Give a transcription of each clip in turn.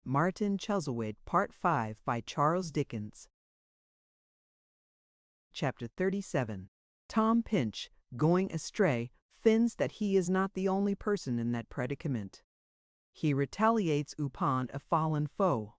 Martin Chuzzlewit, Part 5 by Charles Dickens. Chapter 37. Tom Pinch, going astray, finds that he is not the only person in that predicament. He retaliates upon a fallen foe.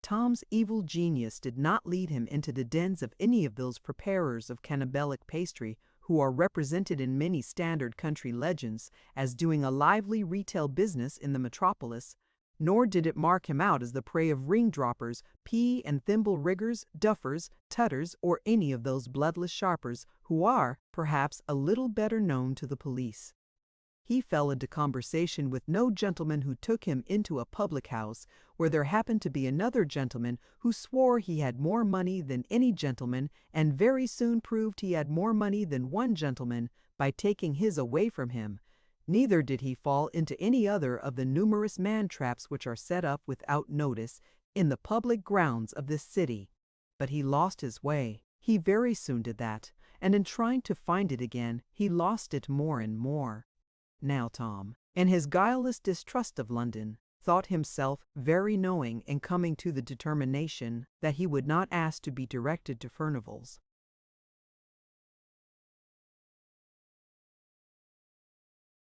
Tom's evil genius did not lead him into the dens of any of those preparers of cannibalic pastry who are represented in many standard country legends as doing a lively retail business in the metropolis, nor did it mark him out as the prey of ring-droppers, pea and thimble riggers, duffers, tutters, or any of those bloodless sharpers who are, perhaps, a little better known to the police. He fell into conversation with no gentleman who took him into a public house where there happened to be another gentleman who swore he had more money than any gentleman, and very soon proved he had more money than one gentleman by taking his away from him. Neither did he fall into any other of the numerous man-traps which are set up without notice in the public grounds of this city. But he lost his way. He very soon did that, and in trying to find it again, he lost it more and more. Now Tom, in his guileless distrust of London, thought himself very knowing in coming to the determination that he would not ask to be directed to Furnival's.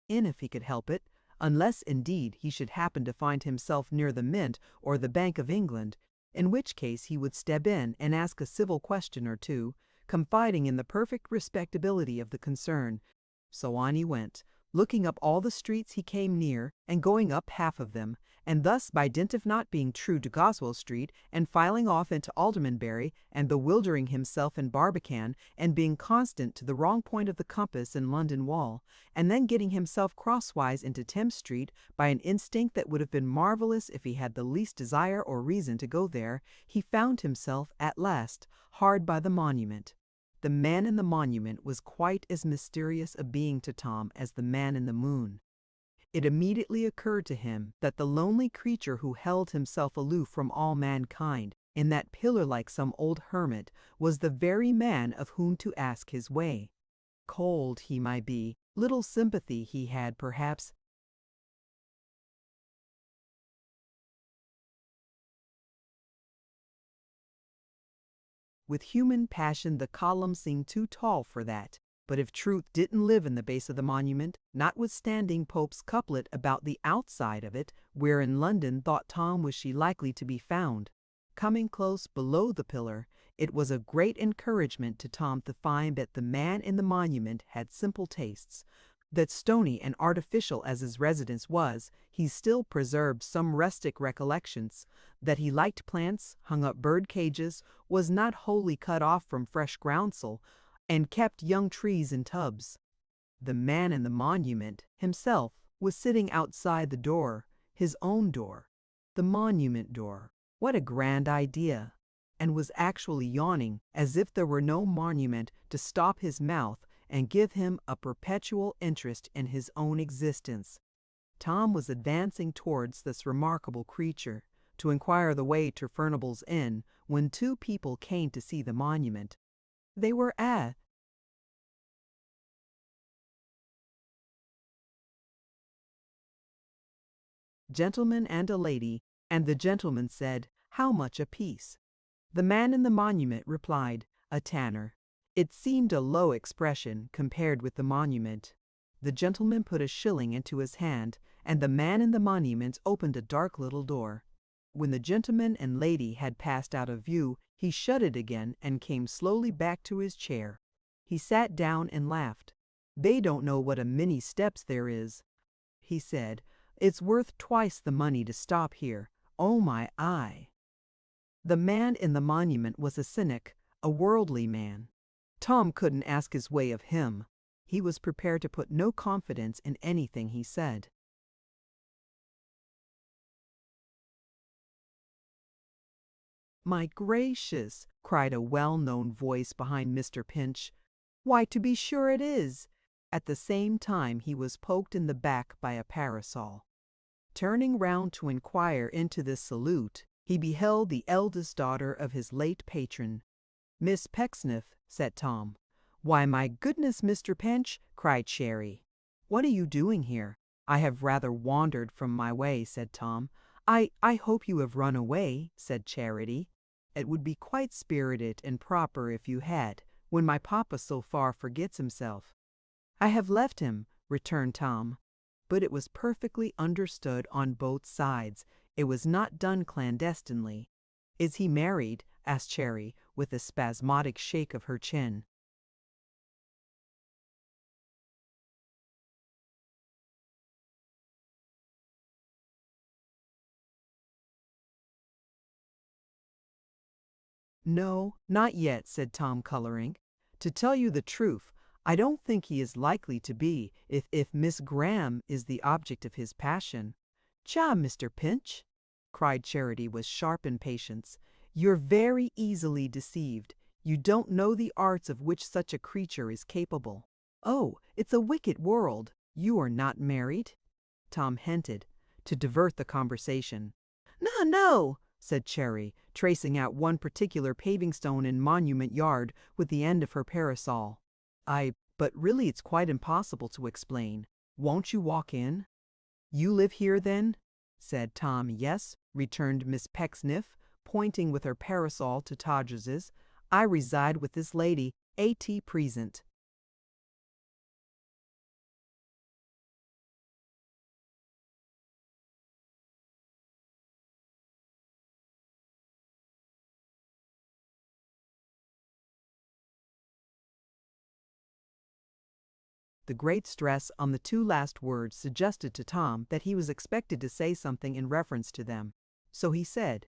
In if he could help it, unless indeed he should happen to find himself near the Mint or the Bank of England, in which case he would step in and ask a civil question or two, confiding in the perfect respectability of the concern. So on he went, looking up all the streets he came near, and going up half of them, and thus by dint of not being true to Goswell Street, and filing off into Aldermanbury, and bewildering himself in Barbican, and being constant to the wrong point of the compass in London Wall, and then getting himself crosswise into Thames Street by an instinct that would have been marvellous if he had the least desire or reason to go there, he found himself, at last, hard by the Monument. The man in the Monument was quite as mysterious a being to Tom as the man in the moon. It immediately occurred to him that the lonely creature who held himself aloof from all mankind, in that pillar like some old hermit, was the very man of whom to ask his way. Cold he might be, little sympathy he had perhaps, with human passion the column seemed too tall for that. But if truth didn't live in the base of the monument, notwithstanding Pope's couplet about the outside of it, where in London thought Tom was she likely to be found, coming close below the pillar, it was a great encouragement to Tom to find that the man in the monument had simple tastes, that stony and artificial as his residence was, he still preserved some rustic recollections, that he liked plants, hung up bird cages, was not wholly cut off from fresh groundsel, and kept young trees in tubs. The man in the monument himself was sitting outside the door, his own door, the monument door. What a grand idea! And was actually yawning, as if there were no monument to stop his mouth and give him a perpetual interest in his own existence. Tom was advancing towards this remarkable creature, to inquire the way to Furnival's Inn, when two people came to see the monument. They were a gentleman and a lady, and the gentleman said, "How much apiece?" The man in the monument replied, "A tanner." It seemed a low expression compared with the monument. The gentleman put a shilling into his hand, and the man in the monument opened a dark little door. When the gentleman and lady had passed out of view, he shut it again and came slowly back to his chair. He sat down and laughed. "They don't know what a many steps there is," he said. "It's worth twice the money to stop here. Oh my eye!" The man in the monument was a cynic, a worldly man. Tom couldn't ask his way of him. He was prepared to put no confidence in anything he said. "My gracious!" cried a well-known voice behind Mr. Pinch. "Why, to be sure it is!" At the same time he was poked in the back by a parasol. Turning round to inquire into this salute, he beheld the eldest daughter of his late patron. "Miss Pecksniff," said Tom. "Why, my goodness, Mr. Pinch," cried Sherry. "What are you doing here? I have rather wandered from my way, said Tom. I hope you have run away, said Charity. It would be quite spirited and proper if you had, when my papa so far forgets himself. I have left him, returned Tom. But it was perfectly understood on both sides. It was not done clandestinely. Is he married? Asked Cherry, with a spasmodic shake of her chin. No, not yet, said Tom, coloring. To tell you the truth, I don't think he is likely to be, if Miss Graham is the object of his passion. "Ja, Mr. Pinch," cried Charity with sharp impatience, "you're very easily deceived. You don't know the arts of which such a creature is capable." "Oh, it's a wicked world. You are not married?" Tom hinted, to divert the conversation. "No, no," said Cherry, tracing out one particular paving stone in Monument Yard with the end of her parasol. But really it's quite impossible to explain. Won't you walk in?" "You live here, then?" said Tom. "Yes," returned Miss Pecksniff, pointing with her parasol to Todgers's. "I reside with this lady, A.T. present." The great stress on the two last words suggested to Tom that he was expected to say something in reference to them. So he said,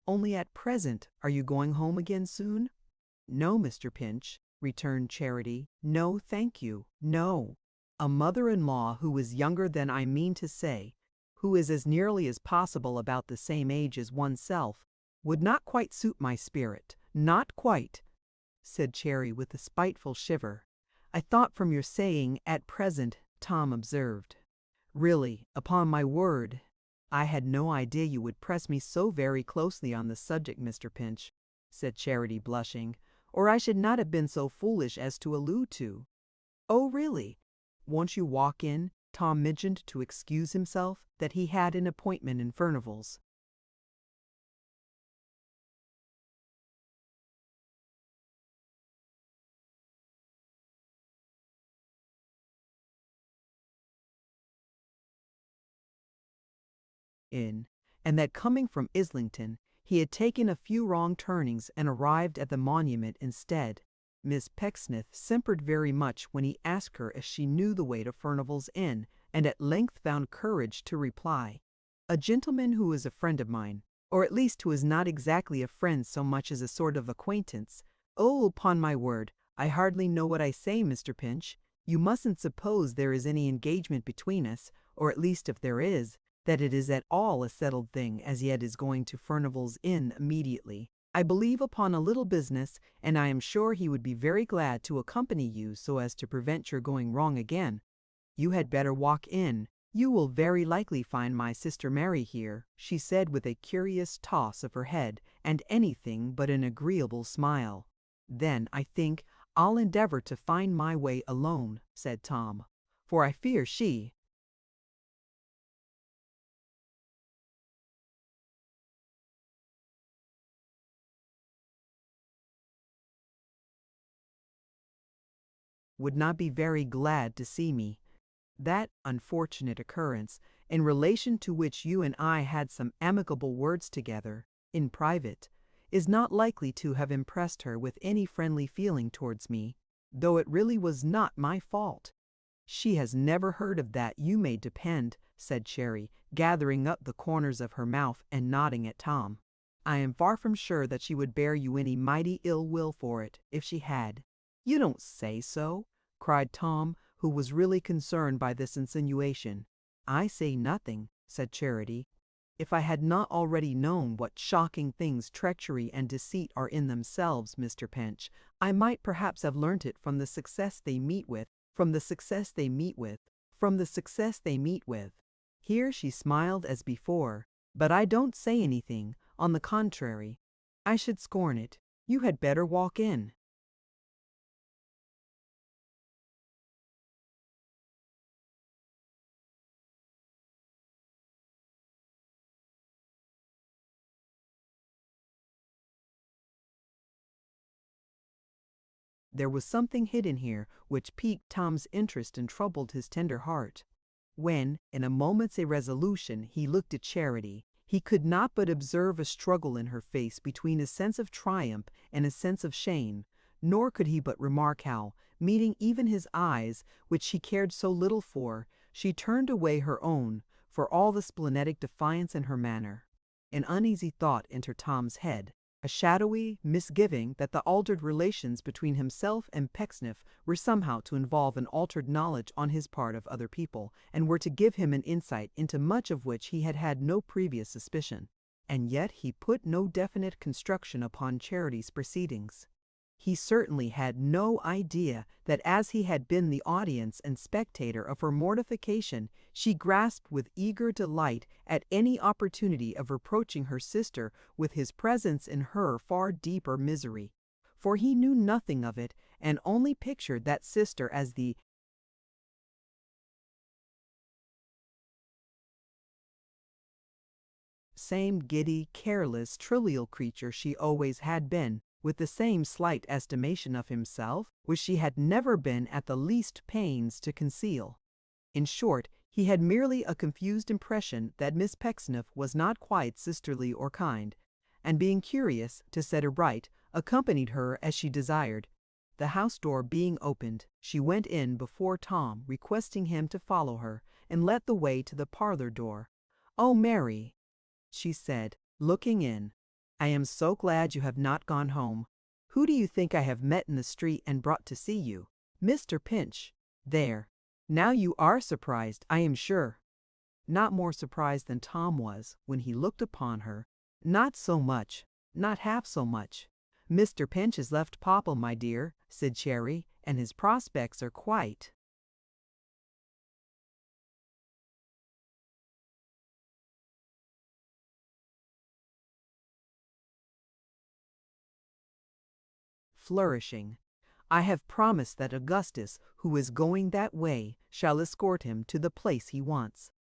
"Only at present are you going home again soon?" "No, Mr. Pinch," returned Charity. "No, thank you, no. A mother-in-law who is younger than I mean to say, who is as nearly as possible about the same age as oneself, would not quite suit my spirit. Not quite," said Cherry with a spiteful shiver. "I thought from your saying 'at present,'" Tom observed. "Really, upon my word, I had no idea you would press me so very closely on the subject, Mr. Pinch," said Charity, blushing, "or I should not have been so foolish as to allude to—" "Oh, really? Won't you walk in?" Tom mentioned to excuse himself that he had an appointment in Furnival's. In, and that coming from Islington, he had taken a few wrong turnings and arrived at the Monument instead. Miss Pecksniff simpered very much when he asked her if she knew the way to Furnival's Inn, and at length found courage to reply, "A gentleman who is a friend of mine, or at least who is not exactly a friend so much as a sort of acquaintance. Oh, upon my word, I hardly know what I say, Mr. Pinch. You mustn't suppose there is any engagement between us, or at least if there is, that it is at all a settled thing as yet is going to Furnival's Inn immediately. I believe upon a little business, and I am sure he would be very glad to accompany you so as to prevent your going wrong again. You had better walk in. You will very likely find my sister Mary here," she said with a curious toss of her head and anything but an agreeable smile. "Then, I think, I'll endeavor to find my way alone," said Tom, "for I fear she—" "would not be very glad to see me. That unfortunate occurrence, in relation to which you and I had some amicable words together, in private, is not likely to have impressed her with any friendly feeling towards me, though it really was not my fault. She has never heard of that, you may depend," said Cherry, gathering up the corners of her mouth and nodding at Tom. "I am far from sure that she would bear you any mighty ill will for it, if she had." "You don't say so?" cried Tom, who was really concerned by this insinuation. "I say nothing," said Charity. "If I had not already known what shocking things treachery and deceit are in themselves, Mr. Pinch, I might perhaps have learnt it from the success they meet with, from the success they meet with, from the success they meet with." Here she smiled as before. "But I don't say anything. On the contrary, I should scorn it. You had better walk in." There was something hidden here which piqued Tom's interest and troubled his tender heart. When, in a moment's irresolution, he looked at Charity, he could not but observe a struggle in her face between a sense of triumph and a sense of shame, nor could he but remark how, meeting even his eyes, which she cared so little for, she turned away her own, for all the splenetic defiance in her manner. An uneasy thought entered Tom's head, a shadowy misgiving that the altered relations between himself and Pecksniff were somehow to involve an altered knowledge on his part of other people, and were to give him an insight into much of which he had had no previous suspicion. And yet he put no definite construction upon Charity's proceedings. He certainly had no idea that as he had been the audience and spectator of her mortification, she grasped with eager delight at any opportunity of reproaching her sister with his presence in her far deeper misery. For he knew nothing of it, and only pictured that sister as the same giddy, careless, trivial creature she always had been, with the same slight estimation of himself, which she had never been at the least pains to conceal. In short, he had merely a confused impression that Miss Pecksniff was not quite sisterly or kind, and being curious to set her right, accompanied her as she desired. The house door being opened, she went in before Tom, requesting him to follow her, and led the way to the parlor door. "Oh, Mary," she said, looking in, "I am so glad you have not gone home. Who do you think I have met in the street and brought to see you? Mr. Pinch. There. Now you are surprised, I am sure." Not more surprised than Tom was when he looked upon her. "Not so much, not half so much. Mr. Pinch has left Papa, my dear," said Cherry, "and his prospects are quite flourishing. I have promised that Augustus, who is going that way, shall escort him to the place he wants.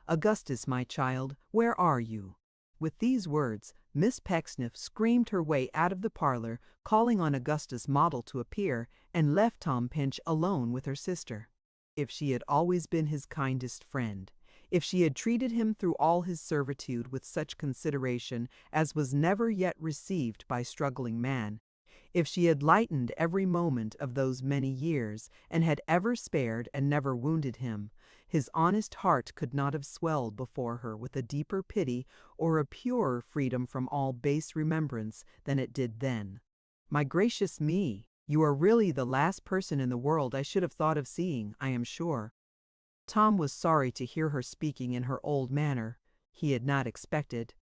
Augustus, my child, where are you?" With these words, Miss Pecksniff screamed her way out of the parlor, calling on Augustus Model to appear, and left Tom Pinch alone with her sister. If she had always been his kindest friend, if she had treated him through all his servitude with such consideration as was never yet received by struggling man, if she had lightened every moment of those many years, and had ever spared and never wounded him, his honest heart could not have swelled before her with a deeper pity or a purer freedom from all base remembrance than it did then. "My gracious me, you are really the last person in the world I should have thought of seeing, I am sure." Tom was sorry to hear her speaking in her old manner. He had not expected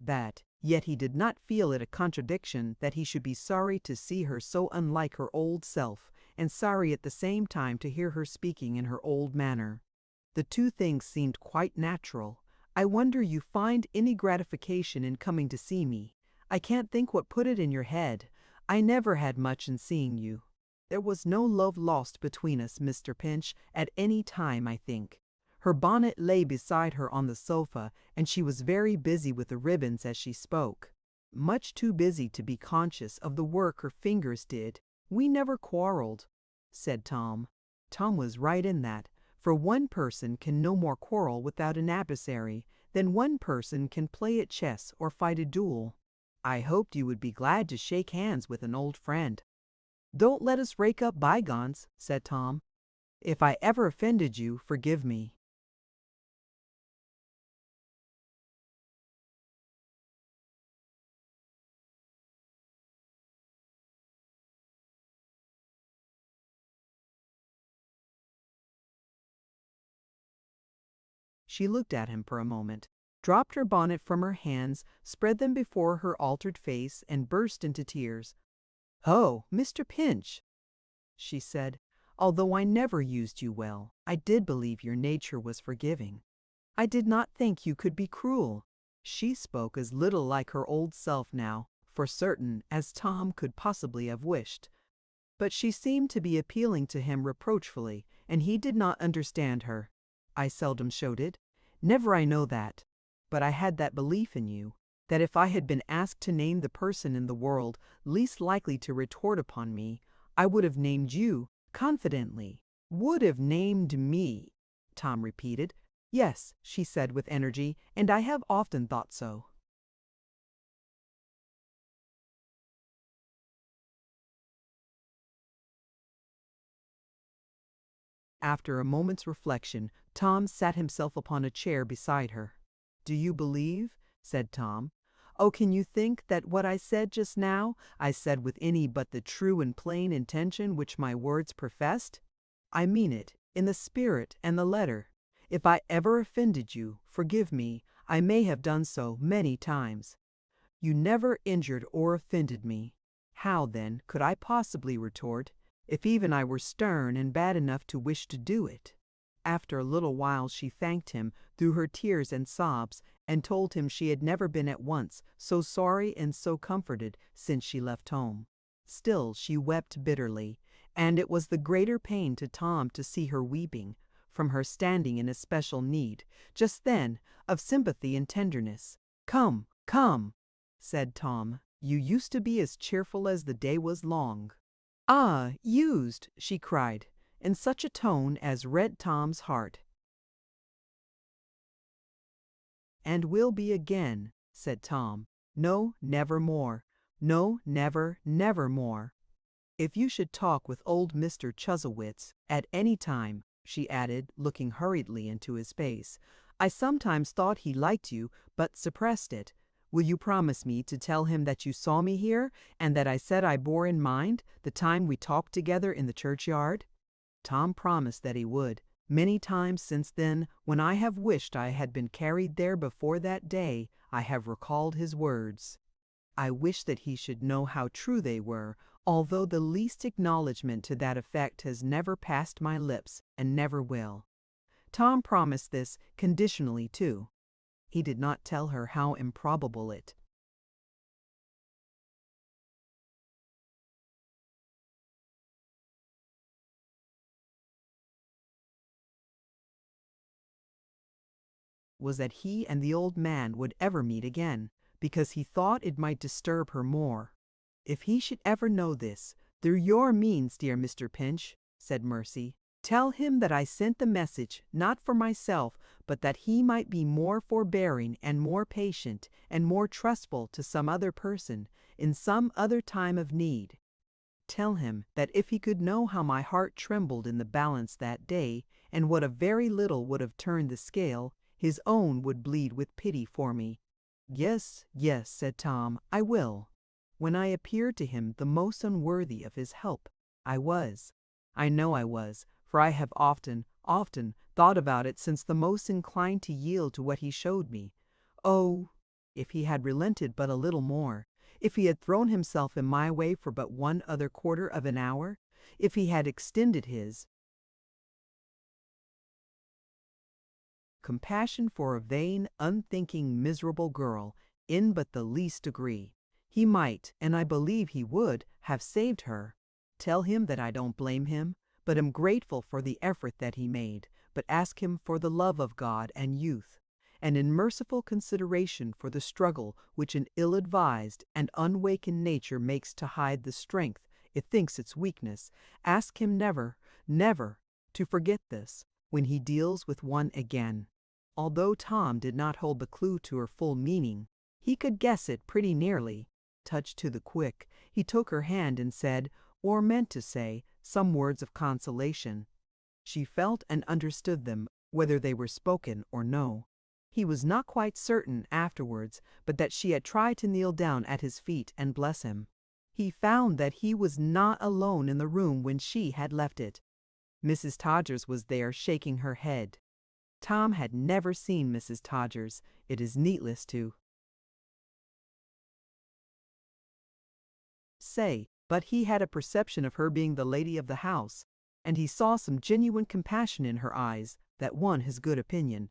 that, yet he did not feel it a contradiction that he should be sorry to see her so unlike her old self, and sorry at the same time to hear her speaking in her old manner. The two things seemed quite natural. "I wonder you find any gratification in coming to see me. I can't think what put it in your head. I never had much in seeing you. There was no love lost between us, Mr. Pinch, at any time, I think." Her bonnet lay beside her on the sofa, and she was very busy with the ribbons as she spoke. Much too busy to be conscious of the work her fingers did. "We never quarreled," said Tom. Tom was right in that, for one person can no more quarrel without an adversary than one person can play at chess or fight a duel. "I hoped you would be glad to shake hands with an old friend." "Don't let us rake up bygones," said Tom. "If I ever offended you, forgive me." She looked at him for a moment, dropped her bonnet from her hands, spread them before her altered face, and burst into tears. "Oh, Mr. Pinch," she said, "although I never used you well, I did believe your nature was forgiving. I did not think you could be cruel." She spoke as little like her old self now, for certain, as Tom could possibly have wished. But she seemed to be appealing to him reproachfully, and he did not understand her. I seldom showed it. Never I know that. But I had that belief in you, that if I had been asked to name the person in the world least likely to retort upon me, I would have named you, confidently. Would have named me, Tom repeated. Yes, she said with energy, and I have often thought so. After a moment's reflection, Tom sat himself upon a chair beside her. Do you believe? Said Tom. Oh, can you think that what I said just now, I said with any but the true and plain intention which my words professed? I mean it, in the spirit and the letter. If I ever offended you, forgive me. I may have done so many times. You never injured or offended me. How, then, could I possibly retort, if even I were stern and bad enough to wish to do it? After a little while she thanked him through her tears and sobs, and told him she had never been at once so sorry and so comforted since she left home. Still she wept bitterly, and it was the greater pain to Tom to see her weeping, from her standing in especial need, just then, of sympathy and tenderness. Come, come, said Tom. You used to be as cheerful as the day was long. Ah, used, she cried, in such a tone as rent Tom's heart. And will be again, said Tom. No, never more. No, never, never more. If you should talk with old Mr. Chuzzlewit at any time, she added, looking hurriedly into his face, I sometimes thought he liked you, but suppressed it. Will you promise me to tell him that you saw me here, and that I said I bore in mind the time we talked together in the churchyard? Tom promised that he would. Many times since then, when I have wished I had been carried there before that day, I have recalled his words. I wish that he should know how true they were, although the least acknowledgment to that effect has never passed my lips, and never will. Tom promised this conditionally, too. He did not tell her how improbable it was that he and the old man would ever meet again, because he thought it might disturb her more. If he should ever know this, through your means, dear Mr. Pinch, said Mercy, tell him that I sent the message not for myself, but that he might be more forbearing and more patient and more trustful to some other person in some other time of need. Tell him that if he could know how my heart trembled in the balance that day, and what a very little would have turned the scale, his own would bleed with pity for me. Yes, yes, said Tom, I will. When I appeared to him the most unworthy of his help, I was. I know I was, for I have often, often thought about it since the most inclined to yield to what he showed me. Oh, if he had relented but a little more, if he had thrown himself in my way for but one other quarter of an hour, if he had extended his compassion for a vain, unthinking, miserable girl in but the least degree, he might, and I believe he would, have saved her. Tell him that I don't blame him, but am grateful for the effort that he made, but ask him for the love of God and youth, and in merciful consideration for the struggle which an ill-advised and unawakened nature makes to hide the strength it thinks its weakness, ask him never, never to forget this when he deals with one again. Although Tom did not hold the clue to her full meaning, he could guess it pretty nearly. Touched to the quick, he took her hand and said, or meant to say, some words of consolation. She felt and understood them, whether they were spoken or no. He was not quite certain afterwards, but that she had tried to kneel down at his feet and bless him. He found that he was not alone in the room when she had left it. Mrs. Todgers was there, shaking her head. Tom had never seen Mrs. Todgers, it is needless to say, but he had a perception of her being the lady of the house, and he saw some genuine compassion in her eyes that won his good opinion.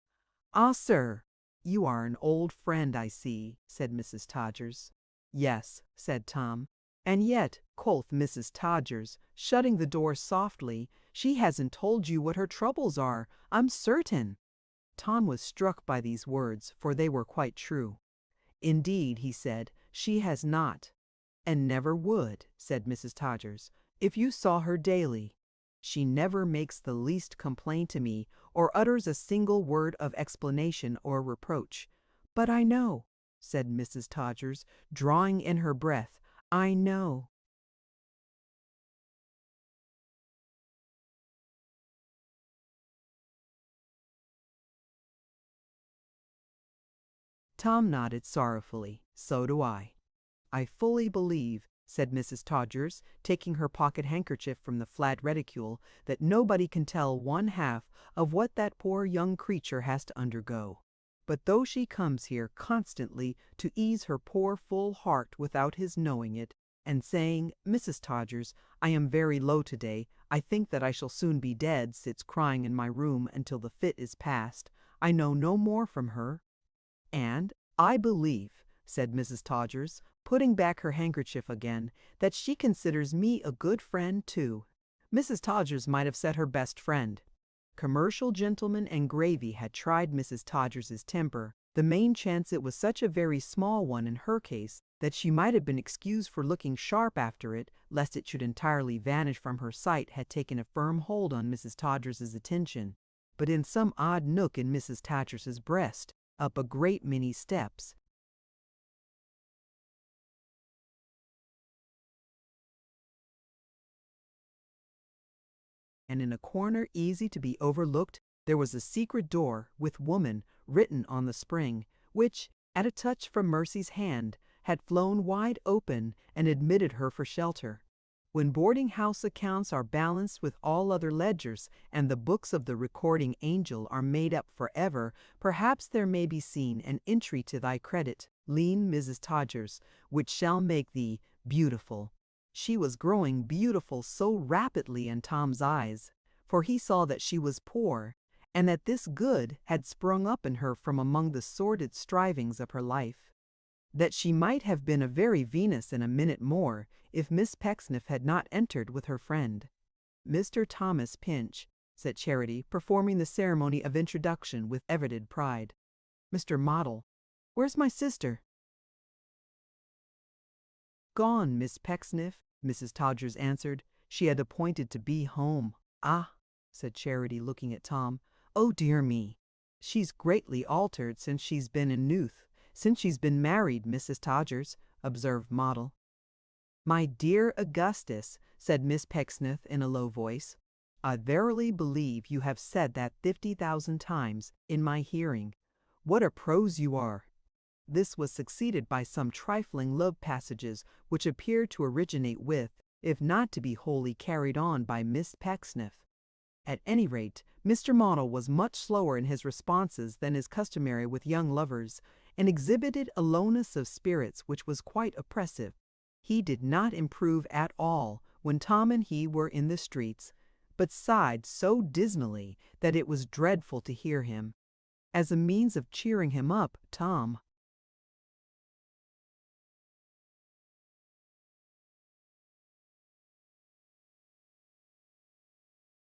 Ah, sir, you are an old friend, I see, said Mrs. Todgers. Yes, said Tom. "And yet," quoth Mrs. Todgers, shutting the door softly, "she hasn't told you what her troubles are, I'm certain." Tom was struck by these words, for they were quite true. "Indeed," he said, "she has not." "And never would," said Mrs. Todgers, "if you saw her daily. She never makes the least complaint to me, or utters a single word of explanation or reproach. But I know," said Mrs. Todgers, drawing in her breath, "I know." Tom nodded sorrowfully. "So do I." "I fully believe," said Mrs. Todgers, taking her pocket handkerchief from the flat reticule, "that nobody can tell one half of what that poor young creature has to undergo. But though she comes here constantly to ease her poor full heart without his knowing it, and saying, 'Mrs. Todgers, I am very low today, I think that I shall soon be dead,' sits crying in my room until the fit is past, I know no more from her. And I believe," said Mrs. Todgers, putting back her handkerchief again, "that she considers me a good friend, too." Mrs. Todgers might have said her best friend. Commercial gentlemen and gravy had tried Mrs. Todgers's temper. The main chance it was such a very small one in her case that she might have been excused for looking sharp after it, lest it should entirely vanish from her sight, had taken a firm hold on Mrs. Todgers's attention. But in some odd nook in Mrs. Todgers's breast, up a great many steps, and in a corner easy to be overlooked, there was a secret door with "Woman" written on the spring, which, at a touch from Mercy's hand, had flown wide open and admitted her for shelter. When boarding-house accounts are balanced with all other ledgers, and the books of the recording angel are made up forever, perhaps there may be seen an entry to thy credit, lean Mrs. Todgers, which shall make thee beautiful. She was growing beautiful so rapidly in Tom's eyes, for he saw that she was poor, and that this good had sprung up in her from among the sordid strivings of her life, that she might have been a very Venus in a minute more, if Miss Pecksniff had not entered with her friend. "Mr. Thomas Pinch," said Charity, performing the ceremony of introduction with evident pride. "Mr. Model, where's my sister?" "Gone, Miss Pecksniff," Mrs. Todgers answered. "She had appointed to be home." "Ah," said Charity, looking at Tom. "Oh dear me. She's greatly altered since she's been in Newth, since she's been married, Mrs. Todgers," observed Model. "My dear Augustus," said Miss Pecksniff in a low voice, "I verily believe you have said that 50,000 times in my hearing. What a prose you are!" This was succeeded by some trifling love passages which appeared to originate with, if not to be wholly carried on by, Miss Pecksniff. At any rate, Mr. Model was much slower in his responses than is customary with young lovers, and exhibited a lowness of spirits which was quite oppressive. He did not improve at all when Tom and he were in the streets, but sighed so dismally that it was dreadful to hear him. As a means of cheering him up, Tom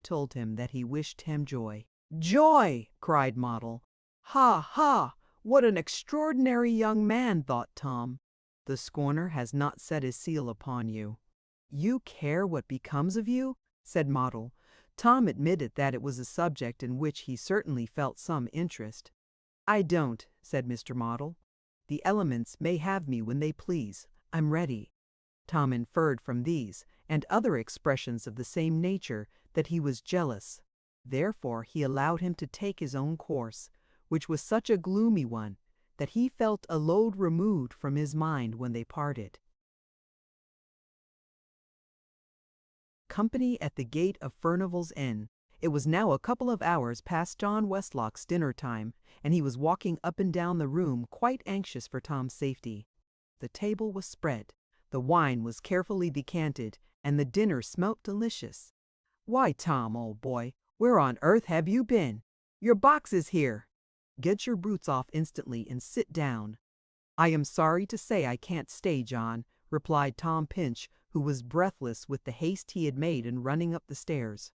told him that he wished him joy. "Joy!" cried Model. "Ha, ha! What an extraordinary young man!" thought Tom. "The scorner has not set his seal upon you." "You care what becomes of you?" said Model. Tom admitted that it was a subject in which he certainly felt some interest. "I don't," said Mr. Model. "The elements may have me when they please. I'm ready." Tom inferred from these, and other expressions of the same nature, that he was jealous. Therefore he allowed him to take his own course, which was such a gloomy one, that he felt a load removed from his mind when they parted. Company at the gate of Furnival's Inn. It was now a couple of hours past John Westlock's dinner time, and he was walking up and down the room quite anxious for Tom's safety. The table was spread, the wine was carefully decanted, and the dinner smelt delicious. "Why, Tom, old boy, where on earth have you been? Your box is here. Get your boots off instantly and sit down." "I am sorry to say I can't stay, John," replied Tom Pinch, who was breathless with the haste he had made in running up the stairs.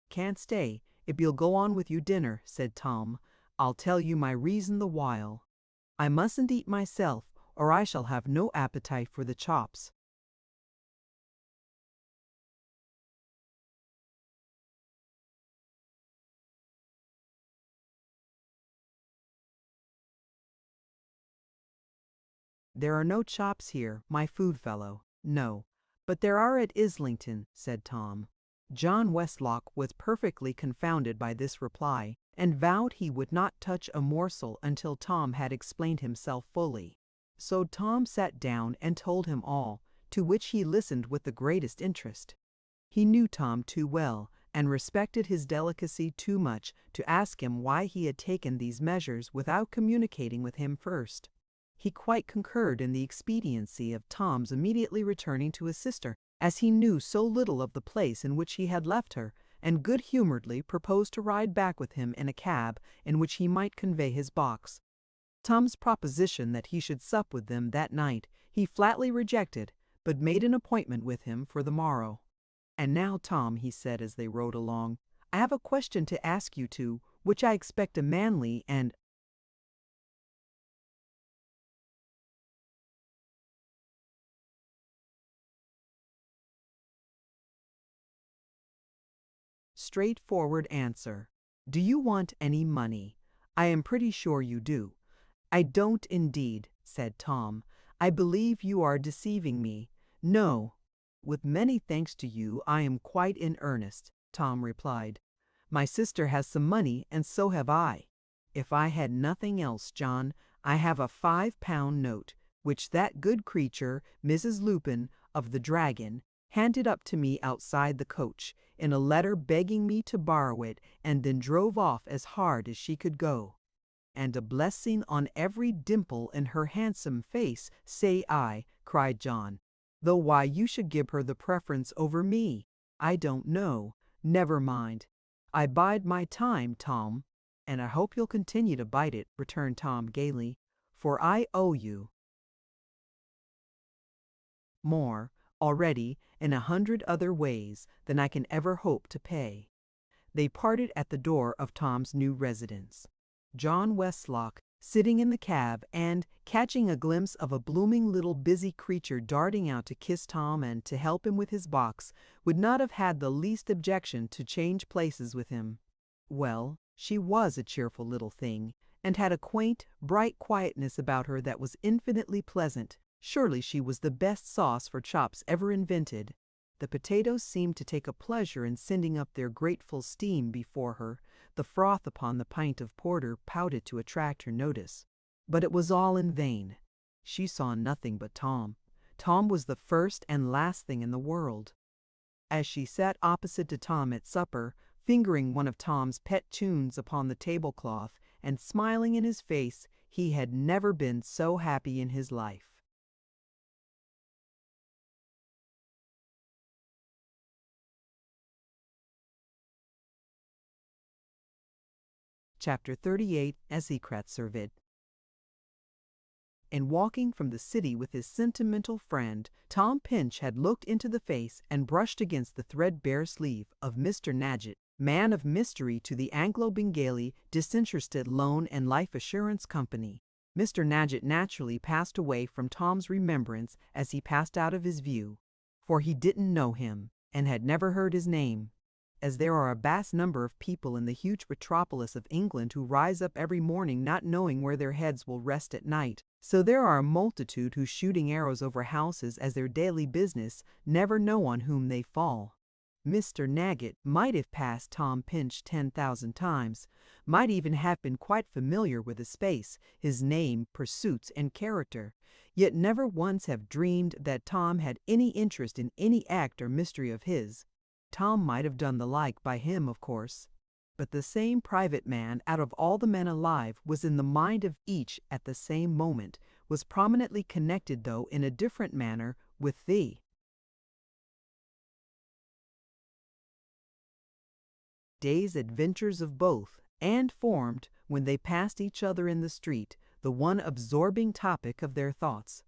"Can't stay, if you'll go on with your dinner," said Tom. "I'll tell you my reason the while. I mustn't eat myself, or I shall have no appetite for the chops." "There are no chops here, my food fellow. No, but there are at Islington," said Tom. John Westlock was perfectly confounded by this reply, and vowed he would not touch a morsel until Tom had explained himself fully. So Tom sat down and told him all, to which he listened with the greatest interest. He knew Tom too well, and respected his delicacy too much, to ask him why he had taken these measures without communicating with him first. He quite concurred in the expediency of Tom's immediately returning to his sister, as he knew so little of the place in which he had left her, and good-humoredly proposed to ride back with him in a cab in which he might convey his box. Tom's proposition that he should sup with them that night he flatly rejected, but made an appointment with him for the morrow. "And now, Tom," he said as they rode along, "I have a question to ask you two, which I expect a manly and straightforward answer. Do you want any money? I am pretty sure you do." "I don't indeed," said Tom. "I believe you are deceiving me." "No, with many thanks to you, I am quite in earnest," Tom replied. "My sister has some money, and so have I. If I had nothing else, John, I have a £5 note, which that good creature, Mrs. Lupin, of the Dragon, handed up to me outside the coach, in a letter begging me to borrow it, and then drove off as hard as she could go. And a blessing on every dimple in her handsome face, say I," cried John. "Though why you should give her the preference over me, I don't know. Never mind. I bide my time, Tom." "And I hope you'll continue to bite it," returned Tom gaily, "for I owe you more already in 100 other ways than I can ever hope to pay." They parted at the door of Tom's new residence. John Westlock, sitting in the cab and, catching a glimpse of a blooming little busy creature darting out to kiss Tom and to help him with his box, would not have had the least objection to change places with him. Well, she was a cheerful little thing, and had a quaint, bright quietness about her that was infinitely pleasant. Surely she was the best sauce for chops ever invented. The potatoes seemed to take a pleasure in sending up their grateful steam before her. The froth upon the pint of porter pouted to attract her notice. But it was all in vain. She saw nothing but Tom. Tom was the first and last thing in the world. As she sat opposite to Tom at supper, fingering one of Tom's pet tunes upon the tablecloth, and smiling in his face, he had never been so happy in his life. Chapter 38, Eszékrat. In walking from the city with his sentimental friend, Tom Pinch had looked into the face and brushed against the threadbare sleeve of Mr. Nadgett, man of mystery to the Anglo-Bengali Disinterested Loan and Life Assurance Company. Mr. Nadgett naturally passed away from Tom's remembrance as he passed out of his view, for he didn't know him, and had never heard his name. As there are a vast number of people in the huge metropolis of England who rise up every morning not knowing where their heads will rest at night, so there are a multitude who, shooting arrows over houses as their daily business, never know on whom they fall. Mr. Nadgett might have passed Tom Pinch 10,000 times, might even have been quite familiar with his face, his name, pursuits, and character, yet never once have dreamed that Tom had any interest in any act or mystery of his. Tom might have done the like by him, of course, but the same private man out of all the men alive was in the mind of each at the same moment, was prominently connected, though in a different manner, with thee. Days adventures of both, and formed, when they passed each other in the street, the one absorbing topic of their thoughts.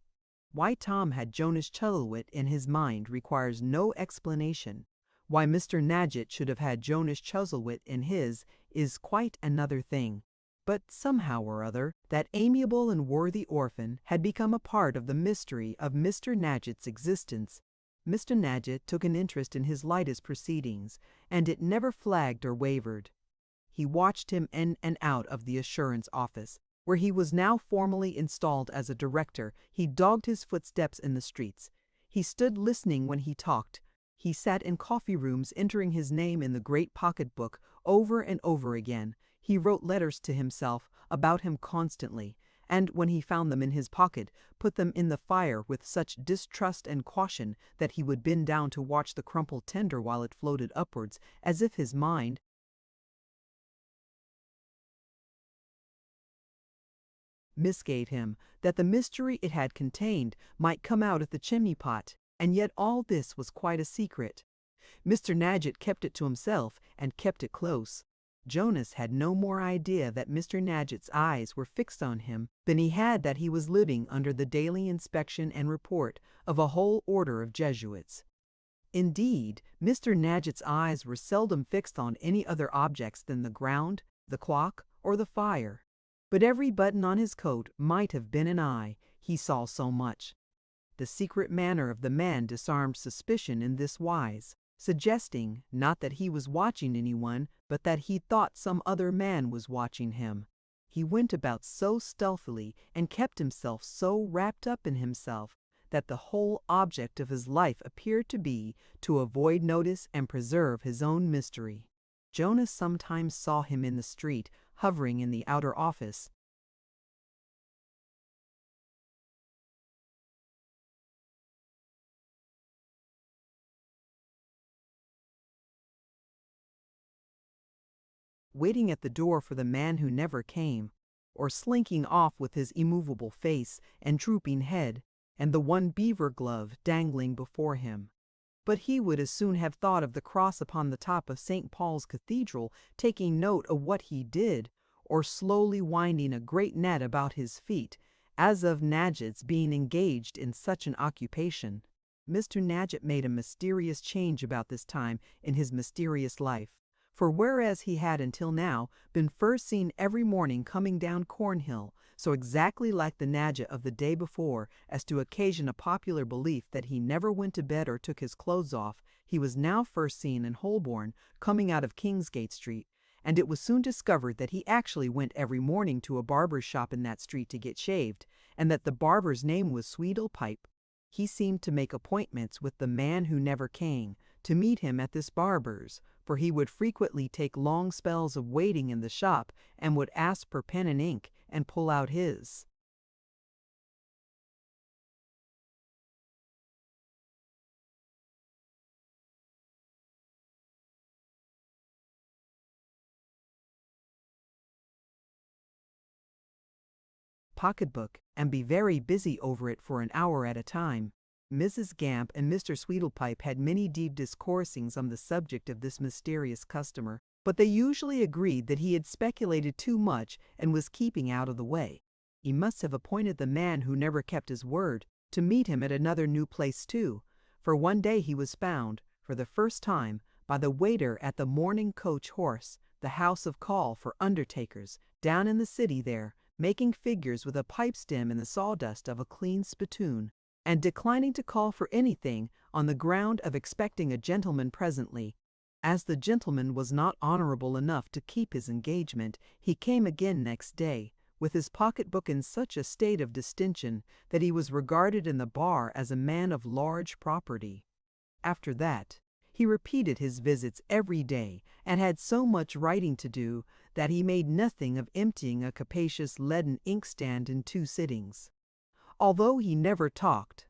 Why Tom had Jonas Chuzzlewit in his mind requires no explanation. Why Mr. Nadgett should have had Jonas Chuzzlewit in his is quite another thing. But somehow or other, that amiable and worthy orphan had become a part of the mystery of Mr. Nadgett's existence. Mr. Nadgett took an interest in his lightest proceedings, and it never flagged or wavered. He watched him in and out of the assurance office, where he was now formally installed as a director. He dogged his footsteps in the streets. He stood listening when he talked. He sat in coffee rooms entering his name in the great pocketbook over and over again. He wrote letters to himself about him constantly, and when he found them in his pocket, put them in the fire with such distrust and caution that he would bend down to watch the crumpled tinder while it floated upwards, as if his mind misgave him that the mystery it had contained might come out at the chimney-pot, and yet all this was quite a secret. Mr. Nadgett kept it to himself, and kept it close. Jonas had no more idea that Mr. Nadgett's eyes were fixed on him than he had that he was living under the daily inspection and report of a whole order of Jesuits. Indeed, Mr. Nadgett's eyes were seldom fixed on any other objects than the ground, the clock, or the fire. But every button on his coat might have been an eye, he saw so much. The secret manner of the man disarmed suspicion in this wise, suggesting not that he was watching anyone, but that he thought some other man was watching him. He went about so stealthily and kept himself so wrapped up in himself that the whole object of his life appeared to be to avoid notice and preserve his own mystery. Jonas sometimes saw him in the street, hovering in the outer office, waiting at the door for the man who never came, or slinking off with his immovable face and drooping head, and the one beaver glove dangling before him. But he would as soon have thought of the cross upon the top of St. Paul's Cathedral taking note of what he did, or slowly winding a great net about his feet, as of Nadgett's being engaged in such an occupation. Mr. Nadgett made a mysterious change about this time in his mysterious life. For whereas he had until now been first seen every morning coming down Cornhill, so exactly like the Nadgett of the day before as to occasion a popular belief that he never went to bed or took his clothes off, he was now first seen in Holborn coming out of Kingsgate Street, and it was soon discovered that he actually went every morning to a barber's shop in that street to get shaved, and that the barber's name was Sweedlepipe. He seemed to make appointments with the man who never came, to meet him at this barber's, for he would frequently take long spells of waiting in the shop and would ask for pen and ink and pull out his pocketbook and be very busy over it for an hour at a time. Mrs. Gamp and Mr. Sweedlepipe had many deep discoursings on the subject of this mysterious customer, but they usually agreed that he had speculated too much and was keeping out of the way. He must have appointed the man who never kept his word to meet him at another new place too, for one day he was found, for the first time, by the waiter at the Morning Coach Horse, the house of call for undertakers, down in the city there, making figures with a pipe stem in the sawdust of a clean spittoon, and declining to call for anything on the ground of expecting a gentleman presently. As the gentleman was not honorable enough to keep his engagement, he came again next day, with his pocketbook in such a state of distinction that he was regarded in the bar as a man of large property. After that, he repeated his visits every day, and had so much writing to do that he made nothing of emptying a capacious leaden inkstand in 2 sittings. Although he never talked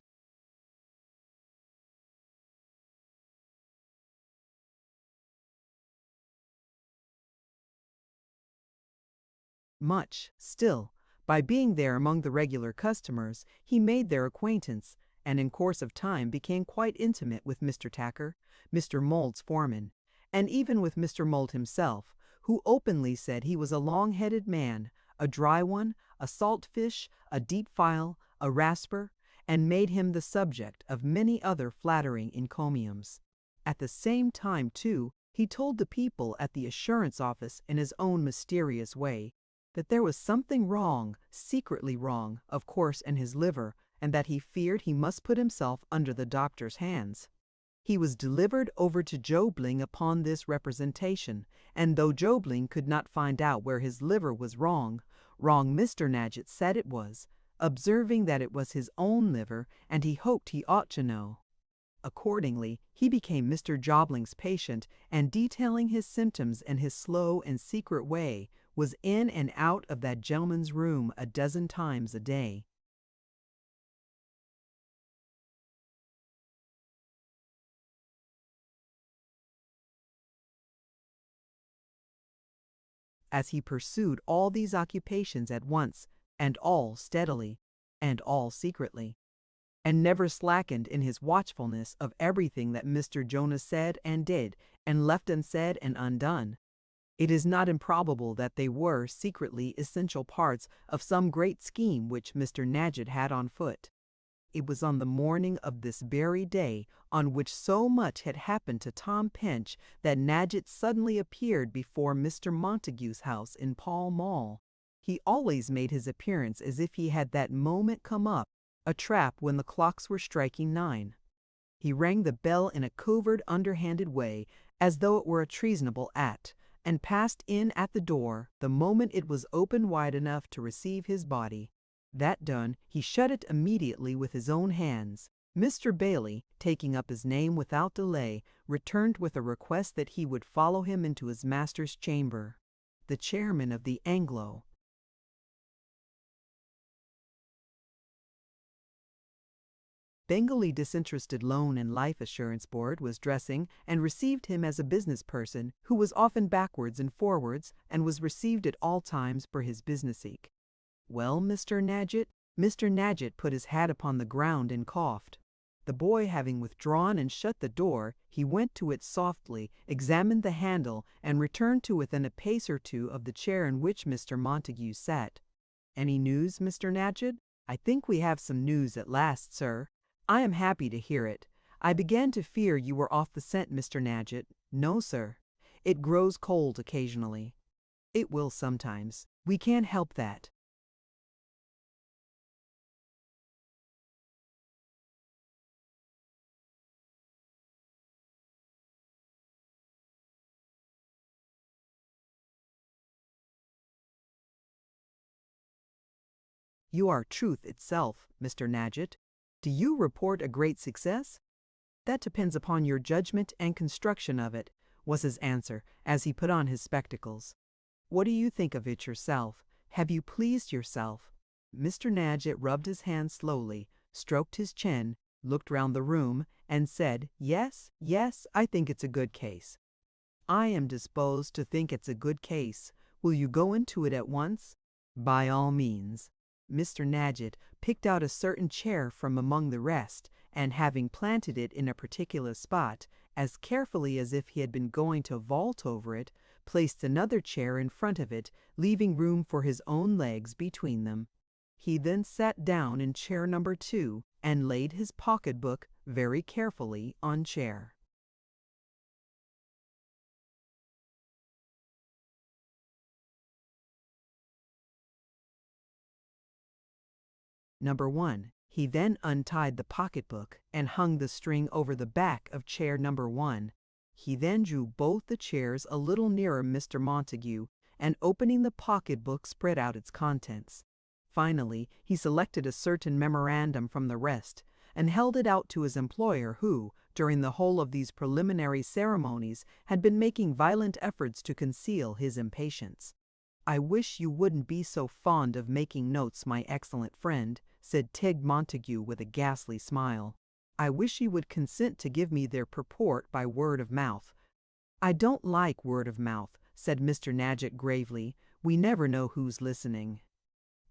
much, still, by being there among the regular customers, he made their acquaintance, and in course of time became quite intimate with Mr. Tacker, Mr. Mould's foreman, and even with Mr. Mould himself, who openly said he was a long-headed man, a dry one, a salt fish, a deep file, a rasper, and made him the subject of many other flattering encomiums. At the same time, too, he told the people at the assurance office in his own mysterious way that there was something wrong, secretly wrong, of course, in his liver, and that he feared he must put himself under the doctor's hands. He was delivered over to Jobling upon this representation, and though Jobling could not find out where his liver was wrong, Mr. Nadgett said it was, observing that it was his own liver, and he hoped he ought to know. Accordingly, he became Mr. Jobling's patient, and detailing his symptoms in his slow and secret way, was in and out of that gentleman's room a dozen times a day. As he pursued all these occupations at once, and all steadily, and all secretly, and never slackened in his watchfulness of everything that Mr. Jonas said and did, and left unsaid and undone, it is not improbable that they were secretly essential parts of some great scheme which Mr. Nadgett had on foot. It was on the morning of this very day on which so much had happened to Tom Pinch that Nadgett suddenly appeared before Mr. Montague's house in Pall Mall. He always made his appearance as if he had that moment come up a trap when the clocks were striking 9. He rang the bell in a covert, underhanded way, as though it were a treasonable act, and passed in at the door the moment it was open wide enough to receive his body. That done, he shut it immediately with his own hands. Mr. Bailey, taking up his name without delay, returned with a request that he would follow him into his master's chamber. The chairman of the Anglo Bengali Disinterested Loan and Life Assurance Board was dressing and received him as a business person who was often backwards and forwards and was received at all times for his business-eke. "Well, Mr. Nadgett?" Mr. Nadgett put his hat upon the ground and coughed. The boy having withdrawn and shut the door, he went to it softly, examined the handle, and returned to within a pace or two of the chair in which Mr. Montague sat. "Any news, Mr. Nadgett?" "I think we have some news at last, sir." "I am happy to hear it. I began to fear you were off the scent, Mr. Nadgett." "No, sir. It grows cold occasionally." "It will sometimes. We can't help that." "You are truth itself, Mr. Nadgett. Do you report a great success?" "That depends upon your judgment and construction of it," was his answer, as he put on his spectacles. "What do you think of it yourself? Have you pleased yourself?" Mr. Nadgett rubbed his hands slowly, stroked his chin, looked round the room, and said, "Yes, yes, I think it's a good case." "I am disposed to think it's a good case. Will you go into it at once?" "By all means." Mr. Nadgett picked out a certain chair from among the rest, and having planted it in a particular spot, as carefully as if he had been going to vault over it, placed another chair in front of it, leaving room for his own legs between them. He then sat down in chair number 2, and laid his pocketbook very carefully on chair. Number 1. He then untied the pocketbook and hung the string over the back of chair number 1. He then drew both the chairs a little nearer Mr. Montague, and opening the pocketbook spread out its contents. Finally, he selected a certain memorandum from the rest, and held it out to his employer who, during the whole of these preliminary ceremonies, had been making violent efforts to conceal his impatience. "I wish you wouldn't be so fond of making notes, my excellent friend," said Tigg Montague with a ghastly smile. "I wish you would consent to give me their purport by word of mouth." "I don't like word of mouth," said Mr. Nadgett gravely. "We never know who's listening."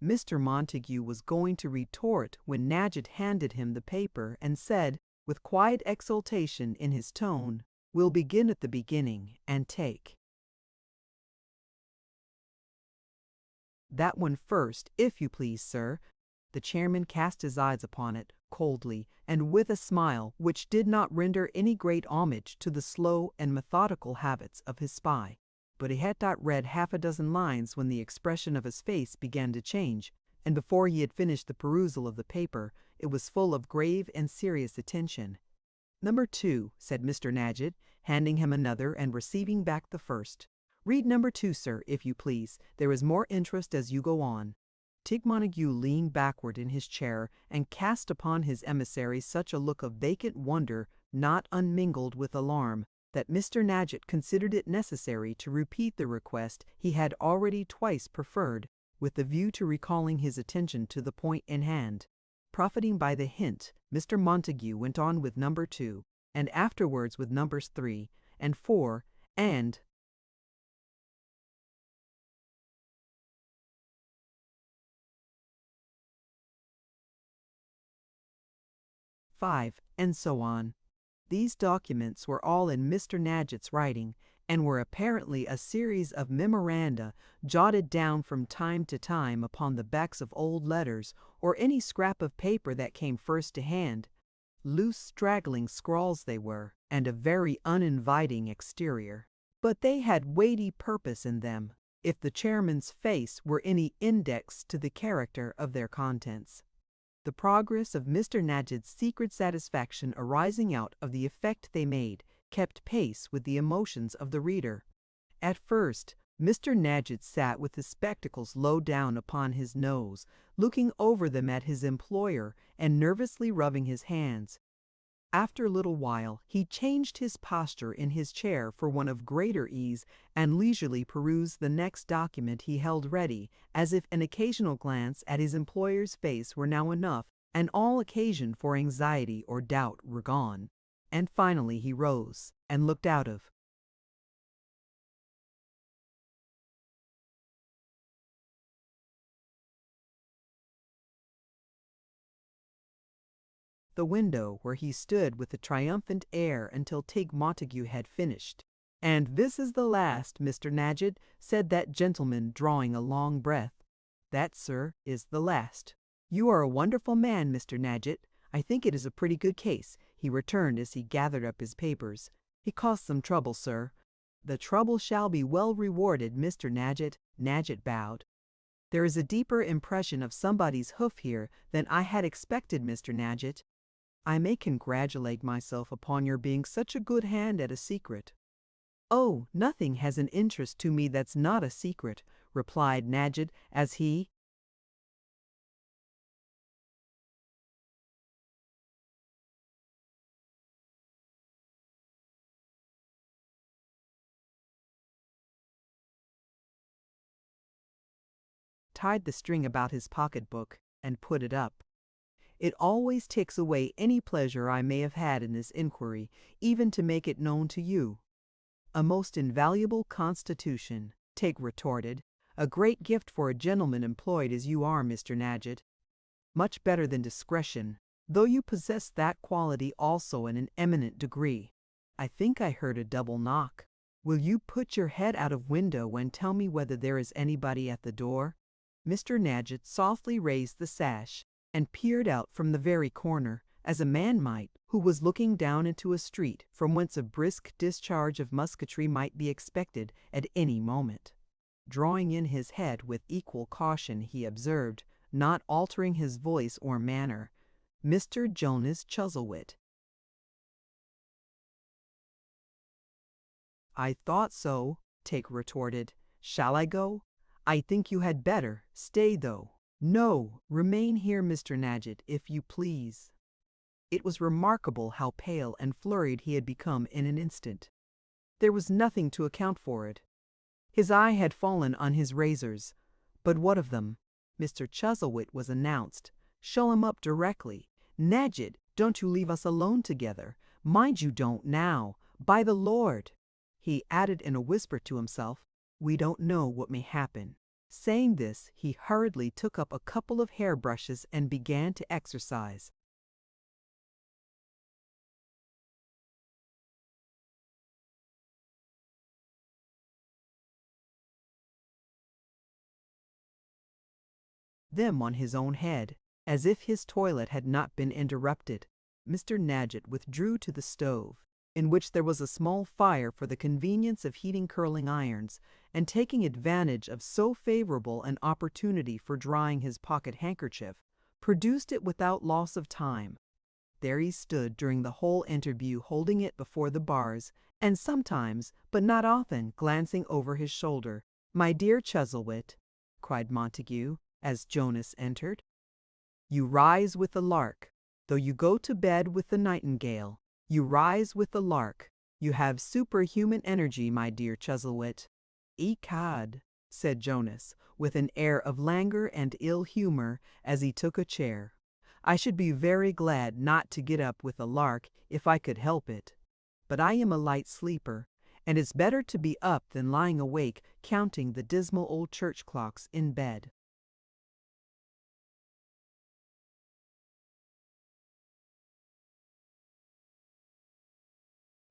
Mr. Montague was going to retort when Nadgett handed him the paper and said, with quiet exultation in his tone, "We'll begin at the beginning and take that one first, if you please, sir." the chairman cast his eyes upon it coldly and with a smile which did not render any great homage to the slow and methodical habits of his spy. But he had not read half a dozen lines when the expression of his face began to change, and before he had finished the perusal of the paper, it was full of grave and serious attention. "Number 2, said Mr. Nadgett, handing him another and receiving back the first. "Read number 2, sir, if you please. There is more interest as you go on." Tig Montague leaned backward in his chair and cast upon his emissary such a look of vacant wonder, not unmingled with alarm, that Mr. Nadgett considered it necessary to repeat the request he had already twice preferred, with the view to recalling his attention to the point in hand. Profiting by the hint, Mr. Montague went on with number 2, and afterwards with numbers 3 and 4 and 5, and so on. These documents were all in Mr. Nadgett's writing, and were apparently a series of memoranda jotted down from time to time upon the backs of old letters or any scrap of paper that came first to hand. Loose, straggling scrawls they were, and a very uninviting exterior. But they had weighty purpose in them, if the chairman's face were any index to the character of their contents. The progress of Mr. Nadgett's secret satisfaction arising out of the effect they made kept pace with the emotions of the reader. At first, Mr. Nadgett sat with his spectacles low down upon his nose, looking over them at his employer and nervously rubbing his hands. After a little while, he changed his posture in his chair for one of greater ease and leisurely perused the next document he held ready, as if an occasional glance at his employer's face were now enough, and all occasion for anxiety or doubt were gone. And finally he rose and looked out of the window, where he stood with a triumphant air until Tig Montague had finished. "And this is the last, Mr. Nadgett," said that gentleman, drawing a long breath. "That, sir, is the last." "You are a wonderful man, Mr. Nadgett. I think it is a pretty good case," he returned as he gathered up his papers. "It cost some trouble, sir." "The trouble shall be well rewarded, Mr. Nadgett." Nadgett bowed. "There is a deeper impression of somebody's hoof here than I had expected, Mr. Nadgett. I may congratulate myself upon your being such a good hand at a secret." "Oh, nothing has an interest to me that's not a secret," replied Nadgett as he tied the string about his pocketbook and put it up. "It always takes away any pleasure I may have had in this inquiry, even to make it known to you." "A most invaluable constitution," Tig retorted. "A great gift for a gentleman employed as you are, Mr. Nadgett. Much better than discretion, though you possess that quality also in an eminent degree. I think I heard a double knock. Will you put your head out of window and tell me whether there is anybody at the door?" Mr. Nadgett softly raised the sash and peered out from the very corner, as a man might who was looking down into a street from whence a brisk discharge of musketry might be expected at any moment. Drawing in his head with equal caution, he observed, not altering his voice or manner, "Mr. Jonas Chuzzlewit." "I thought so," Tig retorted. "Shall I go?" "I think you had better. Stay, though." "No, remain here, Mr. Nadgett, if you please." It was remarkable how pale and flurried he had become in an instant. There was nothing to account for it. His eye had fallen on his razors. But what of them? Mr. Chuzzlewit was announced. Show him up directly. "Nadgett, don't you leave us alone together. Mind you don't now. By the Lord!" He added in a whisper to himself, "We don't know what may happen." Saying this, he hurriedly took up a couple of hairbrushes and began to exercise. Them on his own head, as if his toilet had not been interrupted. Mr. Nadgett withdrew to the stove, in which there was a small fire for the convenience of heating curling irons, and taking advantage of so favorable an opportunity for drying his pocket handkerchief, produced it without loss of time. There he stood during the whole interview, holding it before the bars, and sometimes, but not often, glancing over his shoulder. "My dear Chuzzlewit," cried Montague, as Jonas entered, "you rise with the lark, though you go to bed with the nightingale. You rise with the lark. You have superhuman energy, my dear Chuzzlewit." "Ecod," said Jonas, with an air of languor and ill humor, as he took a chair. "I should be very glad not to get up with a lark if I could help it. But I am a light sleeper, and it's better to be up than lying awake counting the dismal old church clocks in bed."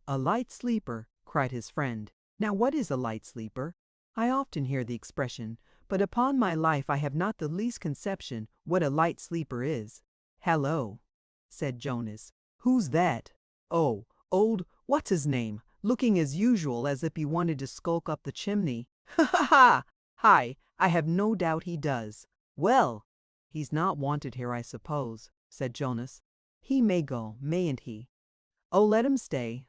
"A light sleeper," cried his friend. "Now what is a light sleeper? I often hear the expression, but upon my life I have not the least conception what a light sleeper is." "Hallo," said Jonas. "Who's that? Oh, old what's-his-name, looking as usual as if he wanted to skulk up the chimney. Ha ha ha! Hi, I have no doubt he does. Well, he's not wanted here, I suppose," said Jonas. "He may go, mayn't he?" "Oh, let him stay,"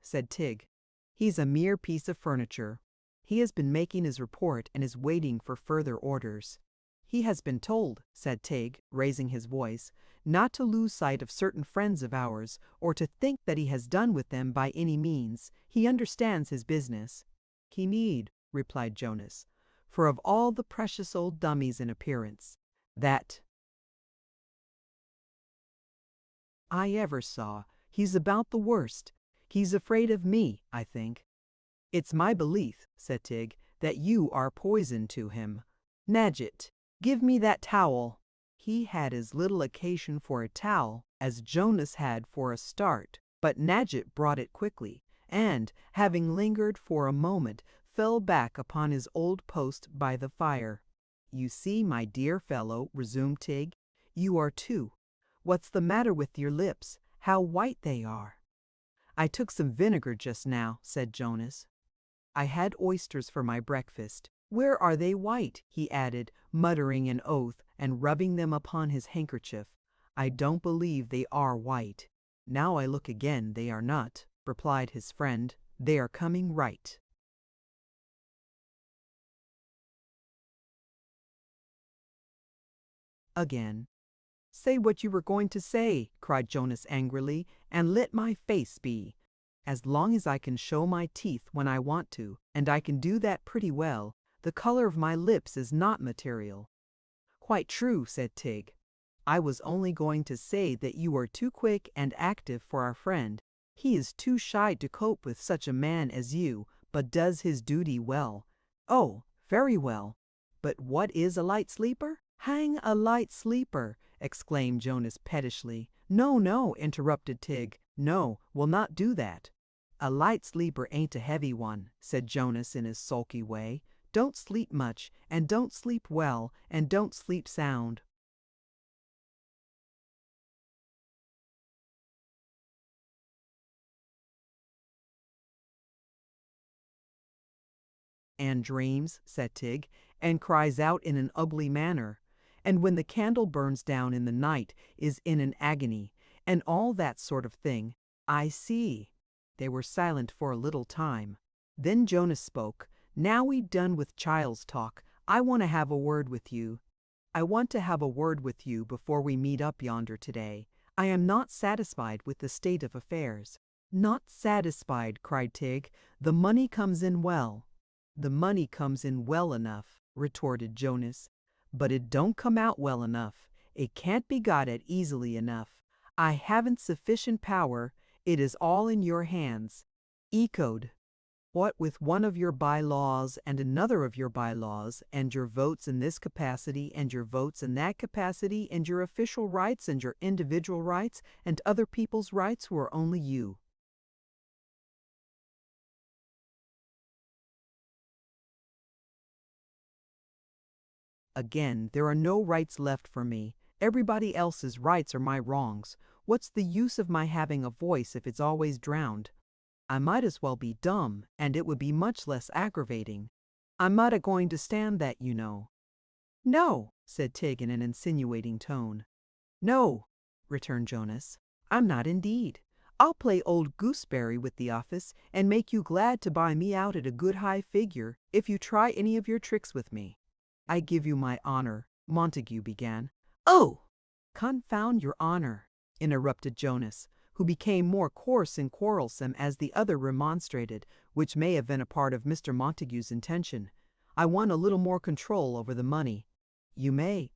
said Tig. "He's a mere piece of furniture. He has been making his report and is waiting for further orders." "He has been told," said Tig, raising his voice, "not to lose sight of certain friends of ours, or to think that he has done with them by any means. He understands his business." "He need," replied Jonas, "for of all the precious old dummies in appearance, that I ever saw, he's about the worst. He's afraid of me, I think." "It's my belief," said Tig, "that you are poison to him. Nadgett, give me that towel." He had as little occasion for a towel as Jonas had for a start, but Nadgett brought it quickly, and, having lingered for a moment, fell back upon his old post by the fire. "You see, my dear fellow," resumed Tig, "you are too. What's the matter with your lips? How white they are!" "I took some vinegar just now," said Jonas. "I had oysters for my breakfast. Where are they white?" he added, muttering an oath and rubbing them upon his handkerchief. "I don't believe they are white." "Now I look again, they are not," replied his friend. "They are coming right." Again. "Say what you were going to say," cried Jonas angrily, "and let my face be. As long as I can show my teeth when I want to, and I can do that pretty well, the color of my lips is not material." "Quite true," said Tig. "I was only going to say that you are too quick and active for our friend. He is too shy to cope with such a man as you, but does his duty well." "Oh, very well. But what is a light sleeper?" "Hang a light sleeper!" exclaimed Jonas pettishly. "No, no," interrupted Tig. "No, we'll not do that." "A light sleeper ain't a heavy one," said Jonas in his sulky way. "Don't sleep much, and don't sleep well, and don't sleep sound." "And dreams," said Tig, "and cries out in an ugly manner, and when the candle burns down in the night is in an agony, and all that sort of thing." "I see." They were silent for a little time. Then Jonas spoke. "Now we've done with child's talk, I want to have a word with you. I want to have a word with you before we meet up yonder today. I am not satisfied with the state of affairs." "Not satisfied," cried Tig. "The money comes in well." "The money comes in well enough," retorted Jonas, "but it don't come out well enough. It can't be got at easily enough. I haven't sufficient power. It is all in your hands." "Echoed. What with one of your by-laws and another of your by-laws, and your votes in this capacity and your votes in that capacity, and your official rights and your individual rights, and other people's rights who are only you." "Again, there are no rights left for me. Everybody else's rights are my wrongs. What's the use of my having a voice if it's always drowned? I might as well be dumb, and it would be much less aggravating. I'm not a going to stand that, you know." "No," said Tig in an insinuating tone. "No," returned Jonas, "I'm not indeed. I'll play old gooseberry with the office and make you glad to buy me out at a good high figure if you try any of your tricks with me." "I give you my honor," Montague began. "Oh!" "Confound your honor," interrupted Jonas, who became more coarse and quarrelsome as the other remonstrated, which may have been a part of Mr. Montague's intention. "I want a little more control over the money." "You may,"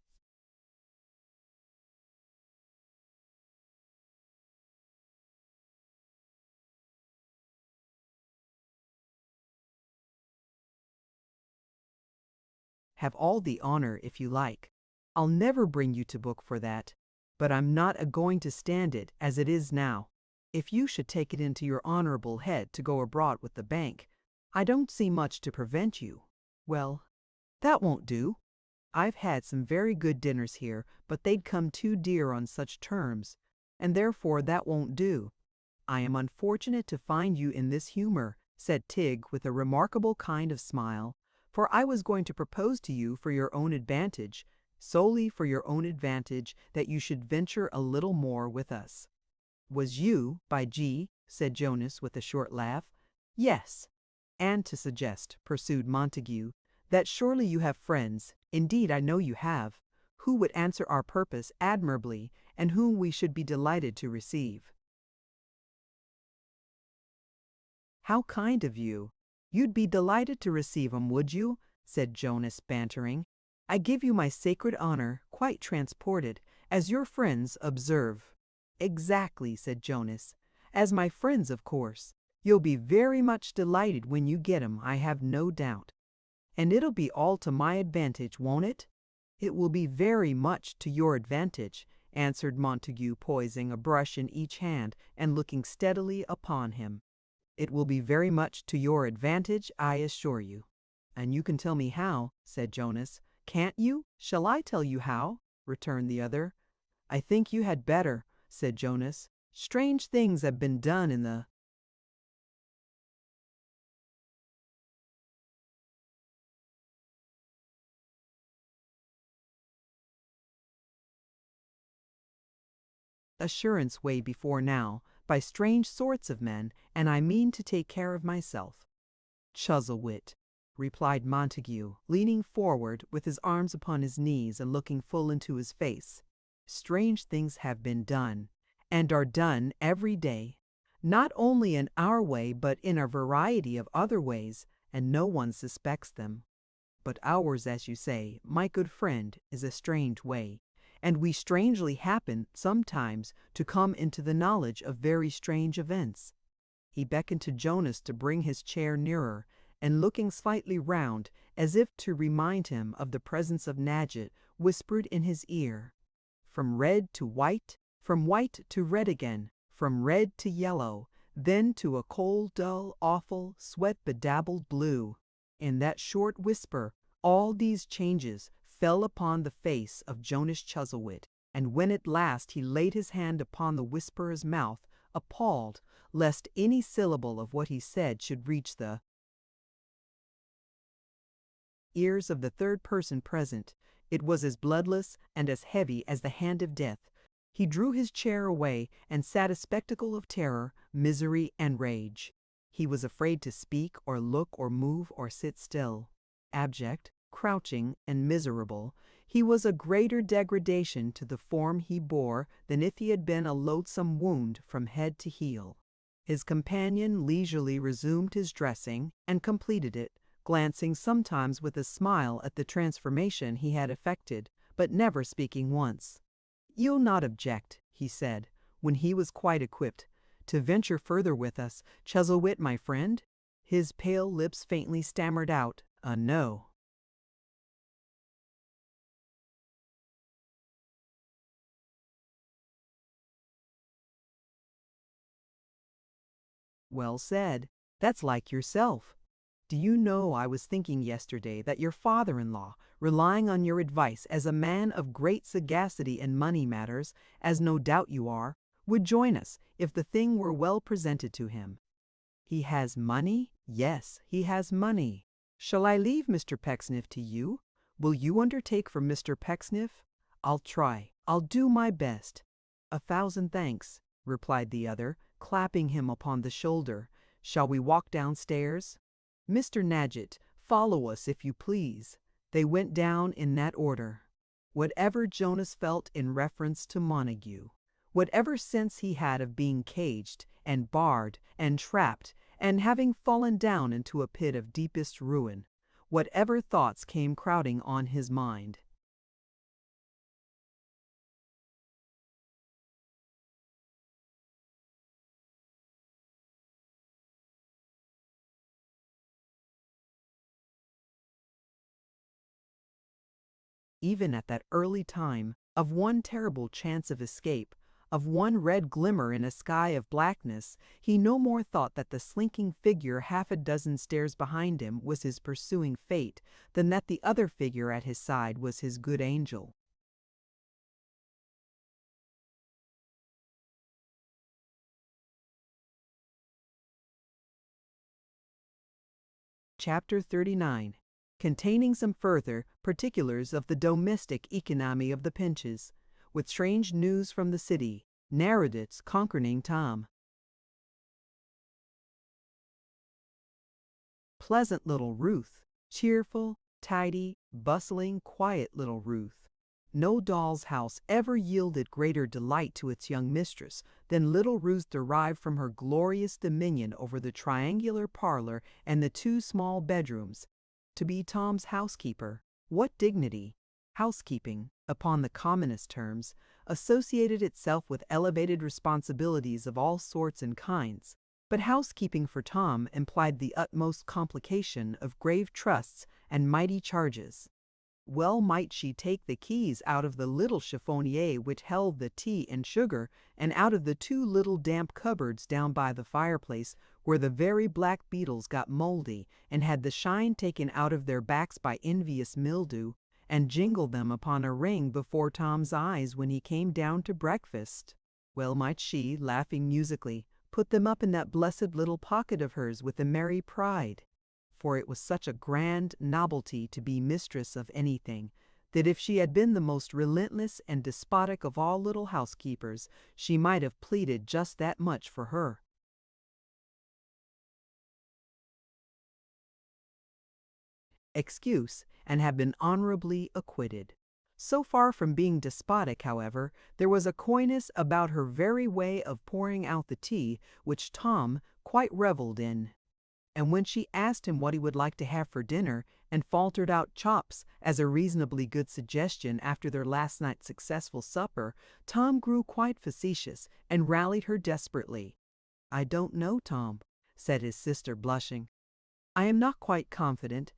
"have all the honor if you like. I'll never bring you to book for that, but I'm not a-going to stand it as it is now. If you should take it into your honorable head to go abroad with the bank, I don't see much to prevent you." "Well, that won't do. I've had some very good dinners here, but they'd come too dear on such terms, and therefore that won't do." "I am unfortunate to find you in this humor," said Tig with a remarkable kind of smile, "for I was going to propose to you for your own advantage, solely for your own advantage, that you should venture a little more with us." "Was you, by G?" said Jonas with a short laugh. "Yes." "And to suggest," pursued Montague, "that surely you have friends, indeed I know you have, who would answer our purpose admirably, and whom we should be delighted to receive." "How kind of you! You'd be delighted to receive 'em, would you?" said Jonas, bantering. "I give you my sacred honor, quite transported, as your friends observe." "Exactly," said Jonas. "As my friends, of course. You'll be very much delighted when you get 'em, I have no doubt." "And it'll be all to my advantage, won't it?" "It will be very much to your advantage," answered Montague, poising a brush in each hand and looking steadily upon him. "It will be very much to your advantage, I assure you." "And you can tell me how," said Jonas. "Can't you? Shall I tell you how?" returned the other. "I think you had better," said Jonas. "Strange things have been done in the assurance way before now, by strange sorts of men, and I mean to take care of myself." "Chuzzlewit," replied Montague, leaning forward with his arms upon his knees and looking full into his face. "Strange things have been done, and are done every day, not only in our way but in a variety of other ways, and no one suspects them. But ours, as you say, my good friend, is a strange way, and we strangely happen sometimes to come into the knowledge of very strange events." He beckoned to Jonas to bring his chair nearer, and looking slightly round, as if to remind him of the presence of Nadgett, whispered in his ear, "From red to white, from white to red again, from red to yellow, then to a cold, dull, awful, sweat-bedabbled blue." In that short whisper, all these changes fell upon the face of Jonas Chuzzlewit, and when at last he laid his hand upon the whisperer's mouth, appalled lest any syllable of what he said should reach the ears of the third person present, it was as bloodless and as heavy as the hand of death. He drew his chair away and sat a spectacle of terror, misery, and rage. He was afraid to speak or look or move or sit still. Abject, crouching, and miserable, he was a greater degradation to the form he bore than if he had been a loathsome wound from head to heel. His companion leisurely resumed his dressing and completed it, glancing sometimes with a smile at the transformation he had effected, but never speaking once. "You'll not object," he said, when he was quite equipped, "to venture further with us, Chuzzlewit, my friend?" His pale lips faintly stammered out a no. "Well said. That's like yourself. Do you know I was thinking yesterday that your father-in-law, relying on your advice as a man of great sagacity in money matters, as no doubt you are, would join us if the thing were well presented to him. He has money? Yes, he has money. Shall I leave Mr. Pecksniff to you? Will you undertake for Mr. Pecksniff? I'll try. I'll do my best. 1,000 thanks, replied the other, clapping him upon the shoulder. Shall we walk downstairs? Mr. Nadgett, follow us if you please. They went down in that order. Whatever Jonas felt in reference to Montague, whatever sense he had of being caged and barred and trapped and having fallen down into a pit of deepest ruin, whatever thoughts came crowding on his mind, even at that early time, of one terrible chance of escape, of one red glimmer in a sky of blackness, he no more thought that the slinking figure half a dozen stairs behind him was his pursuing fate than that the other figure at his side was his good angel. Chapter 39, containing some further particulars of the domestic economy of the Pinches, with strange news from the city, narrated concerning Tom. Pleasant little Ruth, cheerful, tidy, bustling, quiet little Ruth. No doll's house ever yielded greater delight to its young mistress than little Ruth derived from her glorious dominion over the triangular parlor and the 2 small bedrooms. To be Tom's housekeeper, what dignity! Housekeeping, upon the commonest terms, associated itself with elevated responsibilities of all sorts and kinds, but housekeeping for Tom implied the utmost complication of grave trusts and mighty charges. Well might she take the keys out of the little chiffonier which held the tea and sugar, and out of the 2 little damp cupboards down by the fireplace, where the very black beetles got mouldy and had the shine taken out of their backs by envious mildew, and jingle them upon a ring before Tom's eyes when he came down to breakfast. Well might she, laughing musically, put them up in that blessed little pocket of hers with a merry pride. For it was such a grand novelty to be mistress of anything, that if she had been the most relentless and despotic of all little housekeepers, she might have pleaded just that much for her. Excuse, and have been honorably acquitted. So far from being despotic, however, there was a coyness about her very way of pouring out the tea which Tom quite revelled in. And when she asked him what he would like to have for dinner, and faltered out chops as a reasonably good suggestion after their last night's successful supper, Tom grew quite facetious and rallied her desperately. "I don't know, Tom," said his sister, blushing. "I am not quite confident,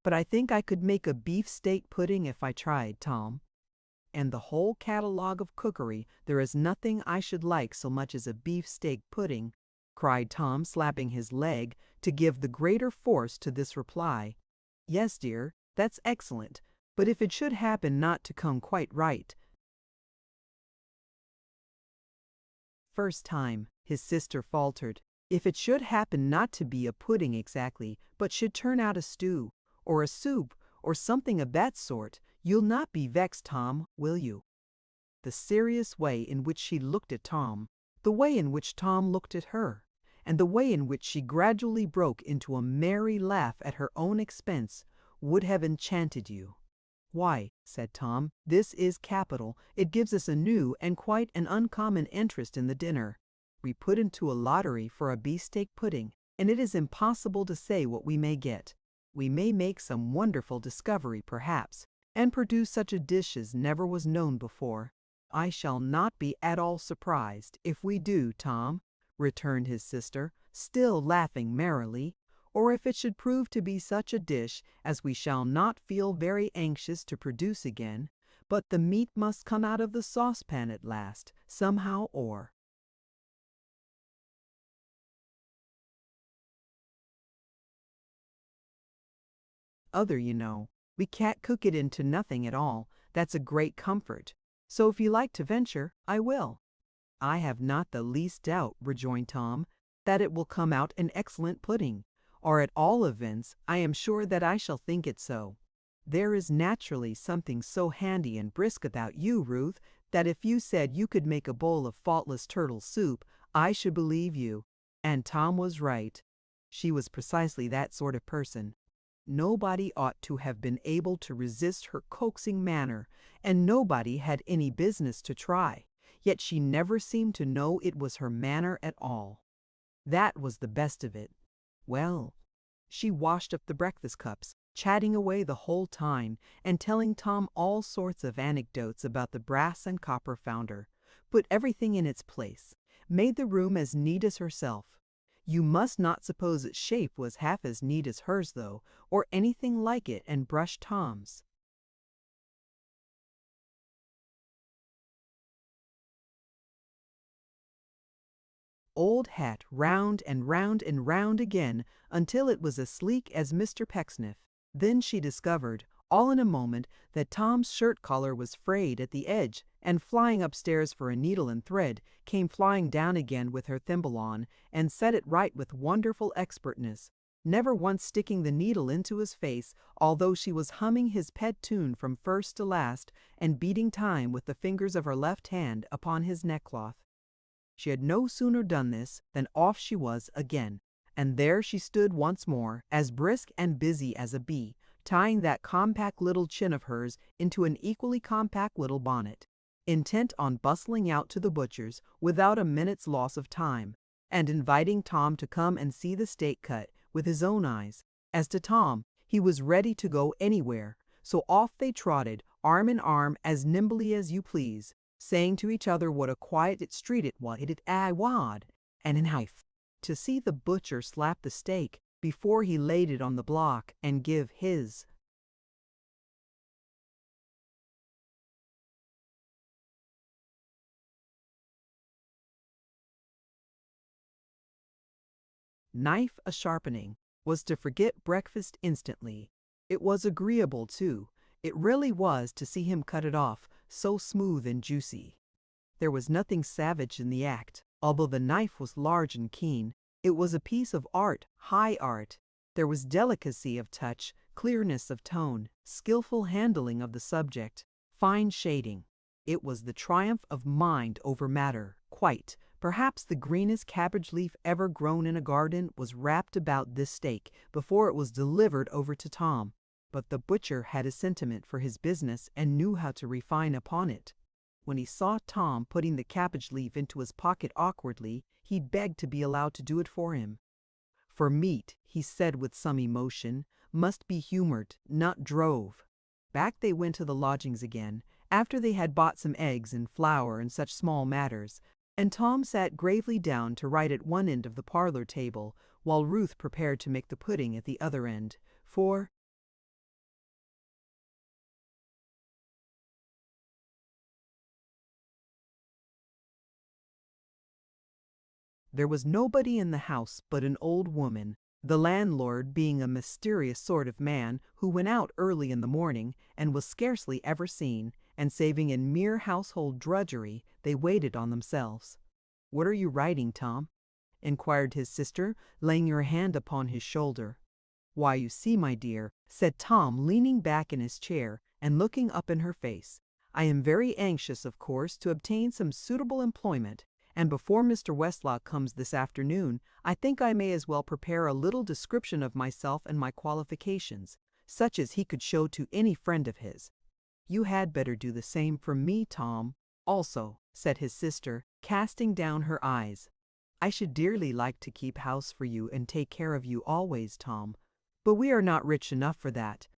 but I think I could make a beefsteak pudding if I tried, Tom. And the whole catalogue of cookery, there is nothing I should like so much as a beefsteak pudding," cried Tom, slapping his leg, to give the greater force to this reply. "Yes, dear, that's excellent, but if it should happen not to come quite right—" First time, his sister faltered. "If it should happen not to be a pudding exactly, but should turn out a stew, or a soup, or something of that sort, you'll not be vexed, Tom, will you?" The serious way in which she looked at Tom, the way in which Tom looked at her, and the way in which she gradually broke into a merry laugh at her own expense, would have enchanted you. "Why," said Tom, "this is capital. It gives us a new and quite an uncommon interest in the dinner. We put into a lottery for a beefsteak pudding, and it is impossible to say what we may get. We may make some wonderful discovery, perhaps, and produce such a dish as never was known before." "I shall not be at all surprised if we do, Tom," returned his sister, still laughing merrily, "or if it should prove to be such a dish as we shall not feel very anxious to produce again, but the meat must come out of the saucepan at last, somehow or other, you know." We can't cook it into nothing at all. That's a great comfort. So if you like to venture, I will." "I have not the least doubt," rejoined Tom, "that it will come out an excellent pudding, or at all events I am sure that I shall think it so. There is naturally something so handy and brisk about you, Ruth, that if you said you could make a bowl of faultless turtle soup, I should believe you." And Tom was right. She was precisely that sort of person. Nobody ought to have been able to resist her coaxing manner, and nobody had any business to try. Yet she never seemed to know it was her manner at all. That was the best of it. Well, she washed up the breakfast cups, chatting away the whole time, and telling Tom all sorts of anecdotes about the brass and copper founder, put everything in its place, made the room as neat as herself. You must not suppose its shape was half as neat as hers, though, or anything like it, and brushed Tom's. Old hat round and round and round again until it was as sleek as Mr. Pecksniff. Then she discovered, all in a moment, that Tom's shirt collar was frayed at the edge, and flying upstairs for a needle and thread, came flying down again with her thimble on, and set it right with wonderful expertness, never once sticking the needle into his face, although she was humming his pet tune from first to last, and beating time with the fingers of her left hand upon his neckcloth. She had no sooner done this than off she was again, and there she stood once more, as brisk and busy as a bee, tying that compact little chin of hers into an equally compact little bonnet, intent on bustling out to the butcher's without a minute's loss of time, and inviting Tom to come and see the steak cut with his own eyes. As to Tom, he was ready to go anywhere, so off they trotted, arm in arm, as nimbly as you please, saying to each other what a quiet street it was, and in hife, to see the butcher slap the steak before he laid it on the block and give his knife a sharpening, was to forget breakfast instantly. It was agreeable, too. It really was, to see him cut it off, so smooth and juicy. There was nothing savage in the act, although the knife was large and keen. It was a piece of art, high art. There was delicacy of touch, clearness of tone, skillful handling of the subject, fine shading. It was the triumph of mind over matter, quite. Perhaps the greenest cabbage leaf ever grown in a garden was wrapped about this steak before it was delivered over to Tom. But the butcher had a sentiment for his business and knew how to refine upon it. When he saw Tom putting the cabbage leaf into his pocket awkwardly, he begged to be allowed to do it for him. For meat, he said with some emotion, must be humored, not drove. Back they went to the lodgings again, after they had bought some eggs and flour and such small matters, and Tom sat gravely down to write at one end of the parlor table, while Ruth prepared to make the pudding at the other end, for there was nobody in the house but an old woman, the landlord being a mysterious sort of man who went out early in the morning and was scarcely ever seen, and saving in mere household drudgery, they waited on themselves. "What are you writing, Tom?" inquired his sister, laying her hand upon his shoulder. "Why, you see, my dear," said Tom, leaning back in his chair and looking up in her face, "I am very anxious, of course, to obtain some suitable employment, and before Mr. Westlock comes this afternoon, I think I may as well prepare a little description of myself and my qualifications, such as he could show to any friend of his." "You had better do the same for me, Tom, also," said his sister, casting down her eyes. "I should dearly like to keep house for you and take care of you always, Tom, but we are not rich enough for that."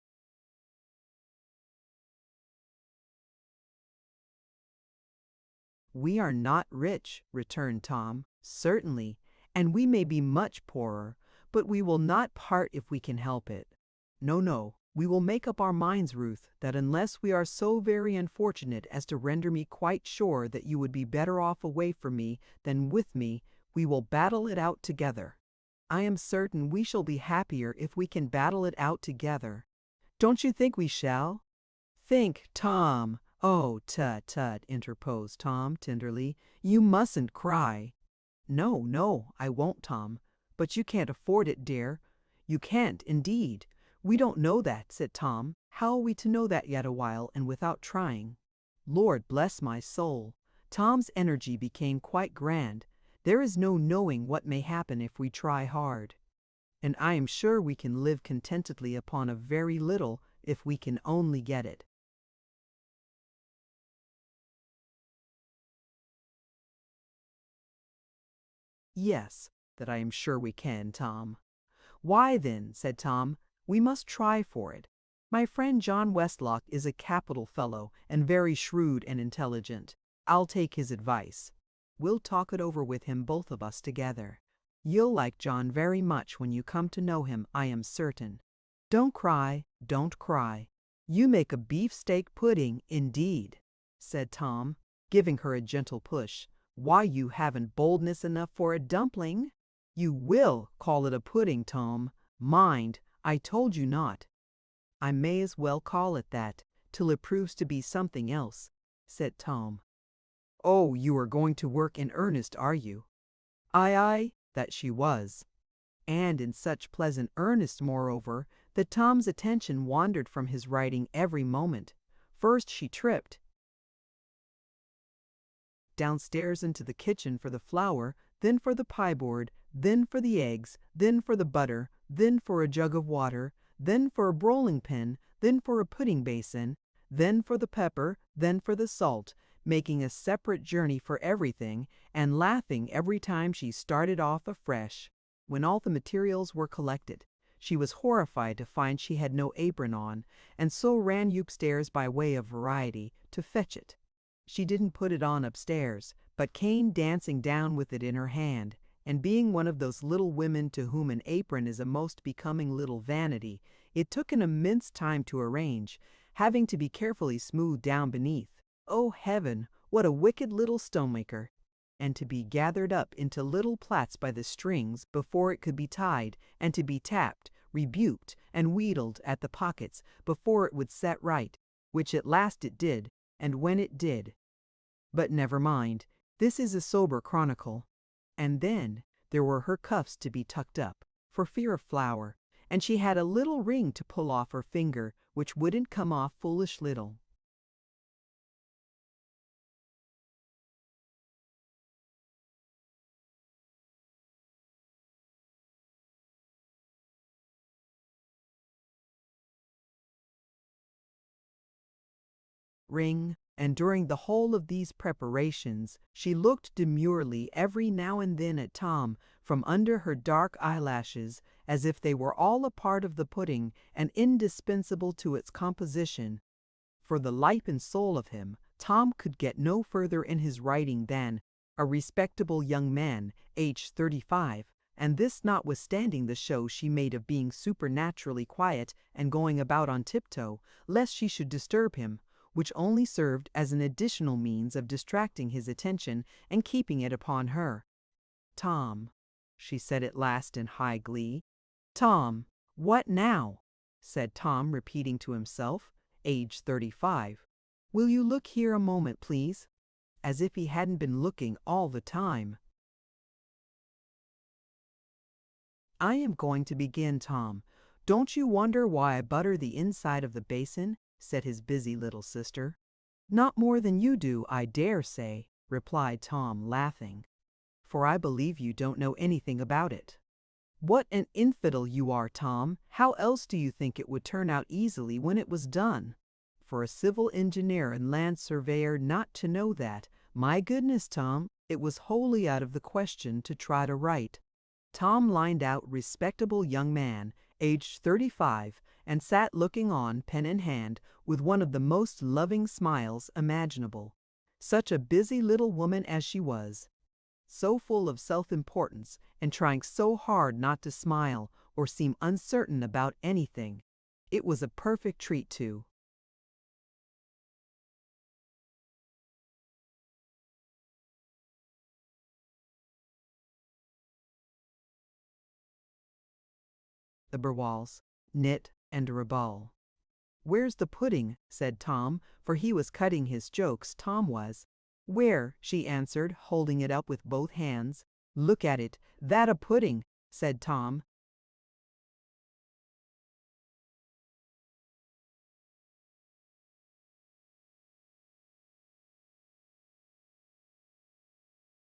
"We are not rich," returned Tom, "certainly, and we may be much poorer, but we will not part if we can help it. No, no, we will make up our minds, Ruth, that unless we are so very unfortunate as to render me quite sure that you would be better off away from me than with me, we will battle it out together. I am certain we shall be happier if we can battle it out together. Don't you think we shall? Think, Tom. Oh, tut, tut, interposed Tom tenderly. You mustn't cry. No, no, I won't, Tom. But you can't afford it, dear. You can't, indeed. We don't know that, said Tom. How are we to know that yet awhile and without trying? Lord bless my soul. Tom's energy became quite grand. There is no knowing what may happen if we try hard. And I am sure we can live contentedly upon a very little if we can only get it. Yes, that I am sure we can, Tom. Why then, said Tom, we must try for it. My friend John Westlock is a capital fellow and very shrewd and intelligent. I'll take his advice. We'll talk it over with him, both of us together. You'll like John very much when you come to know him, I am certain. Don't cry, don't cry. You make a beefsteak pudding, indeed, said Tom, giving her a gentle push. Why, you haven't boldness enough for a dumpling. You will call it a pudding, Tom. Mind, I told you not. I may as well call it that, till it proves to be something else, said Tom. Oh, you are going to work in earnest, are you? Aye, aye, that she was. And in such pleasant earnest, moreover, that Tom's attention wandered from his writing every moment. First she tripped downstairs into the kitchen for the flour, then for the pie-board, then for the eggs, then for the butter, then for a jug of water, then for a rolling pin, then for a pudding basin, then for the pepper, then for the salt, making a separate journey for everything, and laughing every time she started off afresh. When all the materials were collected, she was horrified to find she had no apron on, and so ran upstairs by way of variety to fetch it. She didn't put it on upstairs, but came dancing down with it in her hand, and being one of those little women to whom an apron is a most becoming little vanity, it took an immense time to arrange, having to be carefully smoothed down beneath. Oh heaven, what a wicked little stonemaker! And to be gathered up into little plaits by the strings before it could be tied, and to be tapped, rebuked, and wheedled at the pockets before it would set right, which at last it did, and when it did. But never mind, this is a sober chronicle. And then there were her cuffs to be tucked up, for fear of flour, and she had a little ring to pull off her finger, which wouldn't come off foolish little. Ring, and during the whole of these preparations she looked demurely every now and then at Tom from under her dark eyelashes, as if they were all a part of the pudding and indispensable to its composition. For the life and soul of him, Tom could get no further in his writing than a respectable young man, aged 35, and this notwithstanding the show she made of being supernaturally quiet and going about on tiptoe, lest she should disturb him, which only served as an additional means of distracting his attention and keeping it upon her. Tom, she said at last in high glee. Tom, what now? Said Tom, repeating to himself, age 35. Will you look here a moment, please? As if he hadn't been looking all the time. I am going to begin, Tom. Don't you wonder why I butter the inside of the basin? Said his busy little sister. Not more than you do, I dare say, replied Tom, laughing. For I believe you don't know anything about it. What an infidel you are, Tom! How else do you think it would turn out easily when it was done? For a civil engineer and land surveyor not to know that, my goodness, Tom, it was wholly out of the question to try to write. Tom lined out respectable young man, aged 35, and sat looking on, pen in hand, with one of the most loving smiles imaginable. Such a busy little woman as she was, so full of self-importance, and trying so hard not to smile or seem uncertain about anything. It was a perfect treat to the Burwalls, knit and rebel. "Where's the pudding?" said Tom, for he was cutting his jokes, Tom was. "Where?" she answered, holding it up with both hands. "Look at it, that a pudding," said Tom.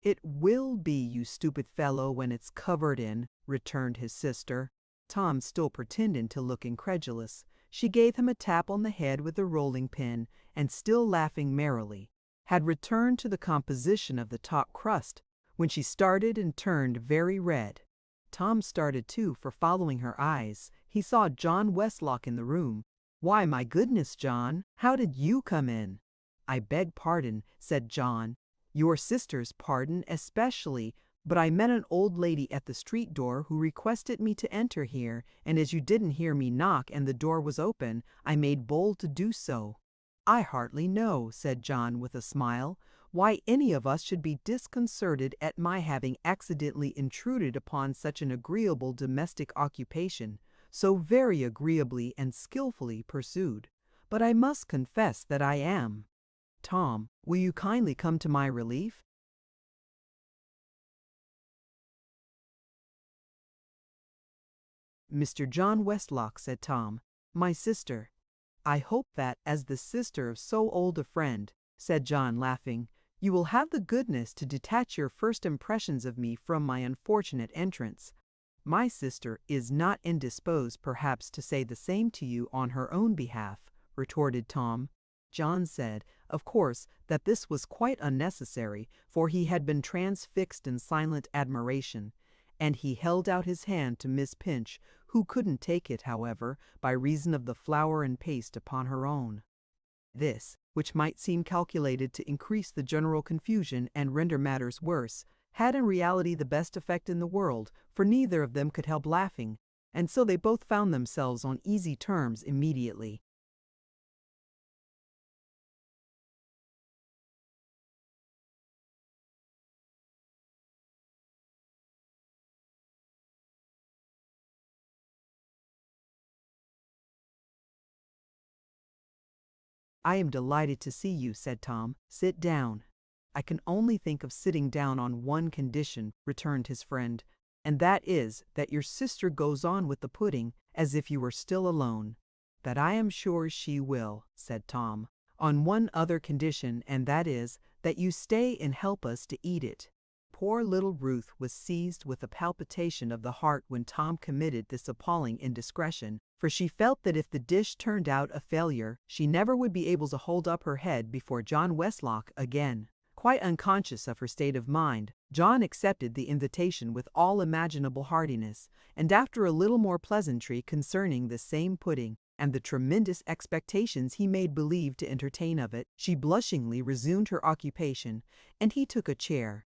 "It will be, you stupid fellow, when it's covered in," returned his sister. Tom still pretending to look incredulous. She gave him a tap on the head with the rolling pin, and still laughing merrily, had returned to the composition of the top crust, when she started and turned very red. Tom started too, for following her eyes, he saw John Westlock in the room. "Why, my goodness, John, how did you come in?" "I beg pardon," said John. "Your sister's pardon especially, but I met an old lady at the street door who requested me to enter here, and as you didn't hear me knock and the door was open, I made bold to do so." "I hardly know," said John with a smile, "why any of us should be disconcerted at my having accidentally intruded upon such an agreeable domestic occupation, so very agreeably and skillfully pursued. But I must confess that I am. Tom, will you kindly come to my relief?" "Mr. John Westlock," said Tom, "my sister." "I hope that, as the sister of so old a friend," said John, laughing, "you will have the goodness to detach your first impressions of me from my unfortunate entrance." "My sister is not indisposed, perhaps, to say the same to you on her own behalf," retorted Tom. John said, of course, that this was quite unnecessary, for he had been transfixed in silent admiration, and he held out his hand to Miss Pinch, who couldn't take it, however, by reason of the flour and paste upon her own. This, which might seem calculated to increase the general confusion and render matters worse, had in reality the best effect in the world, for neither of them could help laughing, and so they both found themselves on easy terms immediately. "I am delighted to see you," said Tom. "Sit down." "I can only think of sitting down on one condition," returned his friend, "and that is, that your sister goes on with the pudding, as if you were still alone." "That I am sure she will," said Tom. "On one other condition, and that is, that you stay and help us to eat it." Poor little Ruth was seized with a palpitation of the heart when Tom committed this appalling indiscretion, for she felt that if the dish turned out a failure, she never would be able to hold up her head before John Westlock again. Quite unconscious of her state of mind, John accepted the invitation with all imaginable heartiness, and after a little more pleasantry concerning this same pudding, and the tremendous expectations he made believe to entertain of it, she blushingly resumed her occupation, and he took a chair.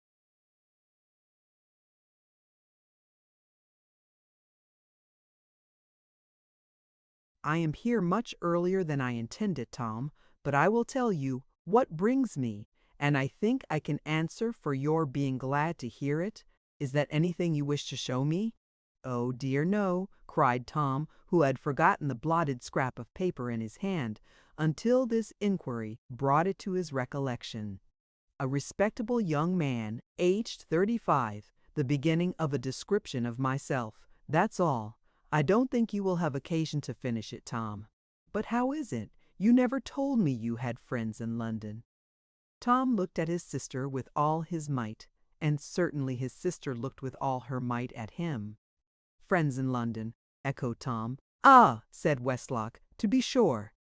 "I am here much earlier than I intended, Tom, but I will tell you what brings me, and I think I can answer for your being glad to hear it. Is that anything you wish to show me?" "Oh dear no," cried Tom, who had forgotten the blotted scrap of paper in his hand, until this inquiry brought it to his recollection. "A respectable young man, aged 35, the beginning of a description of myself. That's all. I don't think you will have occasion to finish it, Tom." "But how is it? You never told me you had friends in London." Tom looked at his sister with all his might, and certainly his sister looked with all her might at him. "Friends in London," echoed Tom. "Ah," said Westlock, "to be sure."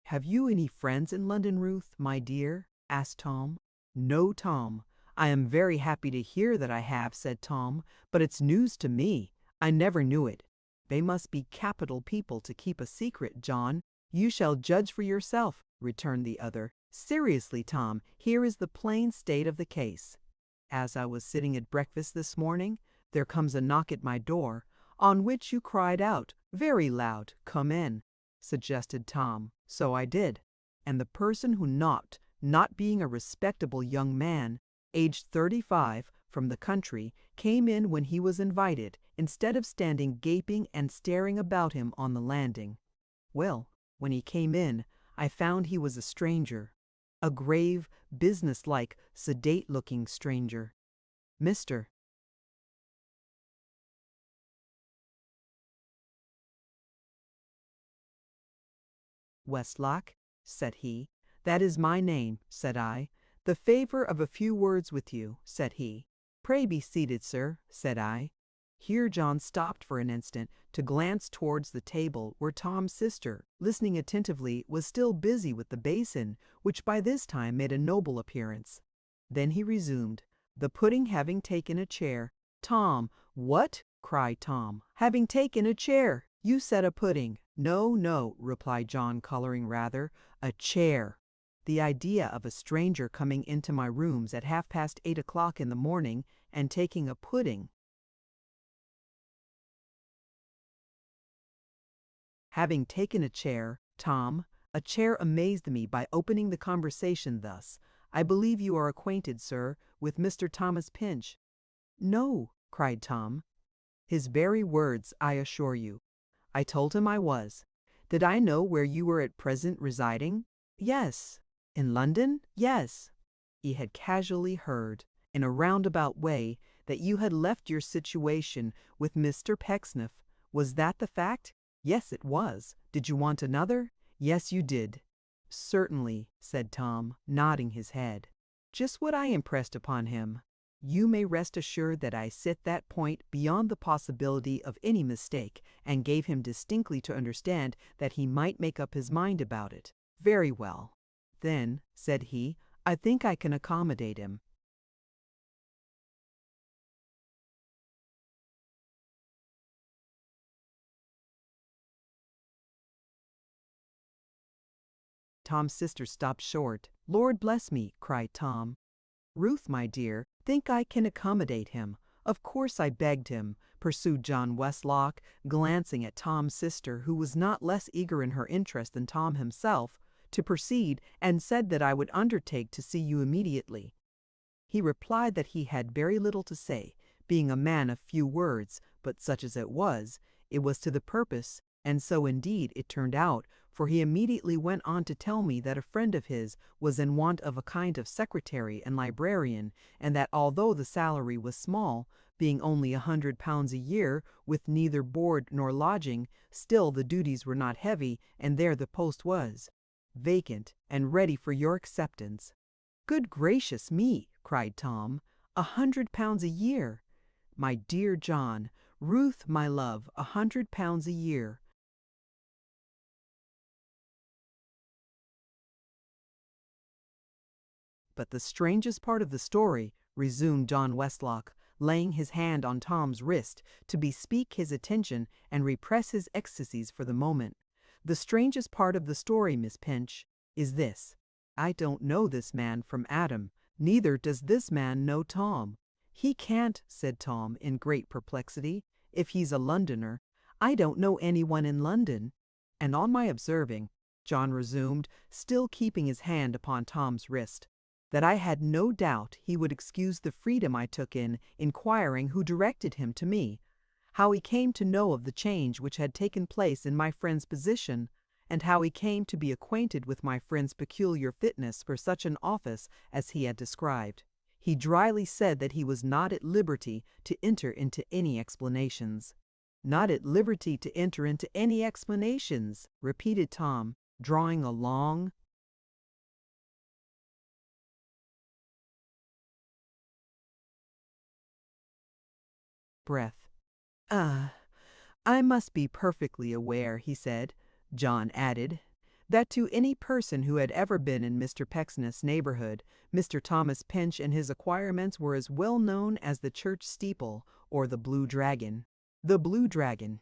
"Have you any friends in London, Ruth, my dear?" asked Tom. "No, Tom. I am very happy to hear that I have," said Tom, "but it's news to me. I never knew it." "They must be capital people to keep a secret, John." "You shall judge for yourself," returned the other. "Seriously, Tom, here is the plain state of the case. As I was sitting at breakfast this morning, there comes a knock at my door, on which you cried out, very loud, 'Come in,'" suggested Tom. "So I did. And the person who knocked not being a respectable young man, aged 35, from the country, came in when he was invited, instead of standing gaping and staring about him on the landing. Well, when he came in, I found he was a stranger, a grave, businesslike, sedate-looking stranger. Mr. Westlock, said he. That is my name, said I. The favor of a few words with you, said he. Pray be seated, sir, said I. Here John stopped for an instant to glance towards the table where Tom's sister, listening attentively, was still busy with the basin, which by this time made a noble appearance. Then he resumed, the pudding having taken a chair. Tom, what? cried Tom. Having taken a chair. You said a pudding. No, no, replied John, coloring rather. A chair. The idea of a stranger coming into my rooms at 8:30 in the morning and taking a pudding. Having taken a chair, Tom, a chair amazed me by opening the conversation thus. I believe you are acquainted, sir, with Mr. Thomas Pinch. No, cried Tom. His very words, I assure you. I told him I was. Did I know where you were at present residing? Yes. In London? Yes. He had casually heard, in a roundabout way, that you had left your situation with Mr. Pecksniff. Was that the fact? Yes, it was. Did you want another? Yes, you did. Certainly, said Tom, nodding his head. Just what I impressed upon him. You may rest assured that I set that point beyond the possibility of any mistake, and gave him distinctly to understand that he might make up his mind about it. Very well. Then, said he, I think I can accommodate him. Tom's sister stopped short. Lord bless me, cried Tom. Ruth, my dear, think I can accommodate him. Of course I begged him, pursued John Westlock, glancing at Tom's sister, who was not less eager in her interest than Tom himself, to proceed, and said that I would undertake to see you immediately. He replied that he had very little to say, being a man of few words, but such as it was to the purpose, and so indeed it turned out, for he immediately went on to tell me that a friend of his was in want of a kind of secretary and librarian, and that although the salary was small, being only £100 a year, with neither board nor lodging, still the duties were not heavy, and there the post was vacant and ready for your acceptance. Good gracious me, cried Tom, £100 a year. My dear John, Ruth, my love, £100 a year. But the strangest part of the story, resumed John Westlock, laying his hand on Tom's wrist to bespeak his attention and repress his ecstasies for the moment, the strangest part of the story, Miss Pinch, is this. I don't know this man from Adam, neither does this man know Tom. He can't, said Tom in great perplexity, if he's a Londoner. I don't know anyone in London. And on my observing, John resumed, still keeping his hand upon Tom's wrist, that I had no doubt he would excuse the freedom I took in inquiring who directed him to me, how he came to know of the change which had taken place in my friend's position, and how he came to be acquainted with my friend's peculiar fitness for such an office as he had described. He dryly said that he was not at liberty to enter into any explanations. Not at liberty to enter into any explanations, repeated Tom, drawing a long breath. I must be perfectly aware, he said. John added, that to any person who had ever been in Mr. Pecksniff's neighborhood, Mr. Thomas Pinch and his acquirements were as well known as the church steeple or the Blue Dragon. The Blue Dragon,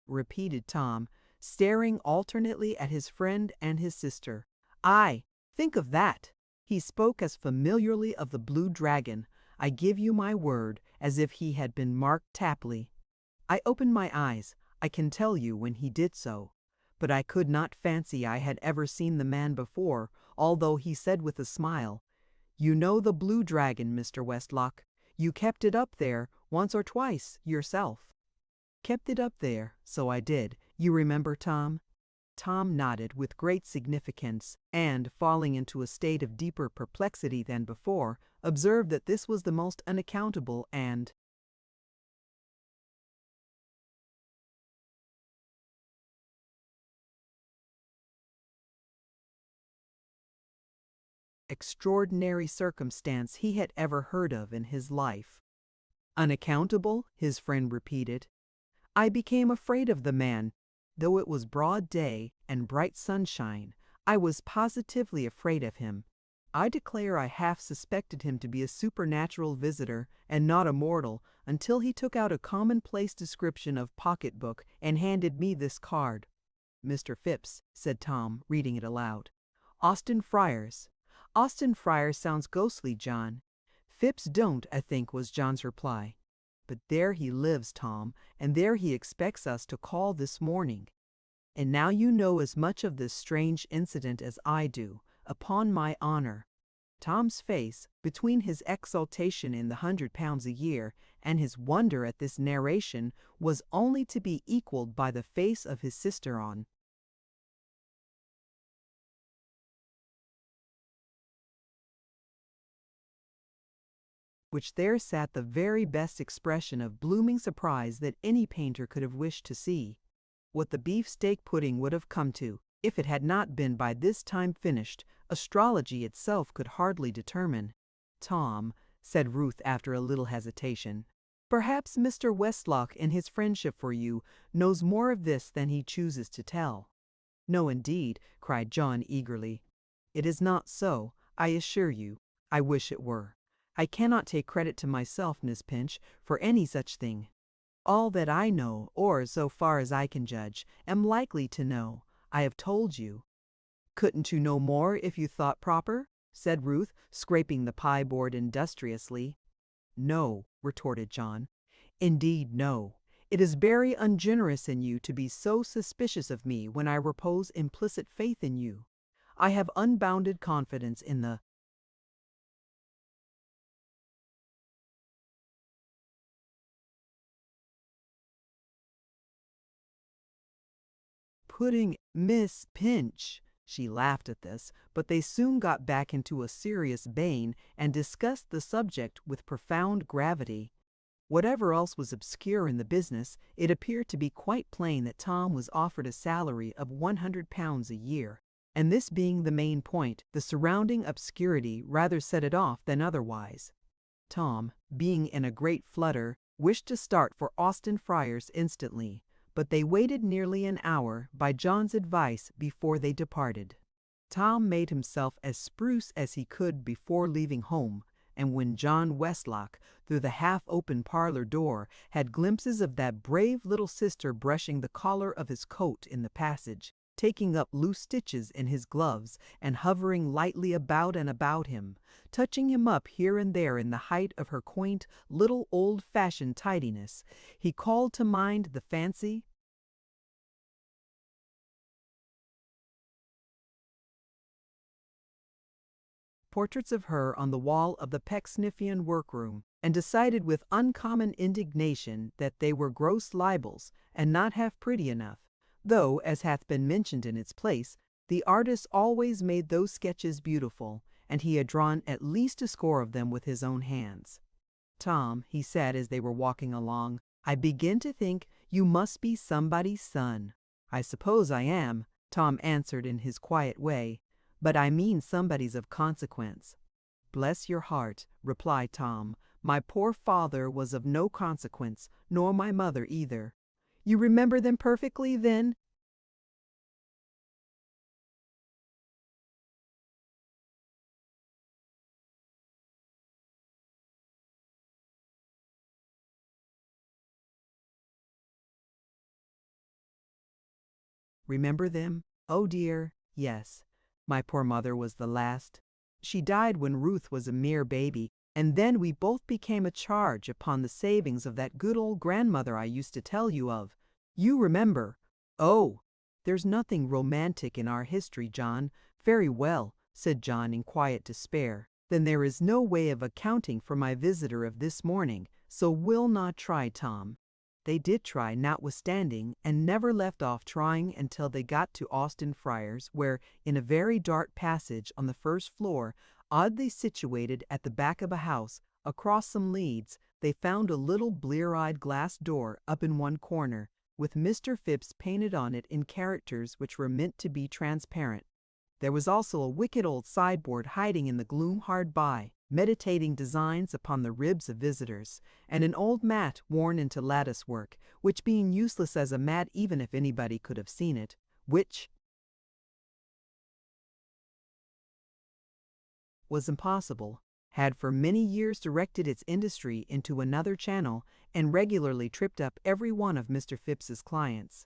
repeated Tom, staring alternately at his friend and his sister. Aye, think of that! He spoke as familiarly of the Blue Dragon, I give you my word, as if he had been Mark Tapley. I opened my eyes, I can tell you, when he did so. but I could not fancy I had ever seen the man before, although he said with a smile, "You know the blue dragon, Mr. Westlock. You kept it up there once or twice yourself." "Kept it up there, so I did. You remember, Tom?" Tom nodded with great significance, and, falling into a state of deeper perplexity than before, observed that this was the most unaccountable and extraordinary circumstance he had ever heard of in his life. "Unaccountable?" his friend repeated. "I became afraid of the man. Though it was broad day and bright sunshine, I was positively afraid of him. I declare I half suspected him to be a supernatural visitor and not a mortal until he took out a commonplace description of pocketbook and handed me this card." "Mr. Phipps," said Tom, reading it aloud. "Austin Friars." "Austin Friars sounds ghostly, John." "Phipps don't, I think," was John's reply. "But there he lives, Tom, and there he expects us to call this morning. And now you know as much of this strange incident as I do, upon my honor." Tom's face, between his exultation in the £100 a year and his wonder at this narration, was only to be equaled by the face of his sister-in-law, which there sat the very best expression of blooming surprise that any painter could have wished to see. What the beefsteak pudding would have come to, if it had not been by this time finished, astrology itself could hardly determine. "Tom," said Ruth after a little hesitation, "perhaps Mr. Westlock, in his friendship for you, knows more of this than he chooses to tell." "No, indeed," cried John eagerly. "It is not so, I assure you. I wish it were. I cannot take credit to myself, Miss Pinch, for any such thing. All that I know, or so far as I can judge, am likely to know, I have told you." "Couldn't you know more if you thought proper?" said Ruth, scraping the pie board industriously. "No," retorted John. "Indeed, no. It is very ungenerous in you to be so suspicious of me when I repose implicit faith in you. I have unbounded confidence in the pudding, Miss Pinch." She laughed at this, but they soon got back into a serious vein and discussed the subject with profound gravity. Whatever else was obscure in the business, it appeared to be quite plain that Tom was offered a salary of £100 a year, and this being the main point, the surrounding obscurity rather set it off than otherwise. Tom, being in a great flutter, wished to start for Austin Friars instantly, but they waited nearly an hour, by John's advice, before they departed. Tom made himself as spruce as he could before leaving home, and when John Westlock, through the half-open parlor door, had glimpses of that brave little sister brushing the collar of his coat in the passage, taking up loose stitches in his gloves, and hovering lightly about and about him, touching him up here and there in the height of her quaint little old-fashioned tidiness, he called to mind the fancy portraits of her on the wall of the Pecksniffian workroom, and decided with uncommon indignation that they were gross libels, and not half pretty enough, though, as hath been mentioned in its place, the artist always made those sketches beautiful, and he had drawn at least a score of them with his own hands. "Tom," he said as they were walking along, "I begin to think you must be somebody's son." "I suppose I am," Tom answered in his quiet way, "but I mean somebody's of consequence." "Bless your heart," replied Tom, "my poor father was of no consequence, nor my mother either." "You remember them perfectly, then?" "Remember them? Oh dear, yes. My poor mother was the last. She died when Ruth was a mere baby, and then we both became a charge upon the savings of that good old grandmother I used to tell you of. You remember. Oh, There's nothing romantic in our history, John. Very well, said John in quiet despair. Then there is no way of accounting for my visitor of this morning, so we'll not try, Tom. They did try, notwithstanding, and never left off trying until they got to Austin Friars, where, in a very dark passage on the first floor, oddly situated at the back of a house, across some leads, they found a little blear-eyed glass door up in one corner, with Mr. Phipps painted on it in characters which were meant to be transparent. There was also a wicked old sideboard hiding in the gloom hard by, meditating designs upon the ribs of visitors, and an old mat worn into lattice work, which being useless as a mat even if anybody could have seen it, which was impossible, had for many years directed its industry into another channel and regularly tripped up every one of Mr. Phipps's clients.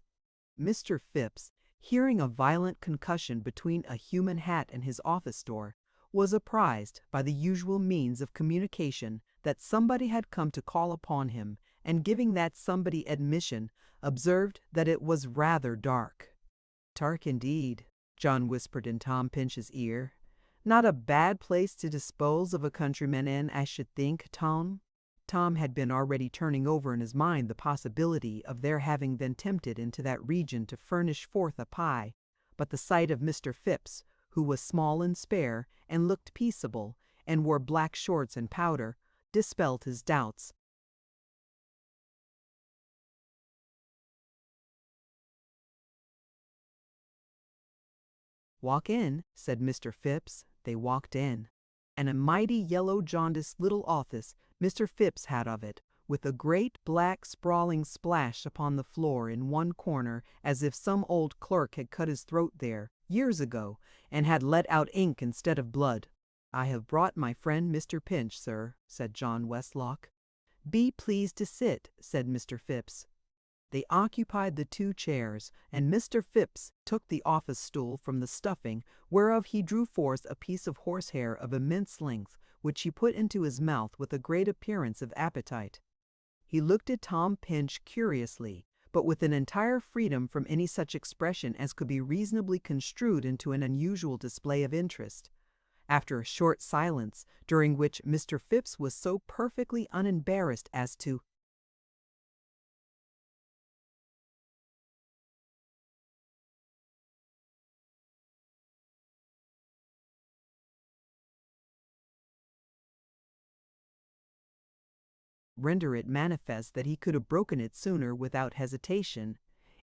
Mr. Phipps, hearing a violent concussion between a human hat and his office door, was apprised by the usual means of communication that somebody had come to call upon him, and giving that somebody admission, observed that it was rather dark. Dark indeed, John whispered in Tom Pinch's ear. Not a bad place to dispose of a countryman in, I should think, Tom. Tom had been already turning over in his mind the possibility of their having been tempted into that region to furnish forth a pie, but the sight of Mr. Phipps, who was small and spare, and looked peaceable, and wore black shorts and powder, dispelled his doubts. "Walk in," said Mr. Phipps. They walked in. And a mighty yellow jaundiced little office Mr. Phipps had of it, with a great black sprawling splash upon the floor in one corner, as if some old clerk had cut his throat there, years ago, and had let out ink instead of blood. "I have brought my friend Mr. Pinch, sir," said John Westlock. "Be pleased to sit," said Mr. Phipps. They occupied the two chairs, and Mr. Phipps took the office stool from the stuffing, whereof he drew forth a piece of horsehair of immense length, which he put into his mouth with a great appearance of appetite. He looked at Tom Pinch curiously, but with an entire freedom from any such expression as could be reasonably construed into an unusual display of interest. After a short silence, during which Mr. Phipps was so perfectly unembarrassed as to render it manifest that he could have broken it sooner without hesitation,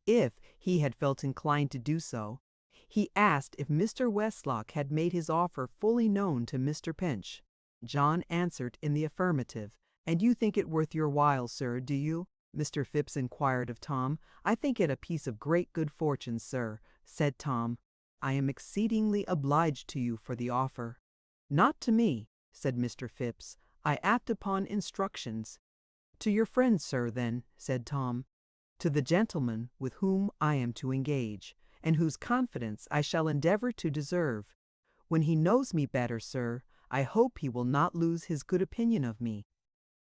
if he had felt inclined to do so, he asked if Mr. Westlock had made his offer fully known to Mr. Pinch. John answered in the affirmative. "And you think it worth your while, sir, do you?" Mr. Phipps inquired of Tom. "I think it a piece of great good fortune, sir," said Tom. "I am exceedingly obliged to you for the offer." "Not to me," said Mr. Phipps. "I act upon instructions." "To your friend, sir, then," said Tom. "To the gentleman with whom I am to engage, and whose confidence I shall endeavor to deserve. When he knows me better, sir, I hope he will not lose his good opinion of me.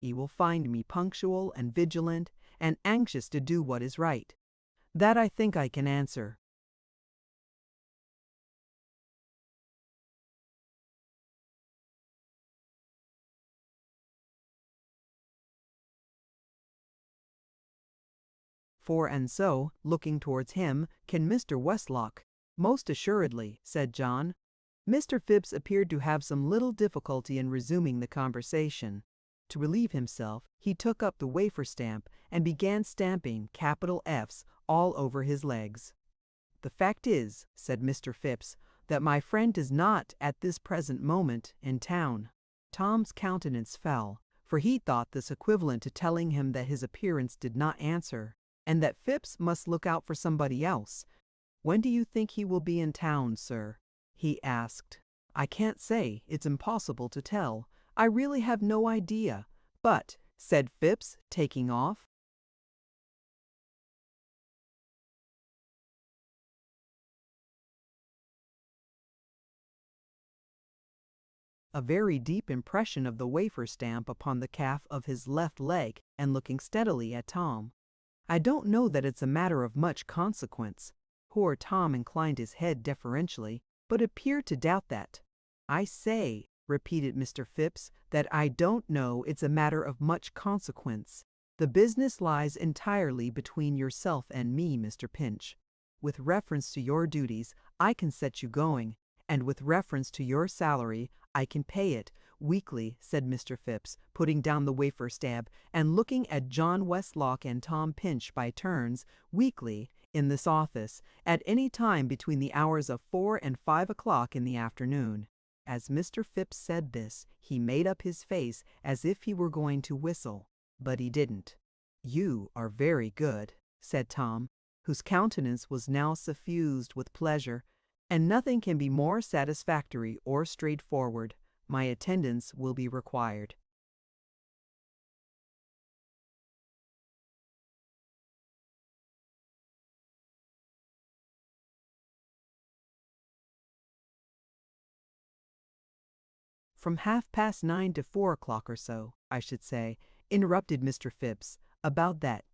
He will find me punctual and vigilant, and anxious to do what is right. That I think I can answer." "For and so, looking towards him, can Mr. Westlock." "Most assuredly," said John. Mr. Phipps appeared to have some little difficulty in resuming the conversation. To relieve himself, he took up the wafer stamp and began stamping capital F's all over his legs. "The fact is," said Mr. Phipps, "that my friend is not, at this present moment, in town." Tom's countenance fell, for he thought this equivalent to telling him that his appearance did not answer, and that Phipps must look out for somebody else. "When do you think he will be in town, sir?" he asked. "I can't say. It's impossible to tell. I really have no idea. But," said Phipps, taking off, a very deep impression of the wafer stamp upon the calf of his left leg, and looking steadily at Tom, "I don't know that it's a matter of much consequence." Poor Tom inclined his head deferentially, but appeared to doubt that. "I say," repeated Mr. Phipps, "that I don't know it's a matter of much consequence. The business lies entirely between yourself and me, Mr. Pinch. With reference to your duties, I can set you going, and with reference to your salary, I can pay it weekly," said Mr. Phipps, putting down the wafer stab and looking at John Westlock and Tom Pinch by turns, "weekly, in this office, at any time between the hours of 4 and 5 o'clock in the afternoon." As Mr. Phipps said this, he made up his face as if he were going to whistle, but he didn't. "You are very good," said Tom, whose countenance was now suffused with pleasure, "and nothing can be more satisfactory or straightforward. My attendance will be required." "From 9:30 to 4 o'clock or so, I should say," interrupted Mr. Phipps. "About that."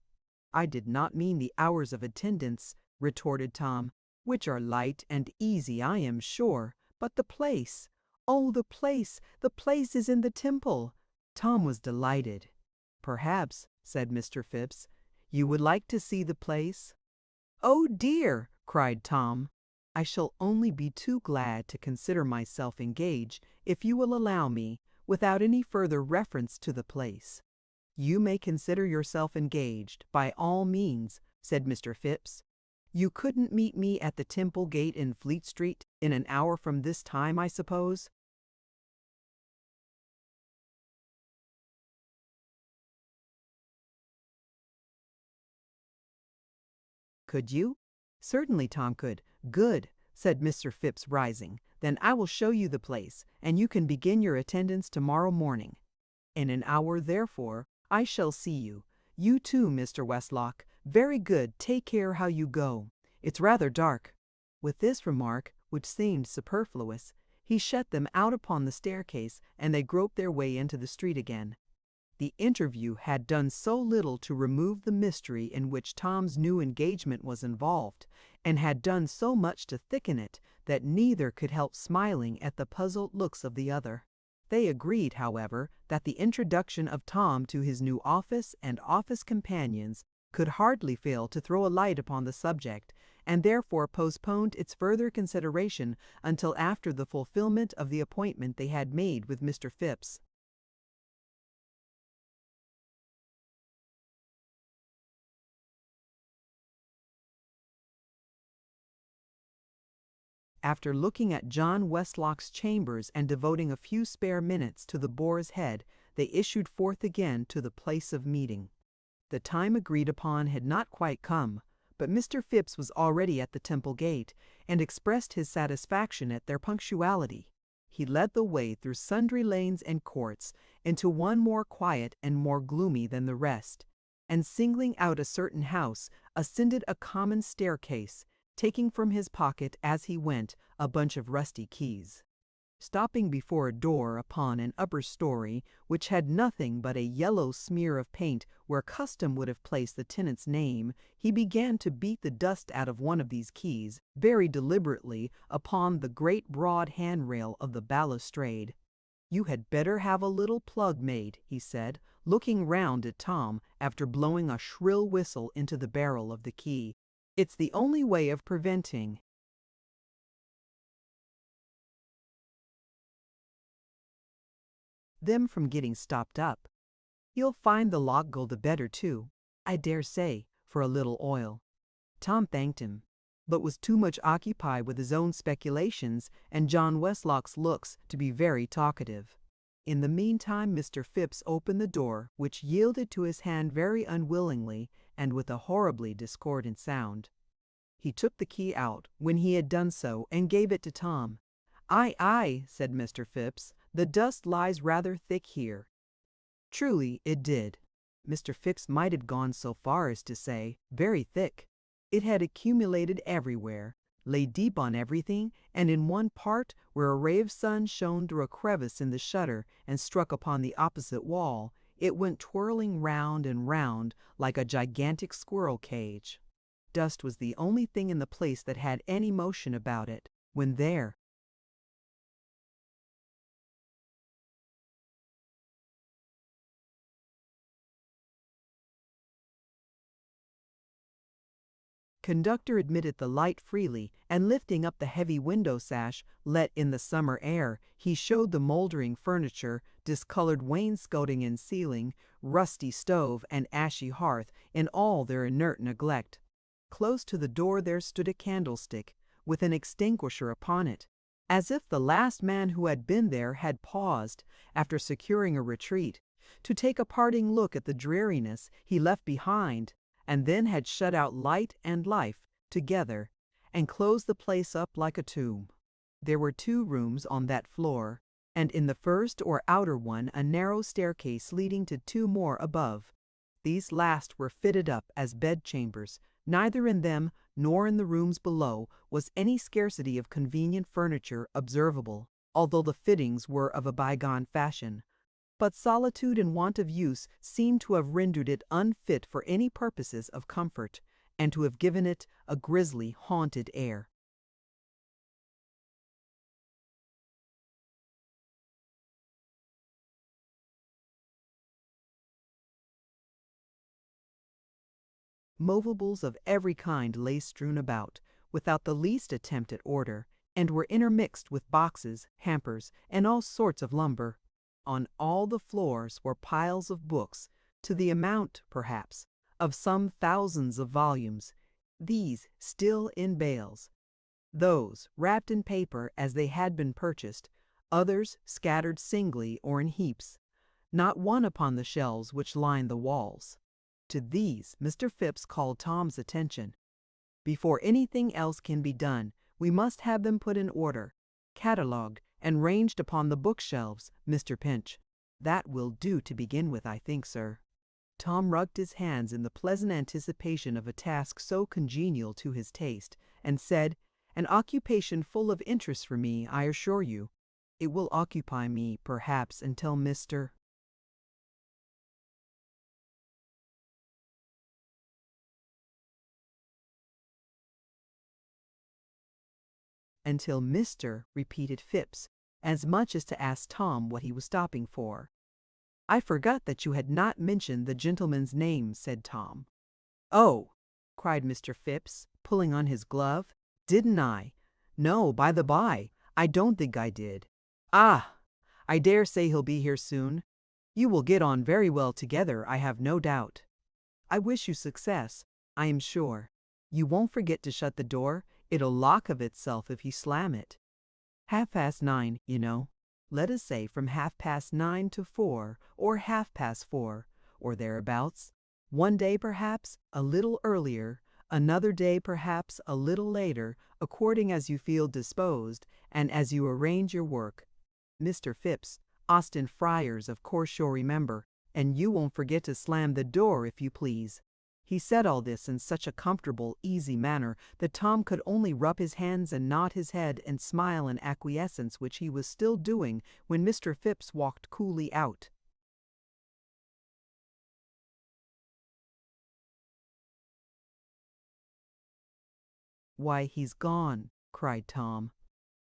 "I did not mean the hours of attendance," retorted Tom, "which are light and easy, I am sure, but the place. Oh, the place! The place is in the Temple." Tom was delighted. "Perhaps," said Mr. Phipps, "you would like to see the place?" "Oh dear!" cried Tom. "I shall only be too glad to consider myself engaged, if you will allow me, without any further reference to the place." "You may consider yourself engaged, by all means," said Mr. Phipps. "You couldn't meet me at the Temple Gate in Fleet Street in an hour from this time, I suppose?" "Could you?" "Certainly Tom could." "Good," said Mr. Phipps, rising. "Then I will show you the place, and you can begin your attendance tomorrow morning. In an hour, therefore, I shall see you. You too, Mr. Westlock. Very good. Take care how you go. It's rather dark." With this remark, which seemed superfluous, he shut them out upon the staircase, and they groped their way into the street again. The interview had done so little to remove the mystery in which Tom's new engagement was involved, and had done so much to thicken it, that neither could help smiling at the puzzled looks of the other. They agreed, however, that the introduction of Tom to his new office and office companions could hardly fail to throw a light upon the subject, and therefore postponed its further consideration until after the fulfillment of the appointment they had made with Mr. Phipps. After looking at John Westlock's chambers and devoting a few spare minutes to the Boar's Head, they issued forth again to the place of meeting. The time agreed upon had not quite come, but Mr. Phipps was already at the Temple Gate, and expressed his satisfaction at their punctuality. He led the way through sundry lanes and courts, into one more quiet and more gloomy than the rest, and singling out a certain house, ascended a common staircase, taking from his pocket as he went a bunch of rusty keys. Stopping before a door upon an upper story, which had nothing but a yellow smear of paint where custom would have placed the tenant's name, he began to beat the dust out of one of these keys, very deliberately, upon the great broad handrail of the balustrade. "You had better have a little plug made," he said, looking round at Tom after blowing a shrill whistle into the barrel of the key. "It's the only way of preventing them from getting stopped up. You'll find the lock go the better, too, I dare say, for a little oil." Tom thanked him, but was too much occupied with his own speculations and John Westlock's looks to be very talkative. In the meantime Mr. Phipps opened the door, which yielded to his hand very unwillingly and with a horribly discordant sound. He took the key out when he had done so and gave it to Tom. "Aye, aye," said Mr. Phipps, "the dust lies rather thick here." Truly it did. Mr. Phipps might have gone so far as to say, very thick. It had accumulated everywhere, lay deep on everything, and in one part, where a ray of sun shone through a crevice in the shutter and struck upon the opposite wall, it went twirling round and round like a gigantic squirrel cage. dust was the only thing in the place that had any motion about it, when there, conductor admitted the light freely, and lifting up the heavy window sash, let in the summer air, he showed the moldering furniture, discolored wainscoting and ceiling, rusty stove and ashy hearth in all their inert neglect. Close to the door there stood a candlestick, with an extinguisher upon it, as if the last man who had been there had paused, after securing a retreat, to take a parting look at the dreariness he left behind, and then had shut out light and life together, and closed the place up like a tomb. There were 2 rooms on that floor, and in the first or outer one a narrow staircase leading to 2 more above. These last were fitted up as bedchambers. Neither in them nor in the rooms below was any scarcity of convenient furniture observable, although the fittings were of a bygone fashion. But solitude and want of use seemed to have rendered it unfit for any purposes of comfort, and to have given it a grisly, haunted air. Movables of every kind lay strewn about, without the least attempt at order, and were intermixed with boxes, hampers, and all sorts of lumber. On all the floors were piles of books, to the amount, perhaps, of some thousands of volumes, these still in bales, those wrapped in paper as they had been purchased, others scattered singly or in heaps, not one upon the shelves which lined the walls. To these Mr. Phipps called Tom's attention. Before anything else can be done, we must have them put in order, catalogued, and ranged upon the bookshelves, Mr. Pinch. That will do to begin with, I think, sir. Tom rubbed his hands in the pleasant anticipation of a task so congenial to his taste, and said, "An occupation full of interest for me, I assure you. It will occupy me, perhaps, until Mr. Until Mr. repeated Phipps, as much as to ask Tom what he was stopping for. "I forgot that you had not mentioned the gentleman's name," said Tom. "Oh!" cried Mr. Phipps, pulling on his glove. "Didn't I? No, by the by, I don't think I did. Ah! I dare say he'll be here soon. You will get on very well together, I have no doubt. I wish you success, I am sure. You won't forget to shut the door? It'll lock of itself if you slam it. 9:30, you know. Let us say from 9:30 to 4, or 4:30, or thereabouts. One day, perhaps, a little earlier, another day, perhaps, a little later, according as you feel disposed, and as you arrange your work. Mr. Phipps, Austin Friars, of course you'll remember, and you won't forget to slam the door if you please." He said all this in such a comfortable, easy manner that Tom could only rub his hands and nod his head and smile in acquiescence, which he was still doing when Mr. Phipps walked coolly out. "Why, he's gone," cried Tom.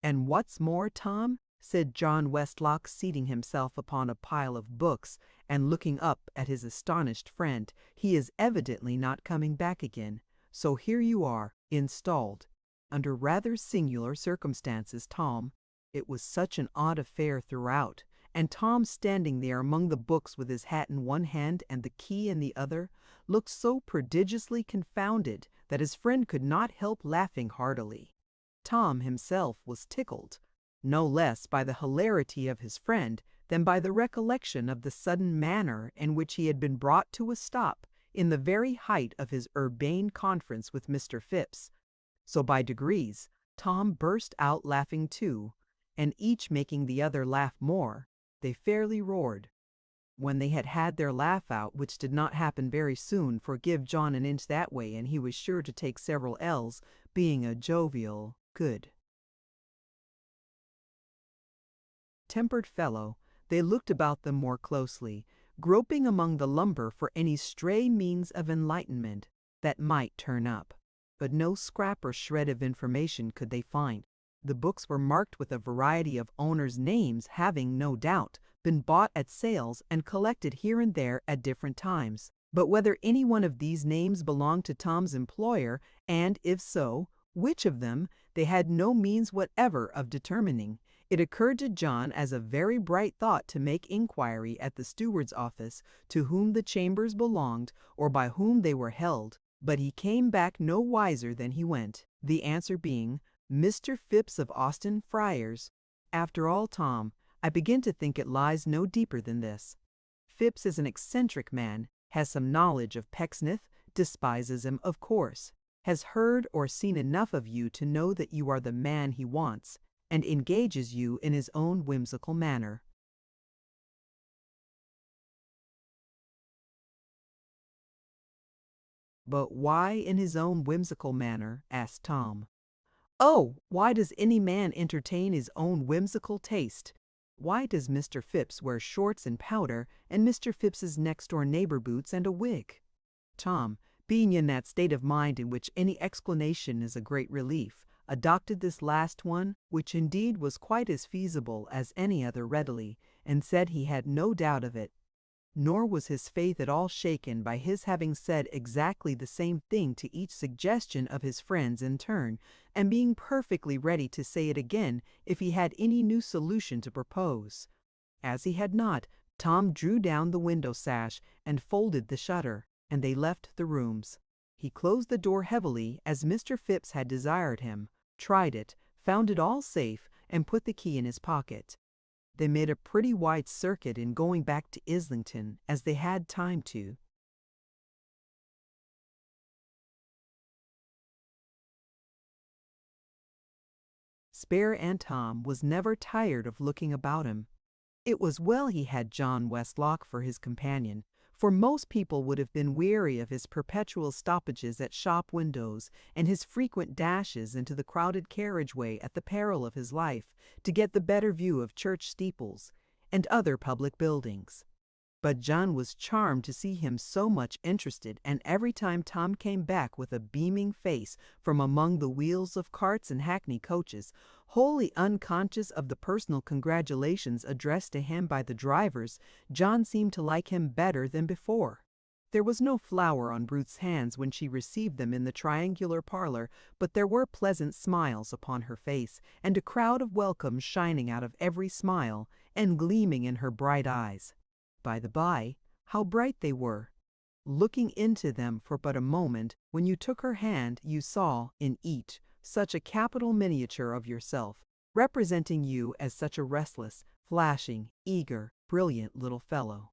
"And what's more, Tom," said John Westlock, seating himself upon a pile of books and looking up at his astonished friend, "he is evidently not coming back again. So here you are, installed. Under rather singular circumstances, Tom. It was such an odd affair throughout, and Tom, standing there among the books with his hat in one hand and the key in the other, looked so prodigiously confounded that his friend could not help laughing heartily. Tom himself was tickled, no less by the hilarity of his friend than by the recollection of the sudden manner in which he had been brought to a stop in the very height of his urbane conference with Mr. Phipps. So by degrees Tom burst out laughing too, and each making the other laugh more, they fairly roared. When they had had their laugh out, which did not happen very soon, for give John an inch that way and he was sure to take several L's, being a jovial, good tempered fellow, they looked about them more closely, groping among the lumber for any stray means of enlightenment that might turn up. but no scrap or shred of information could they find. The books were marked with a variety of owners' names, having, no doubt, been bought at sales and collected here and there at different times. But whether any one of these names belonged to Tom's employer, and if so, which of them, they had no means whatever of determining. It occurred to John as a very bright thought to make inquiry at the steward's office to whom the chambers belonged or by whom they were held, but he came back no wiser than he went, the answer being, Mr. Phipps of Austin Friars. After all, Tom, I begin to think it lies no deeper than this. Phipps is an eccentric man, has some knowledge of Pecksniff, despises him, of course, has heard or seen enough of you to know that you are the man he wants, and engages you in his own whimsical manner. But why in his own whimsical manner? Asked Tom. Oh, why does any man entertain his own whimsical taste? Why does Mr. Phipps wear shorts and powder, and Mr. Phipps's next-door neighbor boots and a wig? Tom, being in that state of mind in which any explanation is a great relief, adopted this last one, which indeed was quite as feasible as any other readily, and said he had no doubt of it. Nor was his faith at all shaken by his having said exactly the same thing to each suggestion of his friends in turn, and being perfectly ready to say it again if he had any new solution to propose. As he had not, Tom drew down the window sash and folded the shutter, and they left the rooms. He closed the door heavily as Mr. Phipps had desired him, tried it, found it all safe, and put the key in his pocket. They made a pretty wide circuit in going back to Islington, as they had time to. Spare and Tom was never tired of looking about him. It was well he had John Westlock for his companion, for most people would have been weary of his perpetual stoppages at shop windows and his frequent dashes into the crowded carriageway at the peril of his life to get the better view of church steeples and other public buildings. But John was charmed to see him so much interested, and every time Tom came back with a beaming face from among the wheels of carts and hackney coaches, wholly unconscious of the personal congratulations addressed to him by the drivers, John seemed to like him better than before. There was no flower on Ruth's hands when she received them in the triangular parlor, but there were pleasant smiles upon her face, and a crowd of welcome shining out of every smile, and gleaming in her bright eyes. By the by, how bright they were! Looking into them for but a moment, when you took her hand, you saw, in each, such a capital miniature of yourself, representing you as such a restless, flashing, eager, brilliant little fellow.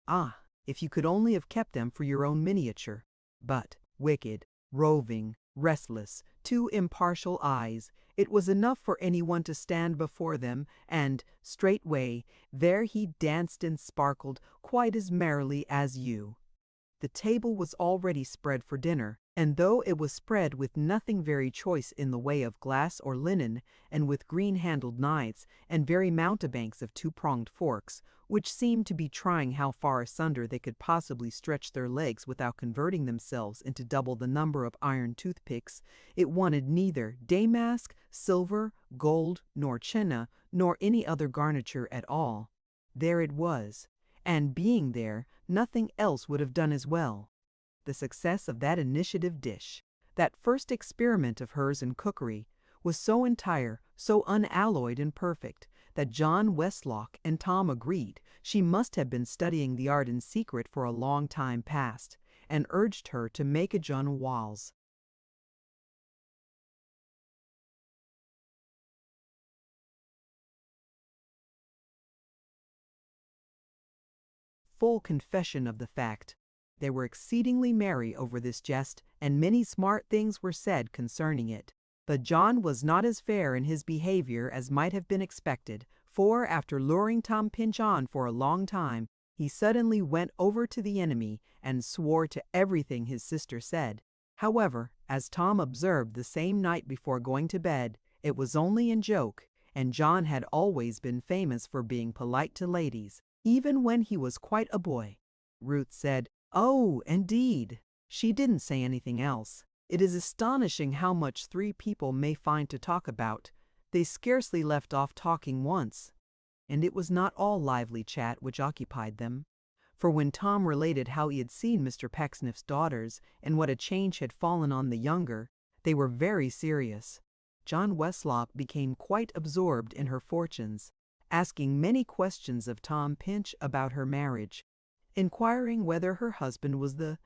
Ah, if you could only have kept them for your own miniature! But, wicked, roving, restless, too impartial eyes, it was enough for anyone to stand before them, and, straightway, there he danced and sparkled quite as merrily as you. The table was already spread for dinner, and though it was spread with nothing very choice in the way of glass or linen, and with green-handled knives, and very mountebanks of two-pronged forks, which seemed to be trying how far asunder they could possibly stretch their legs without converting themselves into double the number of iron toothpicks, it wanted neither damask, silver, gold, nor china, nor any other garniture at all. There it was, and being there, nothing else would have done as well. The success of that initiative dish, that first experiment of hers in cookery, was so entire, so unalloyed and perfect, that John Westlock and Tom agreed she must have been studying the art in secret for a long time past, and urged her to make a John Walls. Full confession of the fact. They were exceedingly merry over this jest, and many smart things were said concerning it. But John was not as fair in his behavior as might have been expected, for after luring Tom Pinch on for a long time, he suddenly went over to the enemy and swore to everything his sister said. However, as Tom observed the same night before going to bed, it was only in joke, and John had always been famous for being polite to ladies, even when he was quite a boy. Ruth said, "Oh, indeed." She didn't say anything else. It is astonishing how much three people may find to talk about. They scarcely left off talking once. And it was not all lively chat which occupied them. For when Tom related how he had seen Mr. Pecksniff's daughters and what a change had fallen on the younger, they were very serious. John Westlock became quite absorbed in her fortunes, asking many questions of Tom Pinch about her marriage, inquiring whether her husband was the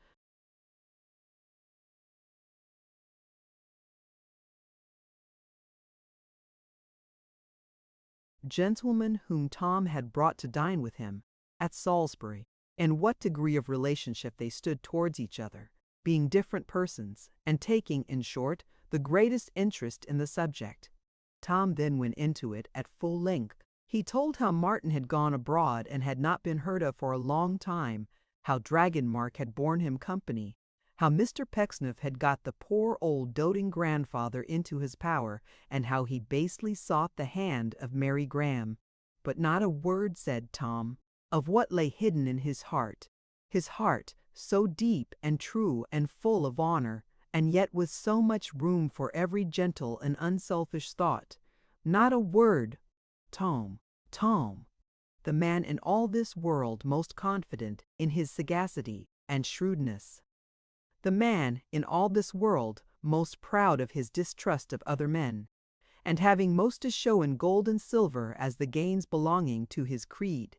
gentleman whom Tom had brought to dine with him at Salisbury, and what degree of relationship they stood towards each other, being different persons, and taking, in short, the greatest interest in the subject. Tom then went into it at full length. He told how Martin had gone abroad and had not been heard of for a long time, how Dragon Mark had borne him company, how Mr. Pecksniff had got the poor old doting grandfather into his power, and how he basely sought the hand of Mary Graham. But not a word said Tom of what lay hidden in his heart so deep and true and full of honor, and yet with so much room for every gentle and unselfish thought. Not a word. Tom, the man in all this world most confident in his sagacity and shrewdness. The man in all this world most proud of his distrust of other men, and having most to show in gold and silver as the gains belonging to his creed,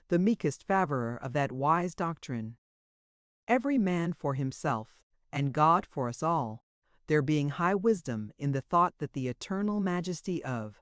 the meekest favourer of that wise doctrine, every man for himself, and God for us all, there being high wisdom in the thought that the eternal majesty of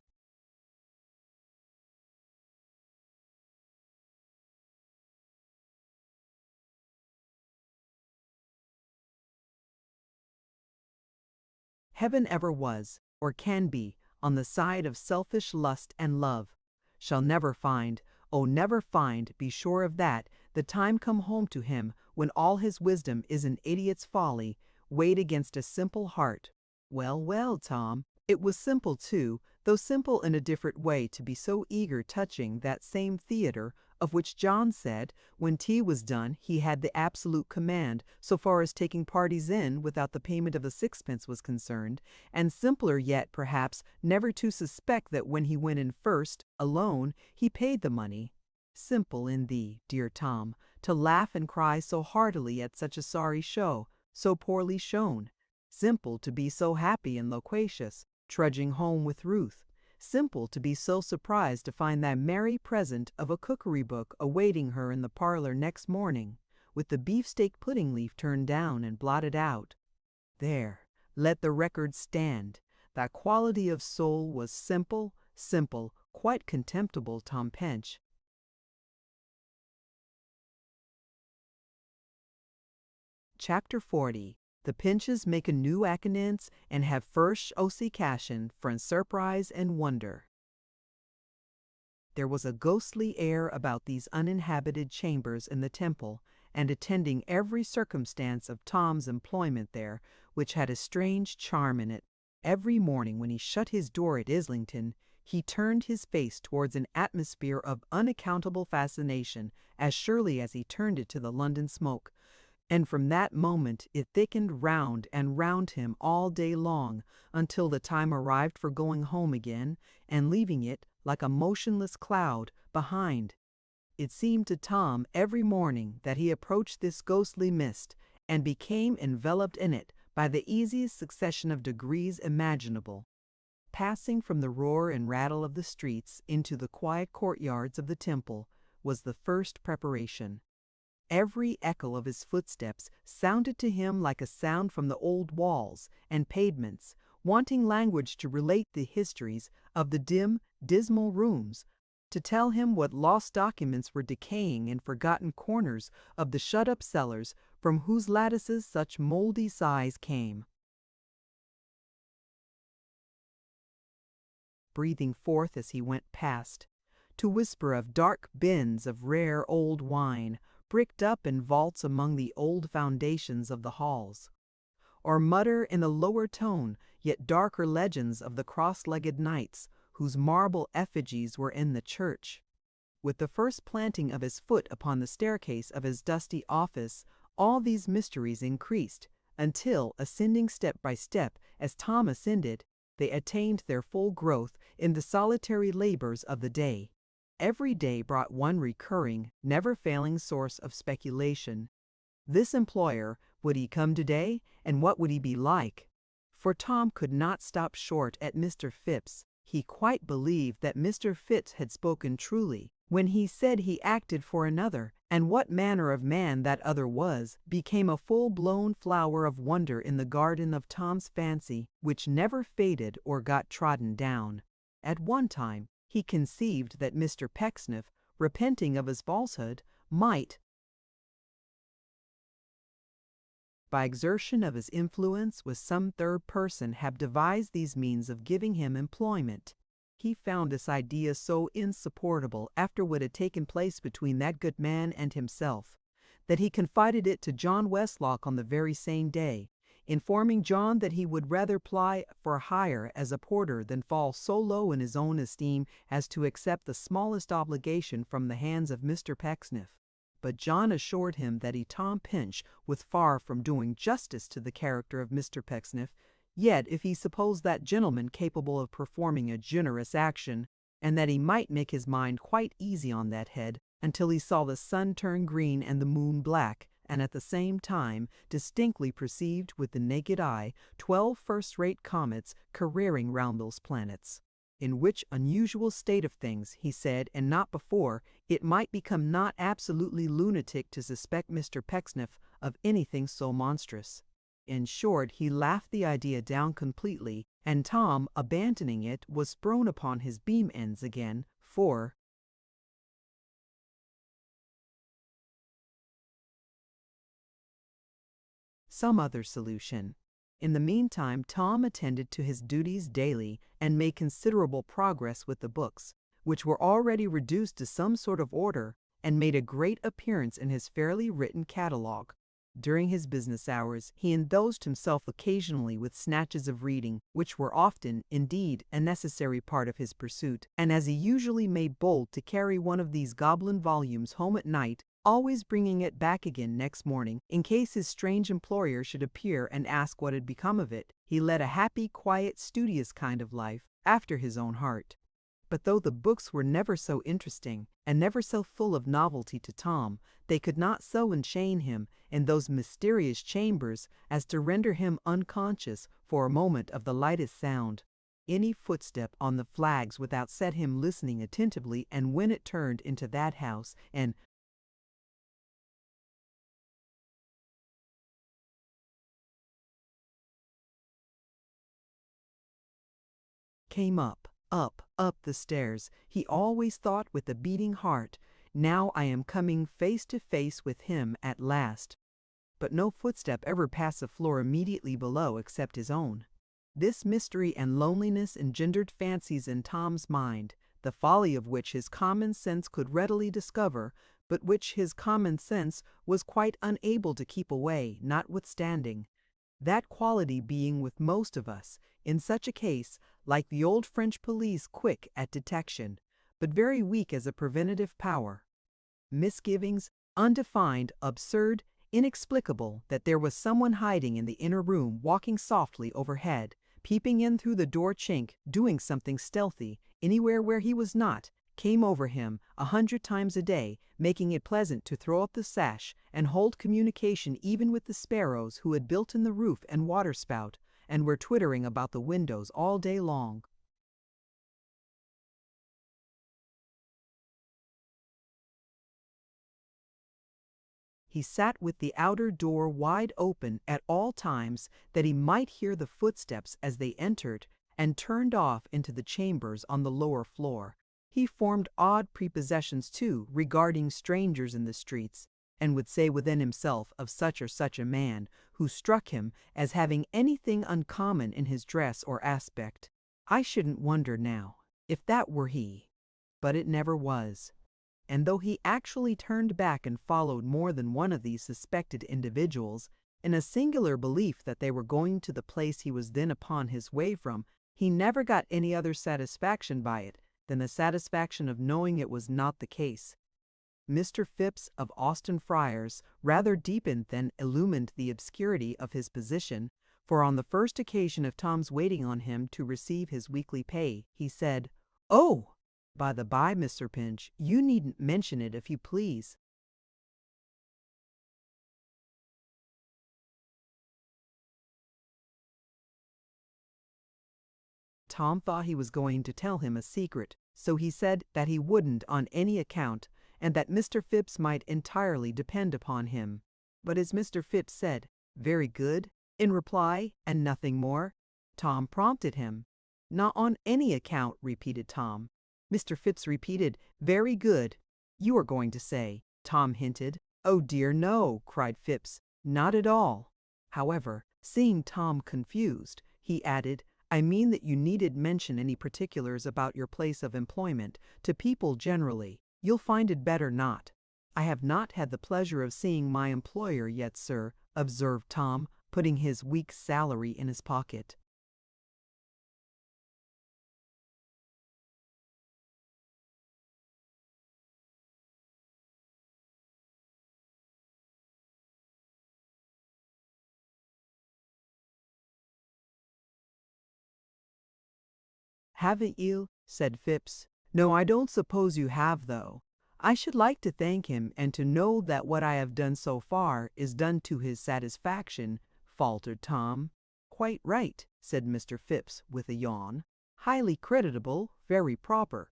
heaven ever was, or can be, on the side of selfish lust and love, shall never find, oh never find, be sure of that, the time come home to him when all his wisdom is an idiot's folly, weighed against a simple heart. Well, well, Tom, it was simple too, though simple in a different way, to be so eager touching that same theatre, of which John said, when tea was done, he had the absolute command, so far as taking parties in without the payment of a sixpence was concerned, and simpler yet, perhaps, never to suspect that when he went in first, alone, he paid the money. Simple in thee, dear Tom, to laugh and cry so heartily at such a sorry show, so poorly shown. Simple to be so happy and loquacious, trudging home with Ruth. Simple to be so surprised to find that merry present of a cookery book awaiting her in the parlor next morning, with the beefsteak pudding leaf turned down and blotted out. There, let the record stand. That quality of soul was simple, quite contemptible Tom Pinch. Chapter 40. The Pinches make a new acquaintance and have first occasion for surprise and wonder. There was a ghostly air about these uninhabited chambers in the Temple, and attending every circumstance of Tom's employment there, which had a strange charm in it. Every morning when he shut his door at Islington, he turned his face towards an atmosphere of unaccountable fascination, as surely as he turned it to the London smoke. And from that moment it thickened round and round him all day long, until the time arrived for going home again, and leaving it, like a motionless cloud, behind. It seemed to Tom every morning that he approached this ghostly mist, and became enveloped in it by the easiest succession of degrees imaginable. Passing from the roar and rattle of the streets into the quiet courtyards of the Temple was the first preparation. Every echo of his footsteps sounded to him like a sound from the old walls and pavements, wanting language to relate the histories of the dim, dismal rooms, to tell him what lost documents were decaying in forgotten corners of the shut-up cellars from whose lattices such mouldy sighs came, breathing forth as he went past, to whisper of dark bins of rare old wine, bricked up in vaults among the old foundations of the halls, or mutter in a lower tone yet darker legends of the cross-legged knights whose marble effigies were in the church. With the first planting of his foot upon the staircase of his dusty office, all these mysteries increased, until, ascending step by step as Tom ascended, they attained their full growth in the solitary labors of the day. Every day brought one recurring, never-failing source of speculation. This employer, would he come today, and what would he be like? For Tom could not stop short at Mr. Phipps. He quite believed that Mr. Phipps had spoken truly when he said he acted for another, and what manner of man that other was became a full-blown flower of wonder in the garden of Tom's fancy, which never faded or got trodden down. At one time he conceived that Mr. Pecksniff, repenting of his falsehood, might, by exertion of his influence with some third person, have devised these means of giving him employment. He found this idea so insupportable after what had taken place between that good man and himself, that he confided it to John Westlock on the very same day, informing John that he would rather ply for hire as a porter than fall so low in his own esteem as to accept the smallest obligation from the hands of Mr. Pecksniff. But John assured him that Tom Pinch was far from doing justice to the character of Mr. Pecksniff, yet if he supposed that gentleman capable of performing a generous action, and that he might make his mind quite easy on that head, until he saw the sun turn green and the moon black, and at the same time distinctly perceived with the naked eye 12 first-rate comets careering round those planets. In which unusual state of things, he said, and not before, it might become not absolutely lunatic to suspect Mr. Pecksniff of anything so monstrous. In short, he laughed the idea down completely, and Tom, abandoning it, was thrown upon his beam ends again for some other solution. In the meantime, Tom attended to his duties daily and made considerable progress with the books, which were already reduced to some sort of order, and made a great appearance in his fairly written catalogue. During his business hours, he indulged himself occasionally with snatches of reading, which were often, indeed, a necessary part of his pursuit, and as he usually made bold to carry one of these goblin volumes home at night, always bringing it back again next morning, in case his strange employer should appear and ask what had become of it, he led a happy, quiet, studious kind of life, after his own heart. But though the books were never so interesting, and never so full of novelty to Tom, they could not so enchain him in those mysterious chambers as to render him unconscious for a moment of the lightest sound. Any footstep on the flags without set him listening attentively, and when it turned into that house, and came up the stairs, he always thought with a beating heart, now I am coming face to face with him at last. But no footstep ever passed the floor immediately below except his own. This mystery and loneliness engendered fancies in Tom's mind, the folly of which his common sense could readily discover, but which his common sense was quite unable to keep away, notwithstanding. That quality being with most of us, in such a case, like the old French police, quick at detection, but very weak as a preventive power. Misgivings, undefined, absurd, inexplicable, that there was someone hiding in the inner room, walking softly overhead, peeping in through the door chink, doing something stealthy, anywhere where he was not, came over him 100 times a day, making it pleasant to throw up the sash and hold communication even with the sparrows who had built in the roof and waterspout, and were twittering about the windows all day long. He sat with the outer door wide open at all times, that he might hear the footsteps as they entered, and turned off into the chambers on the lower floor. He formed odd prepossessions, too, regarding strangers in the streets, and would say within himself of such or such a man, who struck him as having anything uncommon in his dress or aspect, I shouldn't wonder now if that were he. But it never was. And though he actually turned back and followed more than one of these suspected individuals, in a singular belief that they were going to the place he was then upon his way from, he never got any other satisfaction by it than the satisfaction of knowing it was not the case. Mr. Phipps of Austin Friars rather deepened than illumined the obscurity of his position, for on the first occasion of Tom's waiting on him to receive his weekly pay, he said, "Oh, by the by, Mr. Pinch, you needn't mention it if you please." Tom thought he was going to tell him a secret, so he said that he wouldn't on any account, and that Mr. Phipps might entirely depend upon him. But as Mr. Phipps said, "Very good," in reply, and nothing more, Tom prompted him. "Not on any account," repeated Tom. Mr. Phipps repeated, "Very good. You are going to say," Tom hinted. "Oh dear, no," cried Phipps. "Not at all." However, seeing Tom confused, he added, "I mean that you needn't mention any particulars about your place of employment to people generally. You'll find it better not." "I have not had the pleasure of seeing my employer yet, sir," observed Tom, putting his week's salary in his pocket. "Haven't you?" said Phipps. "No, I don't suppose you have, though. I should like to thank him, and to know that what I have done so far is done to his satisfaction," faltered Tom. "Quite right," said Mr. Phipps with a yawn. "Highly creditable, very proper."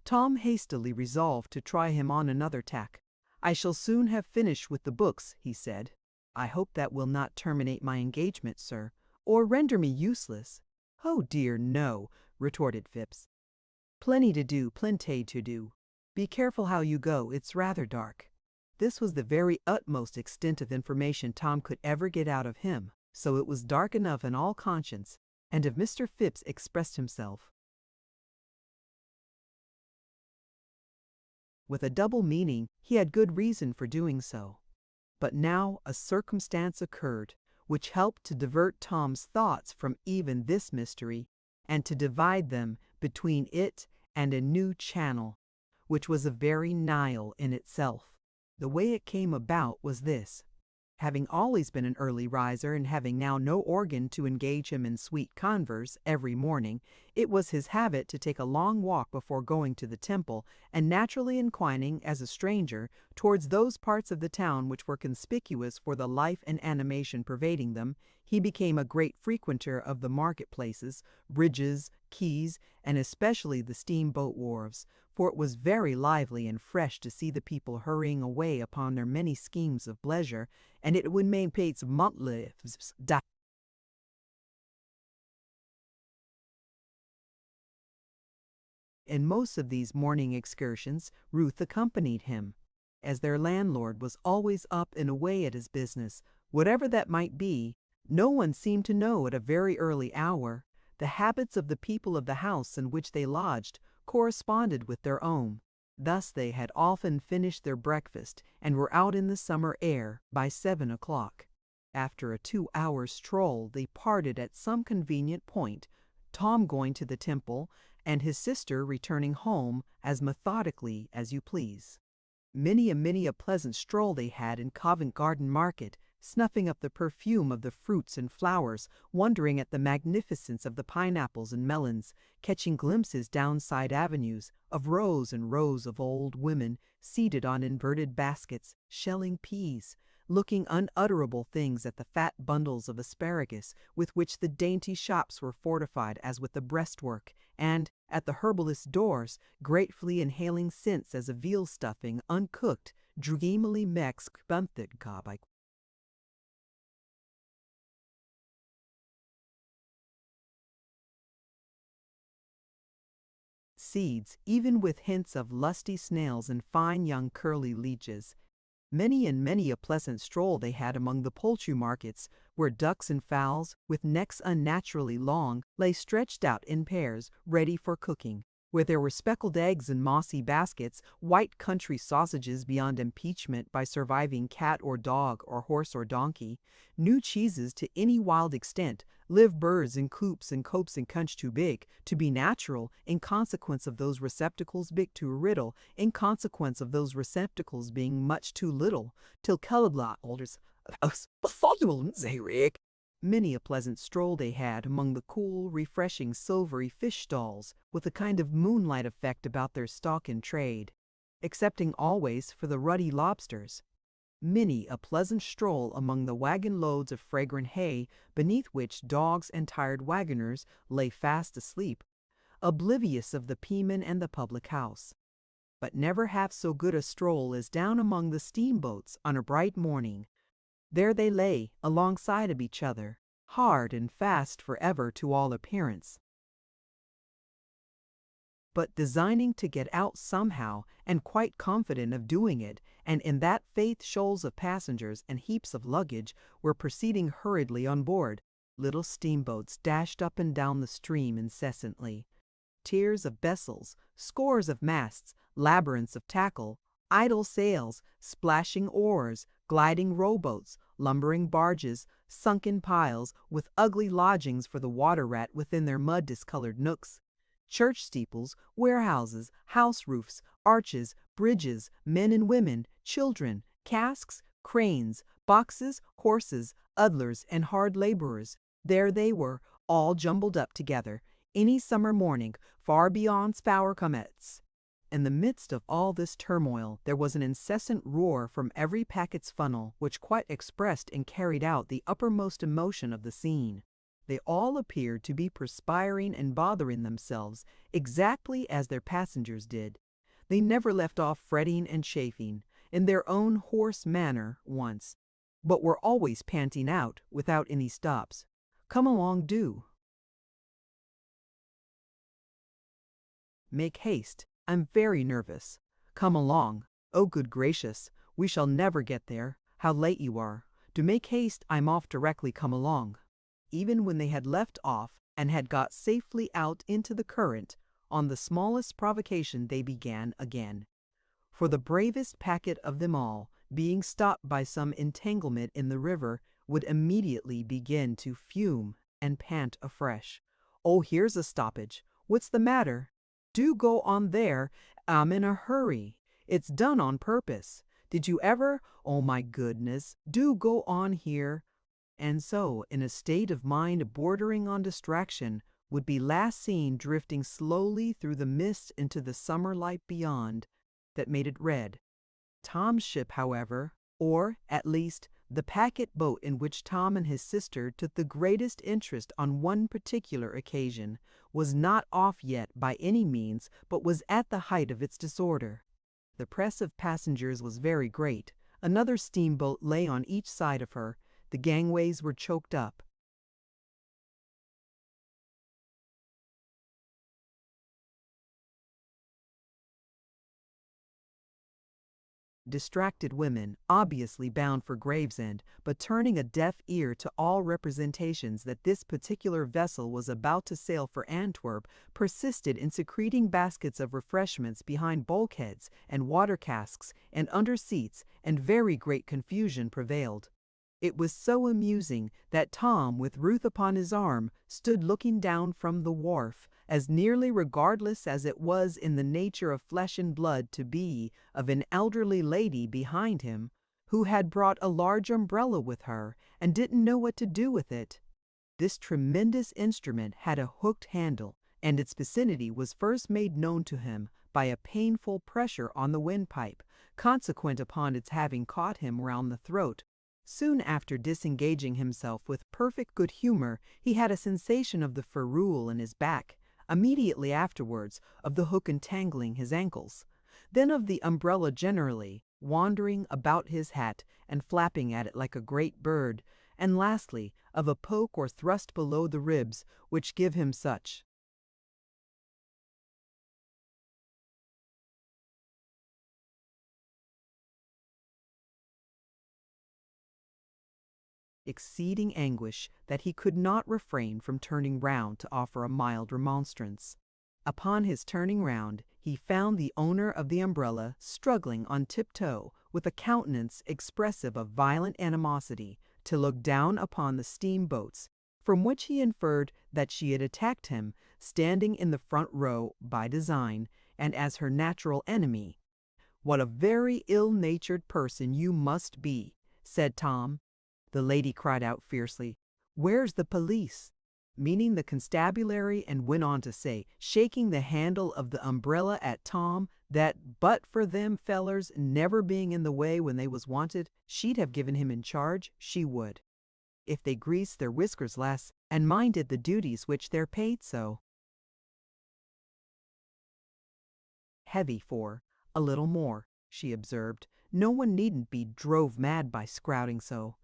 Tom hastily resolved to try him on another tack. "I shall soon have finished with the books," he said. "I hope that will not terminate my engagement, sir, or render me useless." "Oh dear, no," retorted Phipps. "Plenty to do, plenty to do. Be careful how you go, it's rather dark." This was the very utmost extent of information Tom could ever get out of him, so it was dark enough in all conscience, and if Mr. Phipps expressed himself with a double meaning, he had good reason for doing so. But now a circumstance occurred which helped to divert Tom's thoughts from even this mystery, and to divide them between it and a new channel, which was a very Nile in itself. The way it came about was this. Having always been an early riser, and having now no organ to engage him in sweet converse every morning, it was his habit to take a long walk before going to the temple, and naturally inclining, as a stranger, towards those parts of the town which were conspicuous for the life and animation pervading them, he became a great frequenter of the market-places, bridges, quays, and especially the steamboat wharves, for it was very lively and fresh to see the people hurrying away upon their many schemes of pleasure, and it would make Pate's monthly. In most of these morning excursions, Ruth accompanied him, as their landlord was always up and away at his business, whatever that might be. No one seemed to know at a very early hour. The habits of the people of the house in which they lodged corresponded with their own. Thus they had often finished their breakfast and were out in the summer air by 7 o'clock. After a 2 hours' stroll they parted at some convenient point, Tom going to the temple, and his sister returning home as methodically as you please. Many a pleasant stroll they had in Covent Garden Market, snuffing up the perfume of the fruits and flowers, wondering at the magnificence of the pineapples and melons, catching glimpses down side avenues of rows and rows of old women seated on inverted baskets, shelling peas, looking unutterable things at the fat bundles of asparagus with which the dainty shops were fortified as with a breastwork, and, at the herbalist's doors, gratefully inhaling scents as of veal stuffing uncooked, dreamily mixed by seeds, even with hints of lusty snails and fine young curly leeches. Many a pleasant stroll they had among the poultry markets, where ducks and fowls, with necks unnaturally long, lay stretched out in pairs, ready for cooking. where there were speckled eggs in mossy baskets, white country sausages beyond impeachment by surviving cat or dog or horse or donkey, new cheeses to any wild extent, live birds in coops and copes and cunch too big to be natural, in consequence of those receptacles big to riddle, in consequence of those receptacles being much too little, till Calibla alders many a pleasant stroll they had among the cool, refreshing, silvery fish stalls, with a kind of moonlight effect about their stock in trade, excepting always for the ruddy lobsters. Many a pleasant stroll among the wagon loads of fragrant hay, beneath which dogs and tired wagoners lay fast asleep, oblivious of the peaman and the public house. But never half so good a stroll as down among the steamboats on a bright morning. There they lay, alongside of each other, hard and fast forever to all appearance, but designing to get out somehow, and quite confident of doing it, and in that faith shoals of passengers and heaps of luggage were proceeding hurriedly on board. Little steamboats dashed up and down the stream incessantly. Tiers of vessels, scores of masts, labyrinths of tackle, idle sails, splashing oars, gliding rowboats, lumbering barges, sunken piles, with ugly lodgings for the water rat within their mud-discolored nooks, church steeples, warehouses, house roofs, arches, bridges, men and women, children, casks, cranes, boxes, horses, udlers, and hard laborers. There they were, all jumbled up together, any summer morning, far beyond Spower Comets. In the midst of all this turmoil, there was an incessant roar from every packet's funnel, which quite expressed and carried out the uppermost emotion of the scene. They all appeared to be perspiring and bothering themselves, exactly as their passengers did. They never left off fretting and chafing, in their own hoarse manner, once, but were always panting out, without any stops. "Come along, do. Make haste. I'm very nervous. Come along. Oh, good gracious, we shall never get there. How late you are. Do make haste, I'm off directly, come along." Even when they had left off and had got safely out into the current, on the smallest provocation they began again. For the bravest packet of them all, being stopped by some entanglement in the river, would immediately begin to fume and pant afresh. "Oh, here's a stoppage. What's the matter? Do go on there. I'm in a hurry. It's done on purpose. Did you ever? Oh, my goodness. Do go on here." And so, in a state of mind bordering on distraction, would be last seen drifting slowly through the mist into the summer light beyond, that made it red. Tom's ship, however, or, at least, the packet boat in which Tom and his sister took the greatest interest on one particular occasion, was not off yet by any means, but was at the height of its disorder. The press of passengers was very great. Another steamboat lay on each side of her. The gangways were choked up. Distracted women, obviously bound for Gravesend, but turning a deaf ear to all representations that this particular vessel was about to sail for Antwerp, persisted in secreting baskets of refreshments behind bulkheads and water casks and under seats, and very great confusion prevailed. It was so amusing that Tom, with Ruth upon his arm, stood looking down from the wharf, as nearly regardless as it was in the nature of flesh and blood to be of an elderly lady behind him, who had brought a large umbrella with her and didn't know what to do with it. This tremendous instrument had a hooked handle, and its vicinity was first made known to him by a painful pressure on the windpipe, consequent upon its having caught him round the throat. Soon after disengaging himself with perfect good humor, he had a sensation of the ferrule in his back, immediately afterwards of the hook entangling his ankles, then of the umbrella generally, wandering about his hat and flapping at it like a great bird, and lastly of a poke or thrust below the ribs, which give him such exceeding anguish that he could not refrain from turning round to offer a mild remonstrance. Upon his turning round, he found the owner of the umbrella struggling on tiptoe, with a countenance expressive of violent animosity, to look down upon the steamboats, from which he inferred that she had attacked him, standing in the front row by design, and as her natural enemy. "What a very ill-natured person you must be," said Tom. The lady cried out fiercely, "Where's the police?" meaning the constabulary, and went on to say, shaking the handle of the umbrella at Tom, that but for them fellers never being in the way when they was wanted, she'd have given him in charge, she would, if they greased their whiskers less, and minded the duties which they're paid so heavy for. A little more, she observed. No one needn't be drove mad by scrouting so.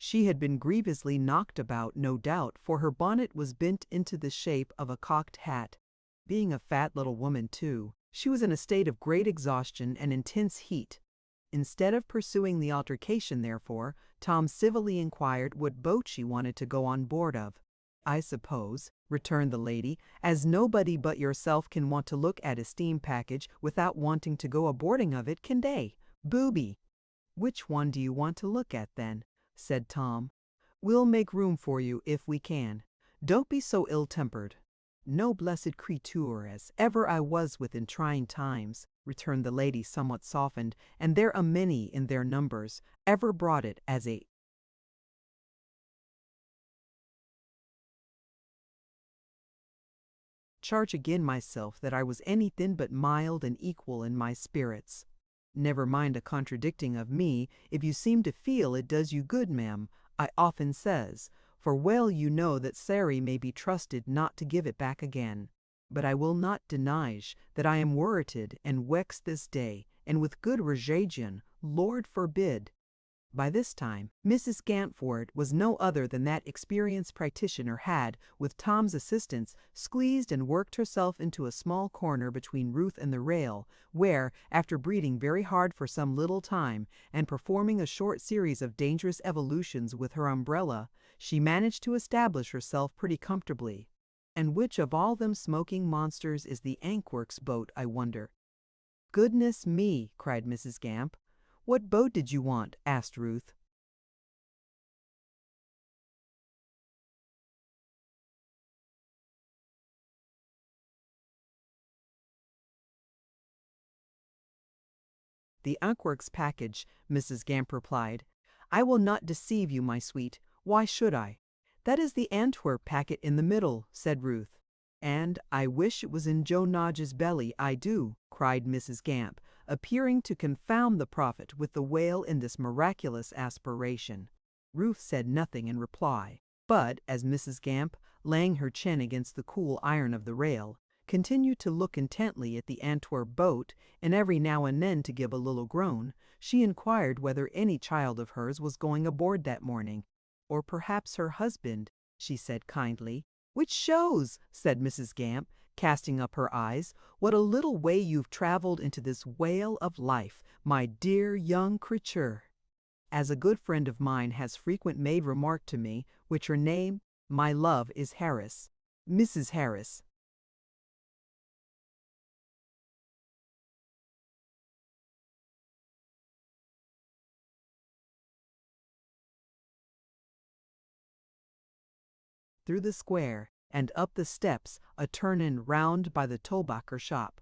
She had been grievously knocked about, no doubt, for her bonnet was bent into the shape of a cocked hat. Being a fat little woman, too, she was in a state of great exhaustion and intense heat. Instead of pursuing the altercation, therefore, Tom civilly inquired what boat she wanted to go on board of. "I suppose," returned the lady, "as nobody but yourself can want to look at a steam package without wanting to go a-boarding of it, can they? Booby!" "Which one do you want to look at, then?" said Tom. "We'll make room for you if we can. Don't be so ill-tempered." "No blessed creature as ever I was with in trying times," returned the lady, somewhat softened, "and there a many in their numbers, ever brought it as a charge again myself that I was anything but mild and equal in my spirits. Never mind a contradicting of me, if you seem to feel it does you good, ma'am, I often says, for well you know that Sary may be trusted not to give it back again. But I will not denige that I am worrited and wexed this day, and with good rejagion, Lord forbid." By this time, Mrs. Gampford was no other than that experienced practitioner had, with Tom's assistance, squeezed and worked herself into a small corner between Ruth and the rail, where, after breathing very hard for some little time, and performing a short series of dangerous evolutions with her umbrella, she managed to establish herself pretty comfortably. "And which of all them smoking monsters is the Ankworks boat, I wonder?" "Goodness me!" cried Mrs. Gamp. "What boat did you want?" asked Ruth. "The Ankworks package," Mrs. Gamp replied. "I will not deceive you, my sweet. Why should I?" "That is the Antwerp packet in the middle," said Ruth. "And I wish it was in Joe Nodge's belly, I do," cried Mrs. Gamp, appearing to confound the prophet with the whale in this miraculous aspiration. Ruth said nothing in reply, but as Mrs. Gamp, laying her chin against the cool iron of the rail, continued to look intently at the Antwerp boat, and every now and then to give a little groan, she inquired whether any child of hers was going aboard that morning, or perhaps her husband, she said kindly. "Which shows," said Mrs. Gamp, casting up her eyes, "what a little way you've traveled into this whale of life, my dear young creature." As a good friend of mine has frequent made remark to me, which her name, my love, is Harris. Mrs. Harris. Through the square, and up the steps, a turnin' round by the tobacker shop.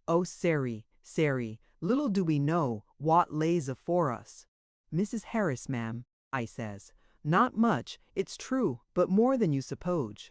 "Oh, Sary, Sary, little do we know what lays afore us." "Mrs. Harris, ma'am," I says. "Not much, it's true, but more than you suppose."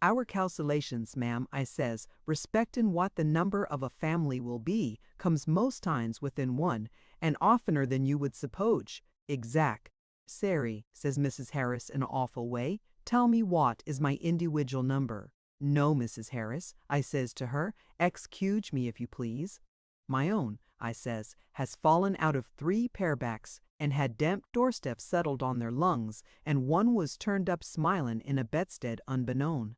"Our calculations, ma'am," I says, "respectin' what the number of a family will be, comes most times within one, and oftener than you would suppose. Exact." "Sary," says Mrs. Harris in an awful way, "tell me what is my individual number." "No, Mrs. Harris," I says to her, "excuse me if you please." "My own," I says, "has fallen out of 3 pairbacks, and had damp doorsteps settled on their lungs, and one was turned up smilin' in a bedstead unbeknown.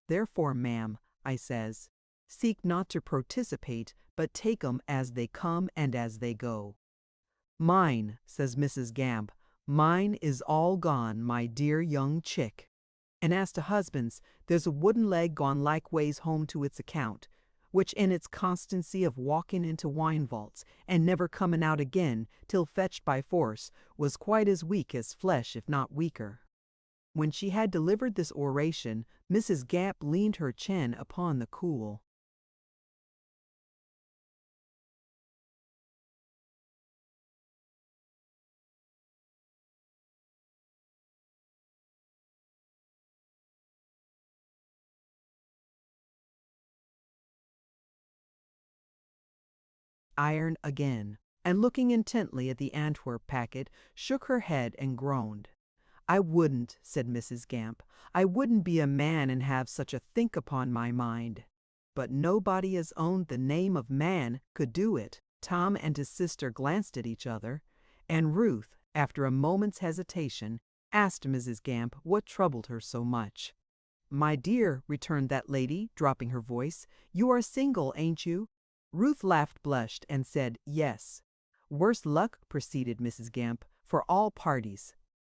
Therefore, ma'am," I says, "seek not to proticipate, but take 'em as they come and as they go." "Mine," says Mrs. Gamp, "mine is all gone, my dear young chick." And as to husbands, there's a wooden leg gone likeways home to its account, which in its constancy of walking into wine vaults and never coming out again till fetched by force, was quite as weak as flesh, if not weaker. When she had delivered this oration, Mrs. Gamp leaned her chin upon the cool iron again, and looking intently at the Antwerp packet, shook her head and groaned. "I wouldn't," said Mrs. Gamp. "I wouldn't be a man and have such a think upon my mind. But nobody as owned the name of man could do it." Tom and his sister glanced at each other, and Ruth, after a moment's hesitation, asked Mrs. Gamp what troubled her so much. "My dear," returned that lady, dropping her voice, "you are single, ain't you?" Ruth laughed, blushed, and said, "Yes." "Worse luck," proceeded Mrs. Gamp, "for all parties.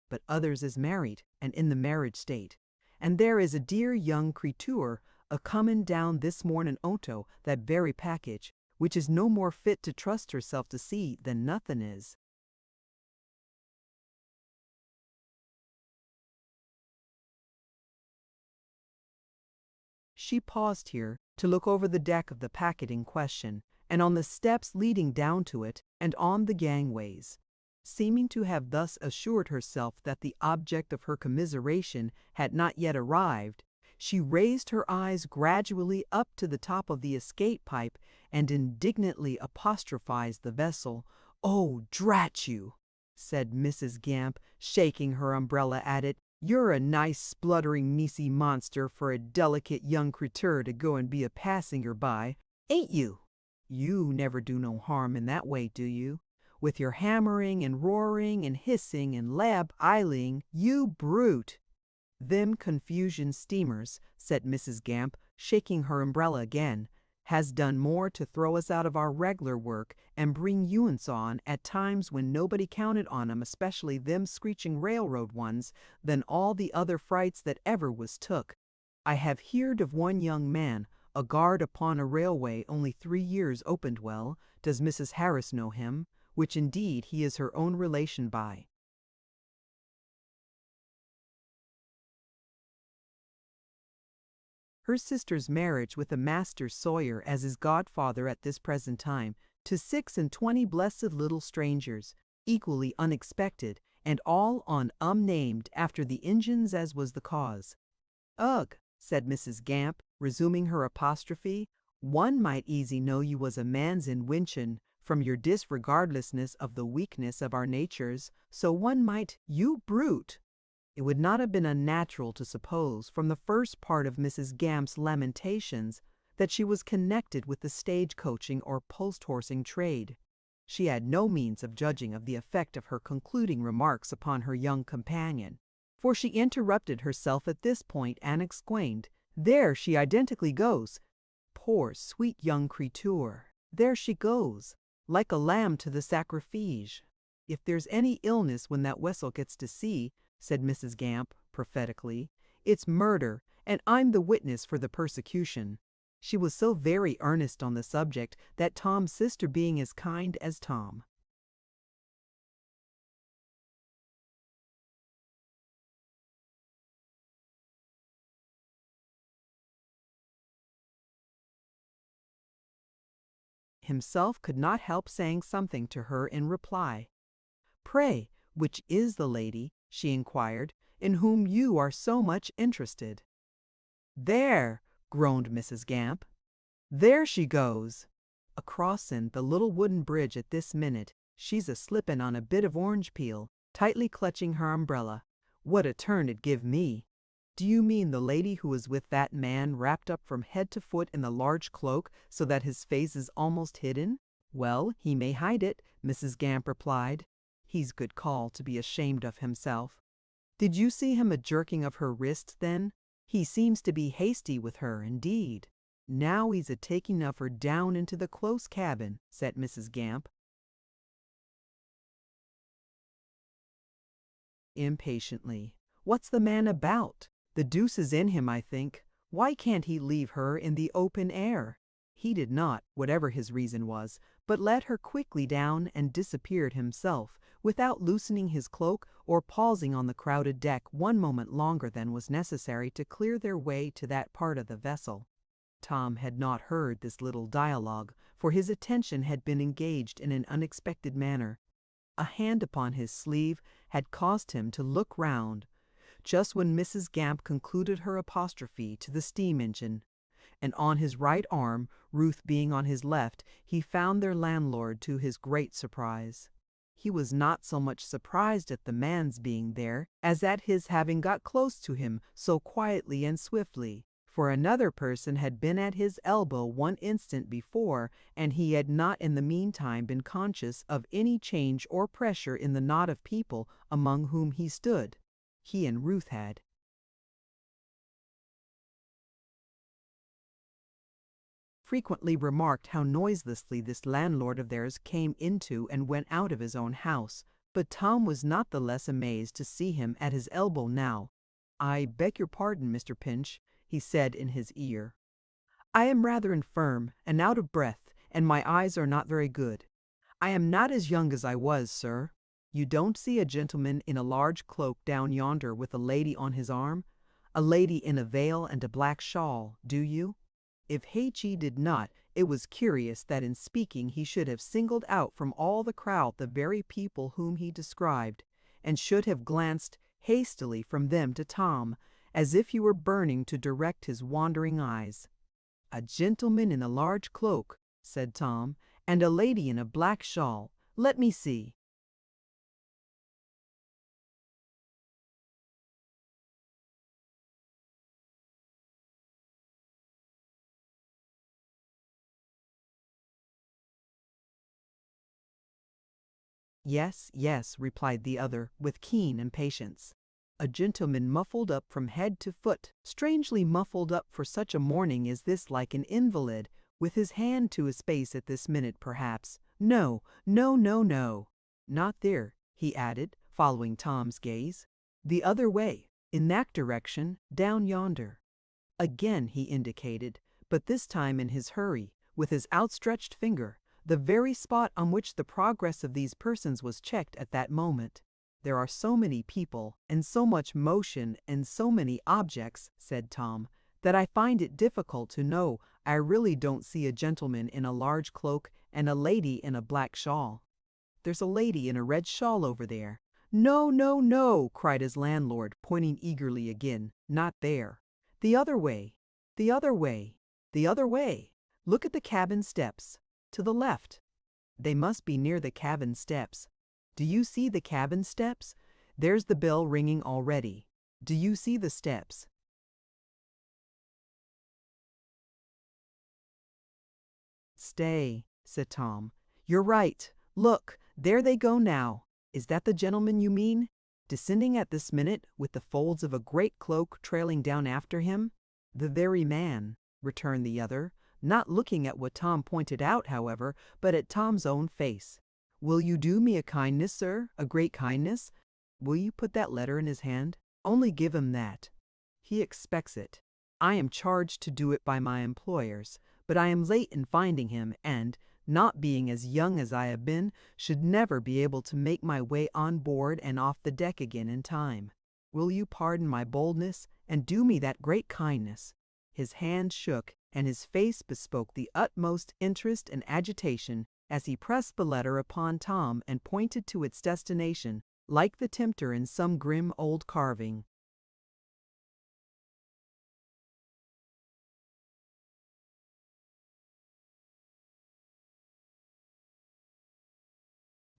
But others is married, and in the marriage state. And there is a dear young creetur a-comin' down this mornin' onto that very package, which is no more fit to trust herself to see than nothin' is." She paused here to look over the deck of the packet in question, and on the steps leading down to it, and on the gangways. Seeming to have thus assured herself that the object of her commiseration had not yet arrived, she raised her eyes gradually up to the top of the escape pipe and indignantly apostrophized the vessel. "Oh, drat you!" said Mrs. Gamp, shaking her umbrella at it. "You're a nice spluttering measy monster for a delicate young cretur to go and be a passing her by, ain't you? You never do no harm in that way, do you? With your hammering and roaring and hissing and lab-iling, you brute!" "Them confusion steamers," said Mrs. Gamp, shaking her umbrella again, "has done more to throw us out of our reg'lar work and bring you'uns on at times when nobody counted on 'em, especially them screeching railroad ones, than all the other frights that ever was took. I have heerd of one young man, a guard upon a railway only 3 years opened well. Does Mrs. Harris know him? Which indeed he is her own relation by." Her sister's marriage with a master sawyer as his godfather at this present time, to 26 blessed little strangers, equally unexpected, and all on named after the Injuns as was the cause. "Ugh," said Mrs. Gamp, resuming her apostrophe, "one might easy know you was a man's inwention, from your disregardlessness of the weakness of our natures, so one might, you brute." It would not have been unnatural to suppose, from the first part of Mrs. Gamp's lamentations, that she was connected with the stage-coaching or post-horsing trade. She had no means of judging of the effect of her concluding remarks upon her young companion, for she interrupted herself at this point and exclaimed, "There she identically goes! Poor sweet young creetur! There she goes, like a lamb to the sacrifige. If there's any illness when that wessel gets to sea," said Mrs. Gamp, prophetically, "it's murder, and I'm the witness for the persecution." She was so very earnest on the subject that Tom's sister being as kind as Tom, himself could not help saying something to her in reply. "Pray, which is the lady," she inquired, "in whom you are so much interested?" "There!" groaned Mrs. Gamp. "There she goes! A-crossin' the little wooden bridge at this minute. She's a-slippin' on a bit of orange peel, tightly clutching her umbrella. What a turn it give me!" "Do you mean the lady who is with that man wrapped up from head to foot in the large cloak so that his face is almost hidden?" "Well, he may hide it," Mrs. Gamp replied. "He's good call to be ashamed of himself." "Did you see him a-jerking of her wrist, then? He seems to be hasty with her, indeed." "Now he's a-taking of her down into the close cabin," said Mrs. Gamp, impatiently. "What's the man about? The deuce is in him, I think. Why can't he leave her in the open air? He did not, whatever his reason was, but let her quickly down and disappeared himself, without loosening his cloak or pausing on the crowded deck one moment longer than was necessary to clear their way to that part of the vessel. Tom had not heard this little dialogue, for his attention had been engaged in an unexpected manner. A hand upon his sleeve had caused him to look round, just when Mrs. Gamp concluded her apostrophe to the steam engine, and on his right arm, Ruth being on his left, he found their landlord to his great surprise. He was not so much surprised at the man's being there as at his having got close to him so quietly and swiftly, for another person had been at his elbow one instant before, and he had not in the meantime been conscious of any change or pressure in the knot of people among whom he stood. He and Ruth had. Frequently remarked how noiselessly this landlord of theirs came into and went out of his own house, but Tom was not the less amazed to see him at his elbow now. "I beg your pardon, Mr. Pinch," he said in his ear. "I am rather infirm and out of breath, and my eyes are not very good. I am not as young as I was, sir. You don't see a gentleman in a large cloak down yonder with a lady on his arm? A lady in a veil and a black shawl, do you?" If H.E. did not, it was curious that in speaking he should have singled out from all the crowd the very people whom he described, and should have glanced hastily from them to Tom, as if he were burning to direct his wandering eyes. "A gentleman in a large cloak," said Tom, "and a lady in a black shawl. Let me see." "Yes, yes," replied the other, with keen impatience. "A gentleman muffled up from head to foot, strangely muffled up for such a morning as this, like an invalid, with his hand to his face at this minute, perhaps. No, no, no, no. Not there," he added, following Tom's gaze. "The other way, in that direction, down yonder." Again he indicated, but this time in his hurry, with his outstretched finger, the very spot on which the progress of these persons was checked at that moment. "There are so many people, and so much motion, and so many objects," said Tom, "that I find it difficult to know. I really don't see a gentleman in a large cloak and a lady in a black shawl." "There's a lady in a red shawl over there." "No, no, no," cried his landlord, pointing eagerly again. "Not there. The other way, the other way, the other way. Look at the cabin steps. To the left. They must be near the cabin steps. Do you see the cabin steps? There's the bell ringing already. Do you see the steps?" "Stay," said Tom. "You're right. Look, there they go now. Is that the gentleman you mean? Descending at this minute, with the folds of a great cloak trailing down after him?" "The very man," returned the other, not looking at what Tom pointed out, however, but at Tom's own face. "Will you do me a kindness, sir, a great kindness? Will you put that letter in his hand? Only give him that. He expects it. I am charged to do it by my employers, but I am late in finding him, and, not being as young as I have been, should never be able to make my way on board and off the deck again in time. Will you pardon my boldness, and do me that great kindness?" His hand shook, and his face bespoke the utmost interest and agitation as he pressed the letter upon Tom and pointed to its destination, like the tempter in some grim old carving.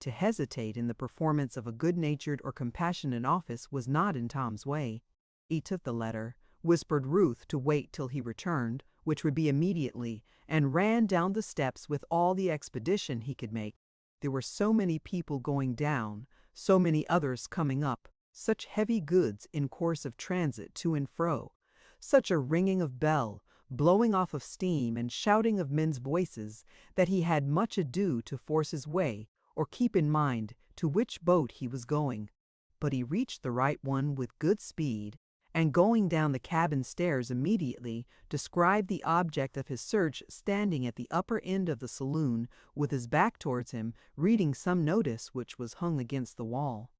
To hesitate in the performance of a good-natured or compassionate office was not in Tom's way. He took the letter, whispered Ruth to wait till he returned, which would be immediately, and ran down the steps with all the expedition he could make. There were so many people going down, so many others coming up, such heavy goods in course of transit to and fro, such a ringing of bell, blowing off of steam, and shouting of men's voices, that he had much ado to force his way, or keep in mind to which boat he was going. But he reached the right one with good speed, and going down the cabin stairs immediately, described the object of his search standing at the upper end of the saloon, with his back towards him, reading some notice which was hung against the wall.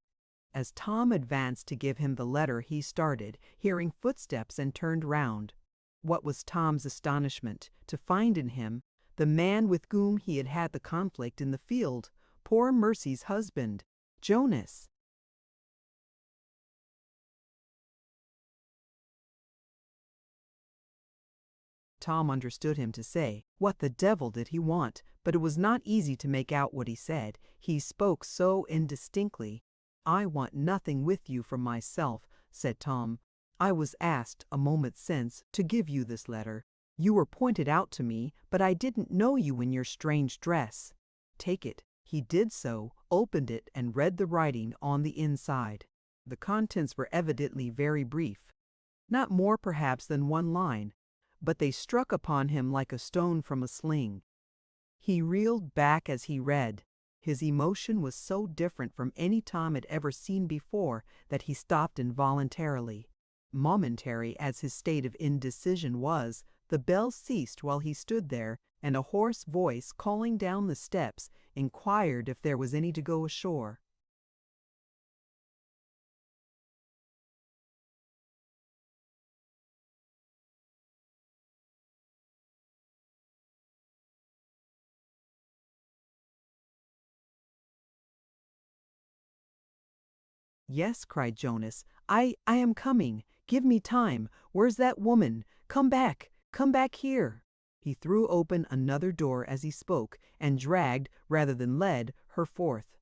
As Tom advanced to give him the letter, he started, hearing footsteps, and turned round. What was Tom's astonishment to find in him the man with whom he had had the conflict in the field, poor Mercy's husband, Jonas. Tom understood him to say, "What the devil did he want?" But it was not easy to make out what he said. He spoke so indistinctly. "I want nothing with you for myself," said Tom. "I was asked, a moment since, to give you this letter. You were pointed out to me, but I didn't know you in your strange dress. Take it." He did so, opened it, and read the writing on the inside. The contents were evidently very brief. Not more perhaps than one line, but they struck upon him like a stone from a sling. He reeled back as he read. His emotion was so different from any Tom had ever seen before that he stopped involuntarily. Momentary as his state of indecision was, the bell ceased while he stood there, and a hoarse voice, calling down the steps, inquired if there was any to go ashore. "Yes," cried Jonas. I am coming. Give me time. Where's that woman? Come back here." He threw open another door as he spoke, and dragged, rather than led, her forth.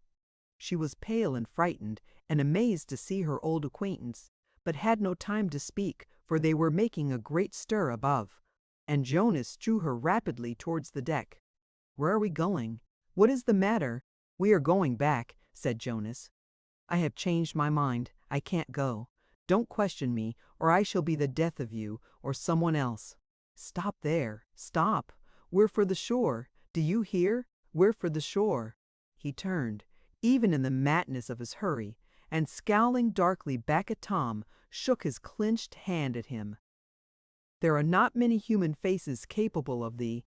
She was pale and frightened, and amazed to see her old acquaintance, but had no time to speak, for they were making a great stir above, and Jonas drew her rapidly towards the deck. "Where are we going? What is the matter?" "We are going back," said Jonas. "I have changed my mind. I can't go. Don't question me, or I shall be the death of you, or someone else." "Stop there. Stop. We're for the shore. Do you hear? We're for the shore." He turned, even in the madness of his hurry, and scowling darkly back at Tom, shook his clenched hand at him. There are not many human faces capable of the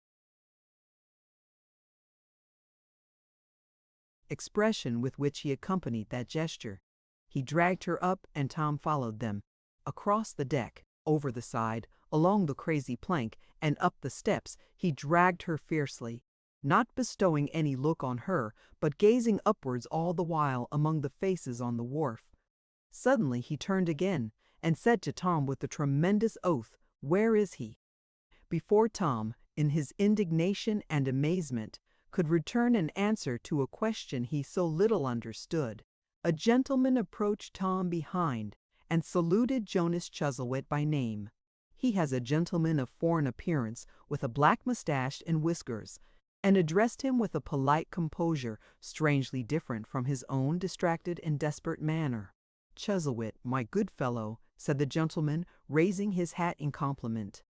expression with which he accompanied that gesture. He dragged her up, and Tom followed them. Across the deck, over the side, along the crazy plank, and up the steps, he dragged her fiercely, not bestowing any look on her, but gazing upwards all the while among the faces on the wharf. Suddenly he turned again, and said to Tom with a tremendous oath, "Where is he?" Before Tom, in his indignation and amazement, could return an answer to a question he so little understood, a gentleman approached Tom behind, and saluted Jonas Chuzzlewit by name. He has a gentleman of foreign appearance, with a black moustache and whiskers, and addressed him with a polite composure strangely different from his own distracted and desperate manner. "Chuzzlewit, my good fellow," said the gentleman, raising his hat in compliment.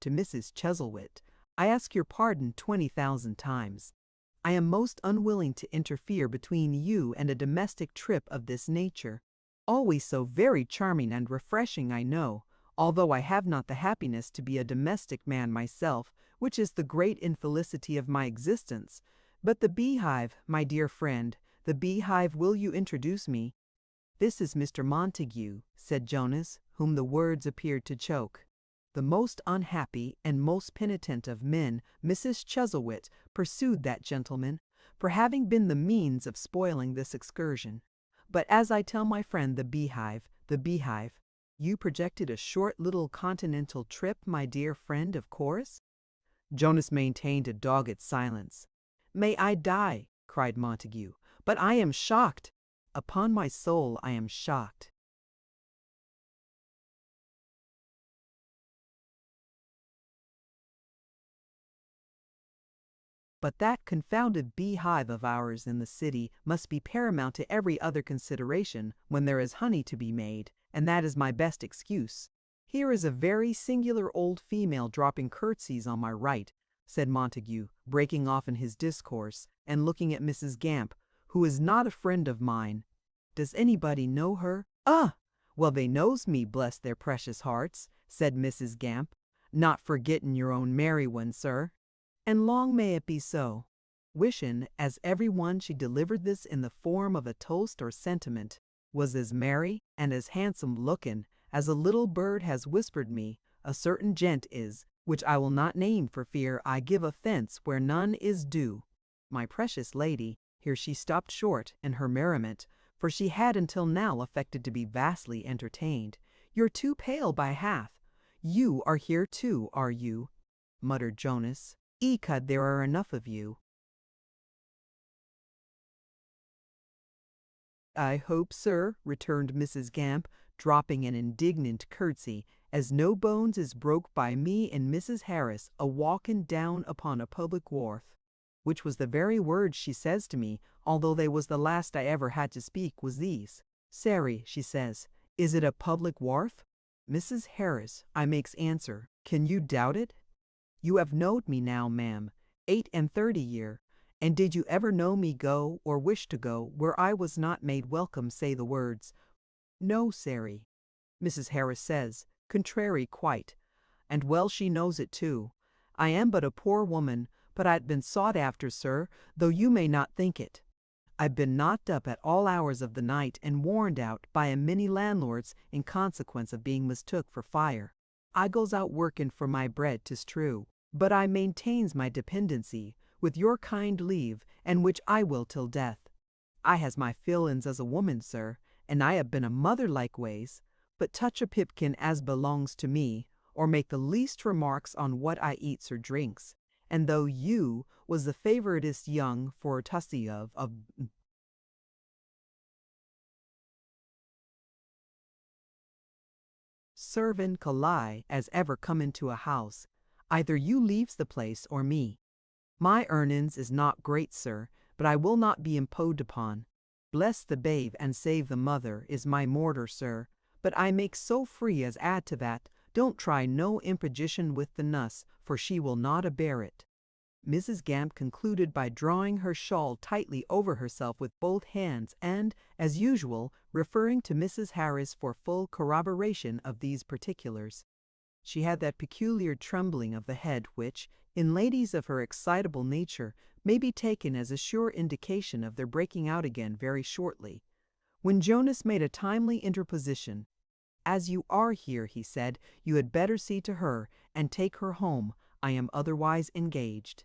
To Mrs. Chuzzlewit, "I ask your pardon 20,000 times. I am most unwilling to interfere between you and a domestic trip of this nature. Always so very charming and refreshing, I know, although I have not the happiness to be a domestic man myself, which is the great infelicity of my existence. But the beehive, my dear friend, the beehive, will you introduce me?" "This is Mr. Montague," said Jonas, whom the words appeared to choke. The most unhappy and most penitent of men, Mrs. Chuzzlewit, pursued that gentleman, for having been the means of spoiling this excursion. "But as I tell my friend the beehive, you projected a short little continental trip, my dear friend, of course?" Jonas maintained a dogged silence. "May I die," cried Montague, "but I am shocked. Upon my soul, I am shocked." But that confounded beehive of ours in the city must be paramount to every other consideration when there is honey to be made, and that is my best excuse. Here is a very singular old female dropping curtsies on my right, said Montague, breaking off in his discourse, and looking at Mrs. Gamp, who is not a friend of mine. Does anybody know her? Ah! Well, they knows me, bless their precious hearts, said Mrs. Gamp, not forgettin' your own merry one, sir. And long may it be so. Wishin', as every one she delivered this in the form of a toast or sentiment, was as merry and as handsome lookin' as a little bird has whispered me, a certain gent is, which I will not name for fear I give offence where none is due. My precious lady, here she stopped short in her merriment, for she had until now affected to be vastly entertained. You're too pale by half. You are here too, are you? Muttered Jonas. Ecod, there are enough of you. I hope, sir, returned Mrs. Gamp, dropping an indignant curtsy, as no bones is broke by me and Mrs. Harris a walkin' down upon a public wharf. Which was the very words she says to me, although they was the last I ever had to speak, was these. Sary, she says, is it a public wharf? Mrs. Harris, I makes answer, can you doubt it? You have knowed me now, ma'am, 38 year, and did you ever know me go, or wish to go, where I was not made welcome, say the words? No, Sary. Mrs. Harris says, contrary quite, and well she knows it too. I am but a poor woman, but I'd been sought after, sir, though you may not think it. I've been knocked up at all hours of the night and warned out by a many landlords in consequence of being mistook for fire. I goes out workin' for my bread, 'tis true, but I maintains my dependency, with your kind leave, and which I will till death. I has my fillins as a woman, sir, and I have been a mother likeways, but touch a pipkin as belongs to me, or make the least remarks on what I eats or drinks, and though you was the favoritest young for tussy of servant Kalai as ever come into a house, either you leaves the place or me. My earnin's is not great, sir, but I will not be imposed upon. Bless the babe and save the mother is my mortar, sir, but I make so free as add to that, don't try no imposition with the nuss, for she will not abear it. Mrs. Gamp concluded by drawing her shawl tightly over herself with both hands and, as usual, referring to Mrs. Harris for full corroboration of these particulars. She had that peculiar trembling of the head which, in ladies of her excitable nature, may be taken as a sure indication of their breaking out again very shortly. When Jonas made a timely interposition, "As you are here," he said, "you had better see to her, and take her home. I am otherwise engaged."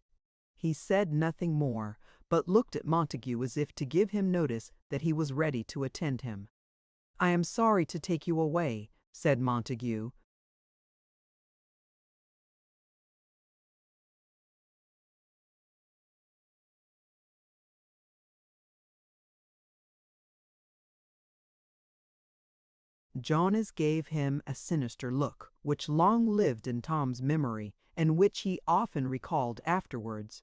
He said nothing more, but looked at Montague as if to give him notice that he was ready to attend him. "I am sorry to take you away," said Montague. Jonas gave him a sinister look, which long lived in Tom's memory, and which he often recalled afterwards.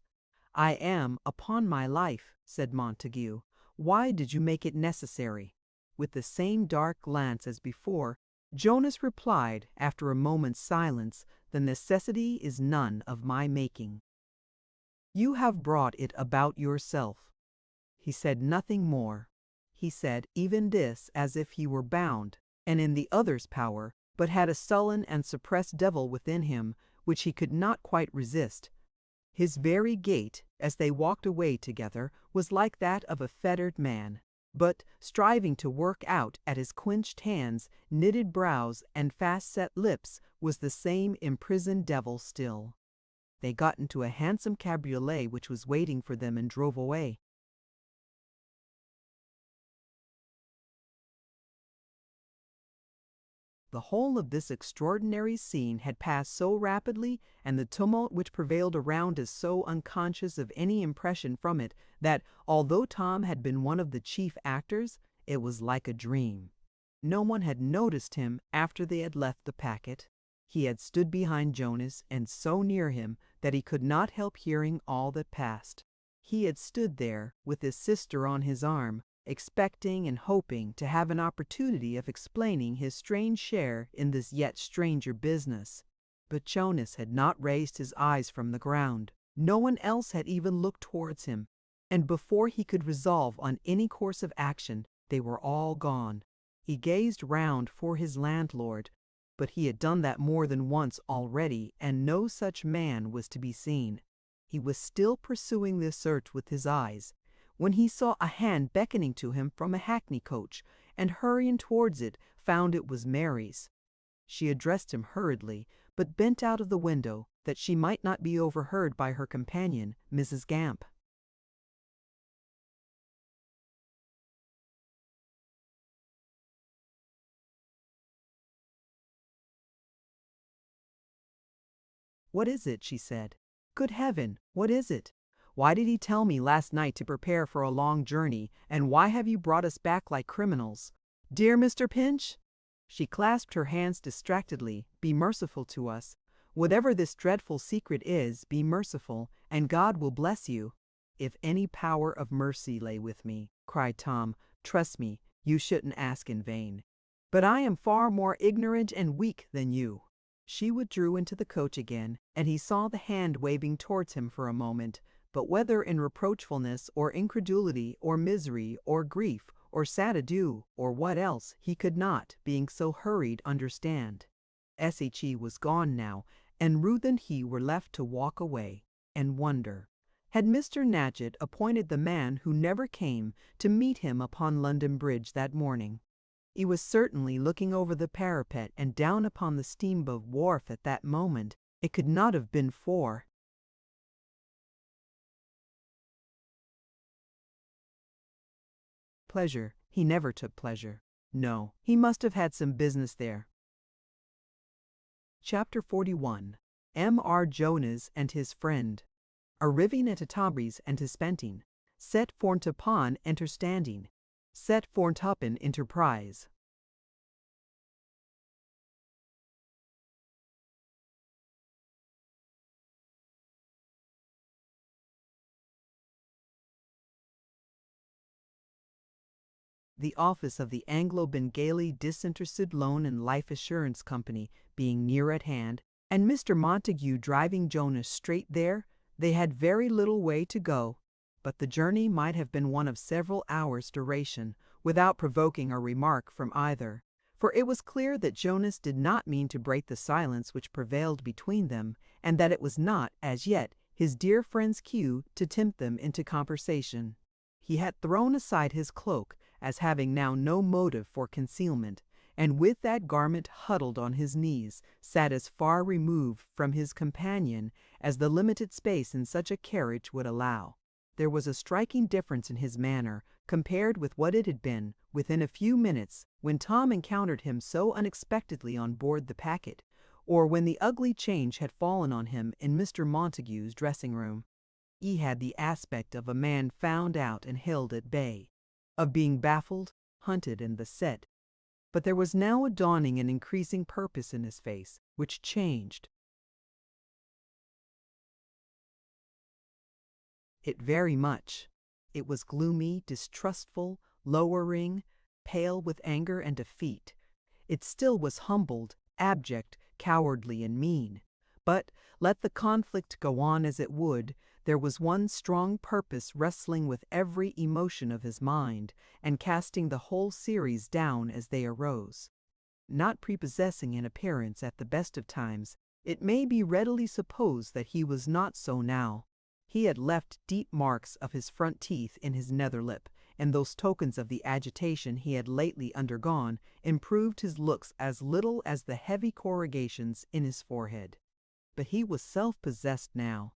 "I am, upon my life," said Montague. "Why did you make it necessary?" With the same dark glance as before, Jonas replied, after a moment's silence, "The necessity is none of my making. You have brought it about yourself." He said nothing more. He said even this as if he were bound, and in the other's power, but had a sullen and suppressed devil within him, which he could not quite resist. His very gait, as they walked away together, was like that of a fettered man, but, striving to work out at his clenched hands, knitted brows, and fast-set lips, was the same imprisoned devil still. They got into a handsome cabriolet which was waiting for them and drove away. The whole of this extraordinary scene had passed so rapidly, and the tumult which prevailed around is so unconscious of any impression from it, that, although Tom had been one of the chief actors, it was like a dream. No one had noticed him after they had left the packet. He had stood behind Jonas and so near him that he could not help hearing all that passed. He had stood there with his sister on his arm, expecting and hoping to have an opportunity of explaining his strange share in this yet stranger business. But Jonas had not raised his eyes from the ground. No one else had even looked towards him, and before he could resolve on any course of action, they were all gone. He gazed round for his landlord, but he had done that more than once already, and no such man was to be seen. He was still pursuing this search with his eyes, when he saw a hand beckoning to him from a hackney coach, and hurrying towards it, found it was Mary's. She addressed him hurriedly, but bent out of the window, that she might not be overheard by her companion, Mrs. Gamp. "What is it?" she said. "Good heaven, what is it? Why did he tell me last night to prepare for a long journey, and why have you brought us back like criminals? Dear Mr. Pinch?" She clasped her hands distractedly. "Be merciful to us. Whatever this dreadful secret is, be merciful, and God will bless you." "If any power of mercy lay with me," cried Tom, "trust me, you shouldn't ask in vain. But I am far more ignorant and weak than you." She withdrew into the coach again, and he saw the hand waving towards him for a moment, but whether in reproachfulness or incredulity or misery or grief or sad adieu or what else, he could not, being so hurried, understand. S.H.E. was gone now, and Ruth and he were left to walk away and wonder. Had Mr. Natchet appointed the man who never came to meet him upon London Bridge that morning? He was certainly looking over the parapet and down upon the steamboat wharf at that moment. It could not have been for pleasure. He never took pleasure. No, he must have had some business there. Chapter 41. M.R. Jonas and his friend. Arriving at Atabries and Spenting, set fornt upon understanding, set fornt upon enterprise. The office of the Anglo-Bengali Disinterested Loan and Life Assurance Company being near at hand, and Mr. Montague driving Jonas straight there, they had very little way to go, but the journey might have been one of several hours' duration, without provoking a remark from either, for it was clear that Jonas did not mean to break the silence which prevailed between them, and that it was not, as yet, his dear friend's cue to tempt them into conversation. He had thrown aside his cloak, as having now no motive for concealment, and with that garment huddled on his knees, sat as far removed from his companion as the limited space in such a carriage would allow. There was a striking difference in his manner, compared with what it had been within a few minutes when Tom encountered him so unexpectedly on board the packet, or when the ugly change had fallen on him in Mr. Montague's dressing-room. He had the aspect of a man found out and held at bay, of being baffled, hunted, and beset. But there was now a dawning and increasing purpose in his face, which changed it very much. It was gloomy, distrustful, lowering, pale with anger and defeat. It still was humbled, abject, cowardly, and mean. But, let the conflict go on as it would, there was one strong purpose wrestling with every emotion of his mind, and casting the whole series down as they arose. Not prepossessing in appearance at the best of times, it may be readily supposed that he was not so now. He had left deep marks of his front teeth in his nether lip, and those tokens of the agitation he had lately undergone improved his looks as little as the heavy corrugations in his forehead. But he was self-possessed now.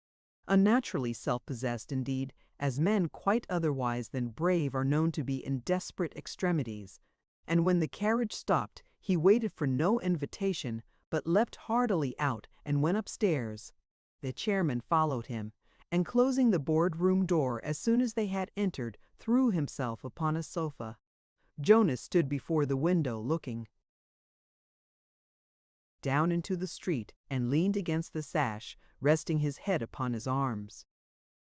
Unnaturally self-possessed, indeed, as men quite otherwise than brave are known to be in desperate extremities. And when the carriage stopped, he waited for no invitation, but leapt heartily out and went upstairs. The chairman followed him, and closing the board-room door as soon as they had entered, threw himself upon a sofa. Jonas stood before the window looking. down into the street and leaned against the sash, resting his head upon his arms.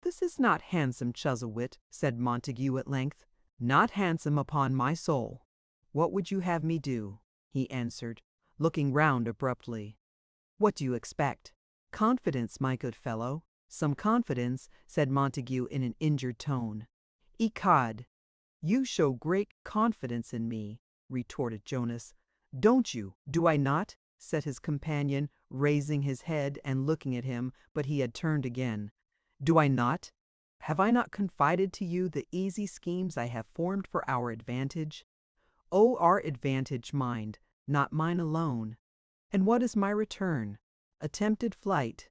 "This is not handsome, Chuzzlewit," said Montague at length. "Not handsome, upon my soul." "What would you have me do?" he answered, looking round abruptly. "What do you expect?" "Confidence, my good fellow. Some confidence," said Montague in an injured tone. "Ecod! You show great confidence in me," retorted Jonas. "Don't you? Do I not?" said his companion, raising his head and looking at him, but he had turned again. "Do I not? Have I not confided to you the easy schemes I have formed for our advantage? Oh, our advantage, mind, not mine alone. And what is my return? Attempted flight.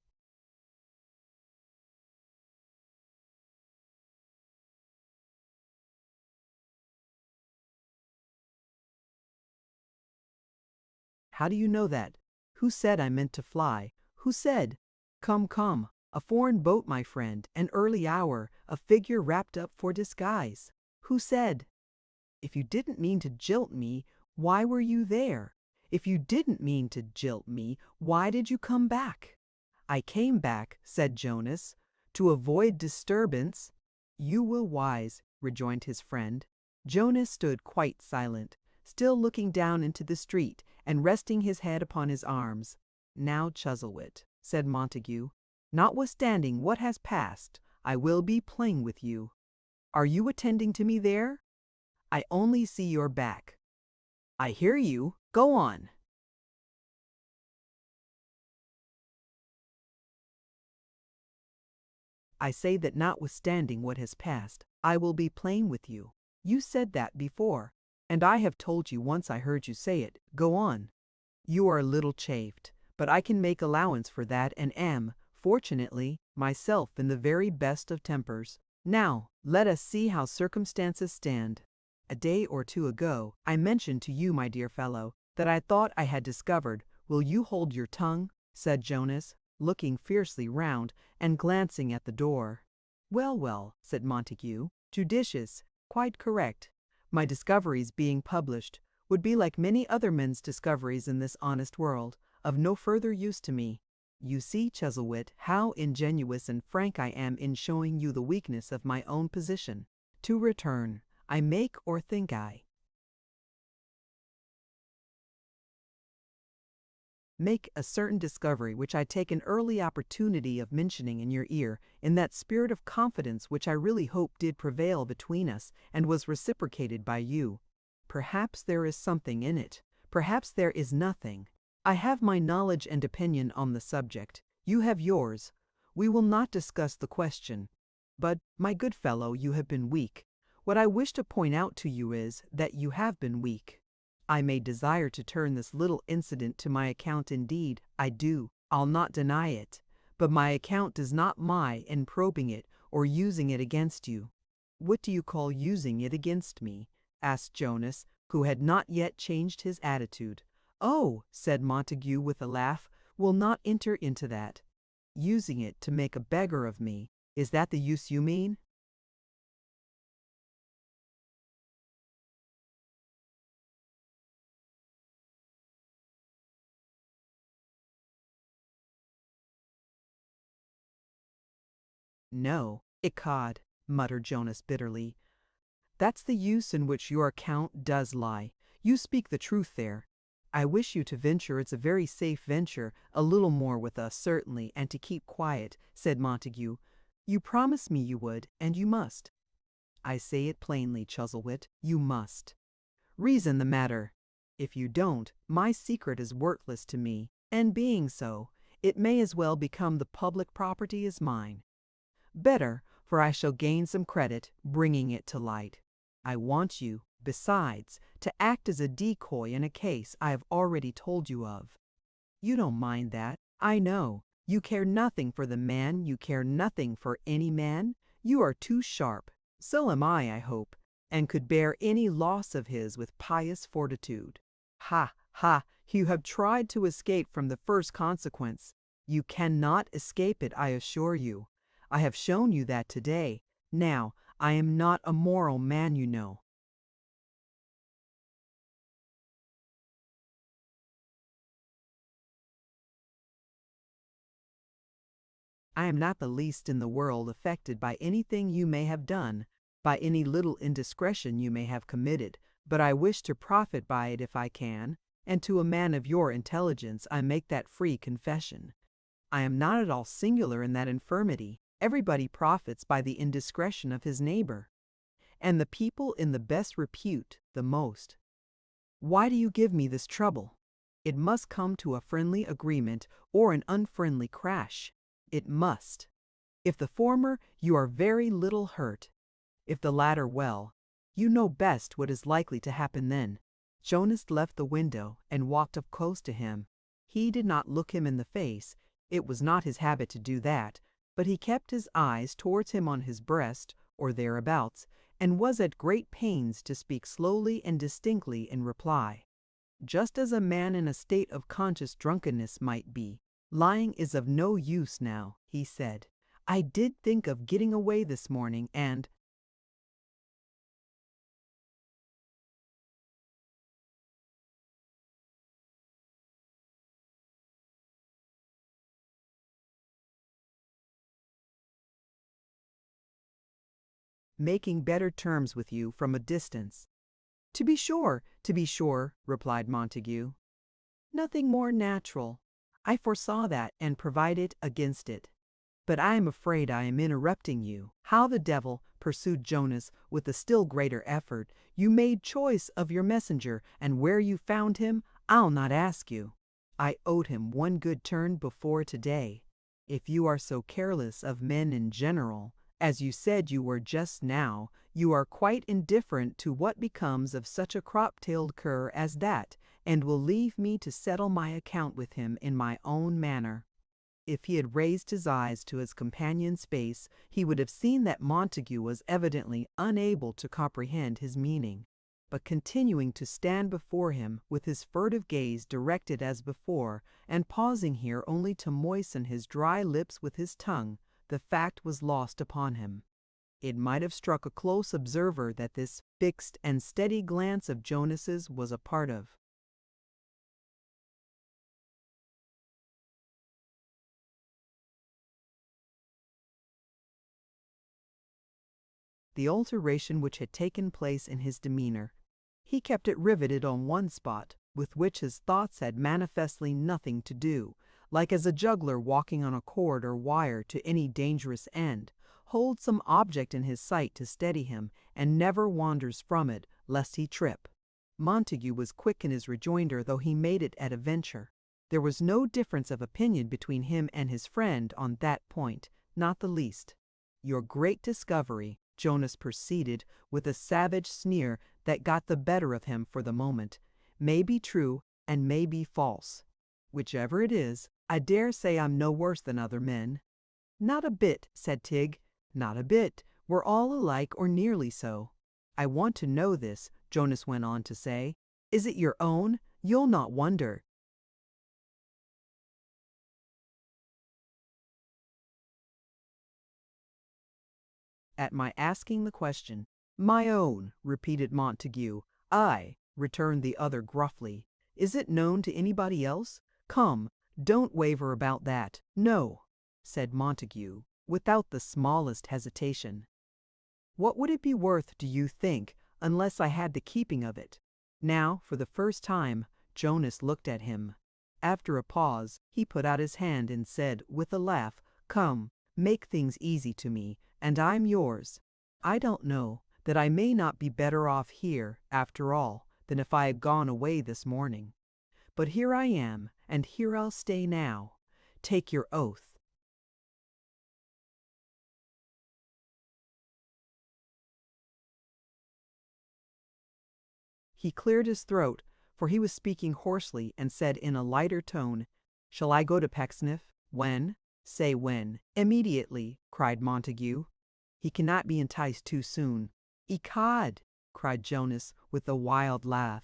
How do you know that? Who said I meant to fly? Who said? Come, come, a foreign boat, my friend, an early hour, a figure wrapped up for disguise. Who said? If you didn't mean to jilt me, why were you there? If you didn't mean to jilt me, why did you come back? I came back, said Jonas, to avoid disturbance. You were wise, rejoined his friend. Jonas stood quite silent, still looking down into the street and resting his head upon his arms. Now, Chuzzlewit, said Montague, notwithstanding what has passed, I will be plain with you. Are you attending to me there? I only see your back. I hear you. Go on. I say that notwithstanding what has passed, I will be plain with you. You said that before, and I have told you once I heard you say it. Go on. You are a little chafed, but I can make allowance for that and am, fortunately, myself in the very best of tempers. Now, let us see how circumstances stand. A day or two ago, I mentioned to you, my dear fellow, that I thought I had discovered. Will you hold your tongue? Said Jonas, looking fiercely round and glancing at the door. Well, well, said Montague, judicious, quite correct. My discoveries being published would be like many other men's discoveries in this honest world, of no further use to me. You see, Chuzzlewit, how ingenuous and frank I am in showing you the weakness of my own position. To return, I make or think I make a certain discovery which I take an early opportunity of mentioning in your ear, in that spirit of confidence which I really hope did prevail between us and was reciprocated by you. Perhaps there is something in it. Perhaps there is nothing. I have my knowledge and opinion on the subject. You have yours. We will not discuss the question. But, my good fellow, you have been weak. What I wish to point out to you is that you have been weak. I may desire to turn this little incident to my account indeed, I do. I'll not deny it. But my account does not lie in probing it or using it against you. What do you call using it against me? Asked Jonas, who had not yet changed his attitude. Oh, said Montague with a laugh, we'll not enter into that. Using it to make a beggar of me, is that the use you mean? No, ecod, muttered Jonas bitterly. That's the use in which your account does lie. You speak the truth there. I wish you to venture, it's a very safe venture, a little more with us, certainly, and to keep quiet, said Montague. You promised me you would, and you must. I say it plainly, Chuzzlewit, you must. Reason the matter. If you don't, my secret is worthless to me, and being so, it may as well become the public property as mine. Better, for I shall gain some credit, bringing it to light. I want you, besides, to act as a decoy in a case I have already told you of. You don't mind that, I know. You care nothing for the man, you care nothing for any man. You are too sharp. So am I hope, and could bear any loss of his with pious fortitude. Ha, ha, you have tried to escape from the first consequence. You cannot escape it, I assure you. I have shown you that today. Now, I am not a moral man, you know. I am not the least in the world affected by anything you may have done, by any little indiscretion you may have committed, but I wish to profit by it if I can, and to a man of your intelligence I make that free confession. I am not at all singular in that infirmity. Everybody profits by the indiscretion of his neighbor, and the people in the best repute the most. Why do you give me this trouble? It must come to a friendly agreement or an unfriendly crash. It must. If the former, you are very little hurt. If the latter, well, you know best what is likely to happen then. Jonas left the window and walked up close to him. He did not look him in the face. It was not his habit to do that, but he kept his eyes towards him on his breast, or thereabouts, and was at great pains to speak slowly and distinctly in reply. Just as a man in a state of conscious drunkenness might be. Lying is of no use now, he said. I did think of getting away this morning and— making better terms with you from a distance. To be sure, replied Montague. Nothing more natural. I foresaw that and provided against it. But I am afraid I am interrupting you. How the devil, pursued Jonas with a still greater effort, you made choice of your messenger, and where you found him, I'll not ask you. I owed him one good turn before today. If you are so careless of men in general, as you said you were just now, you are quite indifferent to what becomes of such a crop-tailed cur as that, and will leave me to settle my account with him in my own manner. If he had raised his eyes to his companion's face, he would have seen that Montague was evidently unable to comprehend his meaning, but continuing to stand before him with his furtive gaze directed as before, and pausing here only to moisten his dry lips with his tongue, the fact was lost upon him. It might have struck a close observer that this fixed and steady glance of Jonas's was a part of. The alteration which had taken place in his demeanor. He kept it riveted on one spot, with which his thoughts had manifestly nothing to do, like as a juggler walking on a cord or wire to any dangerous end, holds some object in his sight to steady him, and never wanders from it, lest he trip. Montague was quick in his rejoinder, though he made it at a venture. There was no difference of opinion between him and his friend on that point, not the least. Your great discovery, Jonas proceeded, with a savage sneer that got the better of him for the moment, may be true and may be false. Whichever it is, I dare say I'm no worse than other men. Not a bit, said Tig. Not a bit. We're all alike or nearly so. I want to know this, Jonas went on to say. Is it your own? You'll not wonder. At my asking the question. My own, repeated Montague. Aye, returned the other gruffly. Is it known to anybody else? Come, don't waver about that. No, said Montague, without the smallest hesitation. What would it be worth, do you think, unless I had the keeping of it? Now, for the first time, Jonas looked at him. After a pause, he put out his hand and said, with a laugh, Come, make things easy to me, and I'm yours. I don't know that I may not be better off here, after all, than if I had gone away this morning. But here I am, and here I'll stay now. Take your oath. He cleared his throat, for he was speaking hoarsely, and said in a lighter tone, Shall I go to Pecksniff? When? Say when. Immediately, cried Montague. He cannot be enticed too soon. Ecod, cried Jonas, with a wild laugh.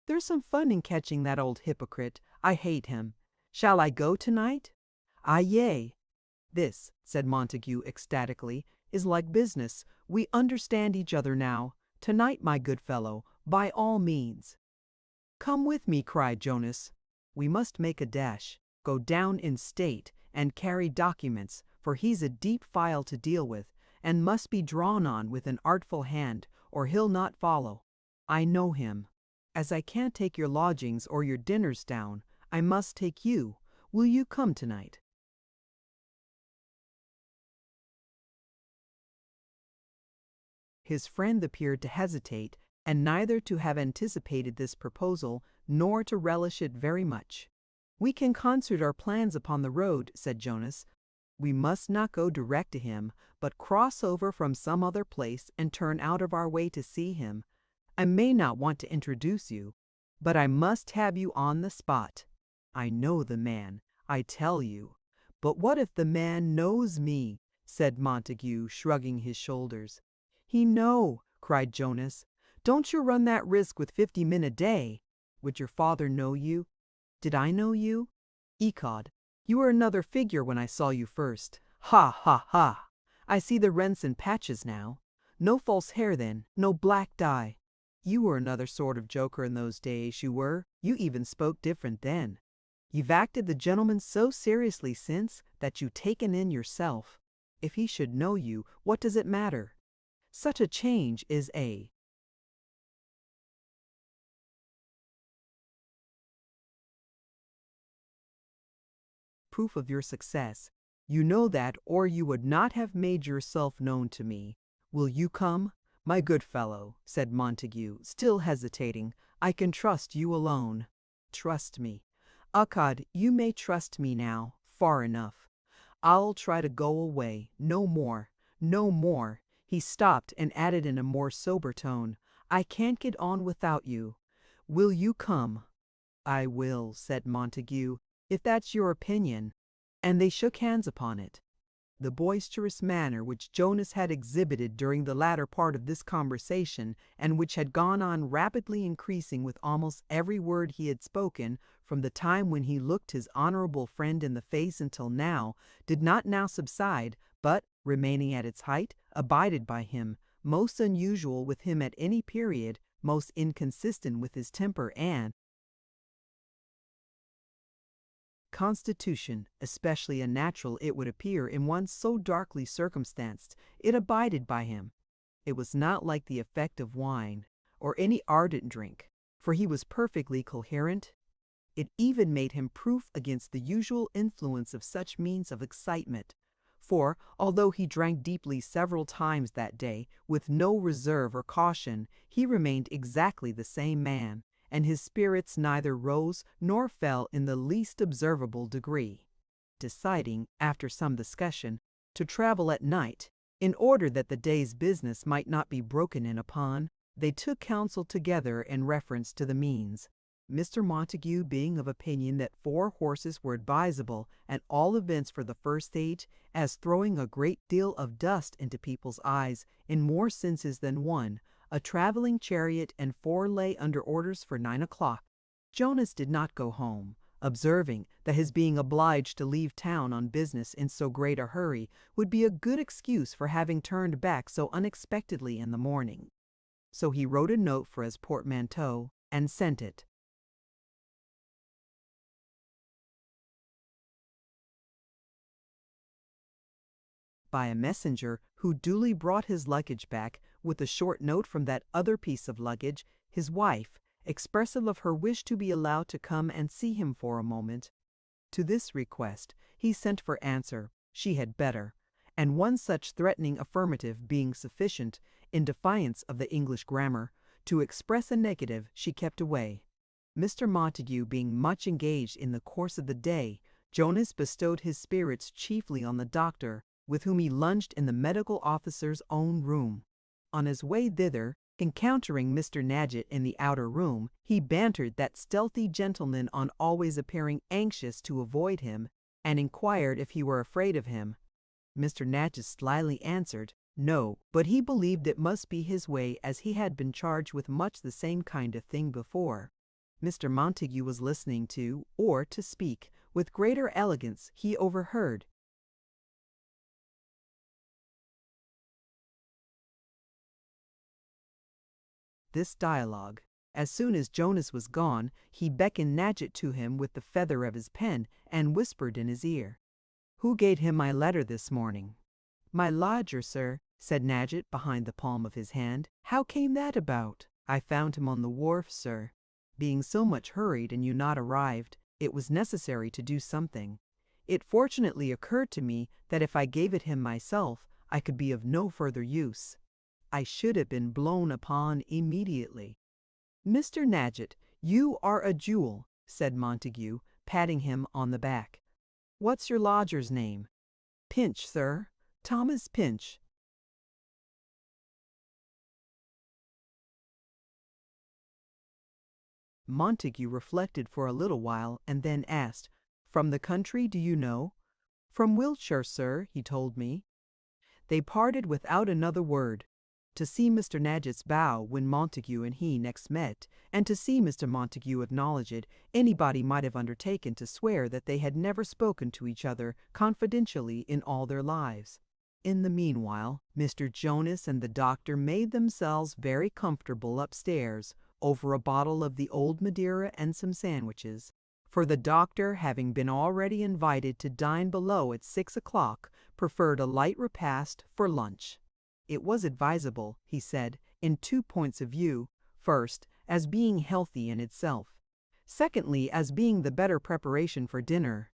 There's some fun in catching that old hypocrite. I hate him. Shall I go tonight? Ah, yea. This, said Montague ecstatically, is like business. We understand each other now. Tonight, my good fellow, by all means. Come with me, cried Jonas. We must make a dash, go down in state, and carry documents, for he's a deep file to deal with, and must be drawn on with an artful hand, or he'll not follow. I know him. As I can't take your lodgings or your dinners down, I must take you. Will you come tonight?" His friend appeared to hesitate, and neither to have anticipated this proposal, nor to relish it very much. "We can concert our plans upon the road," said Jonas. "We must not go direct to him, but cross over from some other place and turn out of our way to see him. I may not want to introduce you, but I must have you on the spot. I know the man, I tell you." "But what if the man knows me?" said Montague, shrugging his shoulders. "He know!" cried Jonas. "Don't you run that risk with 50 men a day. Would your father know you? Did I know you? Ecod, you were another figure when I saw you first. Ha, ha, ha! I see the rents and patches now. No false hair then, no black dye. You were another sort of joker in those days, you were. You even spoke different then. You've acted the gentleman so seriously since that you've taken in yourself. If he should know you, what does it matter? Such a change is a proof of your success. You know that, or you would not have made yourself known to me. Will you come?" "My good fellow," said Montague, still hesitating, "I can trust you alone." "Trust me. Ecod, you may trust me now, far enough. I'll try to go away, no more, no more." He stopped and added in a more sober tone, "I can't get on without you. Will you come?" "I will," said Montague, "if that's your opinion." And they shook hands upon it. The boisterous manner which Jonas had exhibited during the latter part of this conversation, and which had gone on rapidly increasing with almost every word he had spoken, from the time when he looked his honorable friend in the face until now, did not now subside, but, remaining at its height, abided by him, most unusual with him at any period, most inconsistent with his temper and constitution, especially unnatural it would appear in one so darkly circumstanced. It abided by him. It was not like the effect of wine, or any ardent drink, for he was perfectly coherent. It even made him proof against the usual influence of such means of excitement, for, although he drank deeply several times that day, with no reserve or caution, he remained exactly the same man, and his spirits neither rose nor fell in the least observable degree. Deciding, after some discussion, to travel at night, in order that the day's business might not be broken in upon, they took counsel together in reference to the means. Mr. Montague being of opinion that 4 horses were advisable, at all events for the first stage, as throwing a great deal of dust into people's eyes, in more senses than one, a traveling chariot and 4 lay under orders for 9 o'clock. Jonas did not go home, observing that his being obliged to leave town on business in so great a hurry would be a good excuse for having turned back so unexpectedly in the morning. So he wrote a note for his portmanteau, and sent it. By a messenger who duly brought his luggage back, with a short note from that other piece of luggage, his wife, expressive of her wish to be allowed to come and see him for a moment. To this request he sent for answer, "She had better," and one such threatening affirmative being sufficient, in defiance of the English grammar, to express a negative, she kept away. Mr. Montague being much engaged in the course of the day, Jonas bestowed his spirits chiefly on the doctor, with whom he lunched in the medical officer's own room. On his way thither, encountering Mr. Nadgett in the outer room, he bantered that stealthy gentleman on always appearing anxious to avoid him, and inquired if he were afraid of him. Mr. Nadgett slyly answered, no, but he believed it must be his way, as he had been charged with much the same kind of thing before. Mr. Montague was listening to, or to speak, with greater elegance, he overheard this dialogue. As soon as Jonas was gone, he beckoned Nadgett to him with the feather of his pen, and whispered in his ear, Who gave him my letter this morning?" "My lodger, sir," said Nadgett behind the palm of his hand. "How came that about?" "I found him on the wharf, sir. Being so much hurried and you not arrived, it was necessary to do something. It fortunately occurred to me that if I gave it him myself, I could be of no further use. I should have been blown upon immediately." "Mr. Nadgett, you are a jewel," said Montague, patting him on the back. "What's your lodger's name?" "Pinch, sir. Thomas Pinch." Montague reflected for a little while and then asked, "From the country, do you know?" "From Wiltshire, sir, he told me." They parted without another word. To see Mr. Nadgett's bow when Montague and he next met, and to see Mr. Montague acknowledge it, anybody might have undertaken to swear that they had never spoken to each other confidentially in all their lives. In the meanwhile, Mr. Jonas and the doctor made themselves very comfortable upstairs, over a bottle of the old Madeira and some sandwiches, for the doctor, having been already invited to dine below at 6 o'clock, preferred a light repast for lunch. It was advisable, he said, in 2 points of view: first, as being healthy in itself; secondly, as being the better preparation for dinner.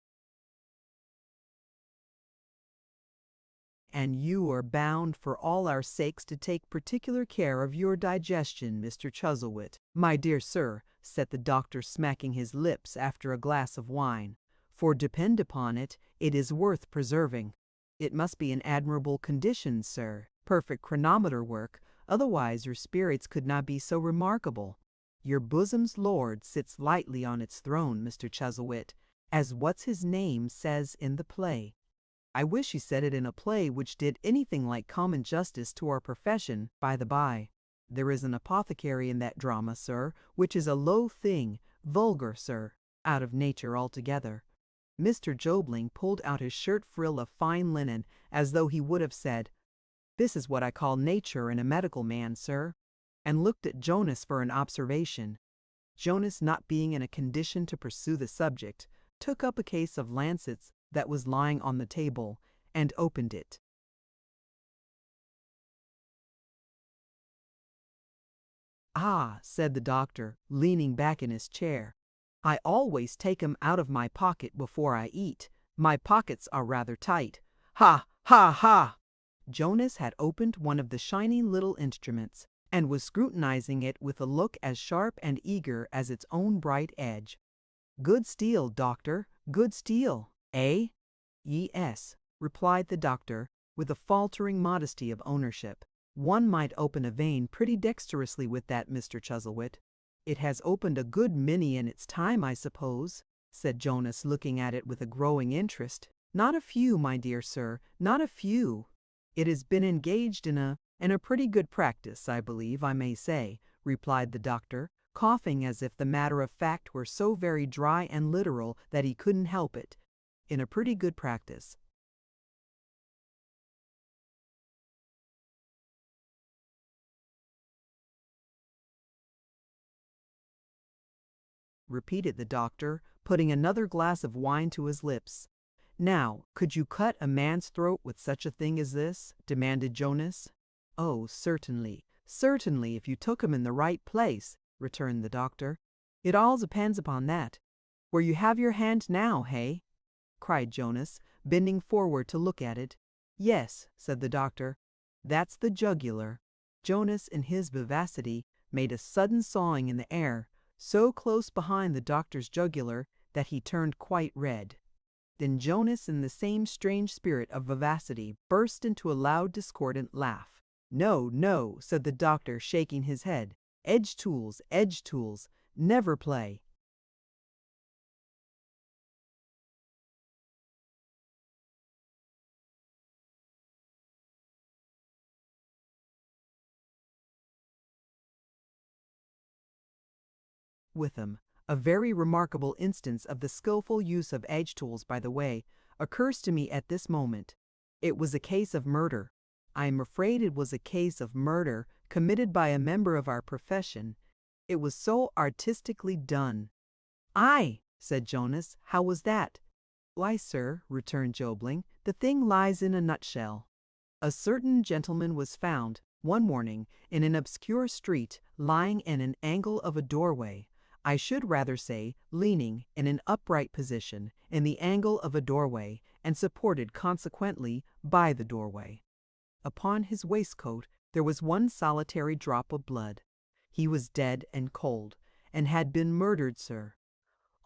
"And you are bound for all our sakes to take particular care of your digestion, Mr. Chuzzlewit, my dear sir," said the doctor, smacking his lips after a glass of wine, "for depend upon it, it is worth preserving. It must be in admirable condition, sir, perfect chronometer work, otherwise your spirits could not be so remarkable. Your bosom's lord sits lightly on its throne, Mr. Chuzzlewit, as what's his name says in the play. I wish he said it in a play which did anything like common justice to our profession, by the by. There is an apothecary in that drama, sir, which is a low thing, vulgar, sir, out of nature altogether." Mr. Jobling pulled out his shirt frill of fine linen, as though he would have said, "This is what I call nature in a medical man, sir," and looked at Jonas for an observation. Jonas, not being in a condition to pursue the subject, took up a case of lancets that was lying on the table, and opened it. "Ah," said the doctor, leaning back in his chair, "I always take 'em out of my pocket before I eat. My pockets are rather tight. Ha, ha, ha!" Jonas had opened one of the shining little instruments, and was scrutinizing it with a look as sharp and eager as its own bright edge. "Good steel, doctor, good steel, eh?" "Yes," replied the doctor, with a faltering modesty of ownership. "One might open a vein pretty dexterously with that, Mr. Chuzzlewit." "It has opened a good many in its time, I suppose," said Jonas, looking at it with a growing interest. "Not a few, my dear sir, not a few. It has been engaged in a pretty good practice, I believe I may say," replied the doctor, coughing as if the matter of fact were so very dry and literal that he couldn't help it. "In a pretty good practice." repeated the doctor, putting another glass of wine to his lips. "Now, could you cut a man's throat with such a thing as this?" demanded Jonas. "Oh, certainly, certainly, if you took him in the right place," returned the doctor. "It all depends upon that. Where you have your hand now, hey?" cried Jonas, bending forward to look at it. "Yes," said the doctor, "that's the jugular." Jonas, in his vivacity, made a sudden sawing in the air, so close behind the doctor's jugular that he turned quite red. Then Jonas, in the same strange spirit of vivacity, burst into a loud discordant laugh. "No, no," said the doctor, shaking his head. Edge tools, never play." with them. A very remarkable instance of the skillful use of edge tools, by the way, occurs to me at this moment. It was a case of murder. I am afraid it was a case of murder committed by a member of our profession. It was so artistically done. "Aye," said Jonas. "How was that?" "Why, sir," returned Jobling, "the thing lies in a nutshell. A certain gentleman was found, one morning, in an obscure street, lying in an angle of a doorway. I should rather say, leaning, in an upright position, in the angle of a doorway, and supported consequently by the doorway. Upon his waistcoat there was one solitary drop of blood. He was dead and cold, and had been murdered, sir."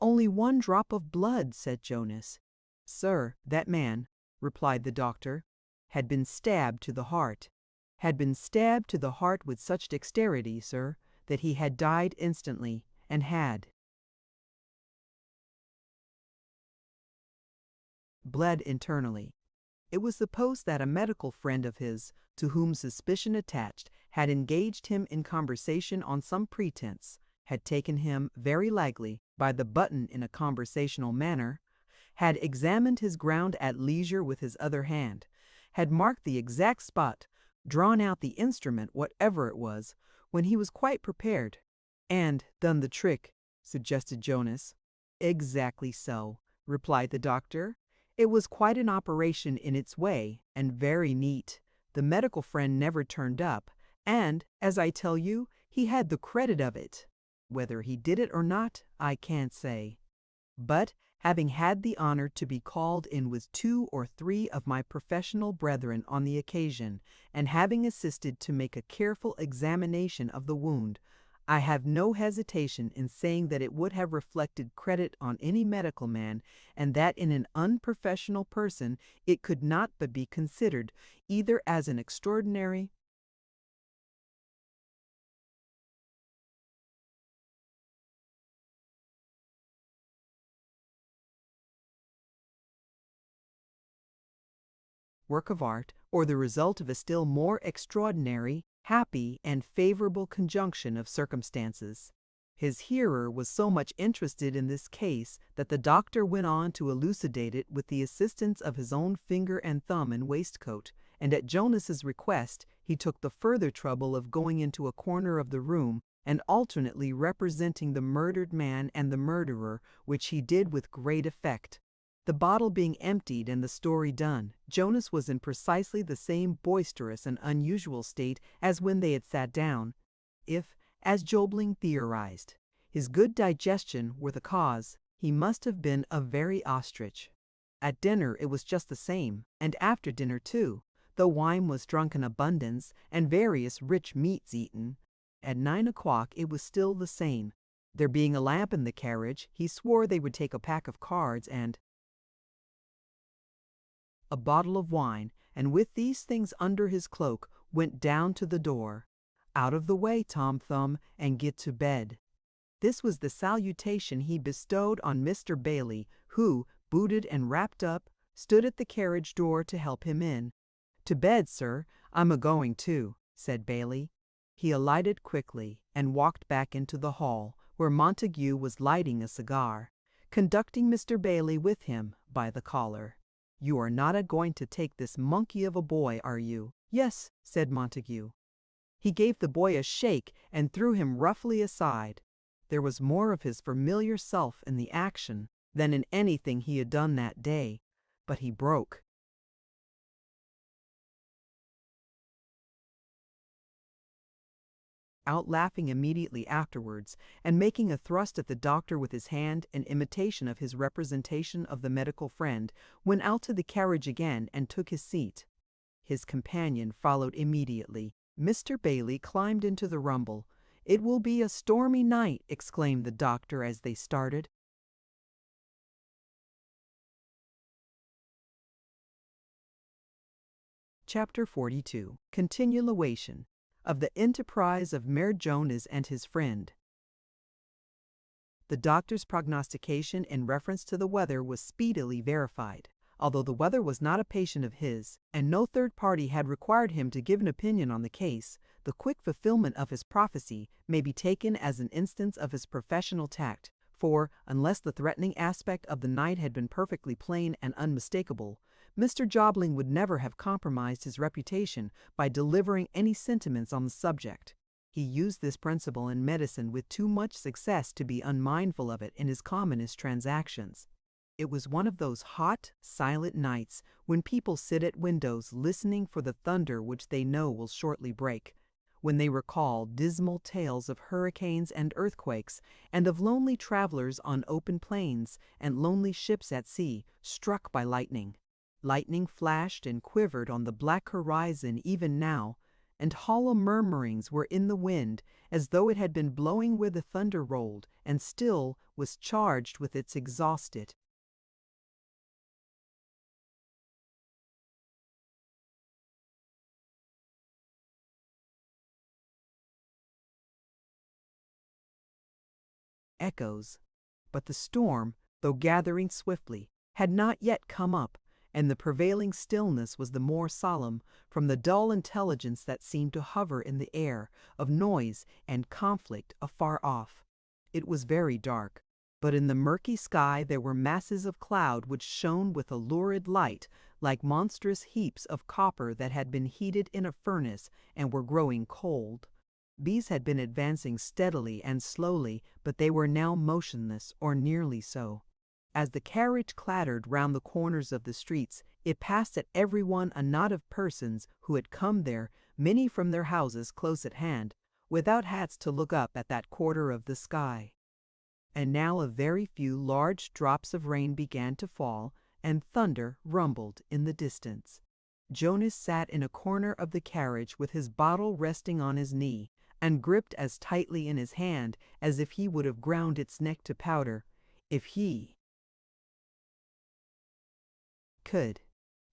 "Only one drop of blood," said Jonas. "Sir, that man," replied the doctor, "had been stabbed to the heart. Had been stabbed to the heart with such dexterity, sir, that he had died instantly, and had bled internally. It was supposed that a medical friend of his, to whom suspicion attached, had engaged him in conversation on some pretense, had taken him, very likely, by the button in a conversational manner, had examined his ground at leisure with his other hand, had marked the exact spot, drawn out the instrument, whatever it was, when he was quite prepared, and done the trick," suggested Jonas. "Exactly so," replied the doctor. "It was quite an operation in its way, and very neat. The medical friend never turned up, and, as I tell you, he had the credit of it. Whether he did it or not, I can't say. But, having had the honor to be called in with 2 or 3 of my professional brethren on the occasion, and having assisted to make a careful examination of the wound, I have no hesitation in saying that it would have reflected credit on any medical man, and that in an unprofessional person it could not but be considered either as an extraordinary work of art, or the result of a still more extraordinary, happy, and favorable conjunction of circumstances. His hearer was so much interested in this case that the doctor went on to elucidate it with the assistance of his own finger and thumb and waistcoat, and at Jonas's request he took the further trouble of going into a corner of the room and alternately representing the murdered man and the murderer, which he did with great effect. The bottle being emptied and the story done, Jonas was in precisely the same boisterous and unusual state as when they had sat down. If, as Jobling theorized, his good digestion were the cause, he must have been a very ostrich. At dinner it was just the same, and after dinner too, though wine was drunk in abundance and various rich meats eaten. At 9 o'clock it was still the same. There being a lamp in the carriage, he swore they would take a pack of cards and a bottle of wine, and with these things under his cloak, went down to the door. "Out of the way, Tom Thumb, and get to bed." This was the salutation he bestowed on Mr. Bailey, who, booted and wrapped up, stood at the carriage door to help him in. "To bed, sir, I'm a-going too," said Bailey. He alighted quickly, and walked back into the hall, where Montague was lighting a cigar, conducting Mr. Bailey with him by the collar. "You are not a-going to take this monkey of a boy, are you?" "Yes," said Montague. He gave the boy a shake and threw him roughly aside. There was more of his familiar self in the action than in anything he had done that day, but he broke. Out laughing immediately afterwards, and making a thrust at the doctor with his hand in imitation of his representation of the medical friend, went out to the carriage again and took his seat. His companion followed immediately. Mr. Bailey climbed into the rumble. "It will be a stormy night," exclaimed the doctor as they started. Chapter 42. Continuation of the enterprise of Mayor Jonas and his friend. The doctor's prognostication in reference to the weather was speedily verified. Although the weather was not a patient of his, and no third party had required him to give an opinion on the case, the quick fulfillment of his prophecy may be taken as an instance of his professional tact, for, unless the threatening aspect of the night had been perfectly plain and unmistakable, Mr. Jobling would never have compromised his reputation by delivering any sentiments on the subject. He used this principle in medicine with too much success to be unmindful of it in his commonest transactions. It was one of those hot, silent nights when people sit at windows listening for the thunder which they know will shortly break, when they recall dismal tales of hurricanes and earthquakes, and of lonely travelers on open plains and lonely ships at sea struck by lightning. Lightning flashed and quivered on the black horizon even now, and hollow murmurings were in the wind as though it had been blowing where the thunder rolled and still was charged with its exhausted echoes. But the storm, though gathering swiftly, had not yet come up, and the prevailing stillness was the more solemn from the dull intelligence that seemed to hover in the air of noise and conflict afar off. It was very dark, but in the murky sky there were masses of cloud which shone with a lurid light like monstrous heaps of copper that had been heated in a furnace and were growing cold. Bees had been advancing steadily and slowly, but they were now motionless, or nearly so. As the carriage clattered round the corners of the streets, it passed at every one a knot of persons who had come there, many from their houses close at hand, without hats to look up at that quarter of the sky. And now a very few large drops of rain began to fall, and thunder rumbled in the distance. Jonas sat in a corner of the carriage with his bottle resting on his knee, and gripped as tightly in his hand as if he would have ground its neck to powder, if he could.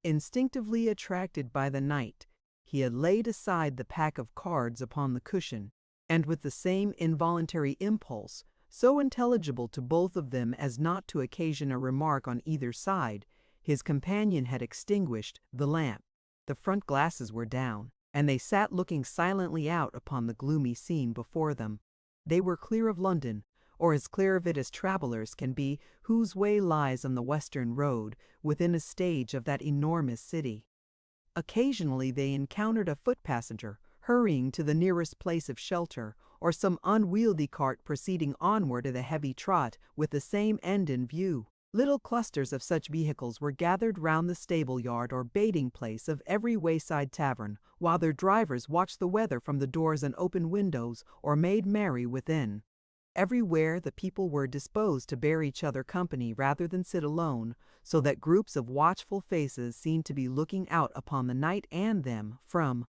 Instinctively attracted by the night, he had laid aside the pack of cards upon the cushion, and with the same involuntary impulse, so intelligible to both of them as not to occasion a remark on either side, his companion had extinguished the lamp. The front glasses were down, and they sat looking silently out upon the gloomy scene before them. They were clear of London, or as clear of it as travellers can be whose way lies on the western road within a stage of that enormous city. Occasionally they encountered a foot passenger hurrying to the nearest place of shelter, or some unwieldy cart proceeding onward at a heavy trot with the same end in view. Little clusters of such vehicles were gathered round the stable yard or baiting place of every wayside tavern, while their drivers watched the weather from the doors and open windows, or made merry within. Everywhere the people were disposed to bear each other company rather than sit alone, so that groups of watchful faces seemed to be looking out upon the night and them from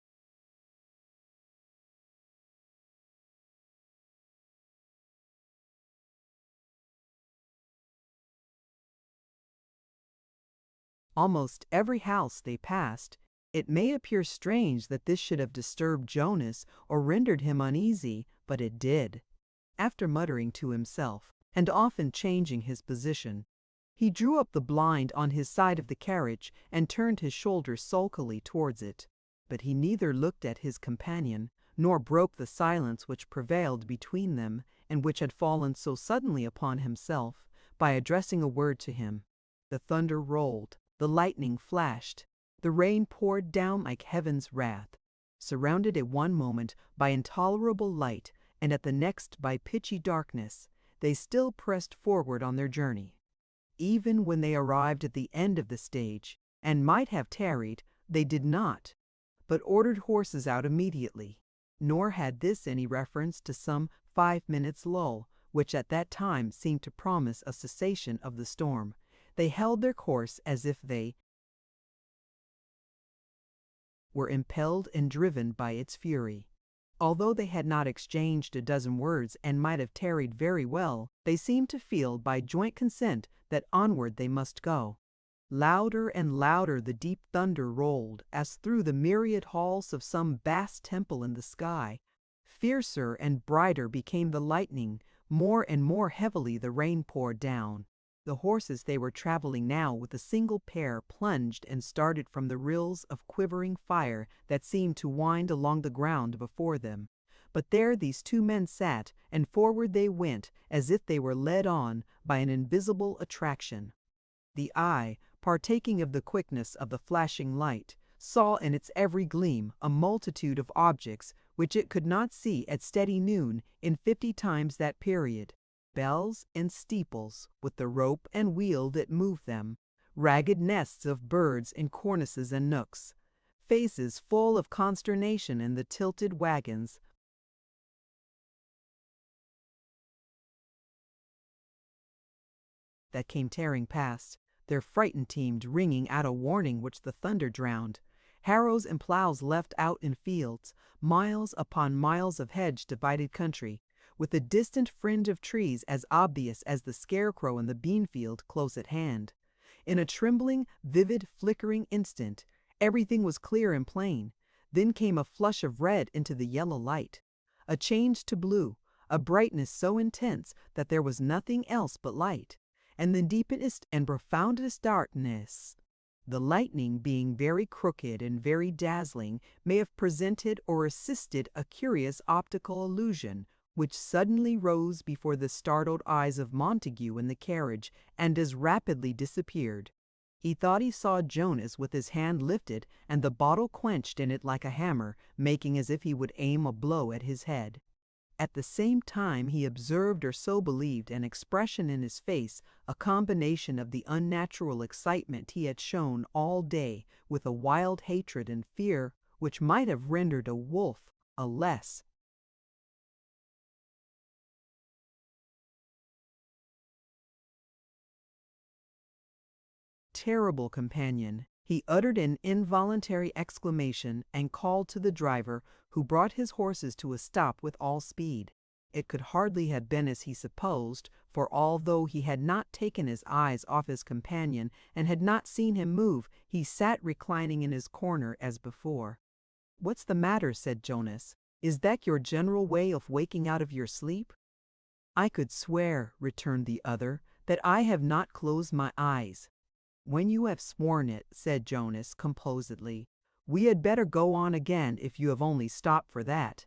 almost every house they passed. It may appear strange that this should have disturbed Jonas or rendered him uneasy, but it did. After muttering to himself, and often changing his position, he drew up the blind on his side of the carriage and turned his shoulders sulkily towards it. But he neither looked at his companion, nor broke the silence which prevailed between them, and which had fallen so suddenly upon himself, by addressing a word to him. The thunder rolled, the lightning flashed, the rain poured down like heaven's wrath. Surrounded at one moment by intolerable light, and at the next by pitchy darkness, they still pressed forward on their journey. Even when they arrived at the end of the stage, and might have tarried, they did not, but ordered horses out immediately. Nor had this any reference to some 5 minutes' lull, which at that time seemed to promise a cessation of the storm. They held their course as if they were impelled and driven by its fury. Although they had not exchanged a dozen words and might have tarried very well, they seemed to feel by joint consent that onward they must go. Louder and louder the deep thunder rolled, as through the myriad halls of some vast temple in the sky. Fiercer and brighter became the lightning, more and more heavily the rain poured down. The horses they were traveling now with a single pair plunged and started from the rills of quivering fire that seemed to wind along the ground before them. But there these two men sat, and forward they went, as if they were led on by an invisible attraction. The eye, partaking of the quickness of the flashing light, saw in its every gleam a multitude of objects which it could not see at steady noon in 50 times that period. bells and steeples, with the rope and wheel that moved them, ragged nests of birds in cornices and nooks, faces full of consternation in the tilted wagons, that came tearing past, their frightened teams ringing out a warning which the thunder drowned. Harrows and plows left out in fields, miles upon miles of hedge-divided country, with a distant fringe of trees as obvious as the scarecrow in the bean-field close at hand. In a trembling, vivid, flickering instant, everything was clear and plain. Then came a flush of red into the yellow light, a change to blue, a brightness so intense that there was nothing else but light, and the deepest and profoundest darkness. The lightning, being very crooked and very dazzling, may have presented or assisted a curious optical illusion, which suddenly rose before the startled eyes of Montague in the carriage, and as rapidly disappeared. He thought he saw Jonas with his hand lifted and the bottle quenched in it like a hammer, making as if he would aim a blow at his head. At the same time he observed, or so believed, an expression in his face, a combination of the unnatural excitement he had shown all day with a wild hatred and fear which might have rendered a wolf a less terrible companion. He uttered an involuntary exclamation and called to the driver, who brought his horses to a stop with all speed. It could hardly have been as he supposed, for although he had not taken his eyes off his companion and had not seen him move, he sat reclining in his corner as before. "What's the matter?" said Jonas. "Is that your general way of waking out of your sleep?" "I could swear," returned the other, "that I have not closed my eyes." "When you have sworn it," said Jonas composedly, "we had better go on again if you have only stopped for that."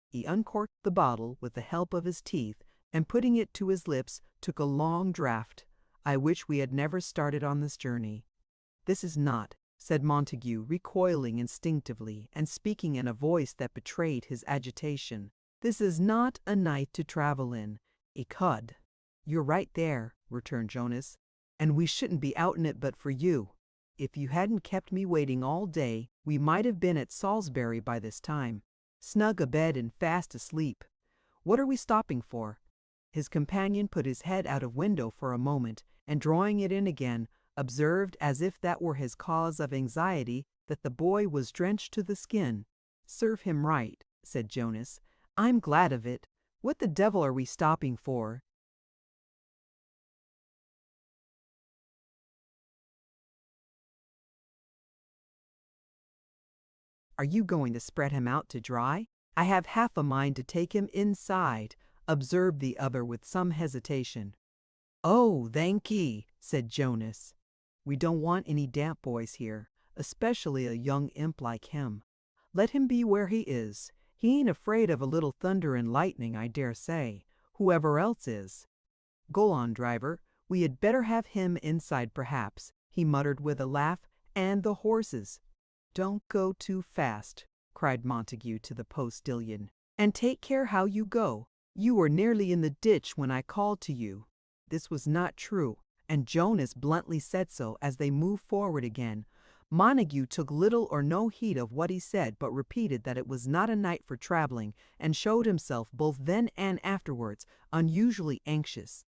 He uncorked the bottle with the help of his teeth, and putting it to his lips, took a long draught. "I wish we had never started on this journey." "This is not," said Montague, recoiling instinctively, and speaking in a voice that betrayed his agitation, "this is not a night to travel in. Ecod!" "You're right there," returned Jonas, "and we shouldn't be out in it but for you. If you hadn't kept me waiting all day, we might have been at Salisbury by this time, snug abed and fast asleep. What are we stopping for?" His companion put his head out of window for a moment, and drawing it in again, observed, as if that were his cause of anxiety, that the boy was drenched to the skin. "Serve him right," said Jonas. "I'm glad of it. What the devil are we stopping for?" "Are you going to spread him out to dry?" "I have half a mind to take him inside," observed the other with some hesitation. "Oh, thank'ee," said Jonas. "We don't want any damp boys here, especially a young imp like him. Let him be where he is. He ain't afraid of a little thunder and lightning, I dare say, whoever else is. Go on, driver. We had better have him inside perhaps," he muttered with a laugh, "and the horses." "Don't go too fast," cried Montague to the postilion, "and take care how you go. You were nearly in the ditch when I called to you." This was not true, and Jonas bluntly said so as they moved forward again. Montague took little or no heed of what he said, but repeated that it was not a night for traveling, and showed himself, both then and afterwards, unusually anxious.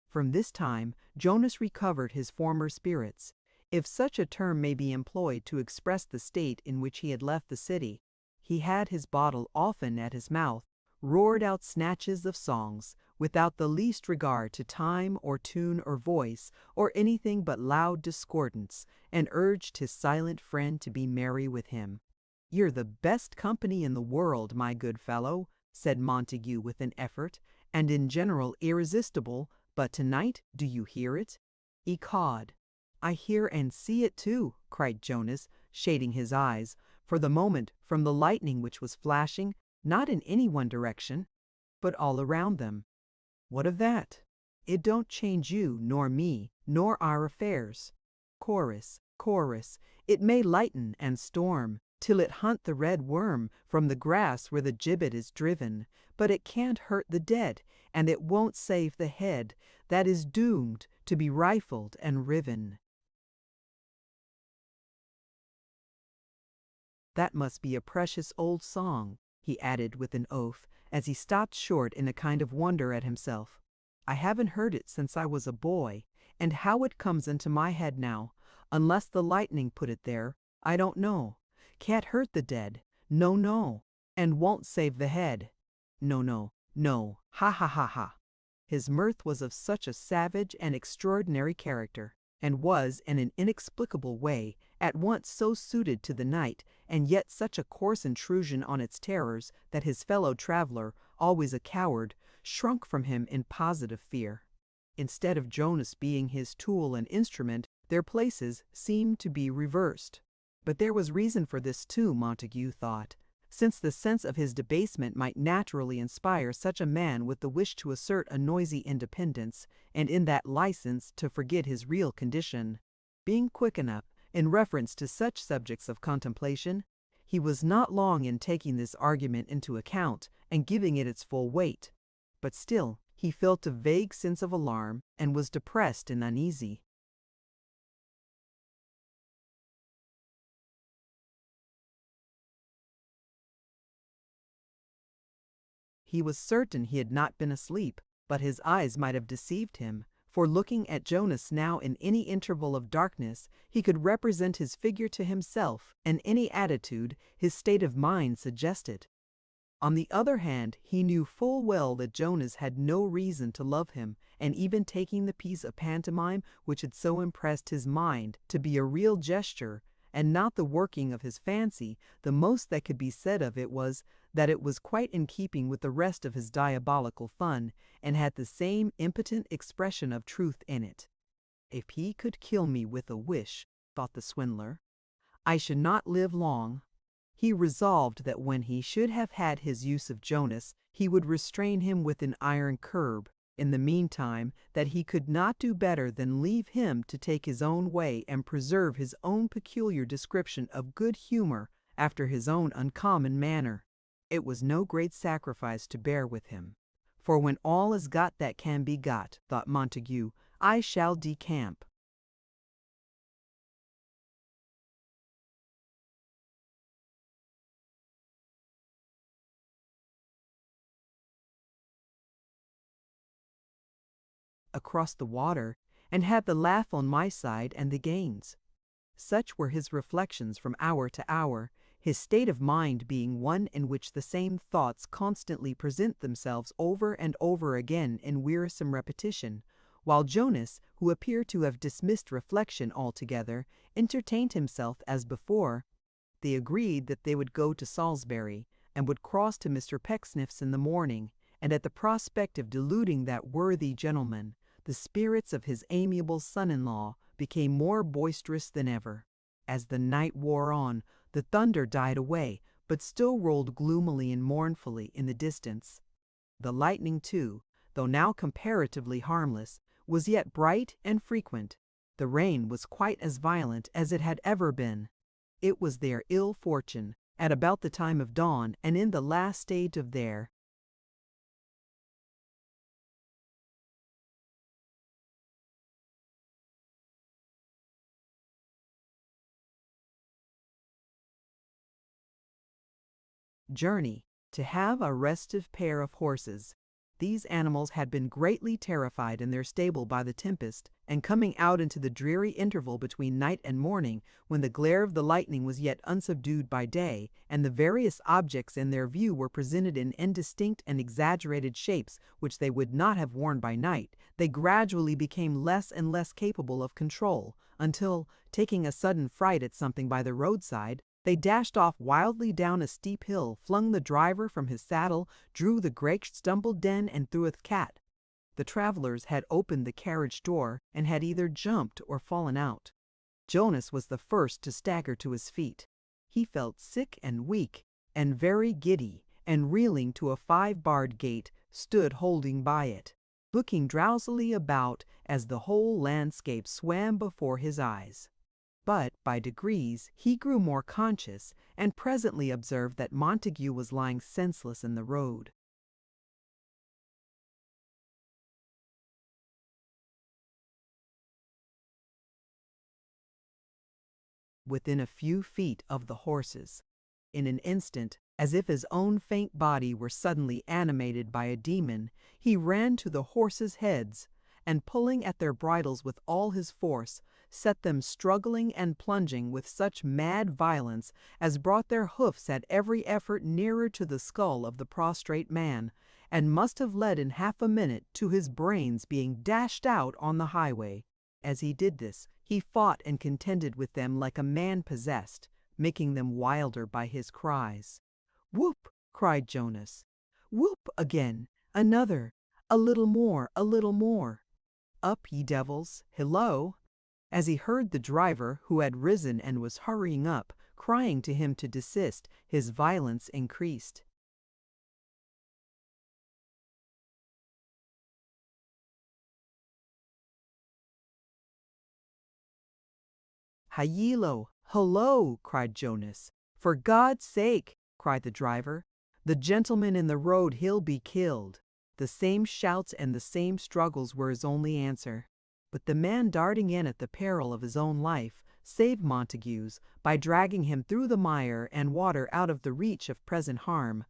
From this time Jonas recovered his former spirits, if such a term may be employed to express the state in which he had left the city. He had his bottle often at his mouth, roared out snatches of songs, without the least regard to time or tune or voice, or anything but loud discordance, and urged his silent friend to be merry with him. "You're the best company in the world, my good fellow," said Montague with an effort, and in general irresistible, but tonight, do you hear it? Ecod. I hear and see it too, cried Jonas, shading his eyes, for the moment, from the lightning which was flashing, not in any one direction, but all around them. What of that? It don't change you, nor me, nor our affairs. Chorus, chorus, it may lighten and storm, till it hunt the red worm from the grass where the gibbet is driven, but it can't hurt the dead, and it won't save the head, that is doomed to be rifled and riven. That must be a precious old song, he added with an oath, as he stopped short in a kind of wonder at himself. I haven't heard it since I was a boy, and how it comes into my head now, unless the lightning put it there, I don't know. Can't hurt the dead, no, no, and won't save the head. No, no, no, ha ha ha ha. His mirth was of such a savage and extraordinary character, and was, in an inexplicable way, at once so suited to the night, and yet such a coarse intrusion on its terrors, that his fellow traveler, always a coward, shrunk from him in positive fear. Instead of Jonas being his tool and instrument, their places seemed to be reversed. But there was reason for this too, Montague thought, since the sense of his debasement might naturally inspire such a man with the wish to assert a noisy independence, and in that license to forget his real condition. Being quick enough, in reference to such subjects of contemplation, he was not long in taking this argument into account and giving it its full weight. But still, he felt a vague sense of alarm, and was depressed and uneasy. He was certain he had not been asleep, but his eyes might have deceived him, for looking at Jonas now in any interval of darkness, he could represent his figure to himself, and any attitude his state of mind suggested. On the other hand, he knew full well that Jonas had no reason to love him, and even taking the piece of pantomime which had so impressed his mind to be a real gesture, and not the working of his fancy, the most that could be said of it was that it was quite in keeping with the rest of his diabolical fun, and had the same impotent expression of truth in it. If he could kill me with a wish, thought the swindler, I should not live long. He resolved that when he should have had his use of Jonas, he would restrain him with an iron curb. In the meantime, that he could not do better than leave him to take his own way and preserve his own peculiar description of good humor after his own uncommon manner. It was no great sacrifice to bear with him. For when all is got that can be got, thought Montague, I shall decamp. Across the water, and have the laugh on my side and the gains. Such were his reflections from hour to hour, his state of mind being one in which the same thoughts constantly present themselves over and over again in wearisome repetition, while Jonas, who appeared to have dismissed reflection altogether, entertained himself as before. They agreed that they would go to Salisbury, and would cross to Mr. Pecksniff's in the morning, and at the prospect of deluding that worthy gentleman, the spirits of his amiable son-in-law became more boisterous than ever. As the night wore on, the thunder died away, but still rolled gloomily and mournfully in the distance. The lightning, too, though now comparatively harmless, was yet bright and frequent. The rain was quite as violent as it had ever been. It was their ill fortune, at about the time of dawn, and in the last stage of their journey, to have a restive pair of horses. These animals had been greatly terrified in their stable by the tempest, and coming out into the dreary interval between night and morning, when the glare of the lightning was yet unsubdued by day, and the various objects in their view were presented in indistinct and exaggerated shapes which they would not have worn by night, they gradually became less and less capable of control, until, taking a sudden fright at something by the roadside, They dashed off wildly down a steep hill, flung the driver from his saddle, drew the great stumbled den, and threw a cat. The travelers had opened the carriage door and had either jumped or fallen out. Jonas was the first to stagger to his feet. He felt sick and weak, and very giddy, and reeling to a 5-barred gate, stood holding by it, looking drowsily about as the whole landscape swam before his eyes. But by degrees he grew more conscious, and presently observed that Montague was lying senseless in the road. Within a few feet of the horses. In an instant, as if his own faint body were suddenly animated by a demon, he ran to the horses' heads, and pulling at their bridles with all his force, set them struggling and plunging with such mad violence as brought their hoofs at every effort nearer to the skull of the prostrate man, and must have led in half a minute to his brains being dashed out on the highway. As he did this, he fought and contended with them like a man possessed, making them wilder by his cries. "Whoop!" cried Jonas. "Whoop again! Another! A little more, a little more! Up, ye devils! Hillo!" As he heard the driver, who had risen and was hurrying up, crying to him to desist, his violence increased. "Hayelo! Hullo!" cried Jonas. "For God's sake!" cried the driver. "The gentleman in the road, he'll be killed." The same shouts and the same struggles were his only answer. But the man, darting in at the peril of his own life, saved Montague's by dragging him through the mire and water out of the reach of present harm.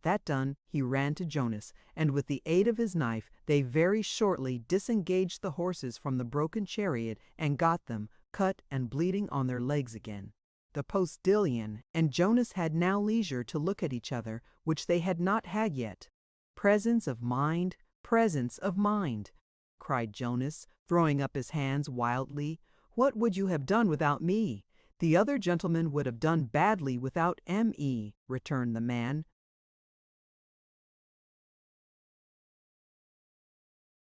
That done, he ran to Jonas, and with the aid of his knife they very shortly disengaged the horses from the broken chariot and got them, cut and bleeding, on their legs again. The postillion and Jonas had now leisure to look at each other, which they had not had yet. "Presence of mind, presence of mind!" cried Jonas, throwing up his hands wildly. "What would you have done without me?" "The other gentleman would have done badly without me," returned the man,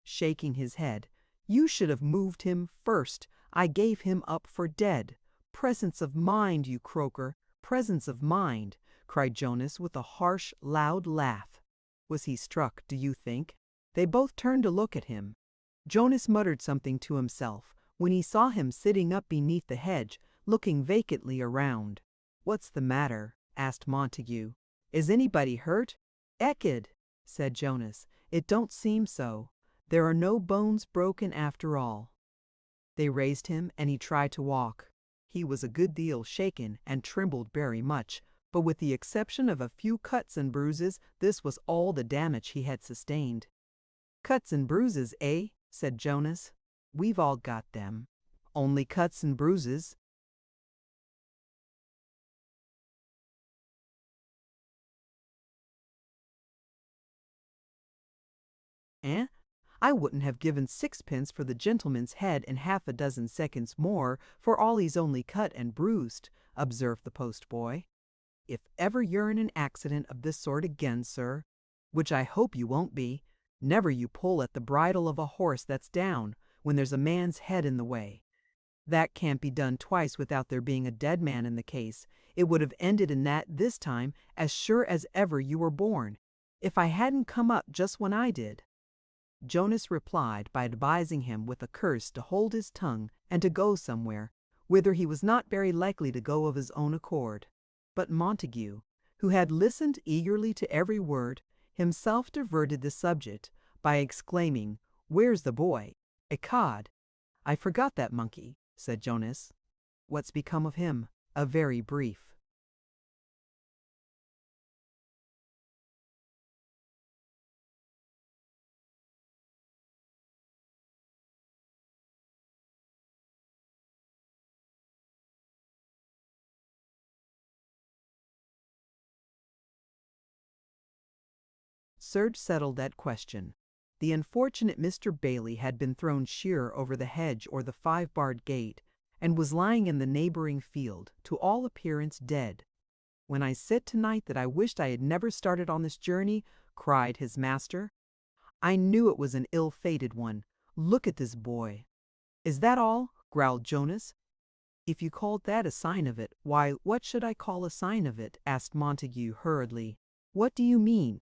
shaking his head. "You should have moved him first. I gave him up for dead. Presence of mind, you croaker, presence of mind," cried Jonas with a harsh, loud laugh. Was he struck, do you think? They both turned to look at him. Jonas muttered something to himself when he saw him sitting up beneath the hedge, looking vacantly around. "What's the matter?" asked Montague. "Is anybody hurt?" "Ecod," said Jonas, "it don't seem so. There are no bones broken after all." They raised him, and he tried to walk. He was a good deal shaken and trembled very much, but with the exception of a few cuts and bruises, this was all the damage he had sustained. "Cuts and bruises, eh?" said Jonas. "We've all got them. Only cuts and bruises." "Eh? I wouldn't have given 6 pence for the gentleman's head in half a dozen seconds more, for all he's only cut and bruised," observed the postboy. "If ever you're in an accident of this sort again, sir, which I hope you won't be, never you pull at the bridle of a horse that's down, when there's a man's head in the way. That can't be done twice without there being a dead man in the case. It would have ended in that this time, as sure as ever you were born, if I hadn't come up just when I did." Jonas replied by advising him with a curse to hold his tongue and to go somewhere, whither he was not very likely to go of his own accord. But Montague, who had listened eagerly to every word, himself diverted the subject by exclaiming, "Where's the boy? Ecod!" "I forgot that monkey," said Jonas. "What's become of him?" "A very brief." Serge settled that question. The unfortunate Mr. Bailey had been thrown sheer over the hedge or the 5-barred gate, and was lying in the neighboring field, to all appearance dead. "When I said tonight that I wished I had never started on this journey," cried his master, "I knew it was an ill-fated one. Look at this boy." "Is that all?" growled Jonas. "If you called that a sign of it, why, what should I call a sign of it?" asked Montague hurriedly. "What do you mean?"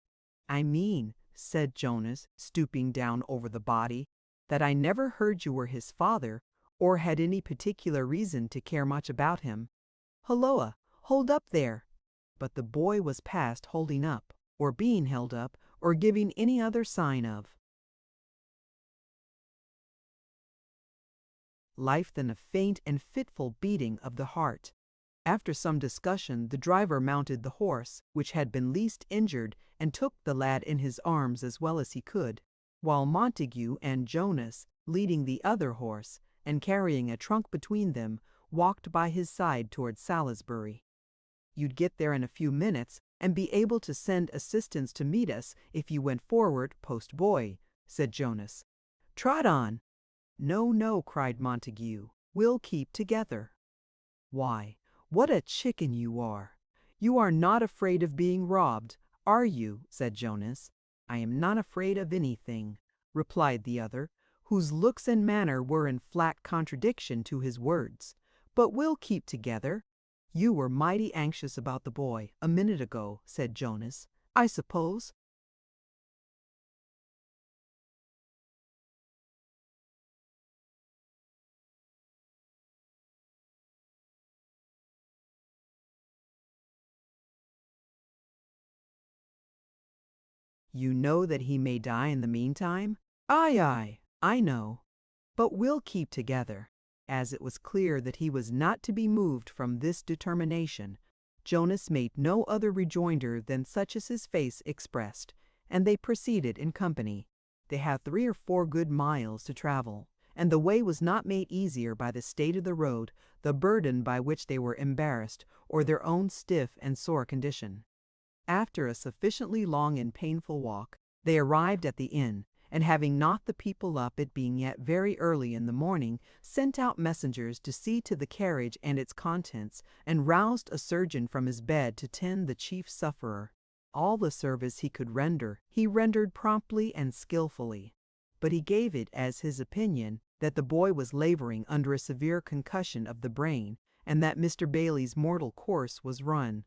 "I mean," said Jonas, stooping down over the body, "that I never heard you were his father, or had any particular reason to care much about him. Hulloa, hold up there!" But the boy was past holding up, or being held up, or giving any other sign of life than a faint and fitful beating of the heart. After some discussion, the driver mounted the horse, which had been least injured, and took the lad in his arms as well as he could, while Montague and Jonas, leading the other horse, and carrying a trunk between them, walked by his side towards Salisbury. "You'd get there in a few minutes, and be able to send assistance to meet us if you went forward post-boy," said Jonas. "Trot on." "No, no," cried Montague, "we'll keep together." "Why, what a chicken you are! You are not afraid of being robbed, are you?" said Jonas. "I am not afraid of anything," replied the other, whose looks and manner were in flat contradiction to his words. "But we'll keep together." "You were mighty anxious about the boy a minute ago," said Jonas, "I suppose." "You know that he may die in the meantime?" "Aye, aye, I know. But we'll keep together." As it was clear that he was not to be moved from this determination, Jonas made no other rejoinder than such as his face expressed, and they proceeded in company. They had 3 or 4 good miles to travel, and the way was not made easier by the state of the road, the burden by which they were embarrassed, or their own stiff and sore condition. After a sufficiently long and painful walk, they arrived at the inn, and having knocked the people up, it being yet very early in the morning, sent out messengers to see to the carriage and its contents, and roused a surgeon from his bed to tend the chief sufferer. All the service he could render, he rendered promptly and skilfully, but he gave it as his opinion that the boy was laboring under a severe concussion of the brain, and that Mr. Bailey's mortal course was run.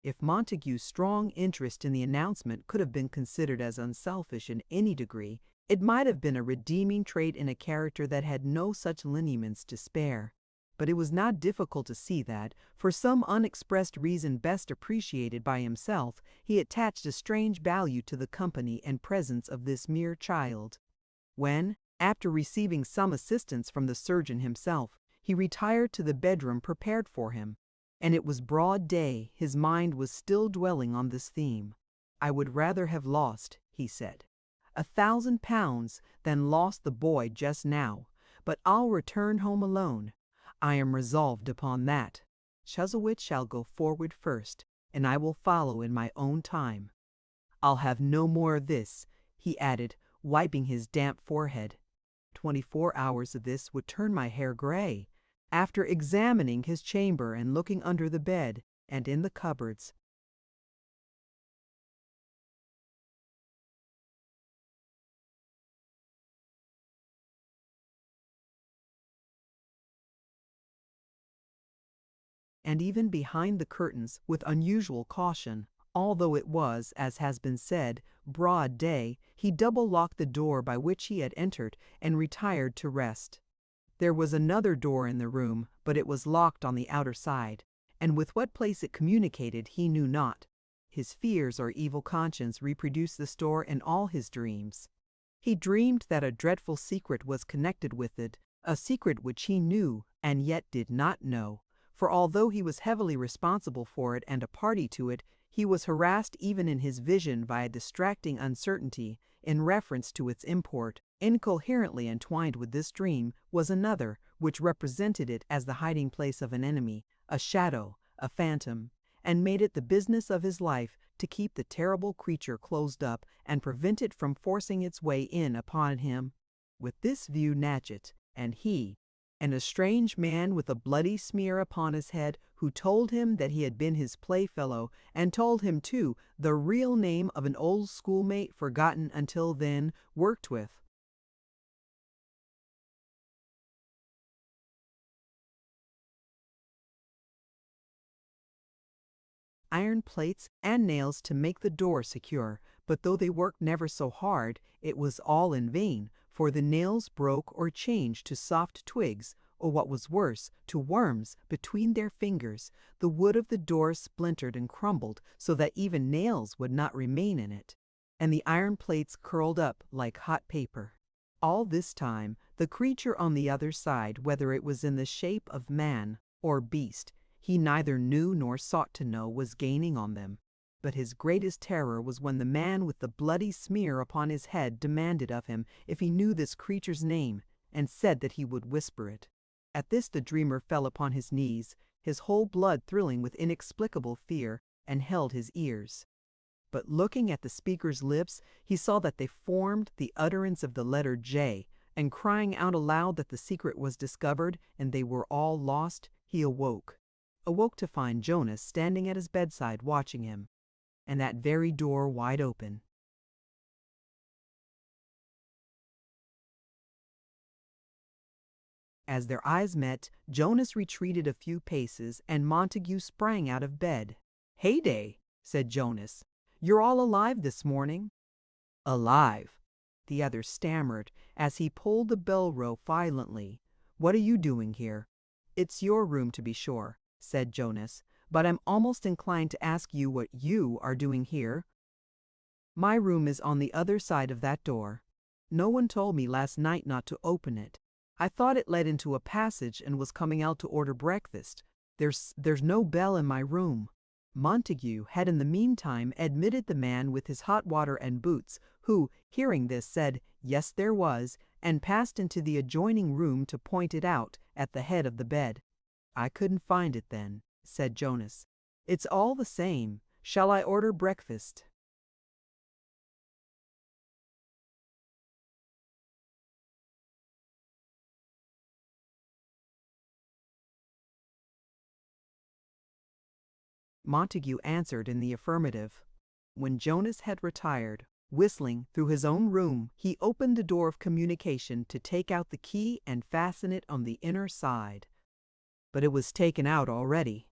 If Montague's strong interest in the announcement could have been considered as unselfish in any degree, it might have been a redeeming trait in a character that had no such lineaments to spare. But it was not difficult to see that, for some unexpressed reason best appreciated by himself, he attached a strange value to the company and presence of this mere child. When, after receiving some assistance from the surgeon himself, he retired to the bedroom prepared for him, and it was broad day, his mind was still dwelling on this theme. "I would rather have lost," he said, £1,000 than lost the boy just now, but I'll return home alone. I am resolved upon that. Chuzzlewit shall go forward first, and I will follow in my own time. I'll have no more of this," he added, wiping his damp forehead. 24 hours of this would turn my hair gray. After examining his chamber and looking under the bed and in the cupboards, and even behind the curtains with unusual caution, although it was, as has been said, broad day, he double-locked the door by which he had entered and retired to rest. There was another door in the room, but it was locked on the outer side, and with what place it communicated he knew not. His fears or evil conscience reproduced the store in all his dreams. He dreamed that a dreadful secret was connected with it, a secret which he knew and yet did not know, for although he was heavily responsible for it and a party to it, he was harassed even in his vision by a distracting uncertainty in reference to its import. Incoherently entwined with this dream was another, which represented it as the hiding-place of an enemy, a shadow, a phantom, and made it the business of his life to keep the terrible creature closed up and prevent it from forcing its way in upon him. With this view Natchet, and he, and a strange man with a bloody smear upon his head, who told him that he had been his playfellow, and told him, too, the real name of an old schoolmate forgotten until then, worked with. Iron plates and nails to make the door secure, but though they worked never so hard, it was all in vain, for the nails broke or changed to soft twigs, or what was worse, to worms between their fingers. The wood of the door splintered and crumbled, so that even nails would not remain in it, and the iron plates curled up like hot paper. All this time, the creature on the other side, whether it was in the shape of man or beast, he neither knew nor sought to know, was gaining on them. But his greatest terror was when the man with the bloody smear upon his head demanded of him if he knew this creature's name, and said that he would whisper it. At this the dreamer fell upon his knees, his whole blood thrilling with inexplicable fear, and held his ears. But looking at the speaker's lips, he saw that they formed the utterance of the letter J, and crying out aloud that the secret was discovered and they were all lost, he awoke to find Jonas standing at his bedside watching him, and that very door wide open. As their eyes met, Jonas retreated a few paces, and Montague sprang out of bed. "Heyday," said Jonas. "You're all alive this morning." "Alive," the other stammered, as he pulled the bell rope violently. "What are you doing here?" "It's your room, to be sure," said Jonas, "but I'm almost inclined to ask you what you are doing here." "My room is on the other side of that door. No one told me last night not to open it. I thought it led into a passage and was coming out to order breakfast. There's no bell in my room." Montague had in the meantime admitted the man with his hot water and boots, who, hearing this, said, yes, there was, and passed into the adjoining room to point it out at the head of the bed. "I couldn't find it then," said Jonas. "It's all the same. Shall I order breakfast?" Montague answered in the affirmative. When Jonas had retired, whistling, through his own room, he opened the door of communication to take out the key and fasten it on the inner side. But it was taken out already.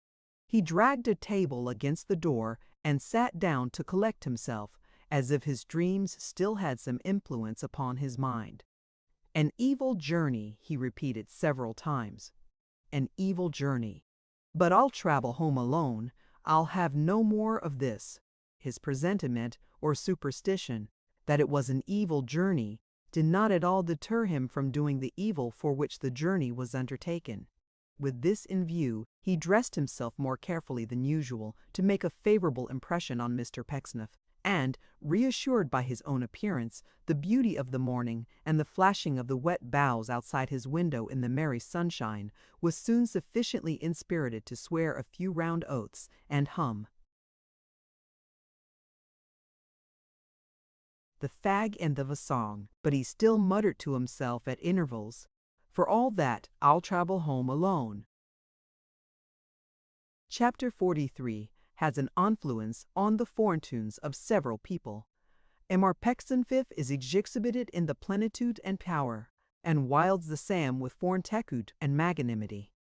He dragged a table against the door and sat down to collect himself, as if his dreams still had some influence upon his mind. "An evil journey," he repeated several times. "An evil journey. But I'll travel home alone. I'll have no more of this." His presentiment, or superstition, that it was an evil journey, did not at all deter him from doing the evil for which the journey was undertaken. With this in view, he dressed himself more carefully than usual to make a favorable impression on Mr. Pecksniff, and, reassured by his own appearance, the beauty of the morning, and the flashing of the wet boughs outside his window in the merry sunshine, was soon sufficiently inspirited to swear a few round oaths and hum the fag end of a song, but he still muttered to himself at intervals, "For all that, I'll travel home alone." Chapter 43 has an influence on the fortunes of several people. Emar Pecksniff is exhibited in the plenitude and power, and wilds the Sam with fortitude and magnanimity.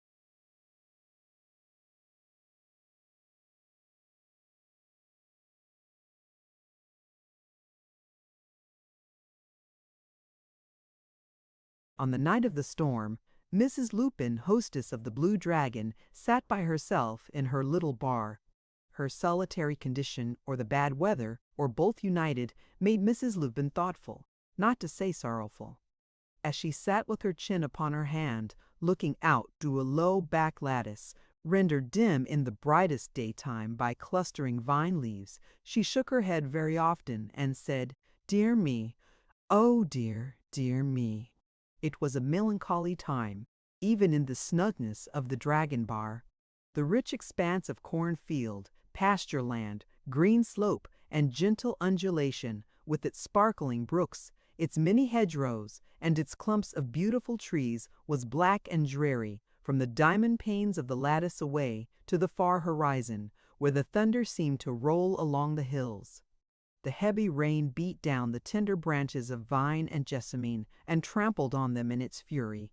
On the night of the storm, Mrs. Lupin, hostess of the Blue Dragon, sat by herself in her little bar. Her solitary condition, or the bad weather, or both united, made Mrs. Lupin thoughtful, not to say sorrowful. As she sat with her chin upon her hand, looking out through a low back lattice, rendered dim in the brightest daytime by clustering vine leaves, she shook her head very often and said, "Dear me, oh dear, dear me." It was a melancholy time, even in the snugness of the Dragon Bar. The rich expanse of cornfield, pasture land, green slope, and gentle undulation, with its sparkling brooks, its many hedgerows, and its clumps of beautiful trees, was black and dreary, from the diamond panes of the lattice away to the far horizon, where the thunder seemed to roll along the hills. The heavy rain beat down the tender branches of vine and jessamine and trampled on them in its fury.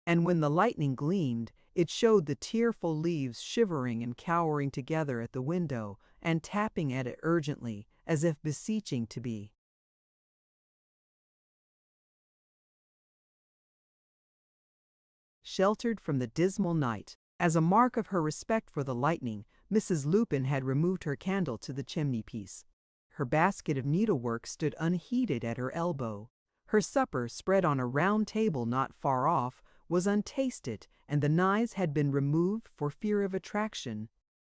And when the lightning gleamed, it showed the tearful leaves shivering and cowering together at the window and tapping at it urgently, as if beseeching to be sheltered from the dismal night. As a mark of her respect for the lightning, Mrs. Lupin had removed her candle to the chimney-piece. Her basket of needlework stood unheeded at her elbow. Her supper, spread on a round table not far off, was untasted, and the knives had been removed for fear of attraction.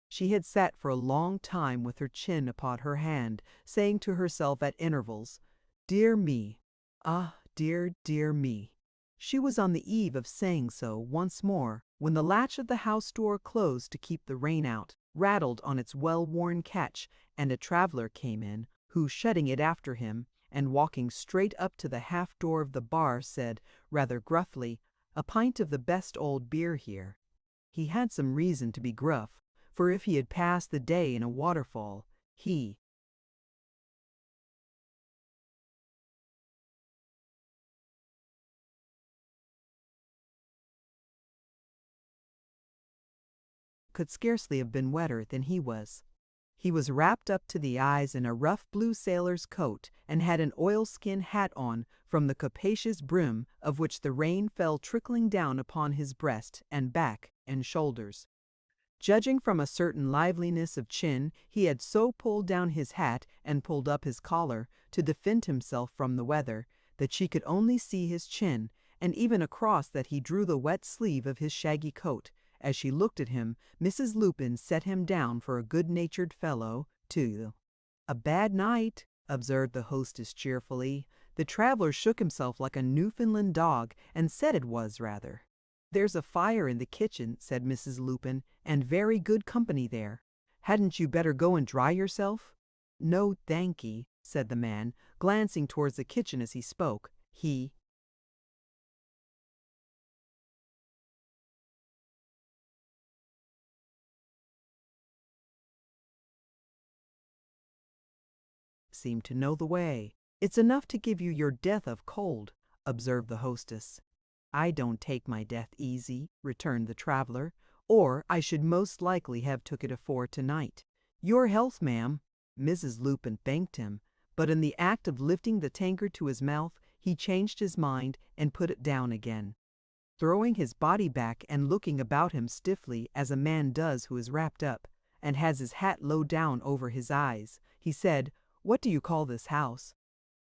She had sat for a long time with her chin upon her hand, saying to herself at intervals, "Dear me! Ah, dear, dear me!" She was on the eve of saying so once more, when the latch of the house door closed to keep the rain out, rattled on its well-worn catch, and a traveler came in, who, shutting it after him, and walking straight up to the half-door of the bar, said, rather gruffly, "A pint of the best old beer here." He had some reason to be gruff, for if he had passed the day in a waterfall, he could scarcely have been wetter than he was. He was wrapped up to the eyes in a rough blue sailor's coat and had an oilskin hat on, from the capacious brim of which the rain fell trickling down upon his breast and back and shoulders. Judging from a certain liveliness of chin, he had so pulled down his hat and pulled up his collar to defend himself from the weather, that she could only see his chin, and even across that he drew the wet sleeve of his shaggy coat. As she looked at him, Mrs. Lupin set him down for a good-natured fellow, too. "A bad night," observed the hostess cheerfully. The traveler shook himself like a Newfoundland dog, and said it was, rather. "There's a fire in the kitchen," said Mrs. Lupin, "and very good company there. Hadn't you better go and dry yourself?" "No, thankee," said the man, glancing towards the kitchen as he spoke. He seemed to know the way. "It's enough to give you your death of cold," observed the hostess. "I don't take my death easy," returned the traveler, "or I should most likely have took it afore tonight." "Your health, ma'am." Mrs. Lupin thanked him, but in the act of lifting the tankard to his mouth, he changed his mind and put it down again. Throwing his body back and looking about him stiffly, as a man does who is wrapped up, and has his hat low down over his eyes, he said, "What do you call this house?"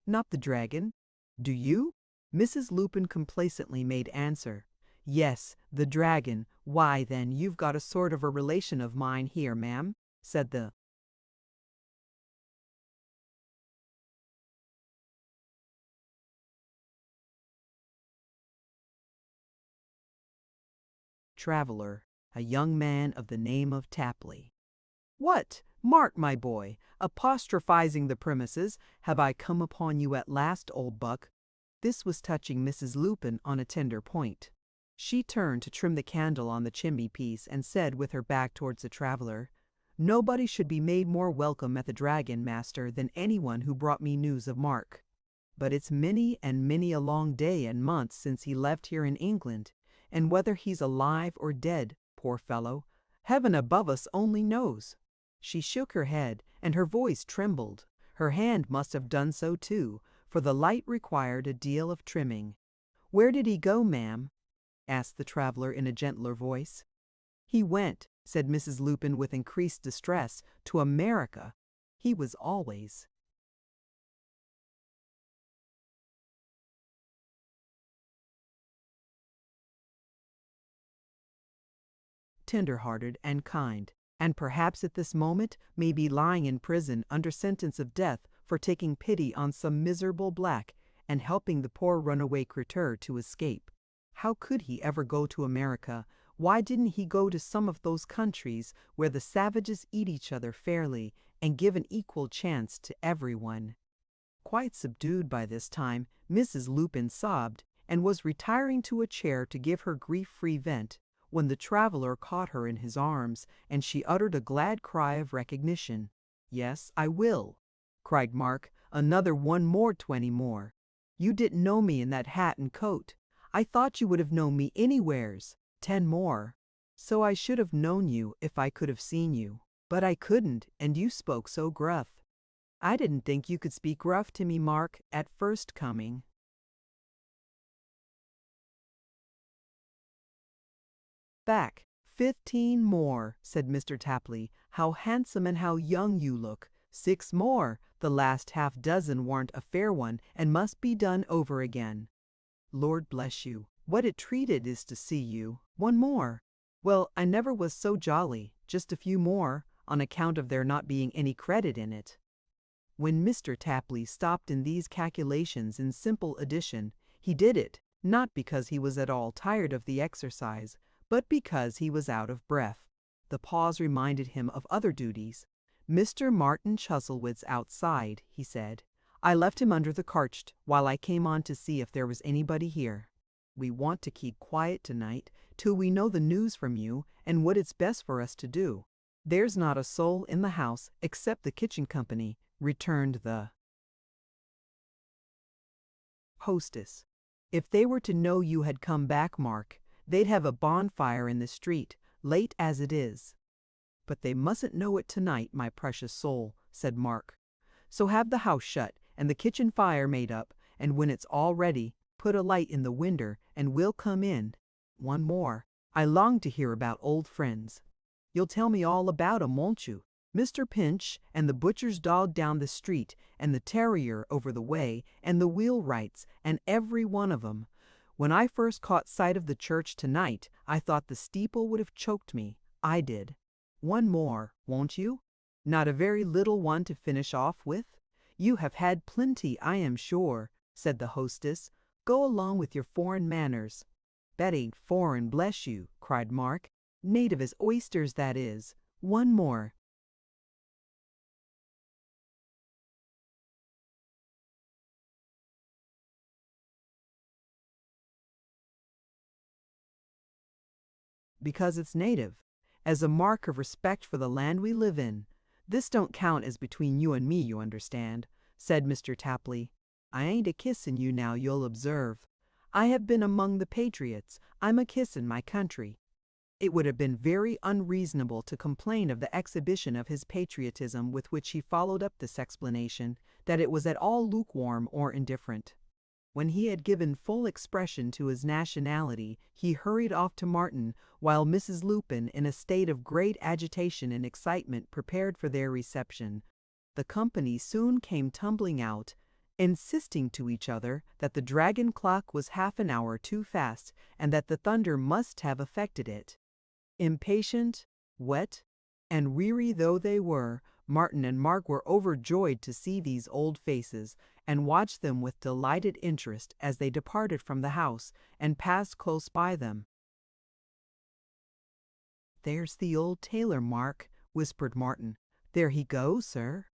"Not the Dragon." "Do you?" Mrs. Lupin complacently made answer, "Yes, the Dragon. Why, then, you've got a sort of a relation of mine here, ma'am," said the traveler, a young man of the name of Tapley. "What, Mark, my boy, apostrophizing the premises, have I come upon you at last, old buck?" This was touching Mrs. Lupin on a tender point. She turned to trim the candle on the chimney-piece and said with her back towards the traveler, "Nobody should be made more welcome at the Dragon, master, than anyone who brought me news of Mark. But it's many and many a long day and month since he left here in England, and whether he's alive or dead, poor fellow, heaven above us only knows." She shook her head, and her voice trembled. Her hand must have done so too, for the light required a deal of trimming. "Where did he go, ma'am?" asked the traveler in a gentler voice. "He went," said Mrs. Lupin with increased distress, "to America. He was always tender-hearted and kind, and perhaps at this moment may be lying in prison under sentence of death for taking pity on some miserable black and helping the poor runaway creature to escape. How could he ever go to America Why didn't he go to some of those countries where the savages eat each other fairly and give an equal chance to everyone? Quite subdued by this time, Mrs. Lupin sobbed and was retiring to a chair to give her grief-free vent when the traveler caught her in his arms, and she uttered a glad cry of recognition. "Yes, I will," cried Mark. "Another 1 more 20 more. You didn't know me in that hat and coat. I thought you would have known me anywheres. 10 more. So I should have known you if I could have seen you. But I couldn't, and you spoke so gruff." "I didn't think you could speak rough to me, Mark, at first coming." "Back. 15 more," said Mr. Tapley. "How handsome and how young you look. 6 more. The last half dozen warn't a fair one and must be done over again. Lord bless you, what a treat it is to see you. 1 more. Well, I never was so jolly. Just a few more, on account of there not being any credit in it." When Mr. Tapley stopped in these calculations in simple addition, he did it, not because he was at all tired of the exercise, but because he was out of breath. The pause reminded him of other duties. "Mr. Martin Chuzzlewit's outside," he said. "I left him under the carcht while I came on to see if there was anybody here. We want to keep quiet tonight till we know the news from you and what it's best for us to do." "There's not a soul in the house except the kitchen company," returned the hostess. "If they were to know you had come back, Mark, they'd have a bonfire in the street, late as it is." "But they mustn't know it tonight, my precious soul," said Mark. "So have the house shut and the kitchen fire made up, and when it's all ready, put a light in the winder and we'll come in. 1 more. I long to hear about old friends. You'll tell me all about 'em, won't you? Mr. Pinch, and the butcher's dog down the street, and the terrier over the way, and the wheelwrights, and every one of 'em. When I first caught sight of the church tonight, I thought the steeple would have choked me. I did. 1 more, won't you? Not a very little one to finish off with? You have had plenty, I am sure," said the hostess. "Go along with your foreign manners." "That ain't foreign, bless you," cried Mark. "Native as oysters, that is. 1 more. Because it's native, as a mark of respect for the land we live in. This don't count as between you and me, you understand," said Mr. Tapley. "I ain't a-kissin' you now, you'll observe. I have been among the patriots. I'm a-kissin' my country." It would have been very unreasonable to complain of the exhibition of his patriotism with which he followed up this explanation, that it was at all lukewarm or indifferent. When he had given full expression to his nationality, he hurried off to Martin, while Mrs. Lupin, in a state of great agitation and excitement, prepared for their reception. The company soon came tumbling out, insisting to each other that the dragon clock was half an hour too fast, and that the thunder must have affected it. Impatient, wet, and weary though they were, Martin and Mark were overjoyed to see these old faces, and watched them with delighted interest as they departed from the house and passed close by them. "There's the old tailor, Mark," whispered Martin. "There he goes, sir.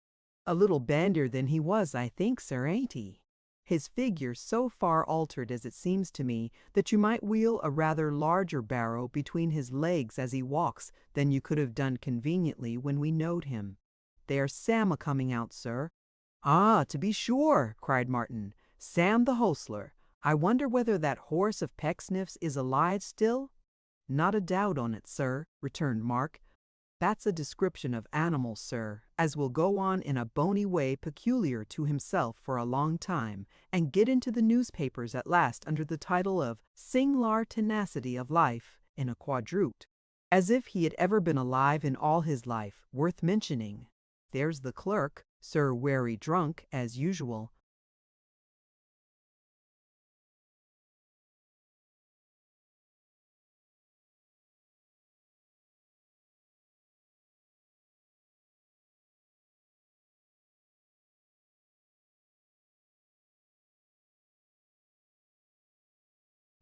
A little bandier than he was, I think, sir, ain't he? His figure so far altered, as it seems to me, that you might wheel a rather larger barrow between his legs as he walks than you could have done conveniently when we knowed him. There's Sam a-coming out, sir." "Ah, to be sure!" cried Martin. "Sam the hostler. I wonder whether that horse of Pecksniff's is alive still?" "Not a doubt on it, sir," returned Mark. "That's a description of animals, sir, as will go on in a bony way peculiar to himself for a long time, and get into the newspapers at last under the title of 'Sing'lar Tenacity of Life in a Quadrute,' as if he had ever been alive in all his life, worth mentioning. There's the clerk, sir, wery drunk, as usual."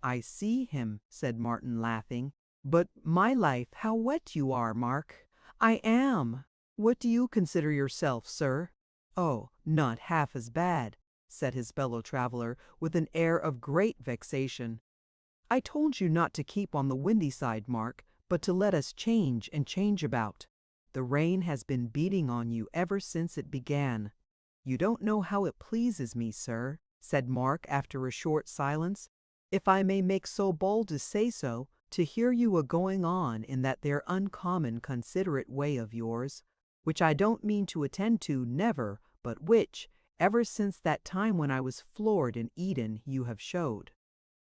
"I see him," said Martin, laughing. But my life, how wet you are, Mark. I am. What do you consider yourself, sir? Oh, not half as bad, said his fellow traveler with an air of great vexation. I told you not to keep on the windy side, Mark, but to let us change and change about. The rain has been beating on you ever since it began. You don't know how it pleases me, sir, said Mark after a short silence, if I may make so bold to say so, to hear you a-going on in that there uncommon considerate way of yours, which I don't mean to attend to never, but which, ever since that time when I was floored in Eden, you have showed.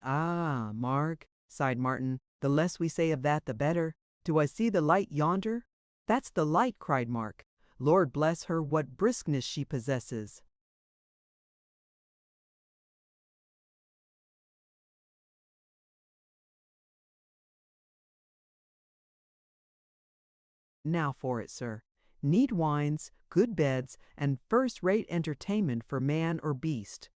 Ah, Mark, sighed Martin, the less we say of that the better. Do I see the light yonder? That's the light, cried Mark. Lord bless her, what briskness she possesses. Now for it, sir. Neat wines, good beds, and first-rate entertainment for man or beast.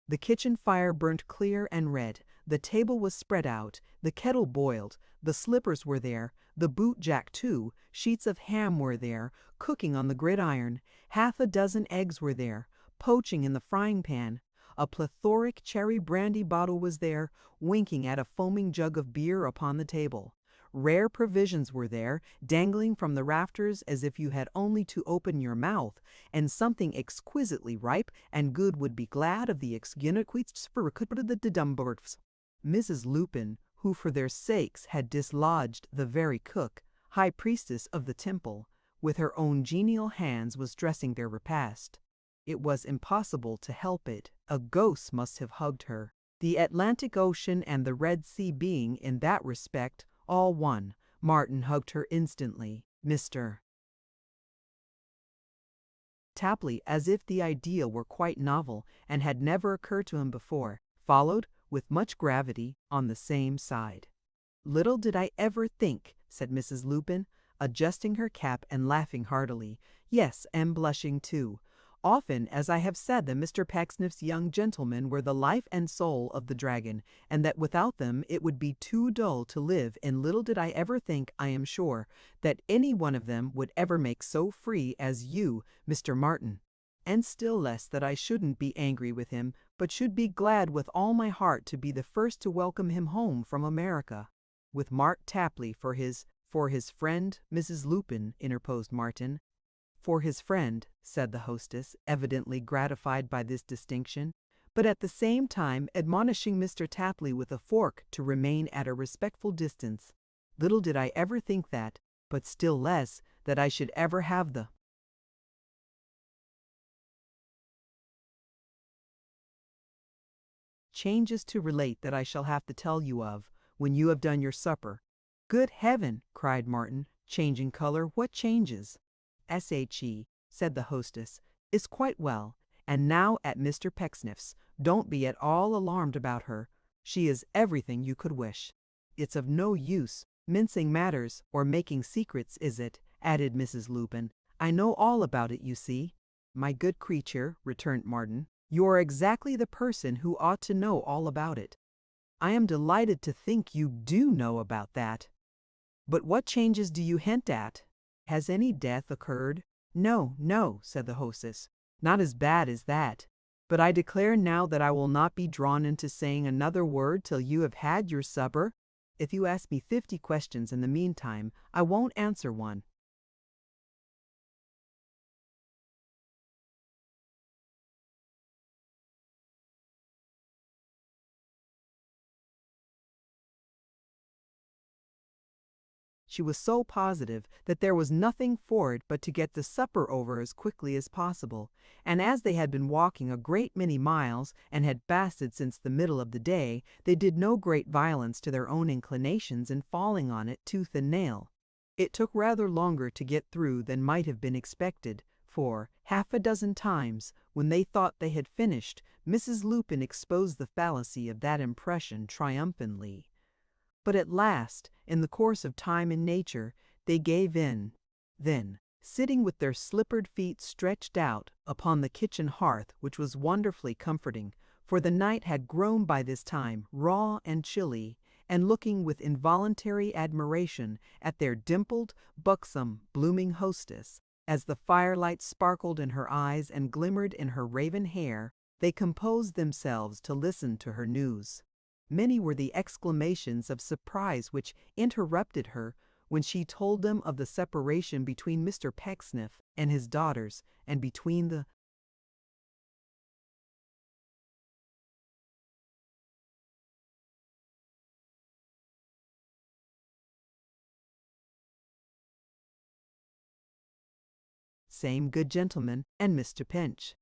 The kitchen fire burnt clear and red, the table was spread out, the kettle boiled, the slippers were there, the boot-jack too, sheets of ham were there, cooking on the gridiron, half a dozen eggs were there, poaching in the frying-pan, a plethoric cherry brandy bottle was there, winking at a foaming jug of beer upon the table. Rare provisions were there, dangling from the rafters as if you had only to open your mouth, and something exquisitely ripe and good would be glad of the exguinequits for the dumbards. Mrs. Lupin, who for their sakes had dislodged the very cook, high priestess of the temple, with her own genial hands was dressing their repast. It was impossible to help it. A ghost must have hugged her. The Atlantic Ocean and the Red Sea being, in that respect, all one, Martin hugged her instantly. Mr. Tapley, as if the idea were quite novel and had never occurred to him before, followed, with much gravity, on the same side. Little did I ever think, said Mrs. Lupin, adjusting her cap and laughing heartily, yes, and blushing too, often as I have said that Mr. Pecksniff's young gentlemen were the life and soul of the Dragon, and that without them it would be too dull to live, and little did I ever think, I am sure, that any one of them would ever make so free as you, Mr. Martin, and still less that I shouldn't be angry with him, but should be glad with all my heart to be the first to welcome him home from America. With Mark Tapley for his friend, Mrs. Lupin, interposed Martin. For his friend, said the hostess, evidently gratified by this distinction, but at the same time admonishing Mr. Tapley with a fork to remain at a respectful distance. Little did I ever think that, but still less, that I should ever have the changes to relate that I shall have to tell you of, when you have done your supper. Good heaven, cried Martin, changing color, what changes? S.H.E., said the hostess, is quite well, and now at Mr. Pecksniff's. Don't be at all alarmed about her. She is everything you could wish. It's of no use mincing matters or making secrets, is it? Added Mrs. Lupin. I know all about it, you see. My good creature, returned Martin, you are exactly the person who ought to know all about it. I am delighted to think you do know about that. But what changes do you hint at? Has any death occurred? No, no, said the hostess. Not as bad as that. But I declare now that I will not be drawn into saying another word till you have had your supper. If you ask me 50 questions in the meantime, I won't answer one. She was so positive that there was nothing for it but to get the supper over as quickly as possible, and as they had been walking a great many miles and had fasted since the middle of the day, they did no great violence to their own inclinations in falling on it tooth and nail. It took rather longer to get through than might have been expected, for, half a dozen times, when they thought they had finished, Mrs. Lupin exposed the fallacy of that impression triumphantly. But at last, in the course of time and nature, they gave in. Then, sitting with their slippered feet stretched out upon the kitchen hearth, which was wonderfully comforting, for the night had grown by this time raw and chilly, and looking with involuntary admiration at their dimpled, buxom, blooming hostess. As the firelight sparkled in her eyes and glimmered in her raven hair, they composed themselves to listen to her news. Many were the exclamations of surprise which interrupted her when she told them of the separation between Mr. Pecksniff and his daughters, and between the same good gentleman and Mr. Pinch.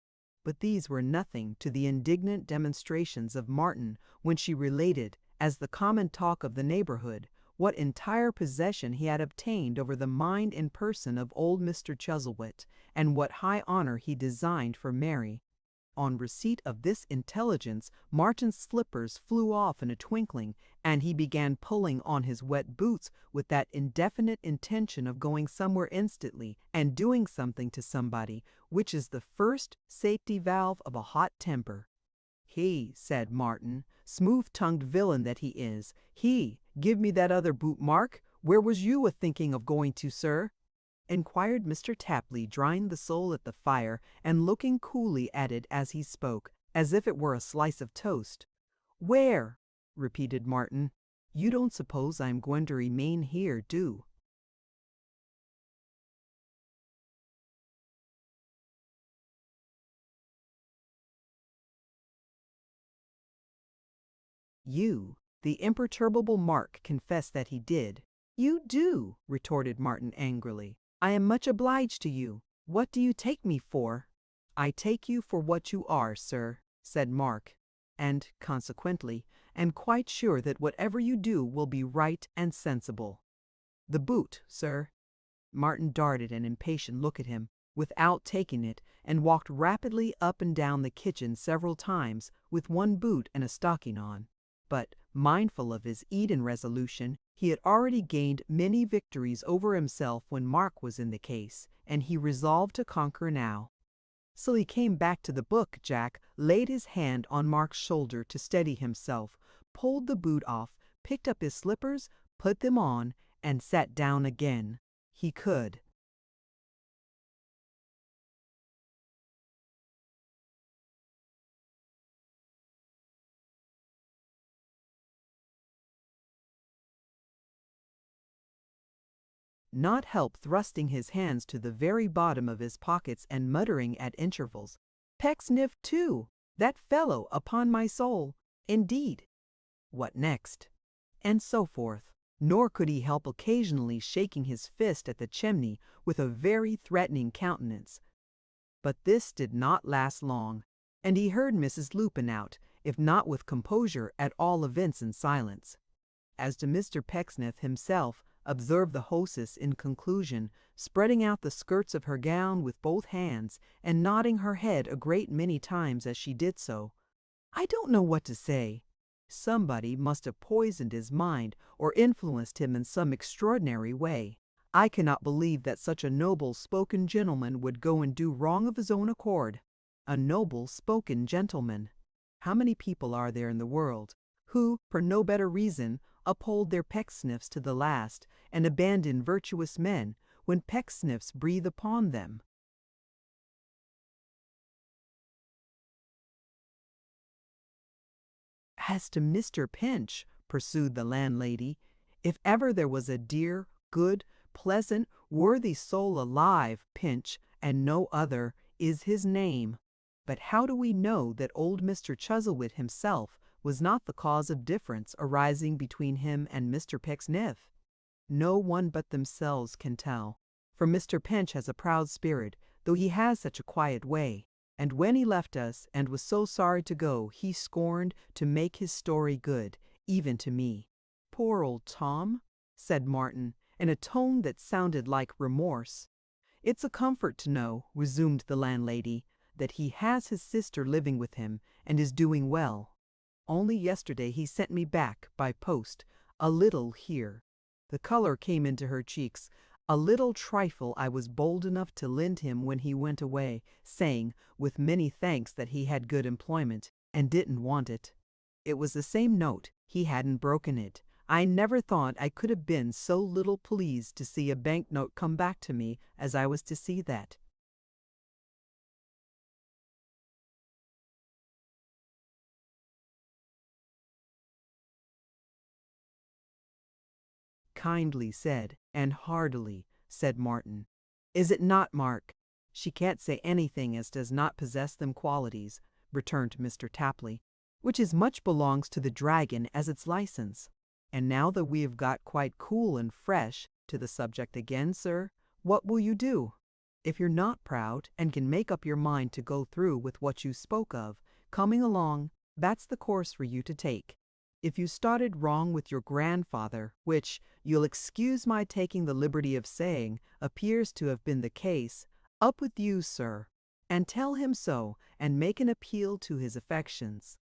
But these were nothing to the indignant demonstrations of Martin when she related, as the common talk of the neighborhood, what entire possession he had obtained over the mind and person of old Mr. Chuzzlewit, and what high honor he designed for Mary. On receipt of this intelligence, Martin's slippers flew off in a twinkling, and he began pulling on his wet boots with that indefinite intention of going somewhere instantly and doing something to somebody, which is the first safety valve of a hot temper. "He," said Martin, smooth-tongued villain that he is, "he, give me that other boot, Mark. Where was you a-thinking of going to, sir?" inquired Mr. Tapley, drying the sole at the fire and looking coolly at it as he spoke, as if it were a slice of toast. "Where?" repeated Martin. "You don't suppose I am going to remain here, do?" "You?" The imperturbable Mark confessed that he did. "You do," retorted Martin angrily. "I am much obliged to you. What do you take me for?" "I take you for what you are, sir," said Mark, "and, consequently, am quite sure that whatever you do will be right and sensible." "The boot, sir." Martin darted an impatient look at him, without taking it, and walked rapidly up and down the kitchen several times, with one boot and a stocking on. But, mindful of his Eden resolution, he had already gained many victories over himself when Mark was in the case, and he resolved to conquer now. So he came back to the book. Jack laid his hand on Mark's shoulder to steady himself, pulled the boot off, picked up his slippers, put them on, and sat down again. He could. Not help thrusting his hands to the very bottom of his pockets and muttering at intervals, "Pecksniff, too! That fellow, upon my soul! Indeed! What next?" and so forth. Nor could he help occasionally shaking his fist at the chimney with a very threatening countenance. But this did not last long, and he heard Mrs. Lupin out, if not with composure, at all events in silence. As to Mr. Pecksniff himself, observed the hostess in conclusion, spreading out the skirts of her gown with both hands, and nodding her head a great many times as she did so. "I don't know what to say. Somebody must have poisoned his mind or influenced him in some extraordinary way. I cannot believe that such a noble-spoken gentleman would go and do wrong of his own accord. A noble-spoken gentleman! How many people are there in the world who, for no better reason, uphold their Pecksniffs to the last, and abandon virtuous men when Pecksniffs breathe upon them?" "As to Mr. Pinch," pursued the landlady, "if ever there was a dear, good, pleasant, worthy soul alive, Pinch, and no other, is his name. But how do we know that old Mr. Chuzzlewit himself was not the cause of difference arising between him and Mr. Pecksniff? No one but themselves can tell, for Mr. Pinch has a proud spirit, though he has such a quiet way. And when he left us, and was so sorry to go, he scorned to make his story good, even to me." "Poor old Tom," said Martin, in a tone that sounded like remorse. "It's a comfort to know," resumed the landlady, "that he has his sister living with him, and is doing well. Only yesterday he sent me back, by post, a little here." The color came into her cheeks. "A little trifle I was bold enough to lend him when he went away, saying, with many thanks, that he had good employment, and didn't want it. It was the same note, he hadn't broken it. I never thought I could have been so little pleased to see a banknote come back to me as I was to see that. Kindly said, and heartily, said Martin. Is it not, Mark? She can't say anything as does not possess them qualities, returned Mr. Tapley, which as much belongs to the dragon as its license. And now that we have got quite cool and fresh to the subject again, sir, what will you do? If you're not proud and can make up your mind to go through with what you spoke of, coming along, that's the course for you to take. If you started wrong with your grandfather, which, you'll excuse my taking the liberty of saying, appears to have been the case, up with you, sir, and tell him so, and make an appeal to his affections.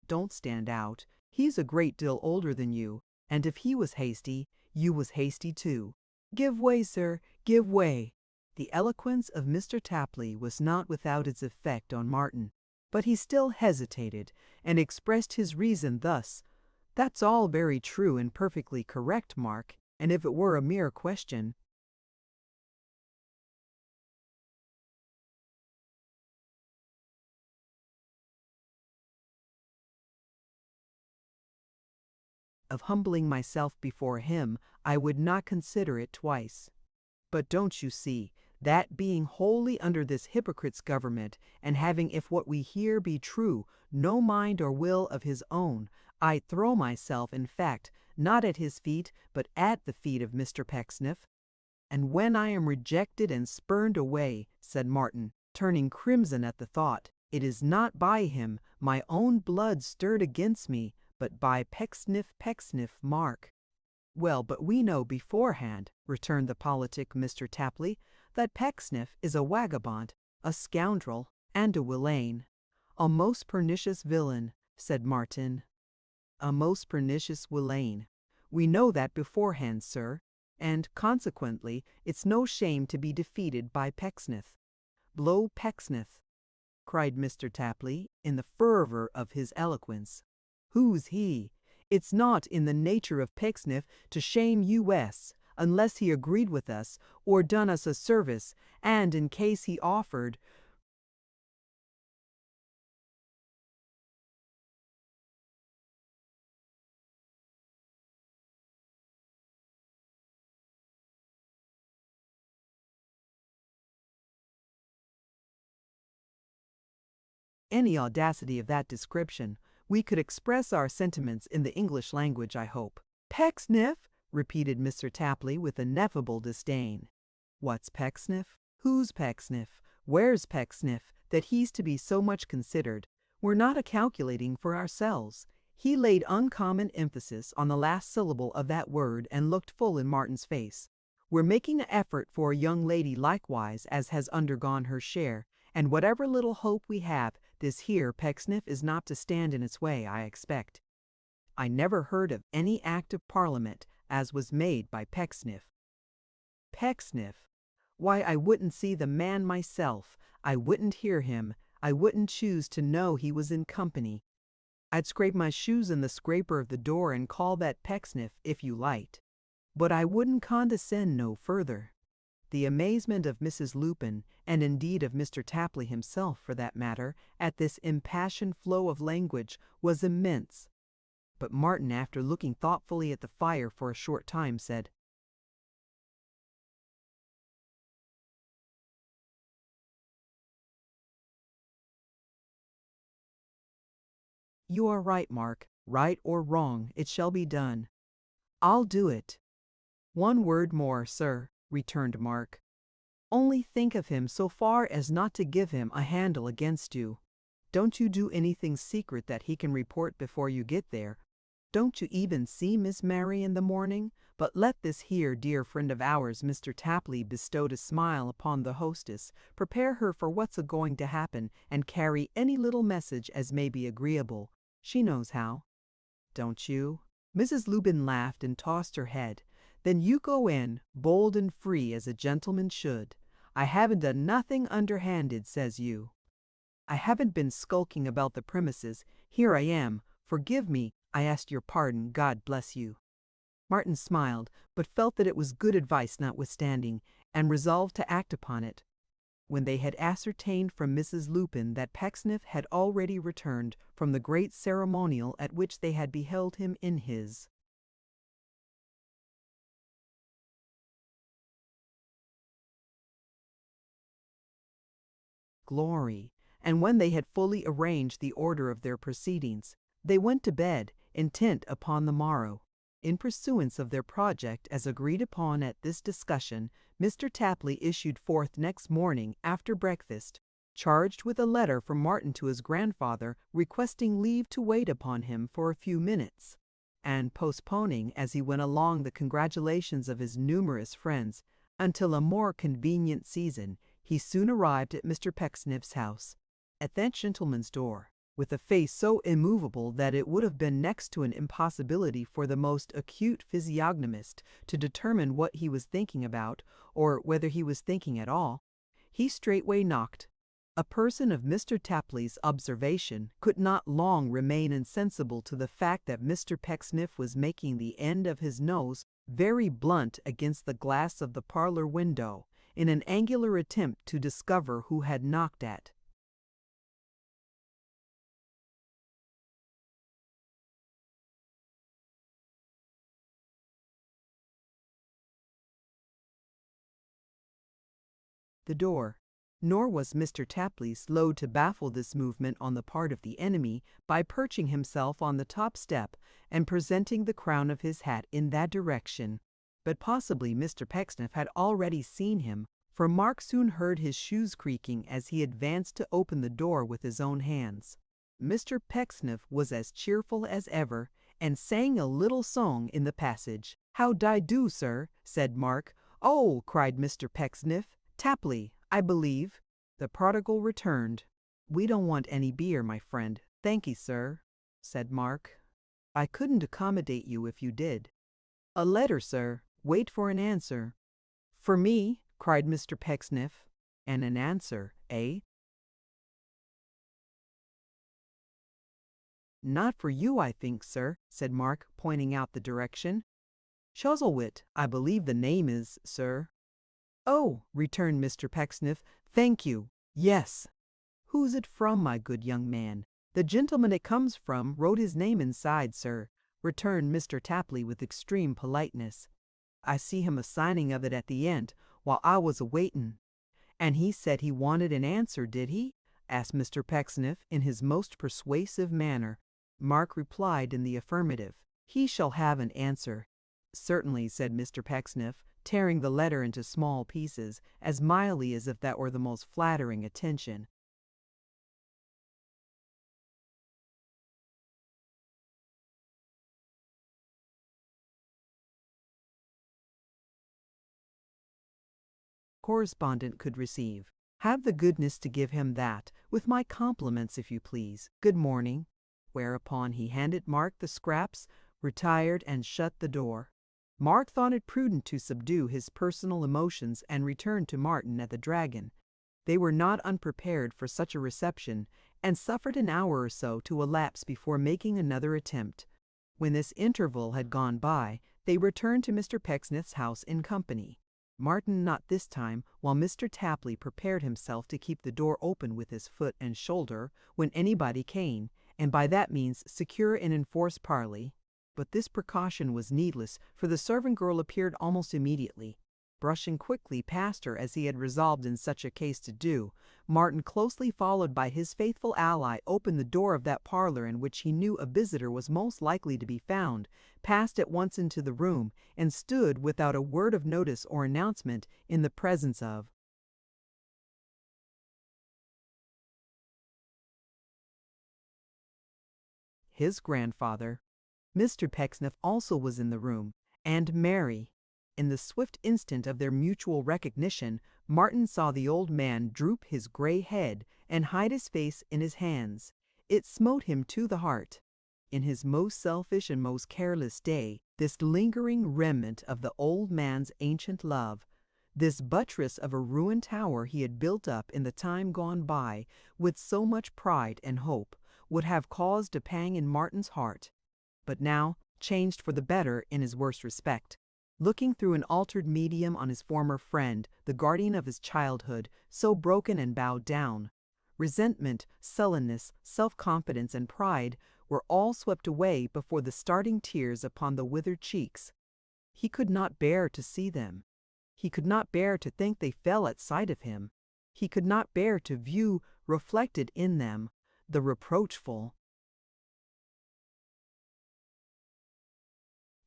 Don't stand out. He's a great deal older than you, and if he was hasty, you was hasty too. Give way, sir, give way. The eloquence of Mr. Tapley was not without its effect on Martin, but he still hesitated, and expressed his reason thus. That's all very true and perfectly correct, Mark, and if it were a mere question of humbling myself before him, I would not consider it twice. But don't you see, that being wholly under this hypocrite's government, and having, if what we hear be true, no mind or will of his own, I throw myself, in fact, not at his feet, but at the feet of Mr. Pecksniff. And when I am rejected and spurned away, said Martin, turning crimson at the thought, it is not by him, my own blood stirred against me, but by Pecksniff, Mark. Well, but we know beforehand, returned the politic Mr. Tapley, that Pecksniff is a vagabond, a scoundrel, and a villain. A most pernicious villain, said Martin. A most pernicious villain. We know that beforehand, sir, and consequently it's no shame to be defeated by Pecksniff. Blow Pecksniff, cried Mr. Tapley, in the fervor of his eloquence. Who's he? It's not in the nature of Pecksniff to shame us, unless he agreed with us, or done us a service, and in case he offered, any audacity of that description, we could express our sentiments in the English language, I hope. Pecksniff, repeated Mr. Tapley with ineffable disdain. What's Pecksniff? Who's Pecksniff? Where's Pecksniff, that he's to be so much considered? We're not a-calculating for ourselves. He laid uncommon emphasis on the last syllable of that word and looked full in Martin's face. We're making an effort for a young lady likewise as has undergone her share, and whatever little hope we have, this here Pecksniff is not to stand in its way, I expect. I never heard of any act of Parliament as was made by Pecksniff. Pecksniff? Why, I wouldn't see the man myself, I wouldn't hear him, I wouldn't choose to know he was in company. I'd scrape my shoes in the scraper of the door and call that Pecksniff if you liked. But I wouldn't condescend no further. The amazement of Mrs. Lupin, and indeed of Mr. Tapley himself for that matter, at this impassioned flow of language was immense. But Martin, after looking thoughtfully at the fire for a short time, said, You are right, Mark. Right or wrong, it shall be done. I'll do it. One word more, sir, returned Mark. Only think of him so far as not to give him a handle against you. Don't you do anything secret that he can report before you get there. Don't you even see Miss Mary in the morning, but let this here dear friend of ours, Mr. Tapley, bestowed a smile upon the hostess, prepare her for what's a-going to happen, and carry any little message as may be agreeable. She knows how. Don't you? Mrs. Lupin laughed and tossed her head. Then you go in, bold and free as a gentleman should. I haven't done nothing underhanded, says you. I haven't been skulking about the premises. Here I am. Forgive me. I asked your pardon. God bless you. Martin smiled, but felt that it was good advice notwithstanding, and resolved to act upon it. When they had ascertained from Mrs. Lupin that Pecksniff had already returned from the great ceremonial at which they had beheld him in his glory, and when they had fully arranged the order of their proceedings, they went to bed, intent upon the morrow. In pursuance of their project as agreed upon at this discussion, Mr. Tapley issued forth next morning after breakfast, charged with a letter from Martin to his grandfather requesting leave to wait upon him for a few minutes, and postponing as he went along the congratulations of his numerous friends until a more convenient season. He soon arrived at Mr. Pecksniff's house. At that gentleman's door, with a face so immovable that it would have been next to an impossibility for the most acute physiognomist to determine what he was thinking about, or whether he was thinking at all, he straightway knocked. A person of Mr. Tapley's observation could not long remain insensible to the fact that Mr. Pecksniff was making the end of his nose very blunt against the glass of the parlor window, in an angular attempt to discover who had knocked at. The door. Nor was Mr. Tapley slow to baffle this movement on the part of the enemy by perching himself on the top step and presenting the crown of his hat in that direction. But possibly Mr. Pecksniff had already seen him, for Mark soon heard his shoes creaking as he advanced to open the door with his own hands. Mr. Pecksniff was as cheerful as ever, and sang a little song in the passage. "How d'ye do, sir?" said Mark. "Oh," cried Mr. Pecksniff, "Tapley, I believe." The prodigal returned. "We don't want any beer, my friend, thank'ee, sir," said Mark. "I couldn't accommodate you if you did." "A letter, sir. Wait for an answer." "For me?" cried Mr. Pecksniff. "And an answer, eh?" "Not for you, I think, sir," said Mark, pointing out the direction. "Chuzzlewit, I believe the name is, sir." "Oh," returned Mr. Pecksniff, "thank you. Yes." "Who's it from, my good young man?" "The gentleman it comes from wrote his name inside, sir," returned Mr. Tapley with extreme politeness. "I see him a-signing of it at the end, while I was a-waitin'." "And he said he wanted an answer, did he?" asked Mr. Pecksniff in his most persuasive manner. Mark replied in the affirmative. "He shall have an answer." "Certainly," said Mr. Pecksniff, tearing the letter into small pieces, as mildly as if that were the most flattering attention. Correspondent could receive. "Have the goodness to give him that, with my compliments, if you please. Good morning." Whereupon he handed Mark the scraps, retired, and shut the door. Mark thought it prudent to subdue his personal emotions and return to Martin at the Dragon. They were not unprepared for such a reception, and suffered an hour or so to elapse before making another attempt. When this interval had gone by, they returned to Mr. Pecksniff's house in company. Martin not this time, while Mr. Tapley prepared himself to keep the door open with his foot and shoulder when anybody came, and by that means secure and enforce parley. But this precaution was needless, for the servant girl appeared almost immediately. Brushing quickly past her as he had resolved in such a case to do, Martin, closely followed by his faithful ally, opened the door of that parlor in which he knew a visitor was most likely to be found, passed at once into the room, and stood without a word of notice or announcement in the presence of his grandfather. Mr. Pecksniff also was in the room, and Mary. In the swift instant of their mutual recognition, Martin saw the old man droop his gray head and hide his face in his hands. It smote him to the heart. In his most selfish and most careless day, this lingering remnant of the old man's ancient love, this buttress of a ruined tower he had built up in the time gone by with so much pride and hope, would have caused a pang in Martin's heart. But now, changed for the better in his worst respect. Looking through an altered medium on his former friend, the guardian of his childhood, so broken and bowed down, resentment, sullenness, self-confidence, and pride were all swept away before the starting tears upon the withered cheeks. He could not bear to see them. He could not bear to think they fell at sight of him. He could not bear to view reflected in them the reproachful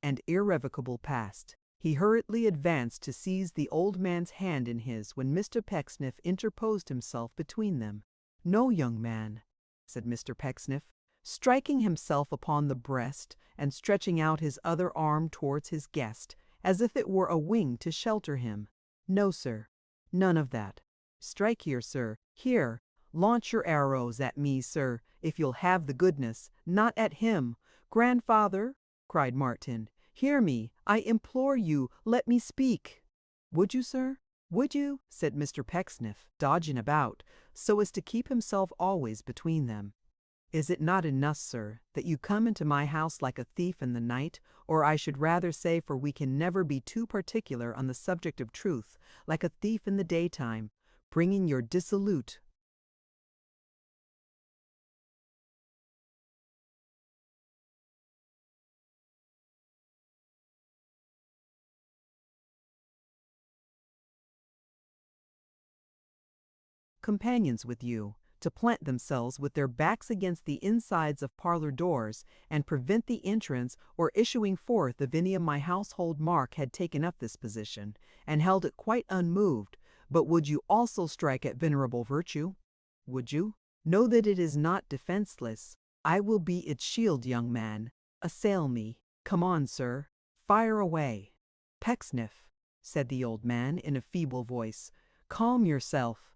and irrevocable past. He hurriedly advanced to seize the old man's hand in his when Mr. Pecksniff interposed himself between them. "No, young man," said Mr. Pecksniff, striking himself upon the breast and stretching out his other arm towards his guest, as if it were a wing to shelter him. "No, sir, none of that. Strike here, sir, here. Launch your arrows at me, sir, if you'll have the goodness, not at him." "Grandfather," cried Martin, "hear me, I implore you, let me speak." "Would you, sir? Would you?" said Mr. Pecksniff, dodging about, so as to keep himself always between them. "Is it not enough, sir, that you come into my house like a thief in the night, or I should rather say, for we can never be too particular on the subject of truth, like a thief in the daytime, bringing your dissolute companions with you, to plant themselves with their backs against the insides of parlor doors, and prevent the entrance or issuing forth of any of my household? Mark had taken up this position, and held it quite unmoved. But would you also strike at venerable virtue? Would you? Know that it is not defenseless. I will be its shield, young man. Assail me. Come on, sir. Fire away." "Pecksniff," said the old man in a feeble voice, "calm yourself."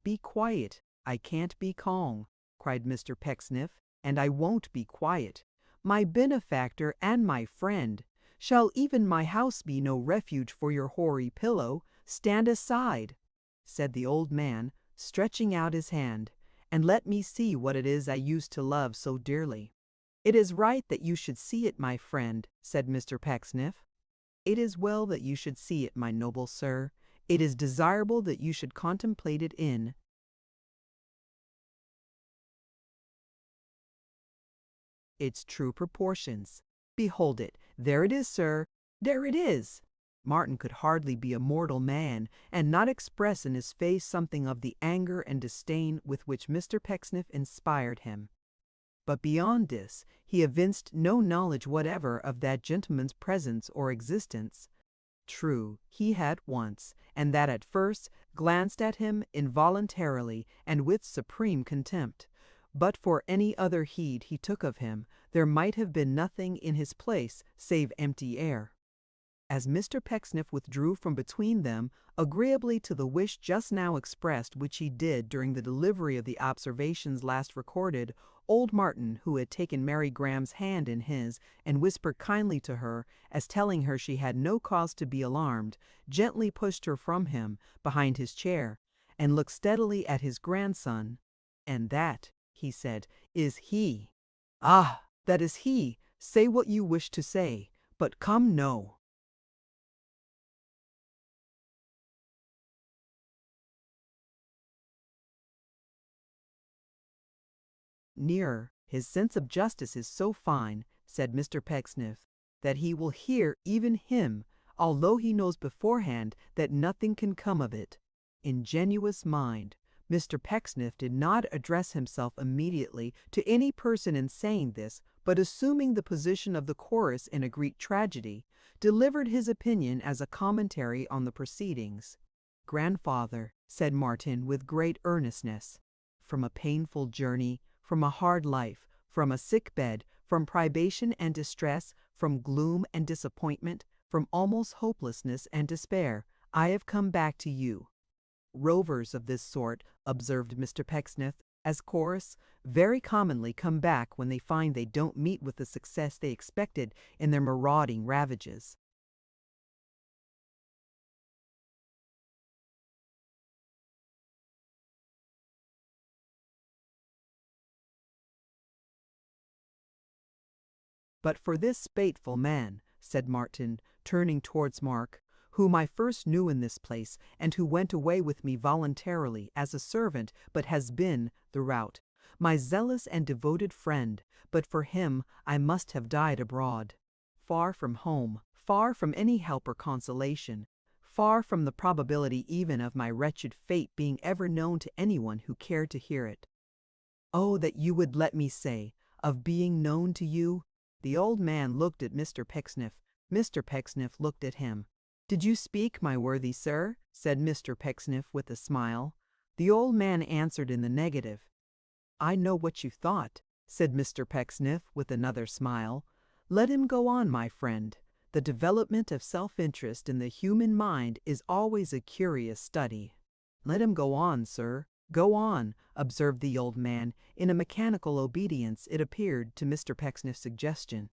"Be quiet. I can't be calm," cried Mr. Pecksniff, "and I won't be quiet. My benefactor and my friend, shall even my house be no refuge for your hoary pillow? Stand aside," said the old man, stretching out his hand, "and let me see what it is I used to love so dearly." "It is right that you should see it, my friend," said Mr. Pecksniff. "It is well that you should see it, my noble sir. It is desirable that you should contemplate it in its true proportions. Behold it. There it is, sir. There it is." Martin could hardly be a mortal man, and not express in his face something of the anger and disdain with which Mr. Pecksniff inspired him. But beyond this, he evinced no knowledge whatever of that gentleman's presence or existence. True, he had once, and that at first, glanced at him involuntarily and with supreme contempt. But for any other heed he took of him, there might have been nothing in his place save empty air. As Mr. Pecksniff withdrew from between them, agreeably to the wish just now expressed, which he did during the delivery of the observations last recorded, old Martin, who had taken Mary Graham's hand in his, and whispered kindly to her, as telling her she had no cause to be alarmed, gently pushed her from him, behind his chair, and looked steadily at his grandson. "And that," he said, "is he." "Ah, that is he! Say what you wish to say, but come, no." "Nearer, his sense of justice is so fine," said Mr. Pecksniff, "that he will hear even him, although he knows beforehand that nothing can come of it." Ingenuous mind! Mr. Pecksniff did not address himself immediately to any person in saying this, but assuming the position of the chorus in a Greek tragedy, delivered his opinion as a commentary on the proceedings. "Grandfather," said Martin with great earnestness, "from a painful journey, from a hard life, from a sick bed, from privation and distress, from gloom and disappointment, from almost hopelessness and despair, I have come back to you." "Rovers of this sort," observed Mr. Pecksniff, as chorus, "very commonly come back when they find they don't meet with the success they expected in their marauding ravages." But for this spiteful man, said Martin, turning towards Mark, whom I first knew in this place, and who went away with me voluntarily as a servant, but has been, throughout, my zealous and devoted friend, but for him I must have died abroad, far from home, far from any help or consolation, far from the probability even of my wretched fate being ever known to anyone who cared to hear it. Oh, that you would let me say, of being known to you. The old man looked at Mr. Pecksniff. Mr. Pecksniff looked at him. Did you speak, my worthy sir? Said Mr. Pecksniff with a smile. The old man answered in the negative. I know what you thought, said Mr. Pecksniff with another smile. Let him go on, my friend. The development of self-interest in the human mind is always a curious study. Let him go on, sir. Go on, observed the old man, in a mechanical obedience, it appeared, to Mr. Pecksniff's suggestion.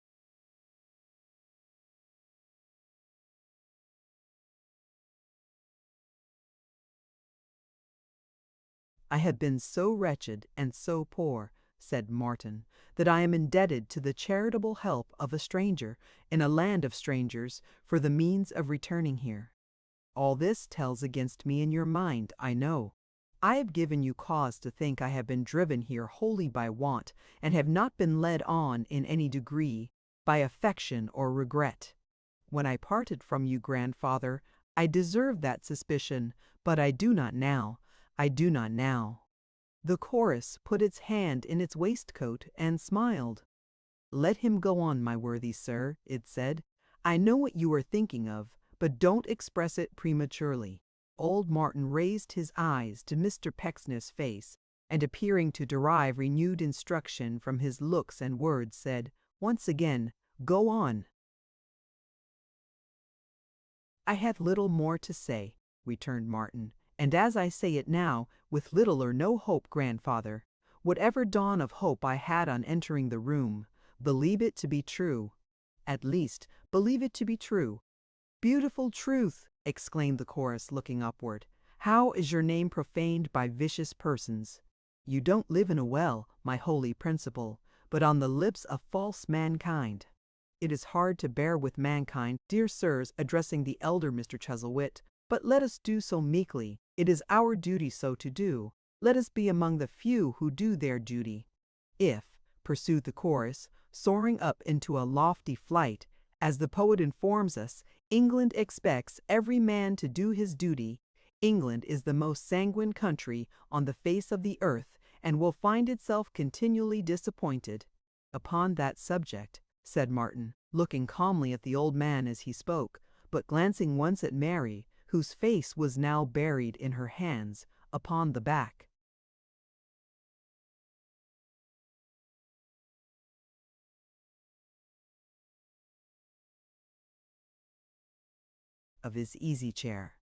I have been so wretched and so poor, said Martin, that I am indebted to the charitable help of a stranger, in a land of strangers, for the means of returning here. All this tells against me in your mind, I know. I have given you cause to think I have been driven here wholly by want, and have not been led on in any degree by affection or regret. When I parted from you, grandfather, I deserved that suspicion, but I do not now. I do not now. The chorus put its hand in its waistcoat and smiled. Let him go on, my worthy sir, it said. I know what you are thinking of, but don't express it prematurely. Old Martin raised his eyes to Mr. Pecksniff's face, and appearing to derive renewed instruction from his looks and words, said, once again, go on. I had little more to say, returned Martin, and as I say it now, with little or no hope, grandfather. Whatever dawn of hope I had on entering the room, believe it to be true. At least, believe it to be true. Beautiful truth! Exclaimed the chorus, looking upward. How is your name profaned by vicious persons? You don't live in a well, my holy principle, but on the lips of false mankind. It is hard to bear with mankind, dear sirs, addressing the elder Mr. Chuzzlewit, but let us do so meekly. It is our duty so to do. Let us be among the few who do their duty. If, pursued the chorus, soaring up into a lofty flight, as the poet informs us, England expects every man to do his duty, England is the most sanguine country on the face of the earth, and will find itself continually disappointed. Upon that subject, said Martin, looking calmly at the old man as he spoke, but glancing once at Mary, whose face was now buried in her hands, upon the back of his easy-chair.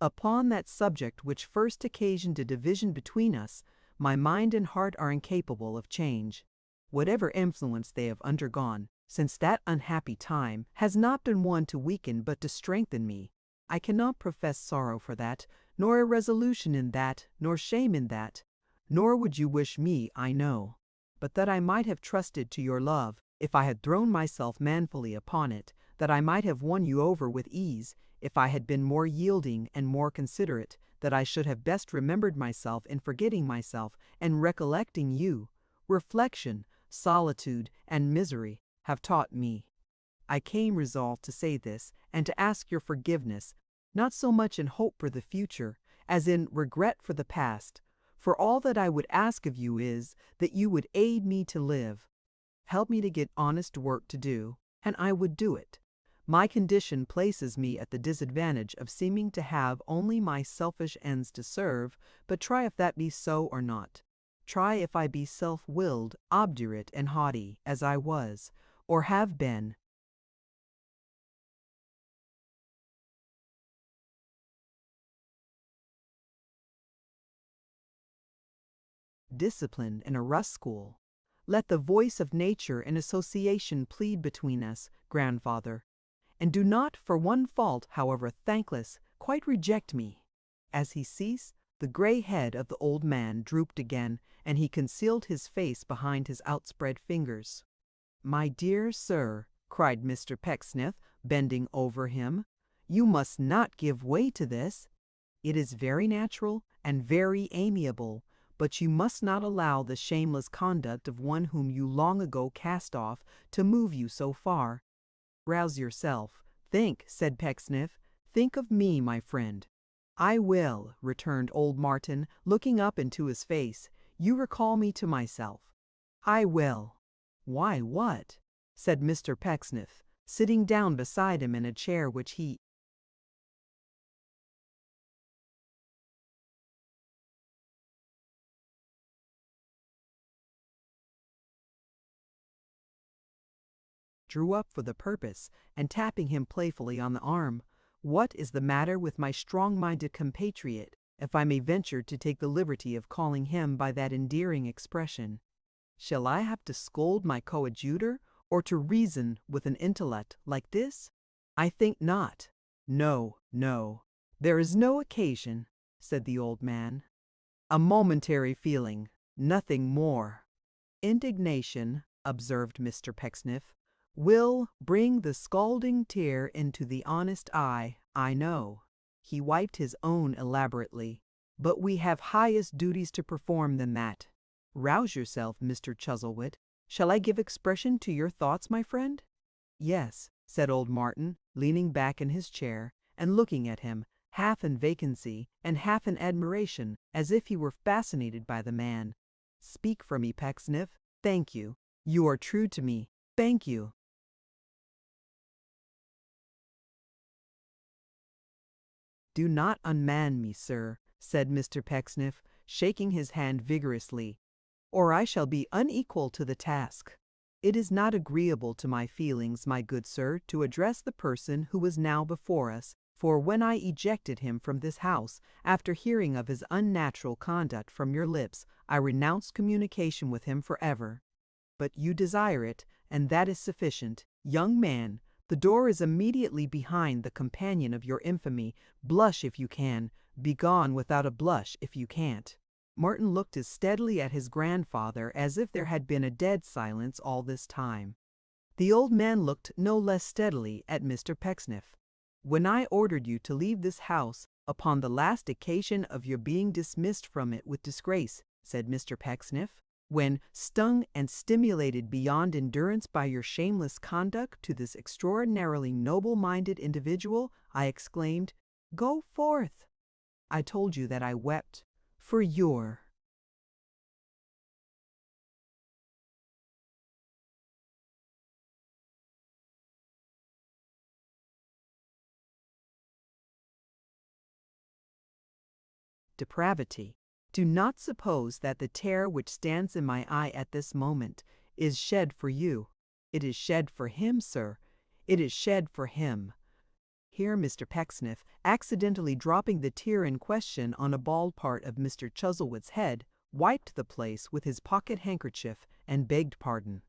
Upon that subject which first occasioned a division between us, my mind and heart are incapable of change. Whatever influence they have undergone since that unhappy time has not been one to weaken but to strengthen me. I cannot profess sorrow for that, nor irresolution in that, nor shame in that, nor would you wish me, I know, but that I might have trusted to your love, if I had thrown myself manfully upon it, that I might have won you over with ease, if I had been more yielding and more considerate, that I should have best remembered myself in forgetting myself and recollecting you. Reflection, solitude, and misery have taught me. I came resolved to say this, and to ask your forgiveness, not so much in hope for the future, as in regret for the past, for all that I would ask of you is, that you would aid me to live. Help me to get honest work to do, and I would do it. My condition places me at the disadvantage of seeming to have only my selfish ends to serve, but try if that be so or not. Try if I be self-willed, obdurate, and haughty, as I was, or have been. Discipline in a Russ school. Let the voice of nature and association plead between us, grandfather, and do not, for one fault, however thankless, quite reject me. As he ceased, the gray head of the old man drooped again, and he concealed his face behind his outspread fingers. "My dear sir," cried Mr. Pecksniff, bending over him, "you must not give way to this. It is very natural and very amiable, but you must not allow the shameless conduct of one whom you long ago cast off to move you so far. Rouse yourself. Think," said Pecksniff. "Think of me, my friend." "I will," returned old Martin, looking up into his face. "You recall me to myself." "I will." "Why, what?" said Mr. Pecksniff, sitting down beside him in a chair which he drew up for the purpose, and tapping him playfully on the arm. "What is the matter with my strong-minded compatriot, if I may venture to take the liberty of calling him by that endearing expression? Shall I have to scold my coadjutor, or to reason with an intellect like this? I think not. No, no. There is no occasion," said the old man. "A momentary feeling, nothing more." "Indignation," observed Mr. Pecksniff, "will bring the scalding tear into the honest eye, I know." He wiped his own elaborately. "But we have highest duties to perform than that. Rouse yourself, Mr. Chuzzlewit. Shall I give expression to your thoughts, my friend?" "Yes," said old Martin, leaning back in his chair, and looking at him, half in vacancy and half in admiration, as if he were fascinated by the man. "Speak for me, Pecksniff. Thank you. You are true to me. Thank you." "Do not unman me, sir," said Mr. Pecksniff, shaking his hand vigorously, "or I shall be unequal to the task. It is not agreeable to my feelings, my good sir, to address the person who is now before us, for when I ejected him from this house, after hearing of his unnatural conduct from your lips, I renounced communication with him forever. But you desire it, and that is sufficient. Young man, the door is immediately behind the companion of your infamy. Blush if you can. Begone without a blush if you can't." Martin looked as steadily at his grandfather as if there had been a dead silence all this time. The old man looked no less steadily at Mr. Pecksniff. "When I ordered you to leave this house upon the last occasion of your being dismissed from it with disgrace," said Mr. Pecksniff, "when, stung and stimulated beyond endurance by your shameless conduct to this extraordinarily noble-minded individual, I exclaimed, 'Go forth!' I told you that I wept for your—" depravity. Do not suppose that the tear which stands in my eye at this moment is shed for you. It is shed for him, sir. It is shed for him." Here Mr. Pecksniff, accidentally dropping the tear in question on a bald part of Mr. Chuzzlewit's head, wiped the place with his pocket handkerchief and begged pardon.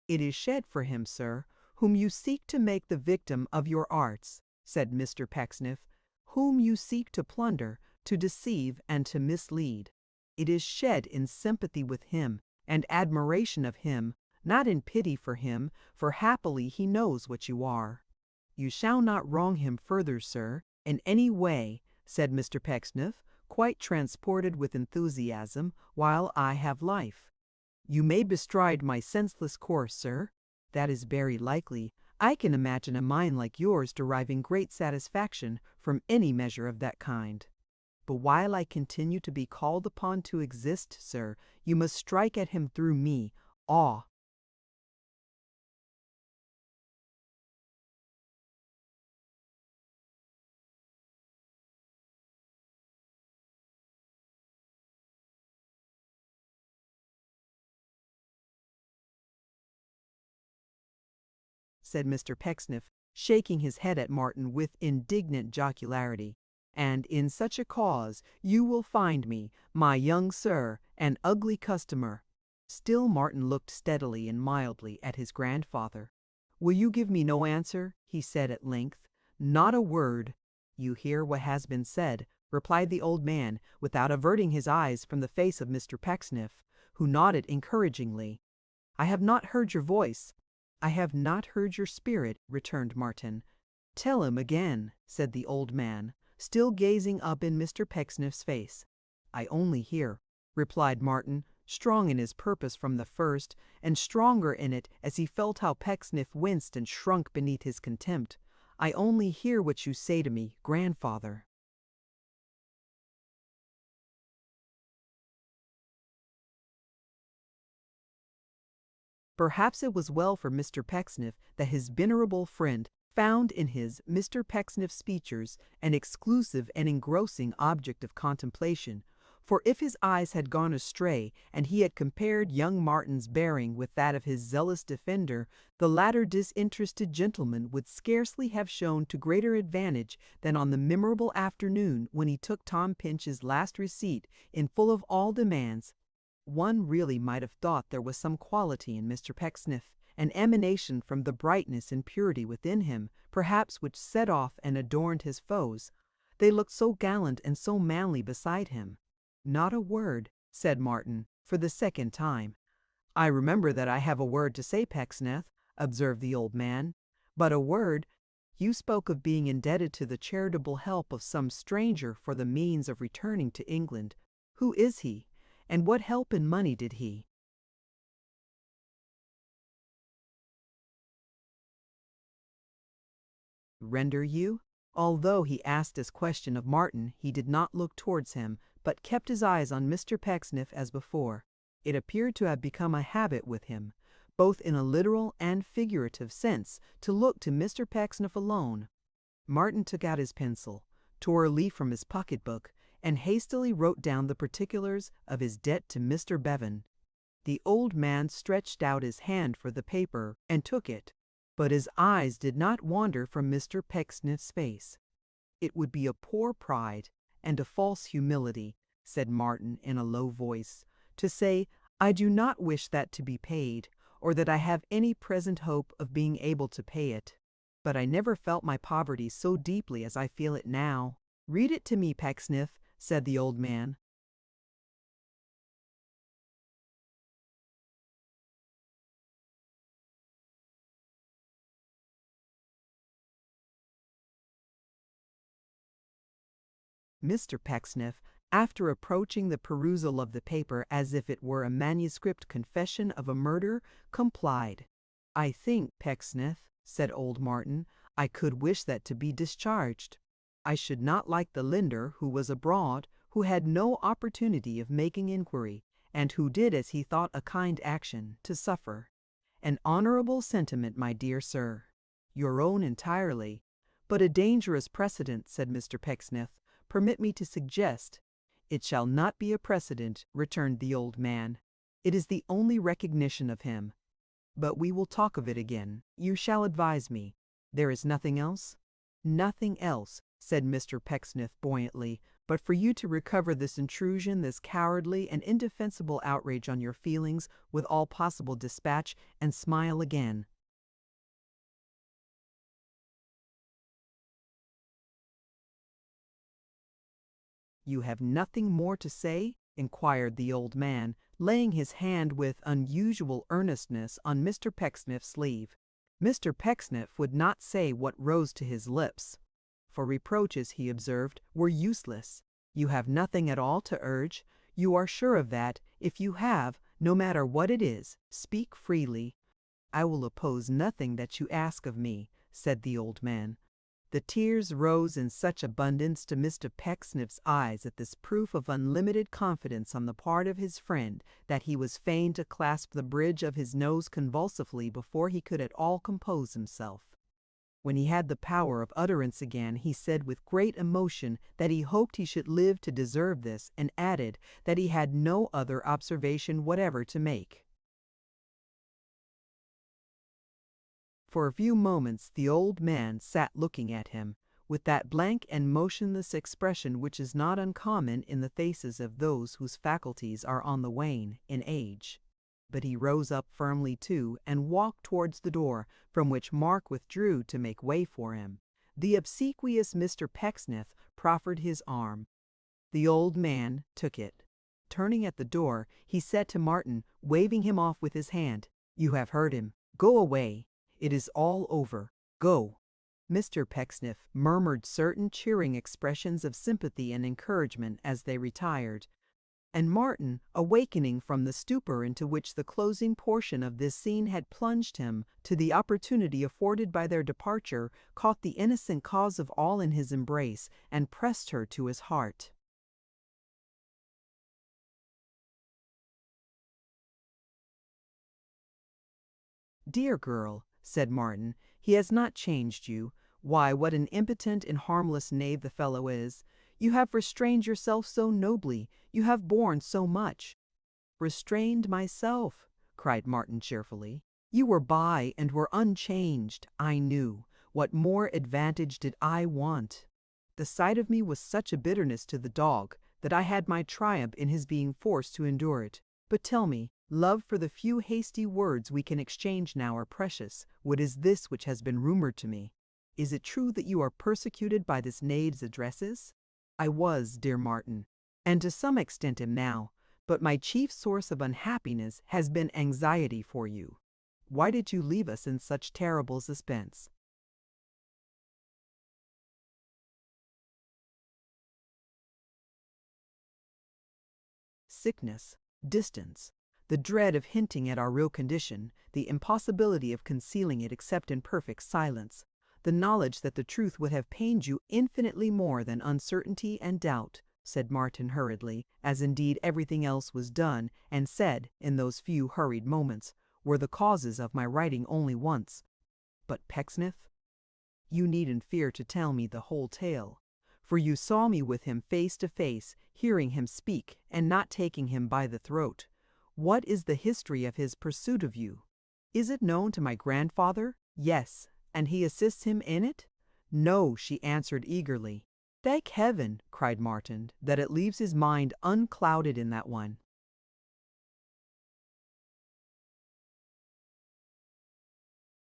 "It is shed for him, sir, whom you seek to make the victim of your arts," said Mr. Pecksniff, "whom you seek to plunder, to deceive, and to mislead. It is shed in sympathy with him, and admiration of him, not in pity for him, for happily he knows what you are." "You shall not wrong him further, sir, in any way," said Mr. Pecksniff, quite transported with enthusiasm, "while I have life. You may bestride my senseless course, sir. That is very likely. I can imagine a mind like yours deriving great satisfaction from any measure of that kind. But while I continue to be called upon to exist, sir, you must strike at him through me. Awe." said Mr. Pecksniff, shaking his head at Martin with indignant jocularity. "And in such a cause you will find me, my young sir, an ugly customer." Still Martin looked steadily and mildly at his grandfather. "Will you give me no answer?" he said at length. "Not a word." "You hear what has been said," replied the old man, without averting his eyes from the face of Mr. Pecksniff, who nodded encouragingly. "I have not heard your voice." "I have not heard your spirit," returned Martin. "Tell him again," said the old man, still gazing up in Mr. Pecksniff's face. "I only hear," replied Martin, strong in his purpose from the first, and stronger in it as he felt how Pecksniff winced and shrunk beneath his contempt. "I only hear what you say to me, grandfather." Perhaps it was well for Mr. Pecksniff that his venerable friend found in his Mr. Pecksniff's features an exclusive and engrossing object of contemplation, for if his eyes had gone astray and he had compared young Martin's bearing with that of his zealous defender, the latter disinterested gentleman would scarcely have shown to greater advantage than on the memorable afternoon when he took Tom Pinch's last receipt in full of all demands. One really might have thought there was some quality in Mr. Pecksniff, an emanation from the brightness and purity within him, perhaps, which set off and adorned his foes. They looked so gallant and so manly beside him. "Not a word," said Martin, for the second time. "I remember that I have a word to say, Pecksniff," observed the old man. "But a word. You spoke of being indebted to the charitable help of some stranger for the means of returning to England. Who is he? And what help in money did he?" "Render you?" Although he asked this question of Martin, he did not look towards him, but kept his eyes on Mr. Pecksniff as before. It appeared to have become a habit with him, both in a literal and figurative sense, to look to Mr. Pecksniff alone. Martin took out his pencil, tore a leaf from his pocket-book, and hastily wrote down the particulars of his debt to Mr. Bevan. The old man stretched out his hand for the paper and took it, but his eyes did not wander from Mr. Pecksniff's face. "It would be a poor pride and a false humility," said Martin in a low voice, "to say, 'I do not wish that to be paid, or that I have any present hope of being able to pay it.' But I never felt my poverty so deeply as I feel it now." "Read it to me, Pecksniff," said the old man. Mr. Pecksniff, after approaching the perusal of the paper as if it were a manuscript confession of a murder, complied. "I think, Pecksniff," said old Martin, "I could wish that to be discharged. I should not like the lender, who was abroad, who had no opportunity of making inquiry, and who did as he thought a kind action, to suffer." "An honorable sentiment, my dear sir." "Your own entirely." "But a dangerous precedent," said Mr. Pecksniff. "Permit me to suggest—" "It shall not be a precedent," returned the old man. "It is the only recognition of him. But we will talk of it again. You shall advise me. There is nothing else?" "Nothing else," said Mr. Pecksniff buoyantly, "but for you to recover this intrusion, this cowardly and indefensible outrage on your feelings, with all possible dispatch, and smile again." "You have nothing more to say?" inquired the old man, laying his hand with unusual earnestness on Mr. Pecksniff's sleeve. Mr. Pecksniff would not say what rose to his lips. For reproaches, he observed, were useless. "You have nothing at all to urge. You are sure of that. If you have, no matter what it is, speak freely." "I will oppose nothing that you ask of me," said the old man. The tears rose in such abundance to Mr. Pecksniff's eyes at this proof of unlimited confidence on the part of his friend that he was fain to clasp the bridge of his nose convulsively before he could at all compose himself. When he had the power of utterance again, he said with great emotion that he hoped he should live to deserve this, and added that he had no other observation whatever to make. For a few moments the old man sat looking at him, with that blank and motionless expression which is not uncommon in the faces of those whose faculties are on the wane in age. But he rose up firmly too, and walked towards the door, from which Mark withdrew to make way for him. The obsequious Mr. Pecksniff proffered his arm. The old man took it. Turning at the door, he said to Martin, waving him off with his hand, "You have heard him. Go away. It is all over. Go." Mr. Pecksniff murmured certain cheering expressions of sympathy and encouragement as they retired, and Martin, awakening from the stupor into which the closing portion of this scene had plunged him to the opportunity afforded by their departure, caught the innocent cause of all in his embrace and pressed her to his heart. "Dear girl," said Martin, "he has not changed you. Why, what an impotent and harmless knave the fellow is! You have restrained yourself so nobly, you have borne so much." "Restrained myself," cried Martin cheerfully. "You were by and were unchanged. I knew. What more advantage did I want? The sight of me was such a bitterness to the dog that I had my triumph in his being forced to endure it. But tell me, love, for the few hasty words we can exchange now are precious. What is this which has been rumored to me? Is it true that you are persecuted by this knave's addresses?" "I was, dear Martin, and to some extent am now, but my chief source of unhappiness has been anxiety for you. Why did you leave us in such terrible suspense?" "Sickness, distance, the dread of hinting at our real condition, the impossibility of concealing it except in perfect silence, the knowledge that the truth would have pained you infinitely more than uncertainty and doubt," said Martin hurriedly, as indeed everything else was done and said in those few hurried moments, "were the causes of my writing only once. But Pecksniff? You needn't fear to tell me the whole tale, for you saw me with him face to face, hearing him speak and not taking him by the throat. What is the history of his pursuit of you? Is it known to my grandfather? Yes. And he assists him in it? No, she answered eagerly. "Thank heaven," cried Martin, "that it leaves his mind unclouded in that one."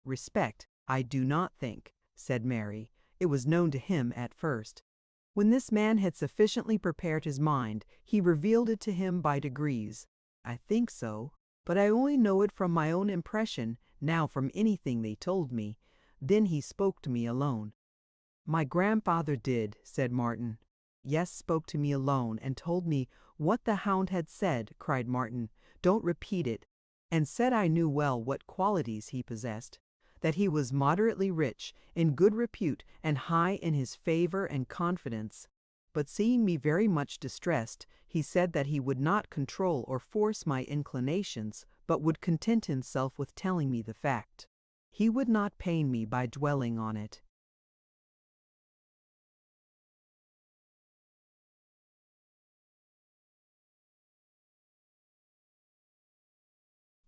"Respect, I do not think," said Mary. "It was known to him at first. When this man had sufficiently prepared his mind, he revealed it to him by degrees. I think so, but I only know it from my own impression, now from anything they told me. Then he spoke to me alone." "My grandfather did," said Martin. "Yes, spoke to me alone, and told me what the hound had said," cried Martin. "Don't repeat it. And said I knew well what qualities he possessed, that he was moderately rich, in good repute, and high in his favor and confidence. But seeing me very much distressed, he said that he would not control or force my inclinations, but would content himself with telling me the fact. He would not pain me by dwelling on it."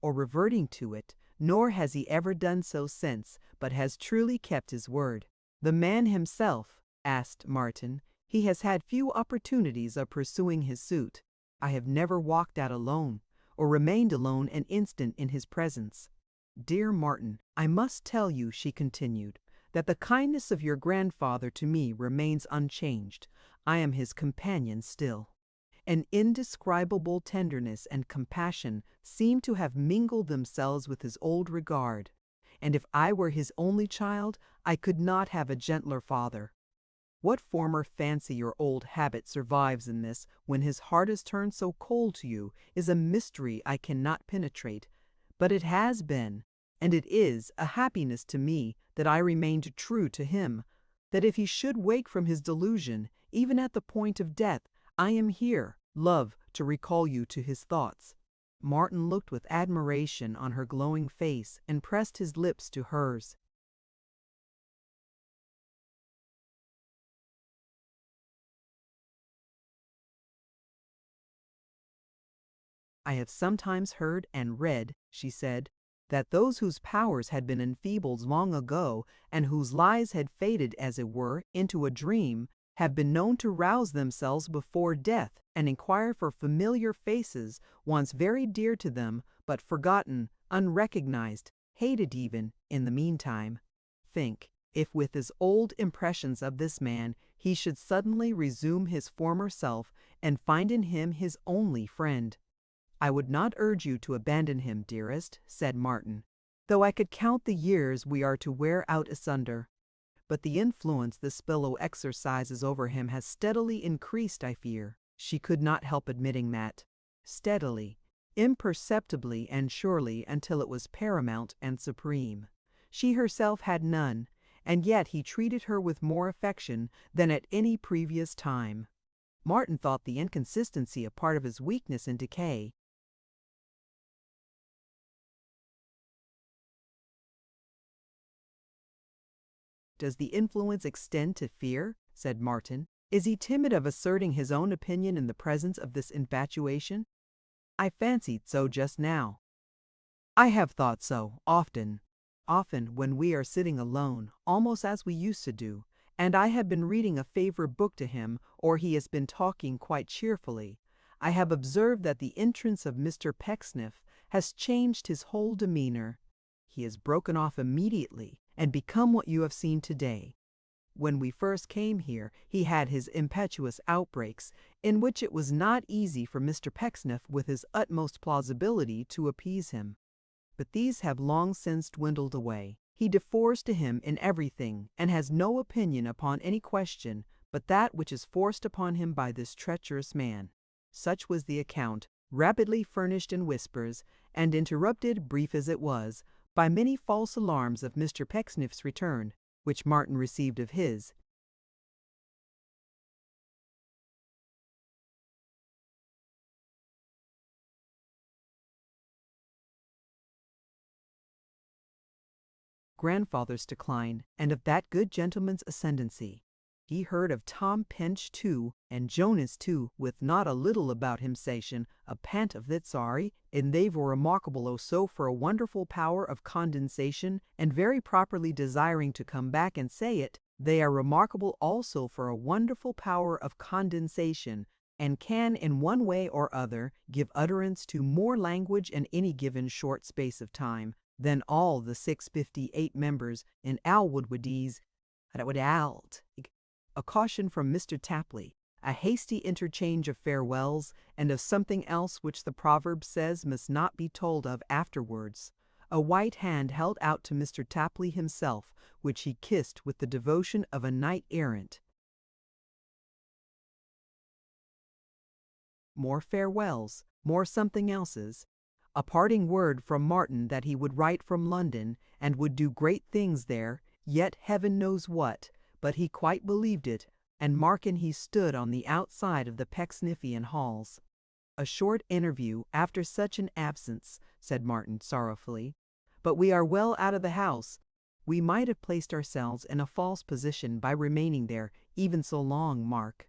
"Or reverting to it, nor has he ever done so since, but has truly kept his word." "The man himself?" asked Martin. "He has had few opportunities of pursuing his suit. I have never walked out alone, or remained alone an instant in his presence. Dear Martin, I must tell you," she continued, "that the kindness of your grandfather to me remains unchanged. I am his companion still. An indescribable tenderness and compassion seem to have mingled themselves with his old regard, and if I were his only child, I could not have a gentler father. What former fancy or old habit survives in this, when his heart is turned so cold to you, is a mystery I cannot penetrate. But it has been, and it is, a happiness to me that I remained true to him, that if he should wake from his delusion, even at the point of death, I am here, love, to recall you to his thoughts." Martin looked with admiration on her glowing face and pressed his lips to hers. "I have sometimes heard and read," she said, "that those whose powers had been enfeebled long ago, and whose lives had faded, as it were, into a dream, have been known to rouse themselves before death and inquire for familiar faces, once very dear to them, but forgotten, unrecognized, hated even, in the meantime. Think, if with his old impressions of this man he should suddenly resume his former self and find in him his only friend." "I would not urge you to abandon him, dearest," said Martin. though I could count the years we are to wear out asunder. But the influence this pillow exercises over him has steadily increased, I fear. She could not help admitting that. Steadily, imperceptibly and surely until it was paramount and supreme. She herself had none, and yet he treated her with more affection than at any previous time. Martin thought the inconsistency a part of his weakness and decay. Does the influence extend to fear? Said Martin. Is he timid of asserting his own opinion in the presence of this infatuation? I fancied so just now. I have thought so, often. Often when we are sitting alone, almost as we used to do, and I have been reading a favorite book to him, or he has been talking quite cheerfully, I have observed that the entrance of Mr. Pecksniff has changed his whole demeanor. He has broken off immediately and become what you have seen today. When we first came here, he had his impetuous outbreaks, in which it was not easy for Mr. Pecksniff with his utmost plausibility to appease him. But these have long since dwindled away. He defers to him in everything, and has no opinion upon any question but that which is forced upon him by this treacherous man. Such was the account, rapidly furnished in whispers, and interrupted, brief as it was, by many false alarms of Mr. Pecksniff's return, which Martin received of his. Grandfather's decline, and of that good gentleman's ascendancy. He heard of Tom Pinch too, and Jonas too, with not a little about him sation, a pant of that sorry, and they were remarkable also for a wonderful power of condensation, and very properly desiring to come back and say it, they are remarkable also for a wonderful power of condensation, and can in one way or other give utterance to more language in any given short space of time than all the 658 members in Alwoodwoodies. A caution from Mr. Tapley, a hasty interchange of farewells, and of something else which the proverb says must not be told of afterwards. A white hand held out to Mr. Tapley himself, which he kissed with the devotion of a knight-errant. More farewells, more something else's. A parting word from Martin that he would write from London, and would do great things there, yet heaven knows what, but he quite believed it, and Mark and he stood on the outside of the Pecksniffian halls. A short interview after such an absence, said Martin sorrowfully. But we are well out of the house. We might have placed ourselves in a false position by remaining there even so long, Mark.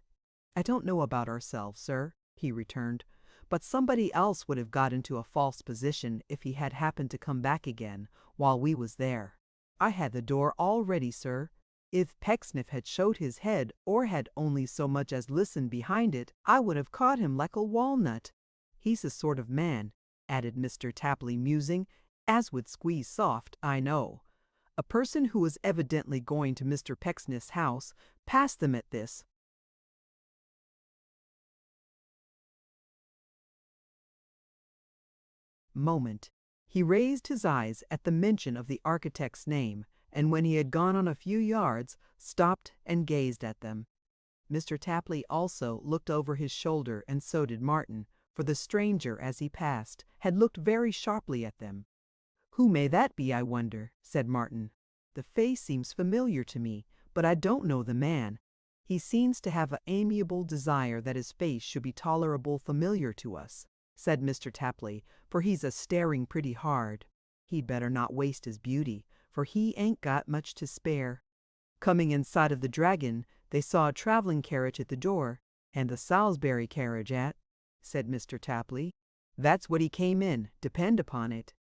I don't know about ourselves, sir, he returned, but somebody else would have got into a false position if he had happened to come back again while we was there. I had the door all ready, sir. If Pecksniff had showed his head, or had only so much as listened behind it, I would have caught him like a walnut. He's the sort of man, added Mr. Tapley, musing, as would squeeze soft, I know. A person who was evidently going to Mr. Pecksniff's house passed them at this moment. He raised his eyes at the mention of the architect's name, and when he had gone on a few yards, stopped and gazed at them. Mr. Tapley also looked over his shoulder, and so did Martin, for the stranger, as he passed, had looked very sharply at them. "Who may that be, I wonder?" said Martin. "The face seems familiar to me, but I don't know the man. He seems to have an amiable desire that his face should be tolerable familiar to us," said Mr. Tapley, "for he's a staring pretty hard. He'd better not waste his beauty, for he ain't got much to spare." Coming in sight of the Dragon, they saw a traveling carriage at the door. "And the Salisbury carriage said Mr. Tapley. "That's what he came in, depend upon it."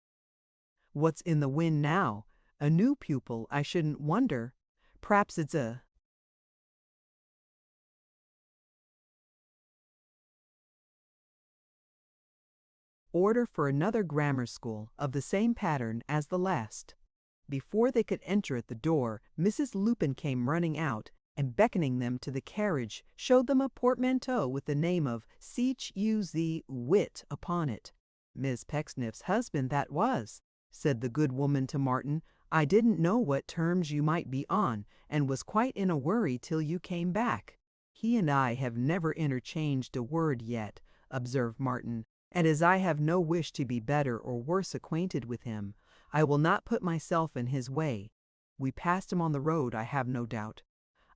"What's in the wind now? A new pupil, I shouldn't wonder. P'raps it's a order for another grammar school of the same pattern as the last." Before they could enter at the door, Mrs. Lupin came running out, and beckoning them to the carriage, showed them a portmanteau with the name of Chuzzlewit upon it. Miss Pecksniff's husband that was. said the good woman to Martin. "I didn't know what terms you might be on, and was quite in a worry till you came back." "He and I have never interchanged a word yet," observed Martin, "and as I have no wish to be better or worse acquainted with him, I will not put myself in his way. We passed him on the road, I have no doubt.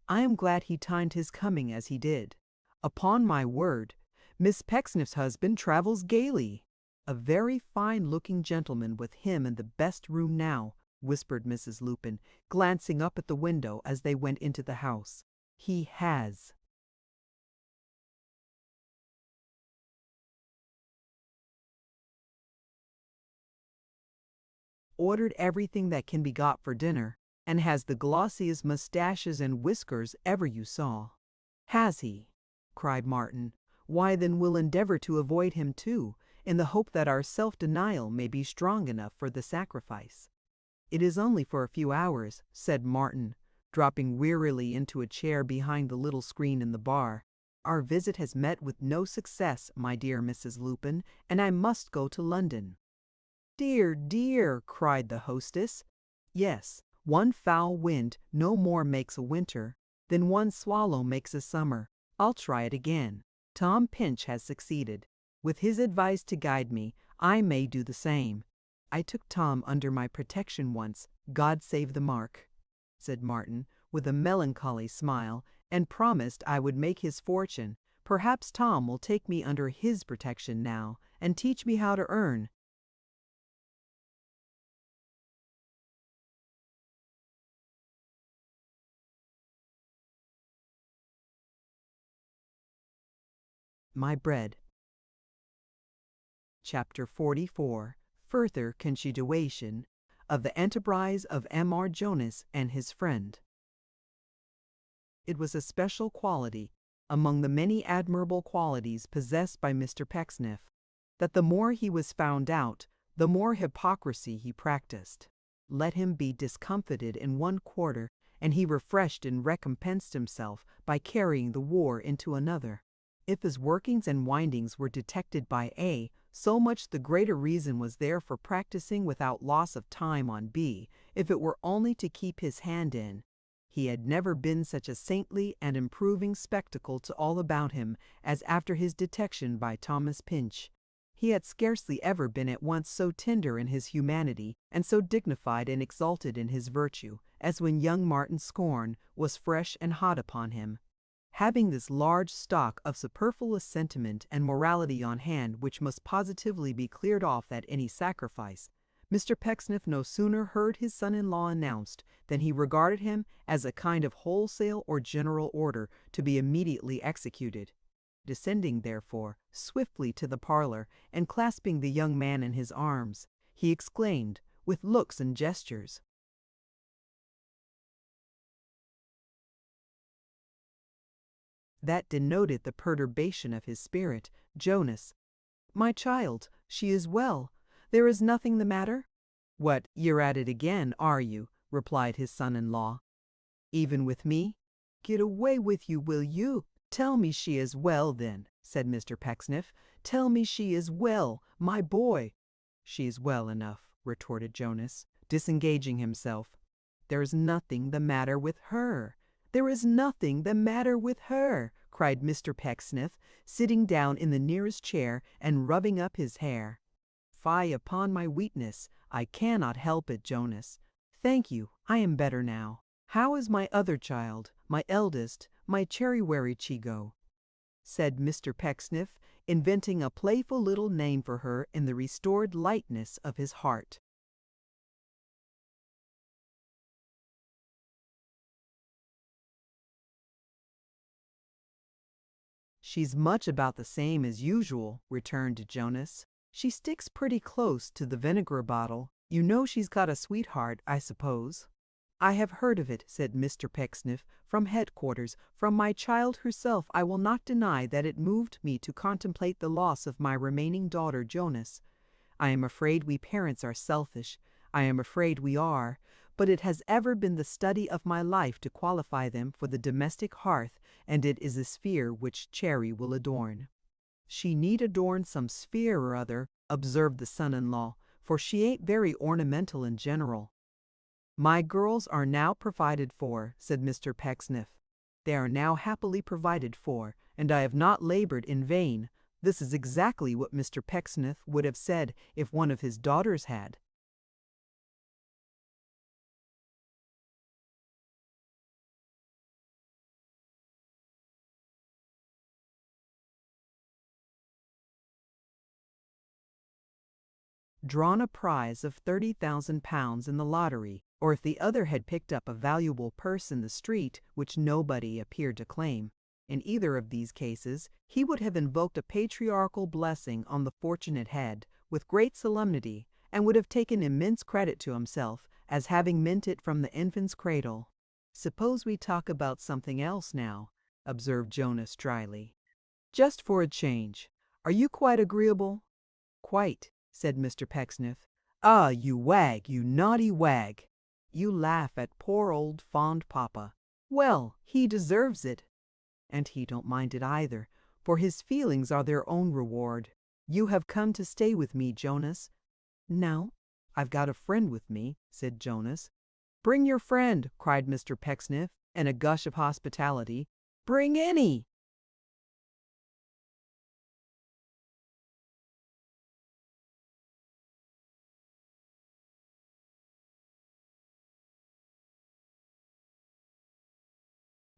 I am glad he timed his coming as he did. Upon my word, Miss Pecksniff's husband travels gaily." "A very fine-looking gentleman with him in the best room now," whispered Mrs. Lupin, glancing up at the window as they went into the house. "He has." "Ordered everything that can be got for dinner, and has the glossiest mustaches and whiskers ever you saw." "Has he?" cried Martin. "Why, then we'll endeavor to avoid him too, in the hope that our self-denial may be strong enough for the sacrifice." "It is only for a few hours," said Martin, dropping wearily into a chair behind the little screen in the bar. "Our visit has met with no success, my dear Mrs. Lupin, and I must go to London." "Dear, dear!" cried the hostess. "Yes, one foul wind no more makes a winter than one swallow makes a summer. I'll try it again. Tom Pinch has succeeded. With his advice to guide me, I may do the same. I took Tom under my protection once, God save the mark," said Martin, with a melancholy smile, "and promised I would make his fortune. Perhaps Tom will take me under his protection now, and teach me how to earn." My bread. Chapter 44. Further Continuation of the Enterprise of M.R. Jonas and his Friend. It was a special quality, among the many admirable qualities possessed by Mr. Pecksniff, that the more he was found out, the more hypocrisy he practiced. Let him be discomfited in one quarter, and he refreshed and recompensed himself by carrying the war into another. If his workings and windings were detected by A, so much the greater reason was there for practicing without loss of time on B, if it were only to keep his hand in. He had never been such a saintly and improving spectacle to all about him as after his detection by Thomas Pinch. He had scarcely ever been at once so tender in his humanity and so dignified and exalted in his virtue as when young Martin's scorn was fresh and hot upon him. Having this large stock of superfluous sentiment and morality on hand which must positively be cleared off at any sacrifice, Mr. Pecksniff no sooner heard his son-in-law announced than he regarded him as a kind of wholesale or general order to be immediately executed. Descending, therefore, swiftly to the parlor, and clasping the young man in his arms, he exclaimed, with looks and gestures that denoted the perturbation of his spirit, "Jonas, my child, she is well. There is nothing the matter?" "What, you're at it again, are you?" replied his son-in-law. "Even with me?" "Get away with you, will you? Tell me she is well, then," said Mr. Pecksniff. "Tell me she is well, my boy." "She is well enough," retorted Jonas, disengaging himself. "There is nothing the matter with her. There is nothing the matter with her," cried Mr. Pecksniff, sitting down in the nearest chair and rubbing up his hair. "Fie upon my weakness, I cannot help it, Jonas. Thank you, I am better now. How is my other child, my eldest, my cherry-werry Chigo?" said Mr. Pecksniff, inventing a playful little name for her in the restored lightness of his heart. "She's much about the same as usual," returned Jonas. "She sticks pretty close to the vinegar bottle. You know she's got a sweetheart, I suppose?" "I have heard of it," said Mr. Pecksniff, "from headquarters. From my child herself I will not deny that it moved me to contemplate the loss of my remaining daughter Jonas. I am afraid we parents are selfish. I am afraid we are. But it has ever been the study of my life to qualify them for the domestic hearth, and it is a sphere which Cherry will adorn." "She need adorn some sphere or other," observed the son-in-law, for she ain't very ornamental in general. My girls are now provided for, said Mr. Pecksniff. They are now happily provided for, and I have not labored in vain. This is exactly what Mr. Pecksniff would have said if one of his daughters had. Drawn a prize of £30,000 in the lottery, or if the other had picked up a valuable purse in the street which nobody appeared to claim. In either of these cases, he would have invoked a patriarchal blessing on the fortunate head with great solemnity, and would have taken immense credit to himself as having meant it from the infant's cradle. "Suppose we talk about something else now," observed Jonas dryly. "Just for a change. Are you quite agreeable?" "Quite," said Mr. Pecksniff. "Ah, you wag, you naughty wag! You laugh at poor old fond papa. Well, he deserves it. And he don't mind it either, for his feelings are their own reward. You have come to stay with me, Jonas." "No, I've got a friend with me," said Jonas. "Bring your friend," cried Mr. Pecksniff, in a gush of hospitality. "Bring any!"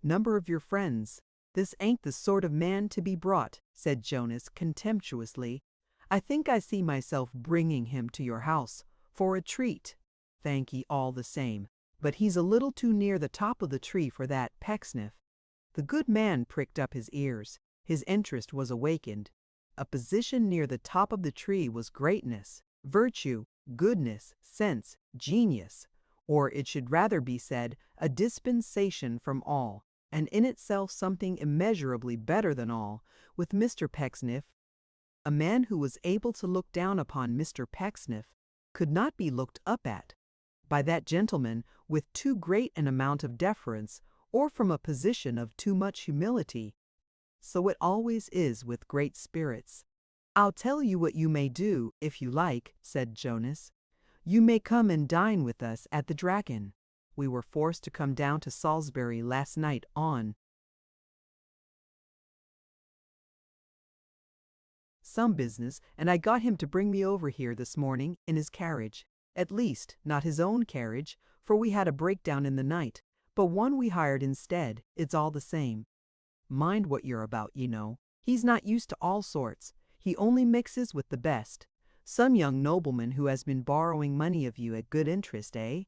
"Number of your friends. This ain't the sort of man to be brought," said Jonas contemptuously. "I think I see myself bringing him to your house for a treat. Thank ye all the same, but he's a little too near the top of the tree for that, Pecksniff." The good man pricked up his ears. His interest was awakened. A position near the top of the tree was greatness, virtue, goodness, sense, genius, or it should rather be said, a dispensation from all, and in itself something immeasurably better than all, with Mr. Pecksniff. A man who was able to look down upon Mr. Pecksniff could not be looked up at by that gentleman with too great an amount of deference, or from a position of too much humility. So it always is with great spirits. "I'll tell you what you may do, if you like," said Jonas. "You may come and dine with us at the Dragon. We were forced to come down to Salisbury last night on some business, and I got him to bring me over here this morning in his carriage. At least, not his own carriage, for we had a breakdown in the night, but one we hired instead. It's all the same. Mind what you're about, you know. He's not used to all sorts. He only mixes with the best. Some young nobleman who has been borrowing money of you at good interest, eh?"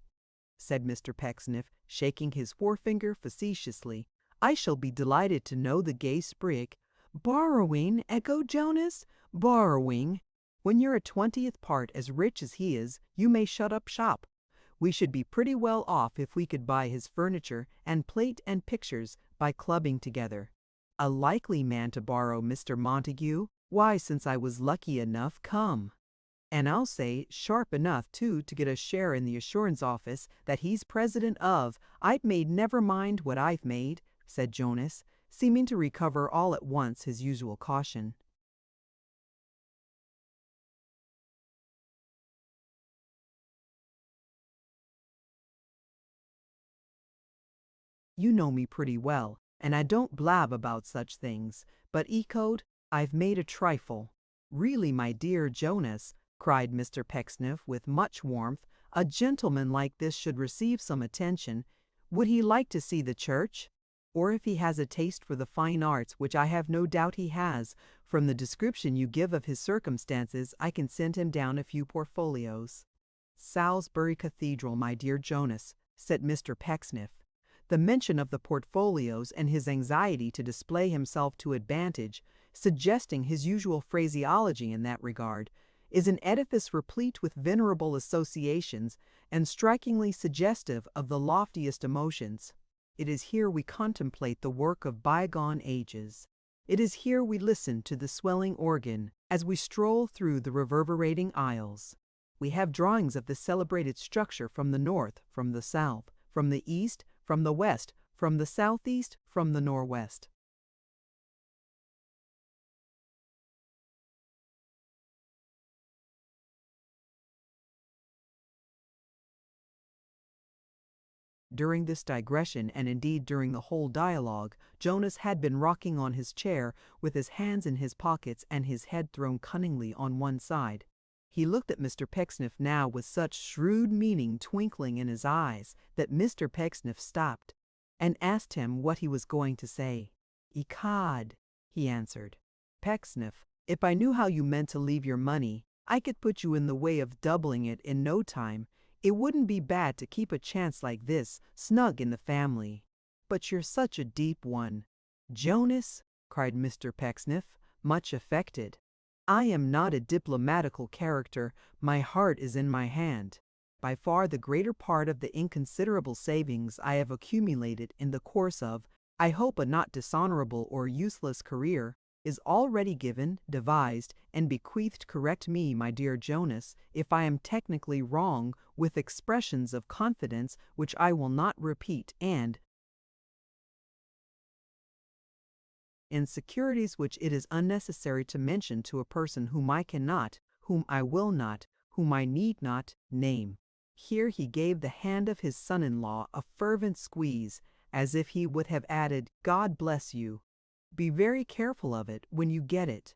said Mr. Pecksniff, shaking his forefinger facetiously. "I shall be delighted to know the gay sprig." "Borrowing?" echoed Jonas. "Borrowing! When you're a 20th part as rich as he is, you may shut up shop. We should be pretty well off if we could buy his furniture and plate and pictures by clubbing together. A likely man to borrow, Mr. Montague. Why, since I was lucky enough, come. And I'll say sharp enough, too, to get a share in the assurance office that he's president of. I've made never mind what I've made," said Jonas, seeming to recover all at once his usual caution. "You know me pretty well, and I don't blab about such things, but echoed, I've made a trifle." "Really, my dear Jonas," cried Mr. Pecksniff with much warmth, "a gentleman like this should receive some attention. Would he like to see the church? Or if he has a taste for the fine arts, which I have no doubt he has, from the description you give of his circumstances, I can send him down a few portfolios." "Salisbury Cathedral, my dear Jonas," said Mr. Pecksniff. The mention of the portfolios and his anxiety to display himself to advantage, suggesting his usual phraseology in that regard, is an edifice replete with venerable associations and strikingly suggestive of the loftiest emotions. It is here we contemplate the work of bygone ages. It is here we listen to the swelling organ as we stroll through the reverberating aisles. We have drawings of the celebrated structure from the north, from the south, from the east, from the west, from the southeast, from the northwest. During this digression, and indeed during the whole dialogue, Jonas had been rocking on his chair with his hands in his pockets and his head thrown cunningly on one side. He looked at Mr. Pecksniff now with such shrewd meaning twinkling in his eyes that Mr. Pecksniff stopped and asked him what he was going to say. "Ecod," he answered. "Pecksniff, if I knew how you meant to leave your money, I could put you in the way of doubling it in no time. It wouldn't be bad to keep a chance like this snug in the family. But you're such a deep one." "Jonas," cried Mr. Pecksniff, much affected, "I am not a diplomatical character. My heart is in my hand. By far the greater part of the inconsiderable savings I have accumulated in the course of, I hope, a not dishonorable or useless career, is already given, devised, and bequeathed. Correct me, my dear Jonas, if I am technically wrong, with expressions of confidence which I will not repeat, and in securities which it is unnecessary to mention to a person whom I cannot, whom I will not, whom I need not, name." Here he gave the hand of his son-in-law a fervent squeeze, as if he would have added, "God bless you. Be very careful of it when you get it."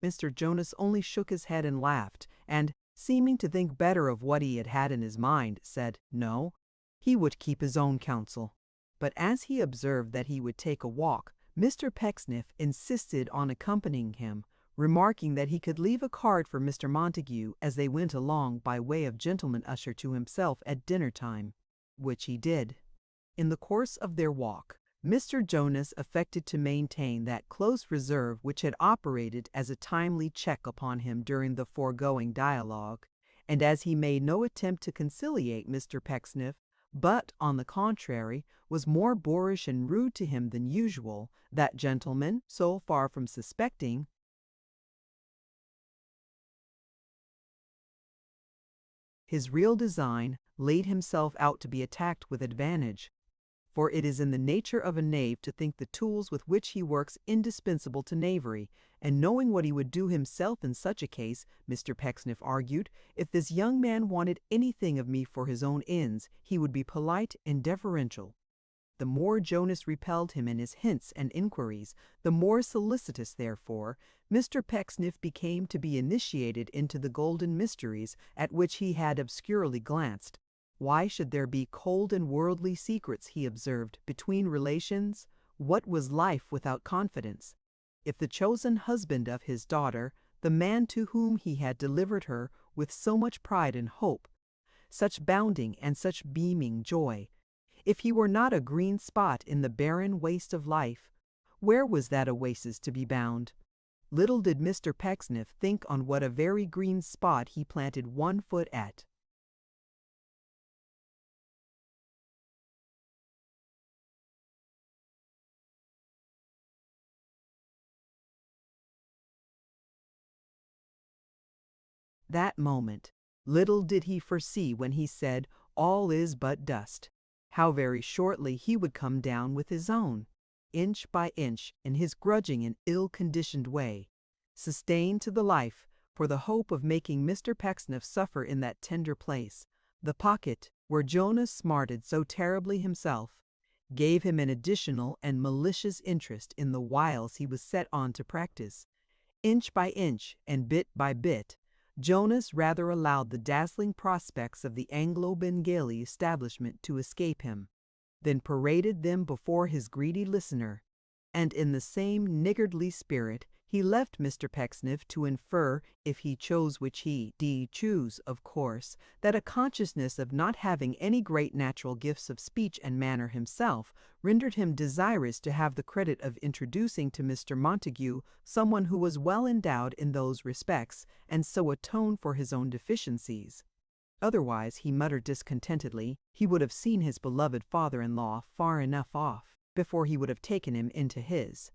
Mr. Jonas only shook his head and laughed, and, seeming to think better of what he had had in his mind, said no, he would keep his own counsel. But as he observed that he would take a walk, Mr. Pecksniff insisted on accompanying him, remarking that he could leave a card for Mr. Montague as they went along by way of gentleman usher to himself at dinner time, which he did. In the course of their walk, Mr. Jonas affected to maintain that close reserve which had operated as a timely check upon him during the foregoing dialogue, and as he made no attempt to conciliate Mr. Pecksniff, but, on the contrary, was more boorish and rude to him than usual, that gentleman, so far from suspecting his real design, laid himself out to be attacked with advantage. For it is in the nature of a knave to think the tools with which he works indispensable to knavery, and knowing what he would do himself in such a case, Mr. Pecksniff argued, if this young man wanted anything of me for his own ends, he would be polite and deferential. The more Jonas repelled him in his hints and inquiries, the more solicitous, therefore, Mr. Pecksniff became to be initiated into the golden mysteries at which he had obscurely glanced. Why should there be cold and worldly secrets, he observed, between relations? What was life without confidence? If the chosen husband of his daughter, the man to whom he had delivered her with so much pride and hope, such bounding and such beaming joy, if he were not a green spot in the barren waste of life, where was that oasis to be bound? Little did Mr. Pecksniff think on what a very green spot he planted one foot at. That moment, little did he foresee when he said, "All is but dust," how very shortly he would come down with his own, inch by inch, in his grudging and ill-conditioned way, sustained to the life, for the hope of making Mr. Pecksniff suffer in that tender place, the pocket where Jonas smarted so terribly himself, gave him an additional and malicious interest in the wiles he was set on to practice. Inch by inch, and bit by bit, Jonas rather allowed the dazzling prospects of the Anglo-Bengali establishment to escape him, than paraded them before his greedy listener, and in the same niggardly spirit he left Mr. Pecksniff to infer, if he chose, which he did choose, of course, that a consciousness of not having any great natural gifts of speech and manner himself rendered him desirous to have the credit of introducing to Mr. Montague someone who was well endowed in those respects, and so atone for his own deficiencies. Otherwise, he muttered discontentedly, he would have seen his beloved father-in-law far enough off before he would have taken him into his.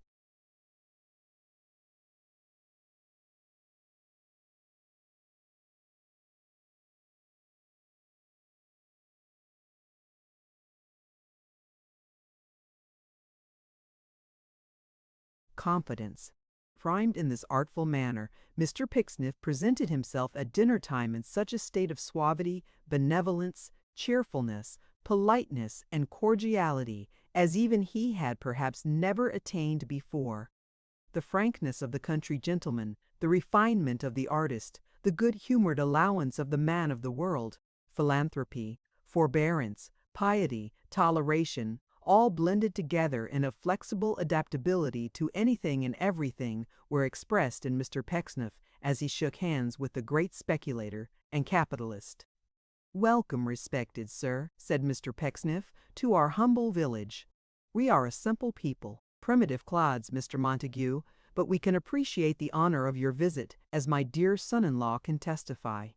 Confidence. Primed in this artful manner, Mr. Pecksniff presented himself at dinner time in such a state of suavity, benevolence, cheerfulness, politeness, and cordiality, as even he had perhaps never attained before. The frankness of the country gentleman, the refinement of the artist, the good-humored allowance of the man of the world, philanthropy, forbearance, piety, toleration, all blended together in a flexible adaptability to anything and everything, were expressed in Mr. Pecksniff as he shook hands with the great speculator and capitalist. "Welcome, respected sir," said Mr. Pecksniff, "to our humble village. We are a simple people, primitive clods, Mr. Montague, but we can appreciate the honor of your visit, as my dear son-in-law can testify."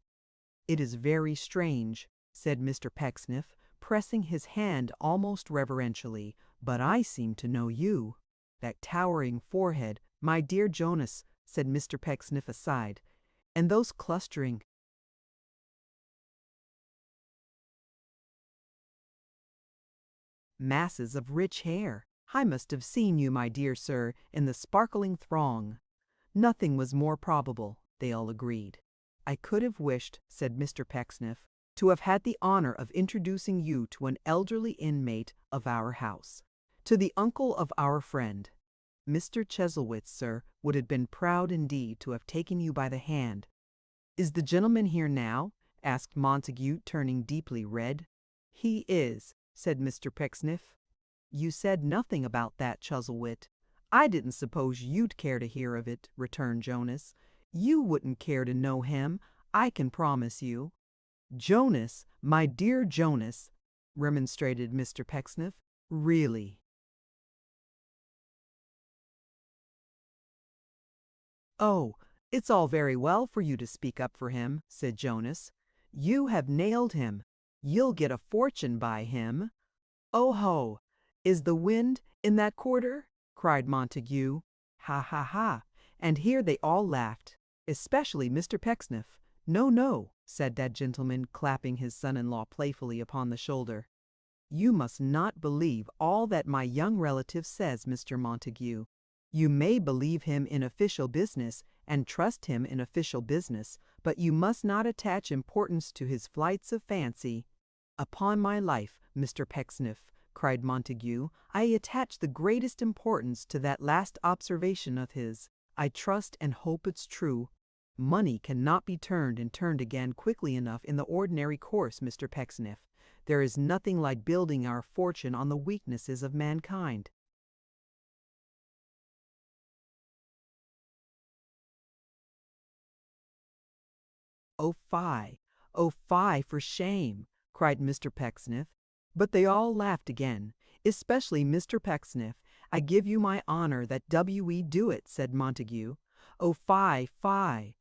"It is very strange," said Mr. Pecksniff, pressing his hand almost reverentially, "but I seem to know you. That towering forehead, my dear Jonas," said Mr. Pecksniff aside, "and those clustering masses of rich hair. I must have seen you, my dear sir, in the sparkling throng." Nothing was more probable, they all agreed. "I could have wished," said Mr. Pecksniff, "to have had the honor of introducing you to an elderly inmate of our house, to the uncle of our friend. Mr. Chuzzlewit, sir, would have been proud indeed to have taken you by the hand." "Is the gentleman here now?" asked Montague, turning deeply red. "He is," said Mr. Pecksniff. "You said nothing about that, Chuzzlewit." "I didn't suppose you'd care to hear of it," returned Jonas. "You wouldn't care to know him, I can promise you." "Jonas, my dear Jonas," remonstrated Mr. Pecksniff, "really." "Oh, it's all very well for you to speak up for him," said Jonas. "You have nailed him. You'll get a fortune by him." "Oh ho! Is the wind in that quarter?" cried Montague. "Ha ha ha!" And here they all laughed, especially Mr. Pecksniff. "No, no," said that gentleman, clapping his son-in-law playfully upon the shoulder. "You must not believe all that my young relative says, Mr. Montague. You may believe him in official business, and trust him in official business, but you must not attach importance to his flights of fancy." "Upon my life, Mr. Pecksniff," cried Montague, "I attach the greatest importance to that last observation of his. I trust and hope it's true. Money cannot be turned and turned again quickly enough in the ordinary course, Mr. Pecksniff. There is nothing like building our fortune on the weaknesses of mankind." Oh fie, for shame!" cried Mr. Pecksniff. But they all laughed again, especially Mr. Pecksniff. "I give you my honor that W.E. do it," said Montague. "Oh fie, fie!"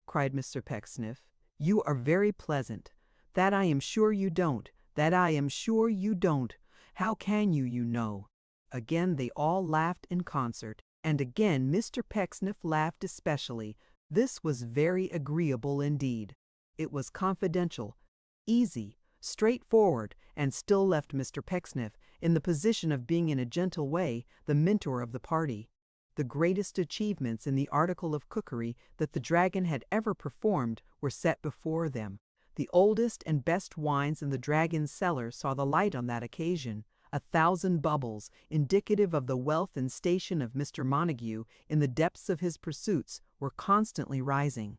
cried Mr. Pecksniff. "You are very pleasant. That I am sure you don't. That I am sure you don't. How can you, you know?" Again they all laughed in concert, and again Mr. Pecksniff laughed especially. This was very agreeable indeed. It was confidential, easy, straightforward, and still left Mr. Pecksniff in the position of being in a gentle way the mentor of the party. The greatest achievements in the article of cookery that the Dragon had ever performed were set before them. The oldest and best wines in the Dragon's cellar saw the light on that occasion. 1,000 bubbles, indicative of the wealth and station of Mr. Montague in the depths of his pursuits, were constantly rising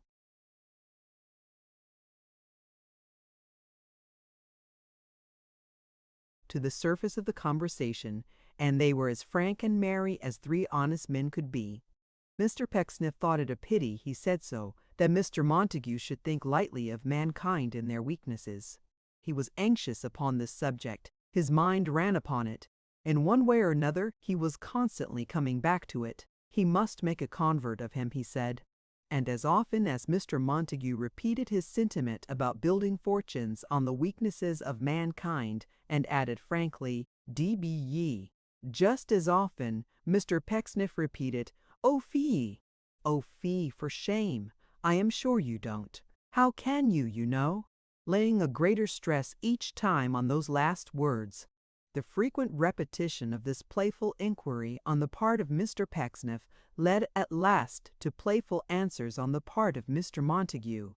to the surface of the conversation, and they were as frank and merry as three honest men could be. Mr. Pecksniff thought it a pity, he said so, that Mr. Montague should think lightly of mankind and their weaknesses. He was anxious upon this subject. His mind ran upon it. In one way or another he was constantly coming back to it. He must make a convert of him, he said. And as often as Mr. Montague repeated his sentiment about building fortunes on the weaknesses of mankind, and added frankly, "D.B. ye," just as often Mr. Pecksniff repeated, "Oh fie! Oh fie, for shame! I am sure you don't. How can you, you know?" laying a greater stress each time on those last words. The frequent repetition of this playful inquiry on the part of Mr. Pecksniff led at last to playful answers on the part of Mr. Montague.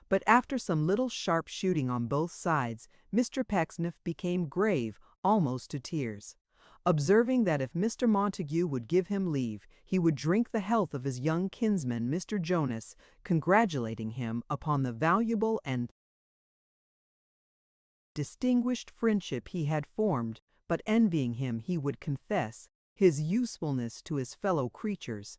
But after some little sharp shooting on both sides, Mr. Pecksniff became grave, almost to tears, observing that if Mr. Montague would give him leave, he would drink the health of his young kinsman, Mr. Jonas, congratulating him upon the valuable and distinguished friendship he had formed, but envying him, he would confess, his usefulness to his fellow creatures.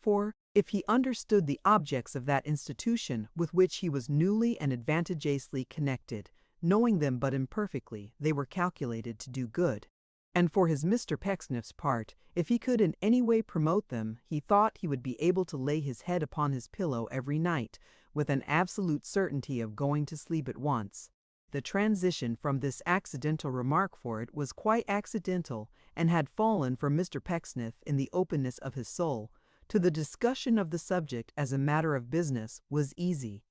For, if he understood the objects of that institution with which he was newly and advantageously connected, knowing them but imperfectly, they were calculated to do good. And for his Mr. Pecksniff's part, if he could in any way promote them, he thought he would be able to lay his head upon his pillow every night, with an absolute certainty of going to sleep at once. The transition from this accidental remark, for it was quite accidental, and had fallen from Mr. Pecksniff in the openness of his soul, to the discussion of the subject as a matter of business, was easy.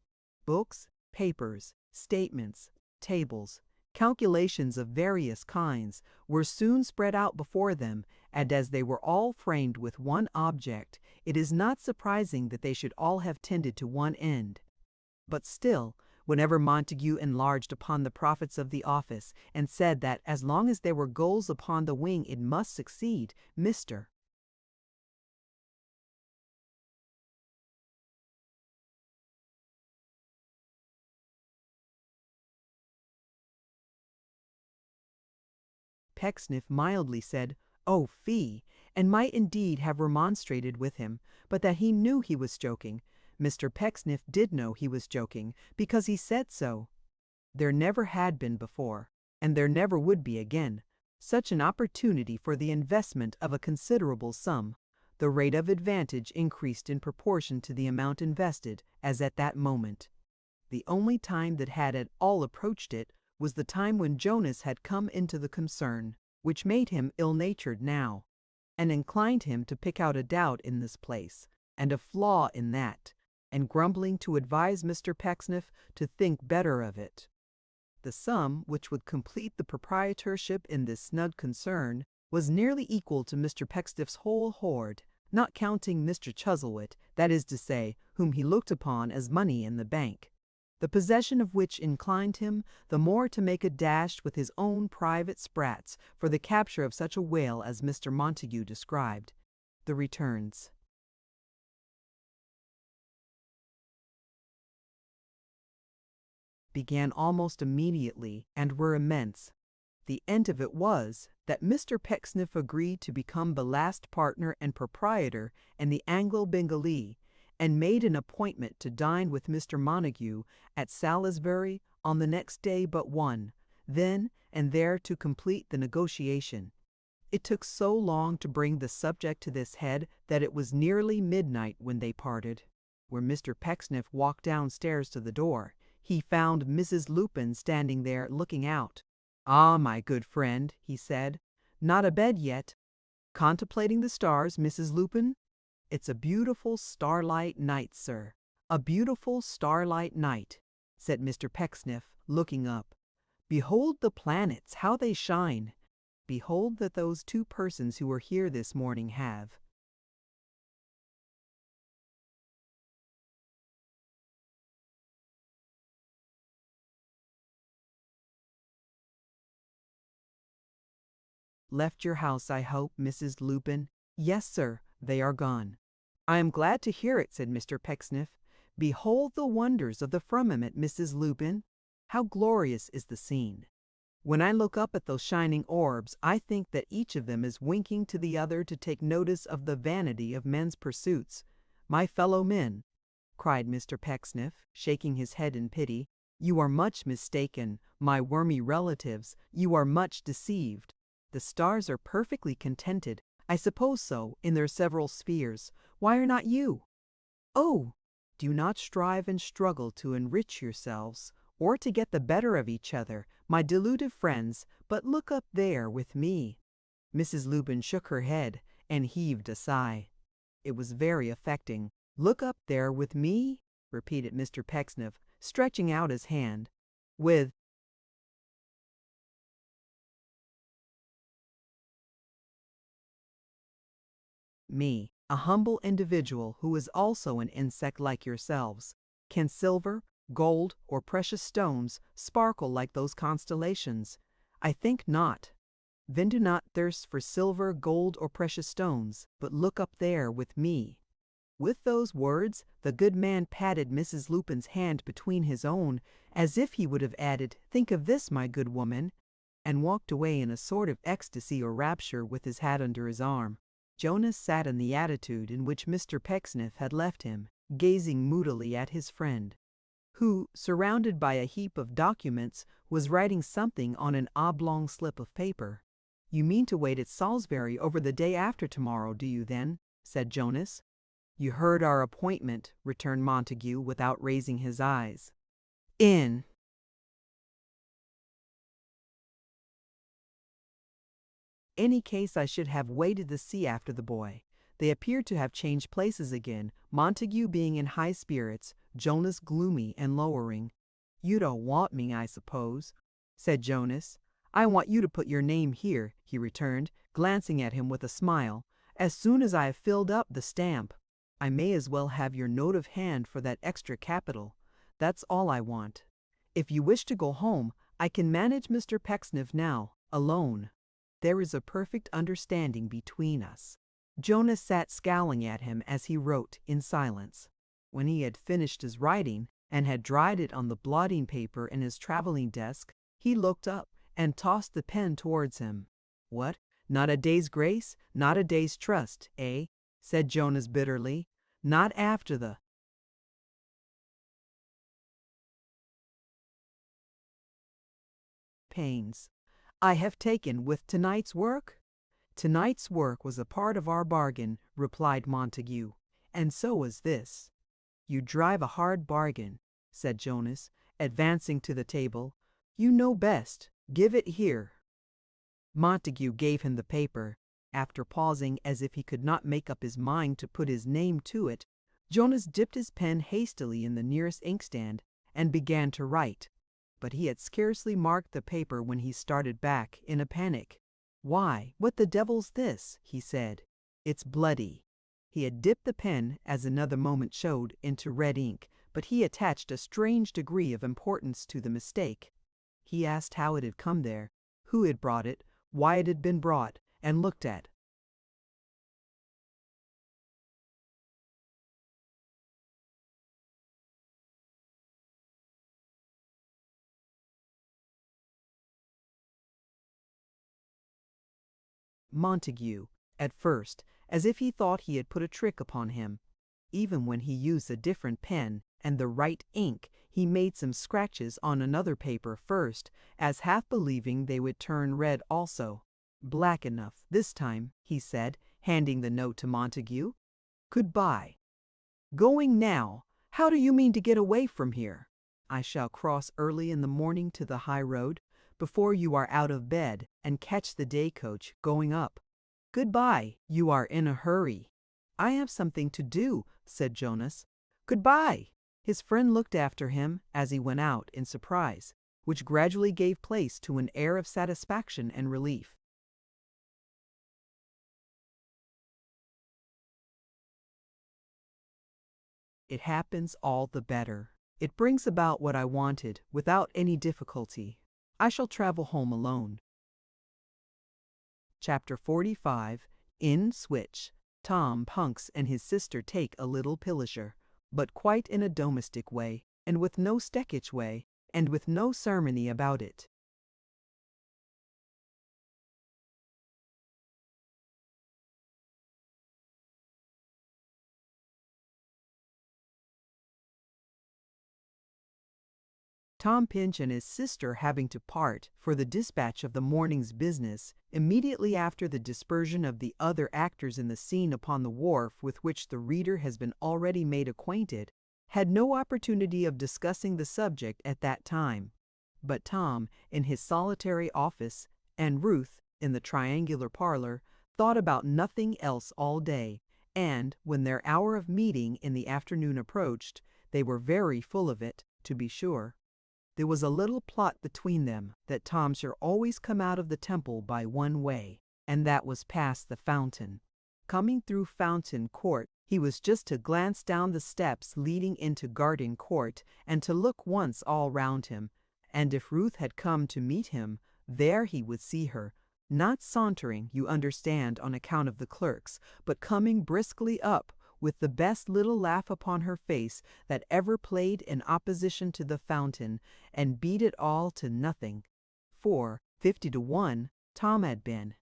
Books, papers, statements, tables, calculations of various kinds were soon spread out before them, and as they were all framed with one object, it is not surprising that they should all have tended to one end. But still, whenever Montague enlarged upon the profits of the office, and said that as long as there were gulls upon the wing it must succeed, Mr. Pecksniff mildly said, "Oh, fie," and might indeed have remonstrated with him, but that he knew he was joking. Mr. Pecksniff did know he was joking, because he said so. There never had been before, and there never would be again, such an opportunity for the investment of a considerable sum. The rate of advantage increased in proportion to the amount invested, as at that moment. The only time that had at all approached it was the time when Jonas had come into the concern, which made him ill-natured now, and inclined him to pick out a doubt in this place, and a flaw in that, and grumbling to advise Mr. Pecksniff to think better of it. The sum which would complete the proprietorship in this snug concern was nearly equal to Mr. Pecksniff's whole hoard, not counting Mr. Chuzzlewit, that is to say, whom he looked upon as money in the bank, the possession of which inclined him the more to make a dash with his own private sprats for the capture of such a whale as Mr. Montague described. The returns began almost immediately and were immense. The end of it was that Mr. Pecksniff agreed to become the last partner and proprietor in the Anglo-Bengalee, and made an appointment to dine with Mr. Montague at Salisbury on the next day but one, then and there to complete the negotiation. It took so long to bring the subject to this head that it was nearly midnight when they parted. Where Mr. Pecksniff walked downstairs to the door, he found Mrs. Lupin standing there looking out. "Ah, my good friend," he said, "not abed yet? Contemplating the stars, Mrs. Lupin? It's a beautiful starlight night, sir, a beautiful starlight night," said Mr. Pecksniff, looking up. "Behold the planets, how they shine! Behold that those two persons who were here this morning have left your house, I hope, Mrs. Lupin?" "Yes, sir, they are gone." "I am glad to hear it," said Mr. Pecksniff. "Behold the wonders of the firmament, Mrs. Lupin. How glorious is the scene! When I look up at those shining orbs, I think that each of them is winking to the other to take notice of the vanity of men's pursuits. My fellow men," cried Mr. Pecksniff, shaking his head in pity, "you are much mistaken, my wormy relatives, you are much deceived. The stars are perfectly contented, I suppose so, in their several spheres. Why are not you? Oh, do not strive and struggle to enrich yourselves, or to get the better of each other, my deluded friends, but look up there with me." Mrs. Lupin shook her head and heaved a sigh. It was very affecting. "Look up there with me?" repeated Mr. Pecksniff, stretching out his hand. "With me, a humble individual who is also an insect like yourselves. Can silver, Gold or precious stones sparkle like those constellations? I think not. Then do not thirst for silver, gold, or precious stones, but look up there with me." With those words, the good man patted Mrs. Lupin's hand between his own, as if he would have added, "Think of this, my good woman," and walked away in a sort of ecstasy or rapture with his hat under his arm. Jonas sat in the attitude in which Mr. Pecksniff had left him, gazing moodily at his friend, who, surrounded by a heap of documents, was writing something on an oblong slip of paper. "You mean to wait at Salisbury over the day after tomorrow, do you then?" said Jonas. "You heard our appointment," returned Montague without raising his eyes. "In any case I should have waited to see after the boy." They appeared to have changed places again, Montague being in high spirits, Jonas gloomy and lowering. "You don't want me, I suppose," said Jonas. "I want you to put your name here," he returned, glancing at him with a smile, "as soon as I have filled up the stamp. I may as well have your note of hand for that extra capital. That's all I want. If you wish to go home, I can manage Mr. Pecksniff now, alone. There is a perfect understanding between us." Jonas sat scowling at him as he wrote in silence. When he had finished his writing and had dried it on the blotting paper in his traveling desk, he looked up and tossed the pen towards him. "What? Not a day's grace? Not a day's trust, eh?" said Jonas bitterly. "Not after the pains I have taken with tonight's work?" "Tonight's work was a part of our bargain," replied Montague, "and so was this." "You drive a hard bargain," said Jonas, advancing to the table. "You know best. Give it here." Montague gave him the paper. After pausing as if he could not make up his mind to put his name to it, Jonas dipped his pen hastily in the nearest inkstand and began to write. But he had scarcely marked the paper when he started back in a panic. "Why, what the devil's this?" he said. "It's bloody." He had dipped the pen, as another moment showed, into red ink, but he attached a strange degree of importance to the mistake. He asked how it had come there, who had brought it, why it had been brought, and looked at Montague, at first, as if he thought he had put a trick upon him. Even when he used a different pen and the right ink, he made some scratches on another paper first, as half believing they would turn red also. "Black enough this time," he said, handing the note to Montague. "Goodbye." "Going now? How do you mean to get away from here?" "I shall cross early in the morning to the high road, before you are out of bed, and catch the day coach going up." "Goodbye. You are in a hurry." "I have something to do," said Jonas. "Goodbye." His friend looked after him as he went out in surprise, which gradually gave place to an air of satisfaction and relief. "It happens all the better. It brings about what I wanted without any difficulty. I shall travel home alone." Chapter 45. In Switch. Tom Punks and his sister take a little pillisher, but quite in a domestic way, and with no steckage way, and with no ceremony about it. Tom Pinch and his sister having to part for the dispatch of the morning's business immediately after the dispersion of the other actors in the scene upon the wharf with which the reader has been already made acquainted, had no opportunity of discussing the subject at that time. But Tom, in his solitary office, and Ruth, in the triangular parlor, thought about nothing else all day, and, when their hour of meeting in the afternoon approached, they were very full of it, to be sure. There was a little plot between them that Tom should always come out of the Temple by one way, and that was past the fountain. Coming through Fountain Court, He was just to glance down the steps leading into Garden Court and to look once all round him, and if Ruth had come to meet him, there he would see her, not sauntering, you understand, on account of the clerks, but coming briskly up, with the best little laugh upon her face that ever played in opposition to the fountain, and beat it all to nothing. For 50-1, Tom had been.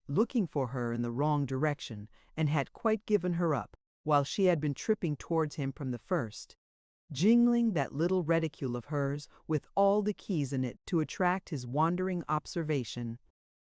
Looking for her in the wrong direction, and had quite given her up, while she had been tripping towards him from the first, jingling that little reticule of hers with all the keys in it to attract his wandering observation,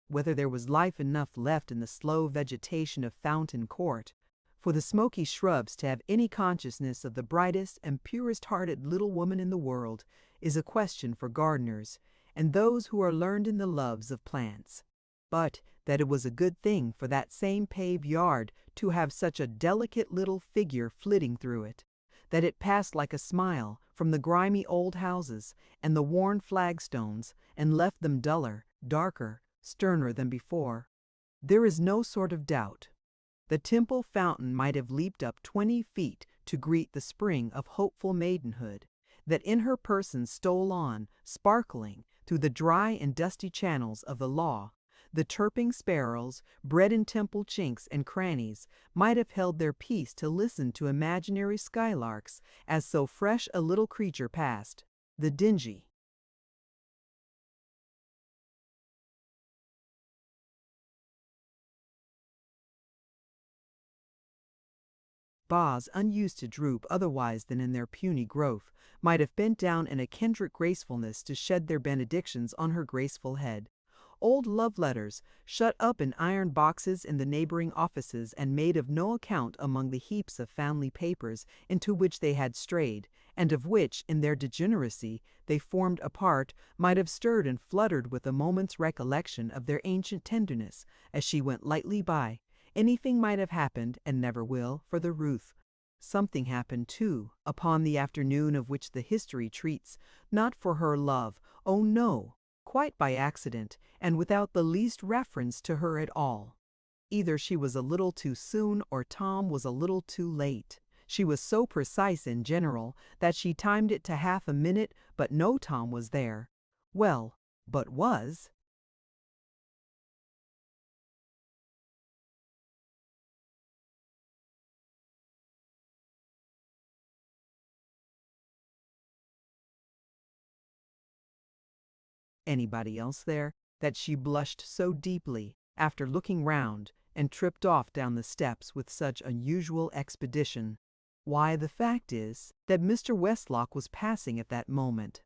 whether there was life enough left in the slow vegetation of Fountain Court for the smoky shrubs to have any consciousness of the brightest and purest-hearted little woman in the world, is a question for gardeners and those who are learned in the loves of plants. But that it was a good thing for that same paved yard to have such a delicate little figure flitting through it, that it passed like a smile from the grimy old houses and the worn flagstones, and left them duller, darker, sterner than before. There is no sort of doubt. The Temple fountain might have leaped up 20 feet to greet the spring of hopeful maidenhood, that in her person stole on, sparkling, through the dry and dusty channels of the law. The chirping sparrows, bred in temple chinks and crannies, might have held their peace to listen to imaginary skylarks as so fresh a little creature passed. The dingy boughs, unused to droop otherwise than in their puny growth, might have bent down in a kindred gracefulness to shed their benedictions on her graceful head. Old love letters, shut up in iron boxes in the neighboring offices and made of no account among the heaps of family papers into which they had strayed, and of which, in their degeneracy, they formed a part, might have stirred and fluttered with a moment's recollection of their ancient tenderness, as she went lightly by. Anything might have happened, and never will, for the Ruth. Something happened, too, upon the afternoon of which the history treats, not for her love, oh no, quite by accident, and without the least reference to her at all. Either she was a little too soon or Tom was a little too late. She was so precise in general that she timed it to half a minute, but no Tom was there. Well, but was anybody else there, that she blushed so deeply, after looking round, and tripped off down the steps with such unusual expedition? Why, the fact is that Mr. Westlock was passing at that moment.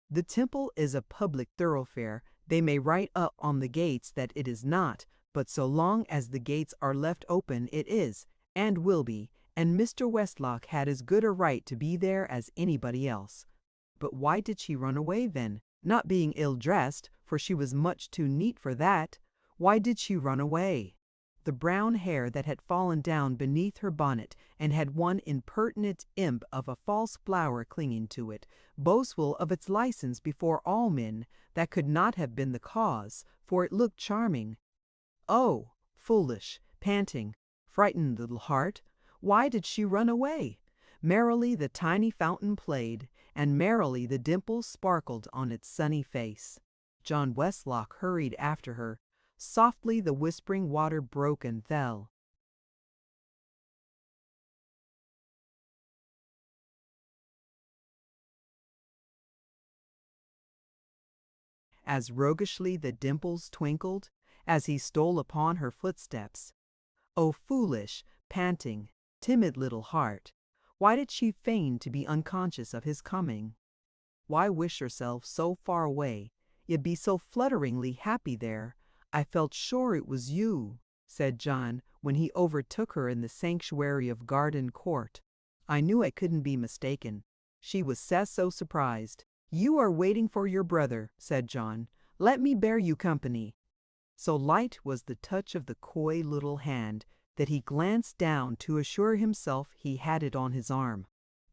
The Temple is a public thoroughfare. They may write up on the gates that it is not, but so long as the gates are left open it is, and will be, and Mr. Westlock had as good a right to be there as anybody else. But why did she run away then? Not being ill-dressed, for she was much too neat for that. Why did she run away? The brown hair that had fallen down beneath her bonnet and had one impertinent imp of a false flower clinging to it, boastful of its license before all men, that could not have been the cause, for it looked charming. Oh, foolish, panting, frightened little heart, why did she run away? Merrily the tiny fountain played, and merrily the dimples sparkled on its sunny face. John Westlock hurried after her. Softly the whispering water broke and fell. As roguishly the dimples twinkled, as he stole upon her footsteps. Oh, foolish, panting, timid little heart, why did she feign to be unconscious of his coming? Why wish herself so far away, yet be so flutteringly happy there? I felt sure it was you, said John, when he overtook her in the sanctuary of Garden Court. I knew I couldn't be mistaken. She was so surprised. You are waiting for your brother, said John. Let me bear you company. So light was the touch of the coy little hand that he glanced down to assure himself he had it on his arm.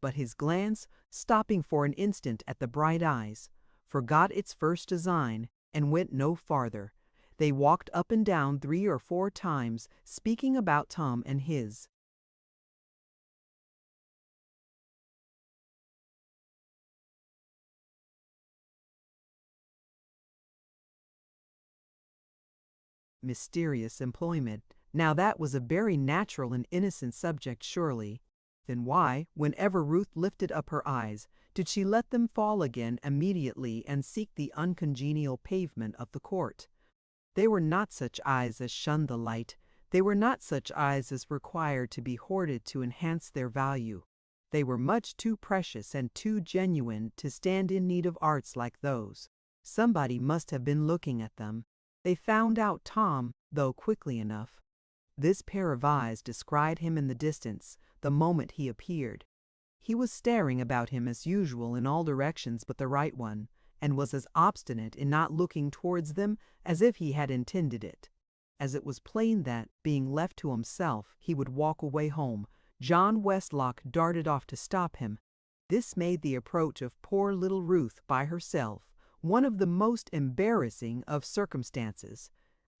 but his glance, stopping for an instant at the bright eyes, forgot its first design and went no farther. They walked up and down 3 or 4 times, speaking about Tom and his. Mysterious employment. Now that was a very natural and innocent subject, surely. Then why, whenever Ruth lifted up her eyes, did she let them fall again immediately and seek the uncongenial pavement of the court? They were not such eyes as shunned the light. They were not such eyes as required to be hoarded to enhance their value. They were much too precious and too genuine to stand in need of arts like those. Somebody must have been looking at them. They found out Tom, though quickly enough. This pair of eyes descried him in the distance the moment he appeared. He was staring about him as usual in all directions but the right one, and was as obstinate in not looking towards them as if he had intended it. As it was plain that, being left to himself, he would walk away home, John Westlock darted off to stop him. This made the approach of poor little Ruth by herself one of the most embarrassing of circumstances.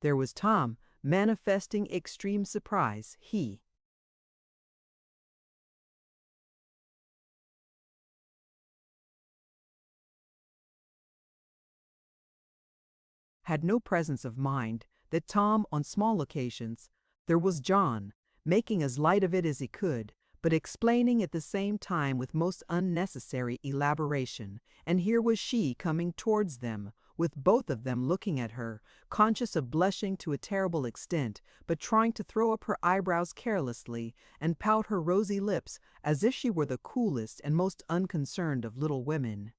There was Tom, manifesting extreme surprise. He had no presence of mind that Tom, on small occasions. There was John, making as light of it as he could, but explaining at the same time with most unnecessary elaboration. And here was she coming towards them, with both of them looking at her, conscious of blushing to a terrible extent, but trying to throw up her eyebrows carelessly and pout her rosy lips as if she were the coolest and most unconcerned of little women.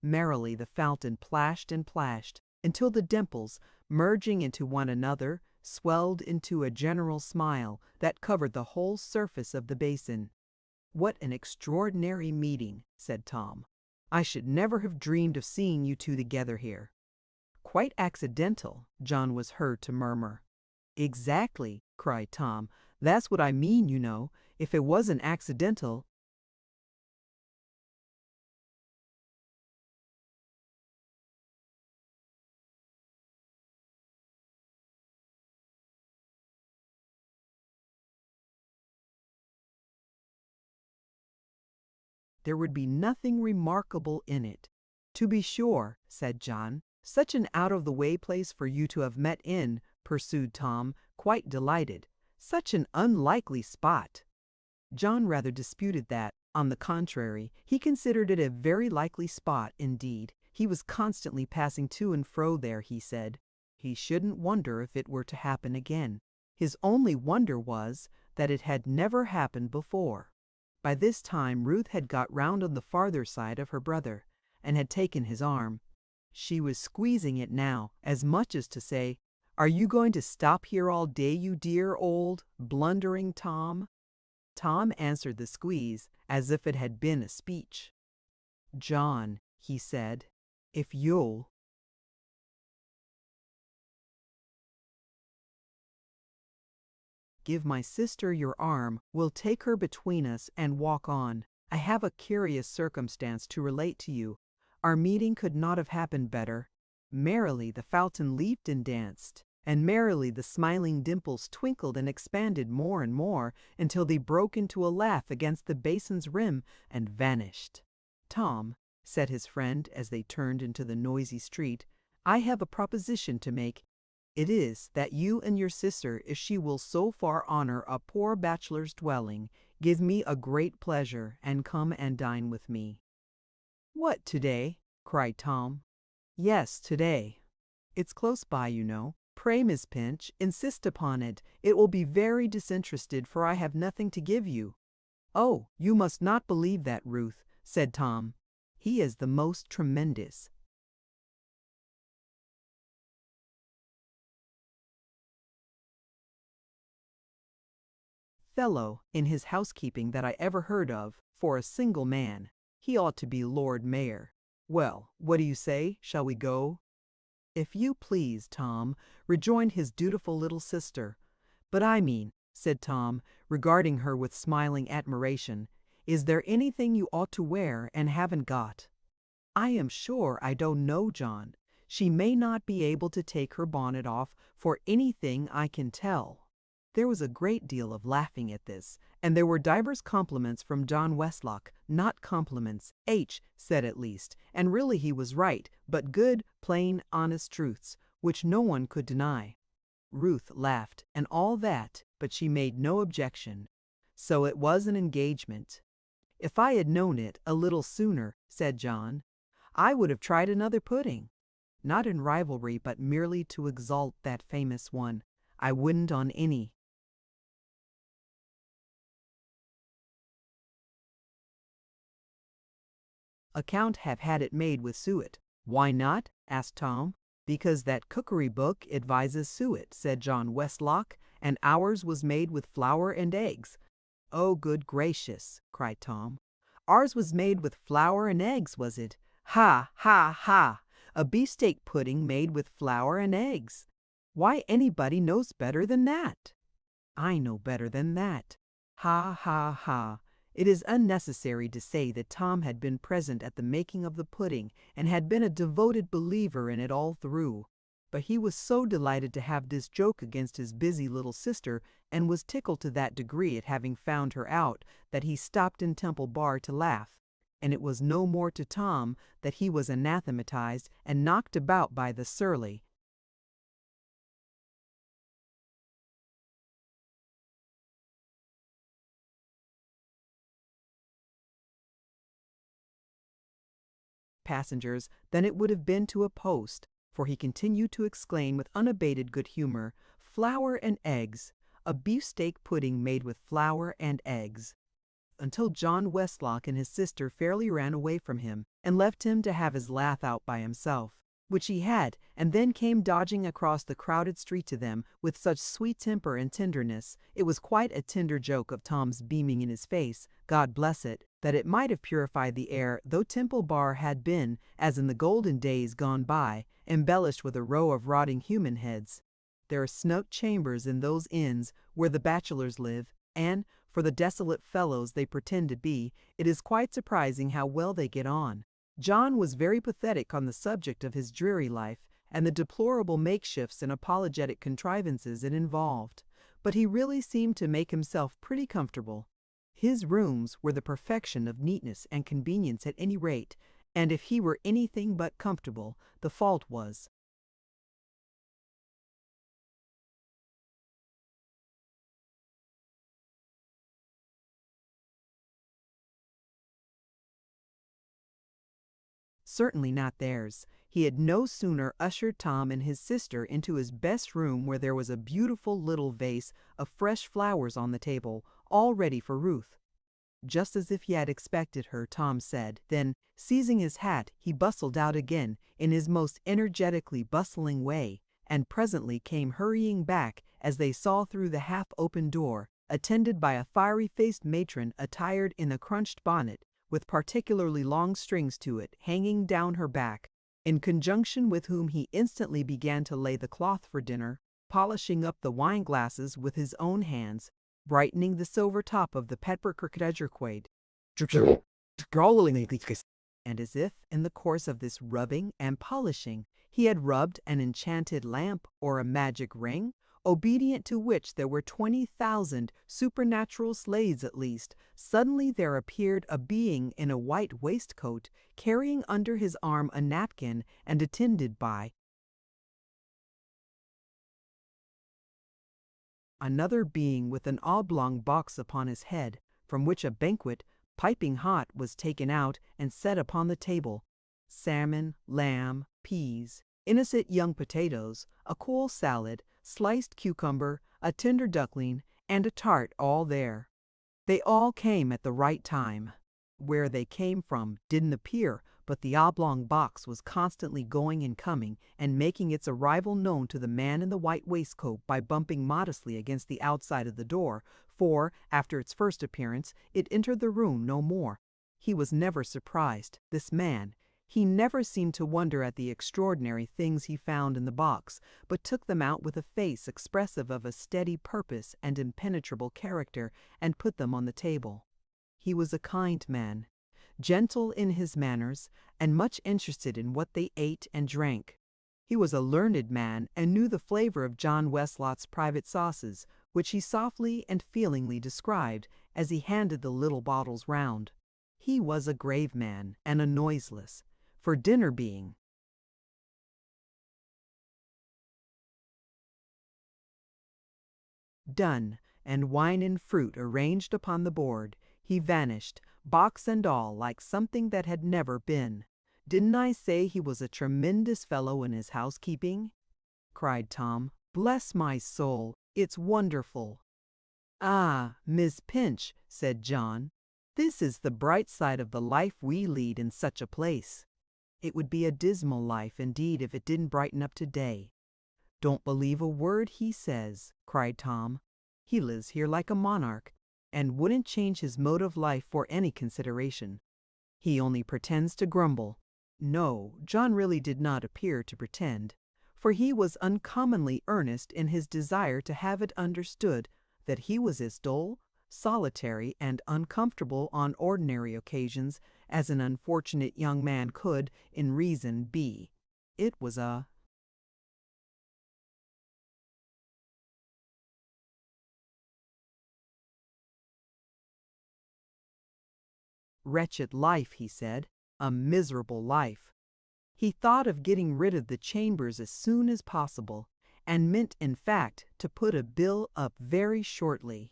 Merrily the fountain plashed and plashed, until the dimples, merging into one another, swelled into a general smile that covered the whole surface of the basin. "What an extraordinary meeting," said Tom. "I should never have dreamed of seeing you two together here." "Quite accidental," John was heard to murmur. "Exactly," cried Tom. "That's what I mean, you know. If it wasn't accidental—" there would be nothing remarkable in it. "To be sure," said John. "Such an out-of-the-way place for you to have met in," pursued Tom, quite delighted. "Such an unlikely spot." John rather disputed that. On the contrary, he considered it a very likely spot indeed. He was constantly passing to and fro there, he said. He shouldn't wonder if it were to happen again. His only wonder was that it had never happened before. By this time Ruth had got round on the farther side of her brother, and had taken his arm. She was squeezing it now, as much as to say, "Are you going to stop here all day, you dear old, blundering Tom?" Tom answered the squeeze as if it had been a speech. "John," he said, "if you'll—" "give my sister your arm, we'll take her between us and walk on. I have a curious circumstance to relate to you. Our meeting could not have happened better." Merrily the fountain leaped and danced, and merrily the smiling dimples twinkled and expanded more and more until they broke into a laugh against the basin's rim and vanished. "Tom," said his friend as they turned into the noisy street, "I have a proposition to make. It is that you and your sister, if she will so far honor a poor bachelor's dwelling, give me a great pleasure and come and dine with me." "What, today?" cried Tom. "Yes, today. It's close by, you know. Pray, Miss Pinch, insist upon it. It will be very disinterested, for I have nothing to give you." "Oh, you must not believe that, Ruth," said Tom. "He is the most tremendous fellow in his housekeeping that I ever heard of, for a single man. He ought to be Lord Mayor. Well, what do you say? Shall we go?" "If you please, Tom," rejoined his dutiful little sister. "But I mean," said Tom, regarding her with smiling admiration, Is there anything you ought to wear and haven't got?" "I am sure I don't know, John. She may not be able to take her bonnet off for anything I can tell." There was a great deal of laughing at this, and there were divers compliments from John Westlock, not compliments, H. said at least, and really he was right, but good, plain, honest truths, which no one could deny. Ruth laughed, and all that, but she made no objection. So it was an engagement. "If I had known it a little sooner," said John, "I would have tried another pudding. Not in rivalry, but merely to exalt that famous one. I wouldn't on any." "Account have had it made with suet." "Why not?" asked Tom. "Because that cookery book advises suet," said John Westlock, "and ours was made with flour and eggs." "Oh, good gracious!" cried Tom. "Ours was made with flour and eggs, was it? Ha, ha, ha! A beefsteak pudding made with flour and eggs! Why, anybody knows better than that." "I know better than that." Ha, ha, ha! It is unnecessary to say that Tom had been present at the making of the pudding and had been a devoted believer in it all through. But he was so delighted to have this joke against his busy little sister, and was tickled to that degree at having found her out, that he stopped in Temple Bar to laugh. And it was no more to Tom that he was anathematized and knocked about by the surly. Passengers than it would have been to a post, for he continued to exclaim with unabated good humor, "Flour and eggs! A beefsteak pudding made with flour and eggs!" until John Westlock and his sister fairly ran away from him and left him to have his laugh out by himself, which he had, and then came dodging across the crowded street to them with such sweet temper and tenderness. It was quite a tender joke of Tom's beaming in his face, God bless it, that it might have purified the air, though Temple Bar had been, as in the golden days gone by, embellished with a row of rotting human heads. There are snug chambers in those inns where the bachelors live, and, for the desolate fellows they pretend to be, it is quite surprising how well they get on. John was very pathetic on the subject of his dreary life and the deplorable makeshifts and apologetic contrivances it involved, but he really seemed to make himself pretty comfortable. His rooms were the perfection of neatness and convenience at any rate, and if he were anything but comfortable, the fault was certainly not theirs. He had no sooner ushered Tom and his sister into his best room, where there was a beautiful little vase of fresh flowers on the table, all ready for Ruth. "Just as if he had expected her," Tom said. Then, seizing his hat, he bustled out again in his most energetically bustling way, and presently came hurrying back as they saw through the half-open door, attended by a fiery-faced matron attired in a crunched bonnet, with particularly long strings to it hanging down her back, in conjunction with whom he instantly began to lay the cloth for dinner, polishing up the wine glasses with his own hands, brightening the silver top of the pepper quaid, and as if in the course of this rubbing and polishing he had rubbed an enchanted lamp or a magic ring, obedient to which there were 20,000 supernatural slaves at least, suddenly there appeared a being in a white waistcoat, carrying under his arm a napkin, and attended by another being with an oblong box upon his head, from which a banquet, piping hot, was taken out and set upon the table. Salmon, lamb, peas, innocent young potatoes, a cool salad, sliced cucumber, a tender duckling, and a tart, all there. They all came at the right time. Where they came from didn't appear, but the oblong box was constantly going and coming, and making its arrival known to the man in the white waistcoat by bumping modestly against the outside of the door, for, after its first appearance, it entered the room no more. He was never surprised, this man. He never seemed to wonder at the extraordinary things he found in the box, but took them out with a face expressive of a steady purpose and impenetrable character, and put them on the table. He was a kind man, gentle in his manners, and much interested in what they ate and drank. He was a learned man and knew the flavor of John Westlock's private sauces, which he softly and feelingly described as he handed the little bottles round. He was a grave man and a noiseless, for dinner being done, and wine and fruit arranged upon the board, he vanished, box and all, like something that had never been. "Didn't I say he was a tremendous fellow in his housekeeping?" cried Tom. "Bless my soul, it's wonderful." "Ah, Miss Pinch," said John, "this is the bright side of the life we lead in such a place. It would be a dismal life indeed if it didn't brighten up today." "Don't believe a word he says," cried Tom. "He lives here like a monarch, and wouldn't change his mode of life for any consideration. He only pretends to grumble." No, John really did not appear to pretend, for he was uncommonly earnest in his desire to have it understood that he was as dull, solitary, and uncomfortable on ordinary occasions as an unfortunate young man could, in reason, be. It was a wretched life, he said, a miserable life. He thought of getting rid of the chambers as soon as possible, and meant, in fact, to put a bill up very shortly.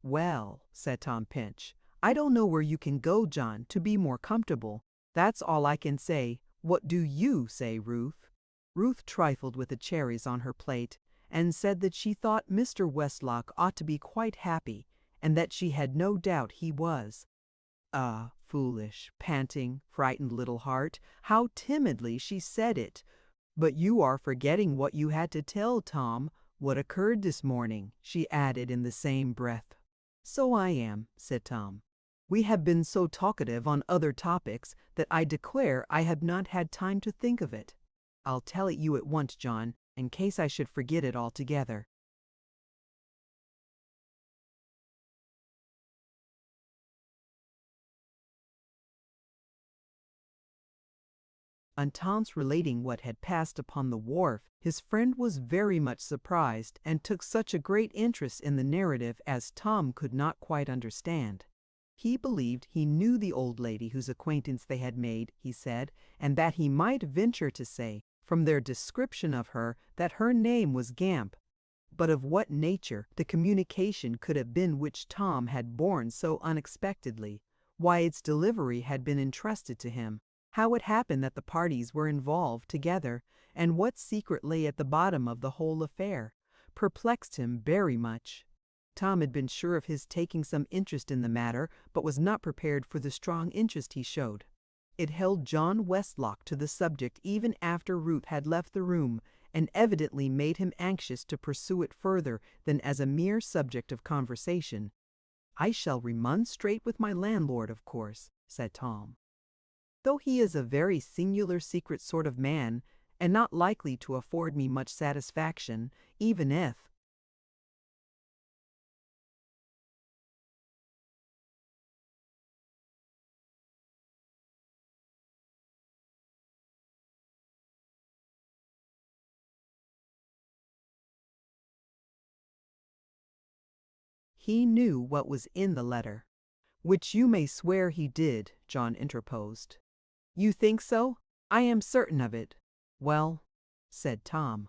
"Well," said Tom Pinch, "I don't know where you can go, John, to be more comfortable. That's all I can say. What do you say, Ruth?" Ruth trifled with the cherries on her plate, and said that she thought Mr. Westlock ought to be quite happy, and that she had no doubt he was. Ah, foolish, panting, frightened little heart, how timidly she said it! "But you are forgetting what you had to tell, Tom, what occurred this morning," she added in the same breath. "So I am," said Tom. "We have been so talkative on other topics that I declare I have not had time to think of it. I'll tell it you at once, John, in case I should forget it altogether. On Tom's relating what had passed upon the wharf, his friend was very much surprised, and took such a great interest in the narrative as Tom could not quite understand. He believed he knew the old lady whose acquaintance they had made, he said, and that he might venture to say, from their description of her, that her name was Gamp. But of what nature the communication could have been which Tom had borne so unexpectedly, why its delivery had been entrusted to him, how it happened that the parties were involved together, and what secret lay at the bottom of the whole affair, perplexed him very much. Tom had been sure of his taking some interest in the matter, but was not prepared for the strong interest he showed. It held John Westlock to the subject even after Ruth had left the room, and evidently made him anxious to pursue it further than as a mere subject of conversation. "I shall remonstrate with my landlord, of course," said Tom, "though he is a very singular secret sort of man, and not likely to afford me much satisfaction, even if—" he knew what was in the letter. "Which you may swear he did," John interposed. "You think so? I am certain of it." "Well," said Tom,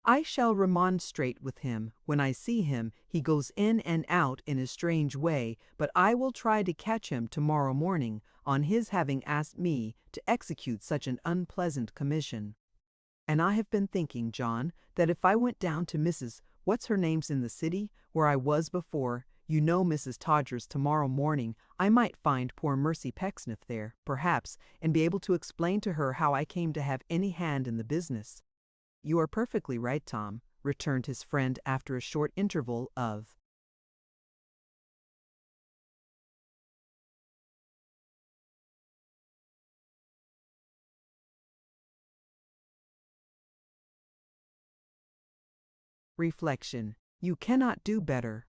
"I shall remonstrate with him. When I see him, he goes in and out in a strange way, but I will try to catch him tomorrow morning on his having asked me to execute such an unpleasant commission. And I have been thinking, John, that if I went down to Mrs. What's-her-name's in the city, where I was before, you know Mrs. Todgers, tomorrow morning, I might find poor Mercy Pecksniff there, perhaps, and be able to explain to her how I came to have any hand in the business." "You are perfectly right, Tom," returned his friend after a short interval of reflection. "You cannot do better."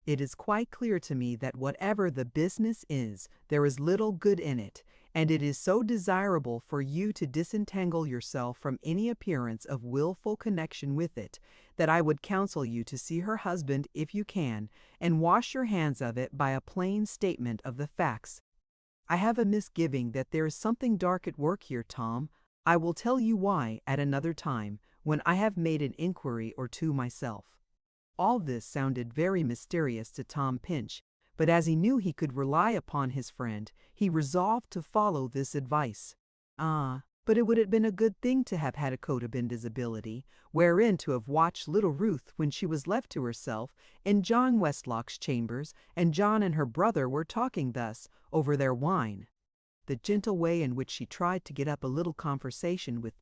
It is quite clear to me that whatever the business is, there is little good in it, and it is so desirable for you to disentangle yourself from any appearance of willful connection with it, that I would counsel you to see her husband if you can, and wash your hands of it by a plain statement of the facts. I have a misgiving that there is something dark at work here, Tom. I will tell you why at another time, when I have made an inquiry or two myself. All this sounded very mysterious to Tom Pinch, but as he knew he could rely upon his friend, he resolved to follow this advice. But it would have been a good thing to have had a coat of invisibility, wherein to have watched little Ruth when she was left to herself in John Westlock's chambers, and John and her brother were talking thus over their wine. The gentle way in which she tried to get up a little conversation with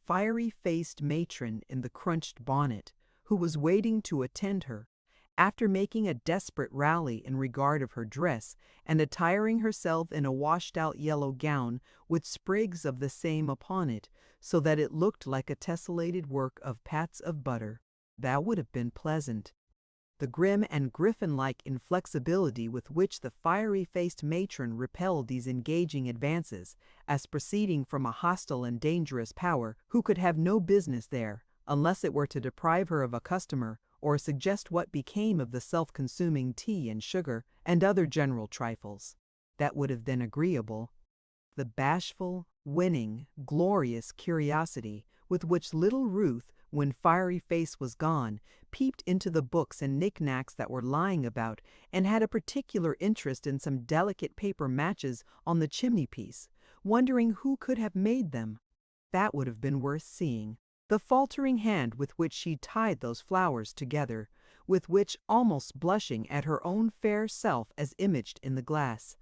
fiery-faced matron in the crunched bonnet, who was waiting to attend her, after making a desperate rally in regard of her dress, and attiring herself in a washed-out yellow gown with sprigs of the same upon it, so that it looked like a tessellated work of pats of butter. That would have been pleasant. The grim and griffin-like inflexibility with which the fiery-faced matron repelled these engaging advances, as proceeding from a hostile and dangerous power who could have no business there, unless it were to deprive her of a customer, or suggest what became of the self-consuming tea and sugar, and other general trifles. That would have been agreeable. The bashful, winning, glorious curiosity with which little Ruth, when Fiery Face was gone, peeped into the books and knickknacks that were lying about, and had a particular interest in some delicate paper matches on the chimney-piece, wondering who could have made them. That would have been worth seeing. The faltering hand with which she tied those flowers together, with which, almost blushing at her own fair self as imaged in the glass,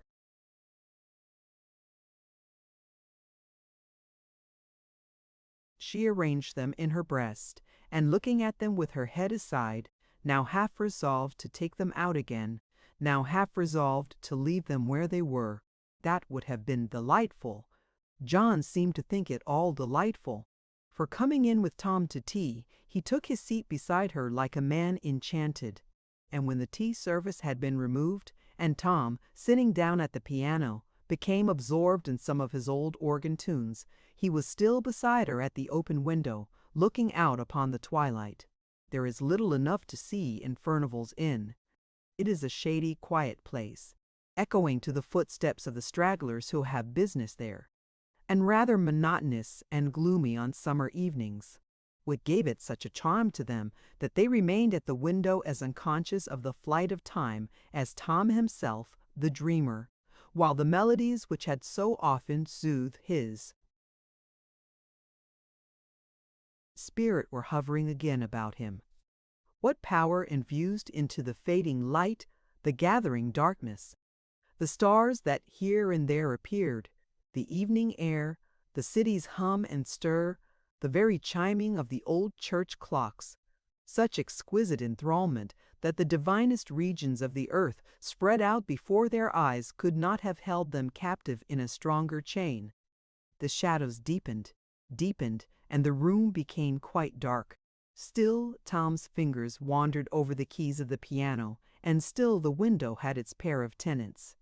she arranged them in her breast, and looking at them with her head aside, now half resolved to take them out again, now half resolved to leave them where they were. That would have been delightful. John seemed to think it all delightful, for coming in with Tom to tea, he took his seat beside her like a man enchanted. And when the tea service had been removed, and Tom, sitting down at the piano, became absorbed in some of his old organ tunes, he was still beside her at the open window, looking out upon the twilight. There is little enough to see in Furnival's Inn. It is a shady, quiet place, echoing to the footsteps of the stragglers who have business there, and rather monotonous and gloomy on summer evenings. What gave it such a charm to them that they remained at the window as unconscious of the flight of time as Tom himself, the dreamer, while the melodies which had so often soothed his spirit were hovering again about him. What power infused into the fading light, the gathering darkness, the stars that here and there appeared, the evening air, the city's hum and stir, the very chiming of the old church clocks, such exquisite enthrallment that the divinest regions of the earth spread out before their eyes could not have held them captive in a stronger chain. The shadows deepened, and the room became quite dark. Still Tom's fingers wandered over the keys of the piano, and still the window had its pair of tenants.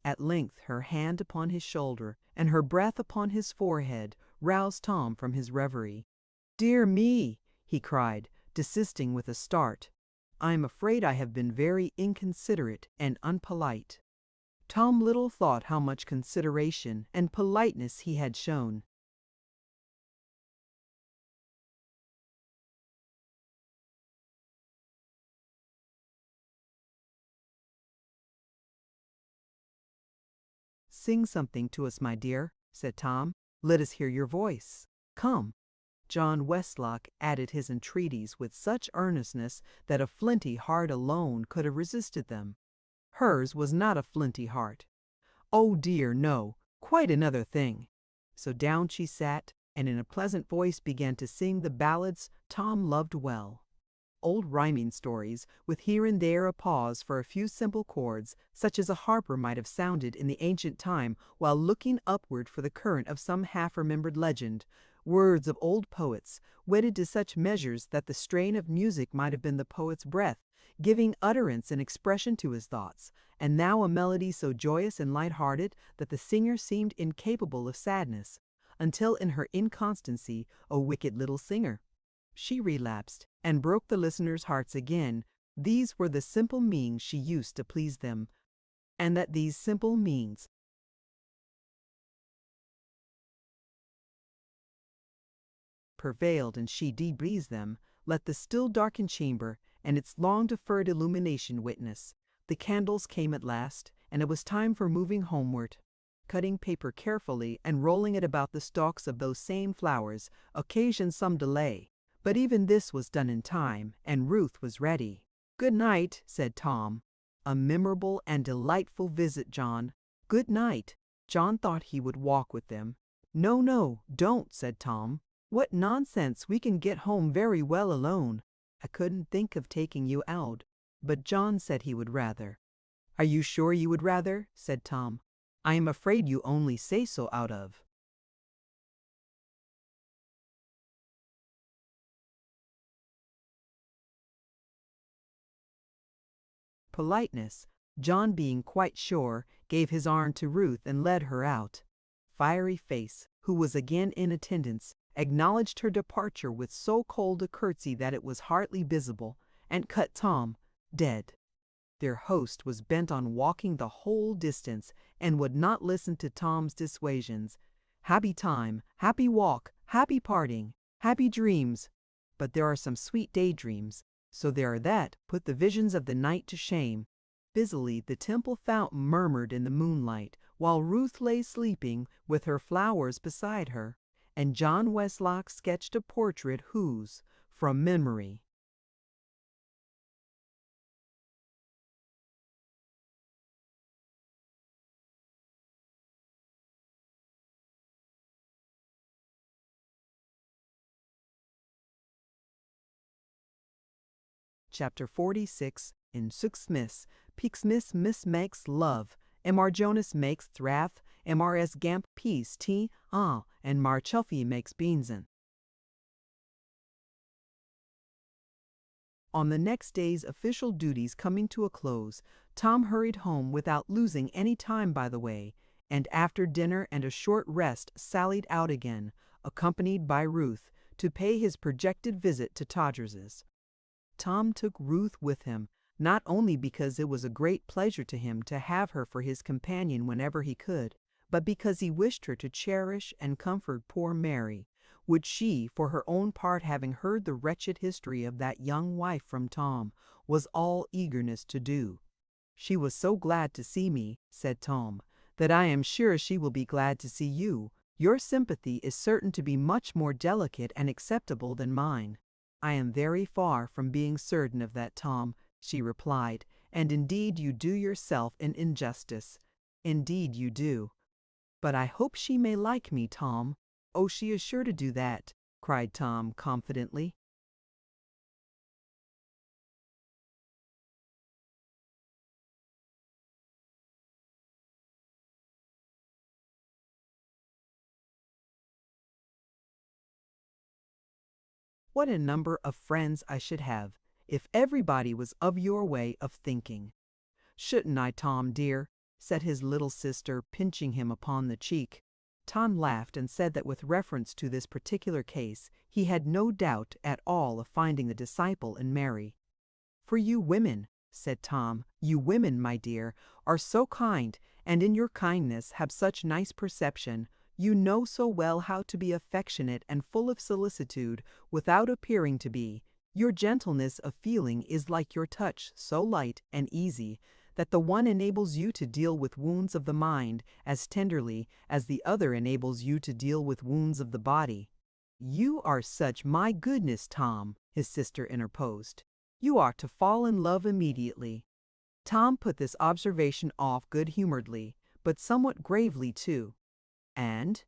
At length her hand upon his shoulder, and her breath upon his forehead, roused Tom from his reverie. "Dear me!" he cried, desisting with a start. "I am afraid I have been very inconsiderate and unpolite." Tom little thought how much consideration and politeness he had shown. "Sing something to us, my dear," said Tom. "Let us hear your voice. Come." John Westlock added his entreaties with such earnestness that a flinty heart alone could have resisted them. Hers was not a flinty heart. Oh dear, no, quite another thing. So down she sat, and in a pleasant voice began to sing the ballads Tom loved well. old rhyming stories, with here and there a pause for a few simple chords, such as a harper might have sounded in the ancient time while looking upward for the current of some half-remembered legend, words of old poets, wedded to such measures that the strain of music might have been the poet's breath, giving utterance and expression to his thoughts, and now a melody so joyous and light-hearted that the singer seemed incapable of sadness, until in her inconstancy, O wicked little singer, she relapsed and broke the listeners' hearts again. These were the simple means she used to please them, and that these simple means prevailed and she debreathed them, let the still darkened chamber and its long-deferred illumination witness. The candles came at last, and it was time for moving homeward. Cutting paper carefully and rolling it about the stalks of those same flowers occasioned some delay, but even this was done in time, and Ruth was ready. "Good night," said Tom. "A memorable and delightful visit, John." "Good night." John thought he would walk with them. "No, no, don't," said Tom. "What nonsense, we can get home very well alone. I couldn't think of taking you out." But John said he would rather. "Are you sure you would rather?" said Tom. "I am afraid you only say so out of politeness." John, being quite sure, gave his arm to Ruth and led her out. Fiery Face, who was again in attendance, acknowledged her departure with so cold a curtsy that it was hardly visible, and cut Tom dead. Their host was bent on walking the whole distance, and would not listen to Tom's dissuasions. Happy time, happy walk, happy parting, happy dreams. But there are some sweet daydreams, so there are that put the visions of the night to shame. Busily the temple fountain murmured in the moonlight, while Ruth lay sleeping with her flowers beside her, and John Westlock sketched a portrait whose, from memory, Chapter 46, in Suxsmith, Peaksmith Miss makes love, Mr. Jonas makes thrath, Mrs. Gamp peace tea, and Mar Chuffy makes beansin. On the next day's official duties coming to a close, Tom hurried home without losing any time by the way, and after dinner and a short rest sallied out again, accompanied by Ruth, to pay his projected visit to Todgers's. Tom took Ruth with him, not only because it was a great pleasure to him to have her for his companion whenever he could, but because he wished her to cherish and comfort poor Mary, which she, for her own part, having heard the wretched history of that young wife from Tom, was all eagerness to do. "She was so glad to see me," said Tom, "that I am sure she will be glad to see you. Your sympathy is certain to be much more delicate and acceptable than mine." "I am very far from being certain of that, Tom," she replied, "and indeed you do yourself an injustice. Indeed you do. But I hope she may like me, Tom." "Oh, she is sure to do that," cried Tom confidently. "What a number of friends I should have if everybody was of your way of thinking." "Shouldn't I, Tom dear?" said his little sister, pinching him upon the cheek. Tom laughed and said that with reference to this particular case he had no doubt at all of finding the disciple in Mary. "For you women," said Tom, "you women, my dear, are so kind, and in your kindness have such nice perception. You know so well how to be affectionate and full of solicitude without appearing to be. Your gentleness of feeling is like your touch, so light and easy that the one enables you to deal with wounds of the mind as tenderly as the other enables you to deal with wounds of the body." "You are such, my goodness, Tom," his sister interposed. "You ought to fall in love immediately." Tom put this observation off good-humoredly, but somewhat gravely too, and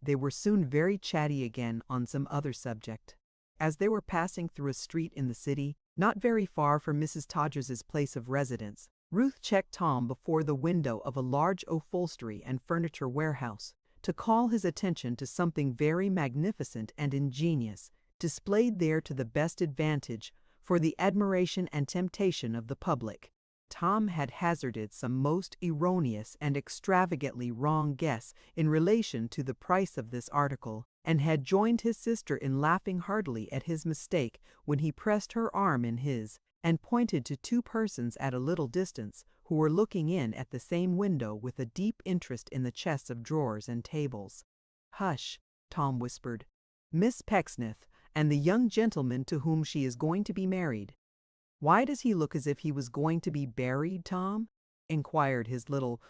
they were soon very chatty again on some other subject. as they were passing through a street in the city, not very far from Mrs. Todgers's place of residence, Ruth checked Tom before the window of a large upholstery and furniture warehouse to call his attention to something very magnificent and ingenious, displayed there to the best advantage for the admiration and temptation of the public. Tom had hazarded some most erroneous and extravagantly wrong guess in relation to the price of this article, and had joined his sister in laughing heartily at his mistake when he pressed her arm in his, and pointed to two persons at a little distance who were looking in at the same window with a deep interest in the chests of drawers and tables. "Hush," Tom whispered. "Miss Pecksniff, and the young gentleman to whom she is going to be married." "Why does he look as if he was going to be buried, Tom?" inquired his little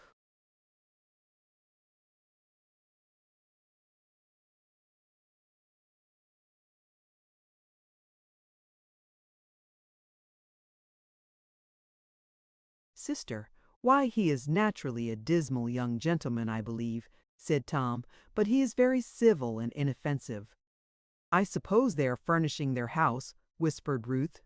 sister. "Why, he is naturally a dismal young gentleman, I believe," said Tom, "but he is very civil and inoffensive." "I suppose they are furnishing their house," whispered Ruth.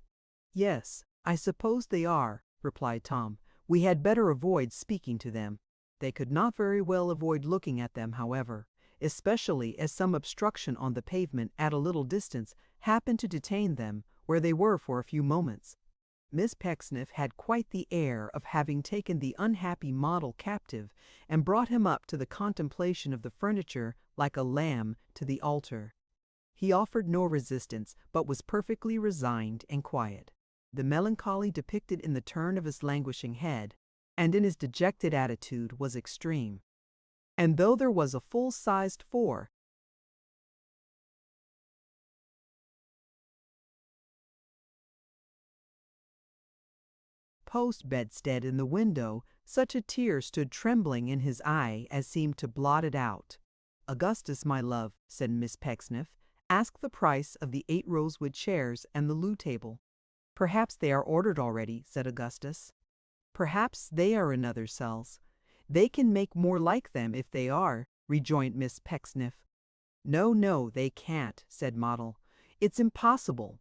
"Yes, I suppose they are," replied Tom. "We had better avoid speaking to them." They could not very well avoid looking at them, however, especially as some obstruction on the pavement at a little distance happened to detain them where they were for a few moments. Miss Pecksniff had quite the air of having taken the unhappy model captive and brought him up to the contemplation of the furniture like a lamb to the altar. He offered no resistance, but was perfectly resigned and quiet. The melancholy depicted in the turn of his languishing head and in his dejected attitude was extreme. And though there was a full-sized four-post bedstead in the window, such a tear stood trembling in his eye as seemed to blot it out. "Augustus, my love," said Miss Pecksniff, "ask the price of the 8 rosewood chairs and the loo table." "Perhaps they are ordered already," said Augustus. "Perhaps they are in other cells. They can make more like them if they are," rejoined Miss Pecksniff. "No, no, they can't," said Model. "It's impossible."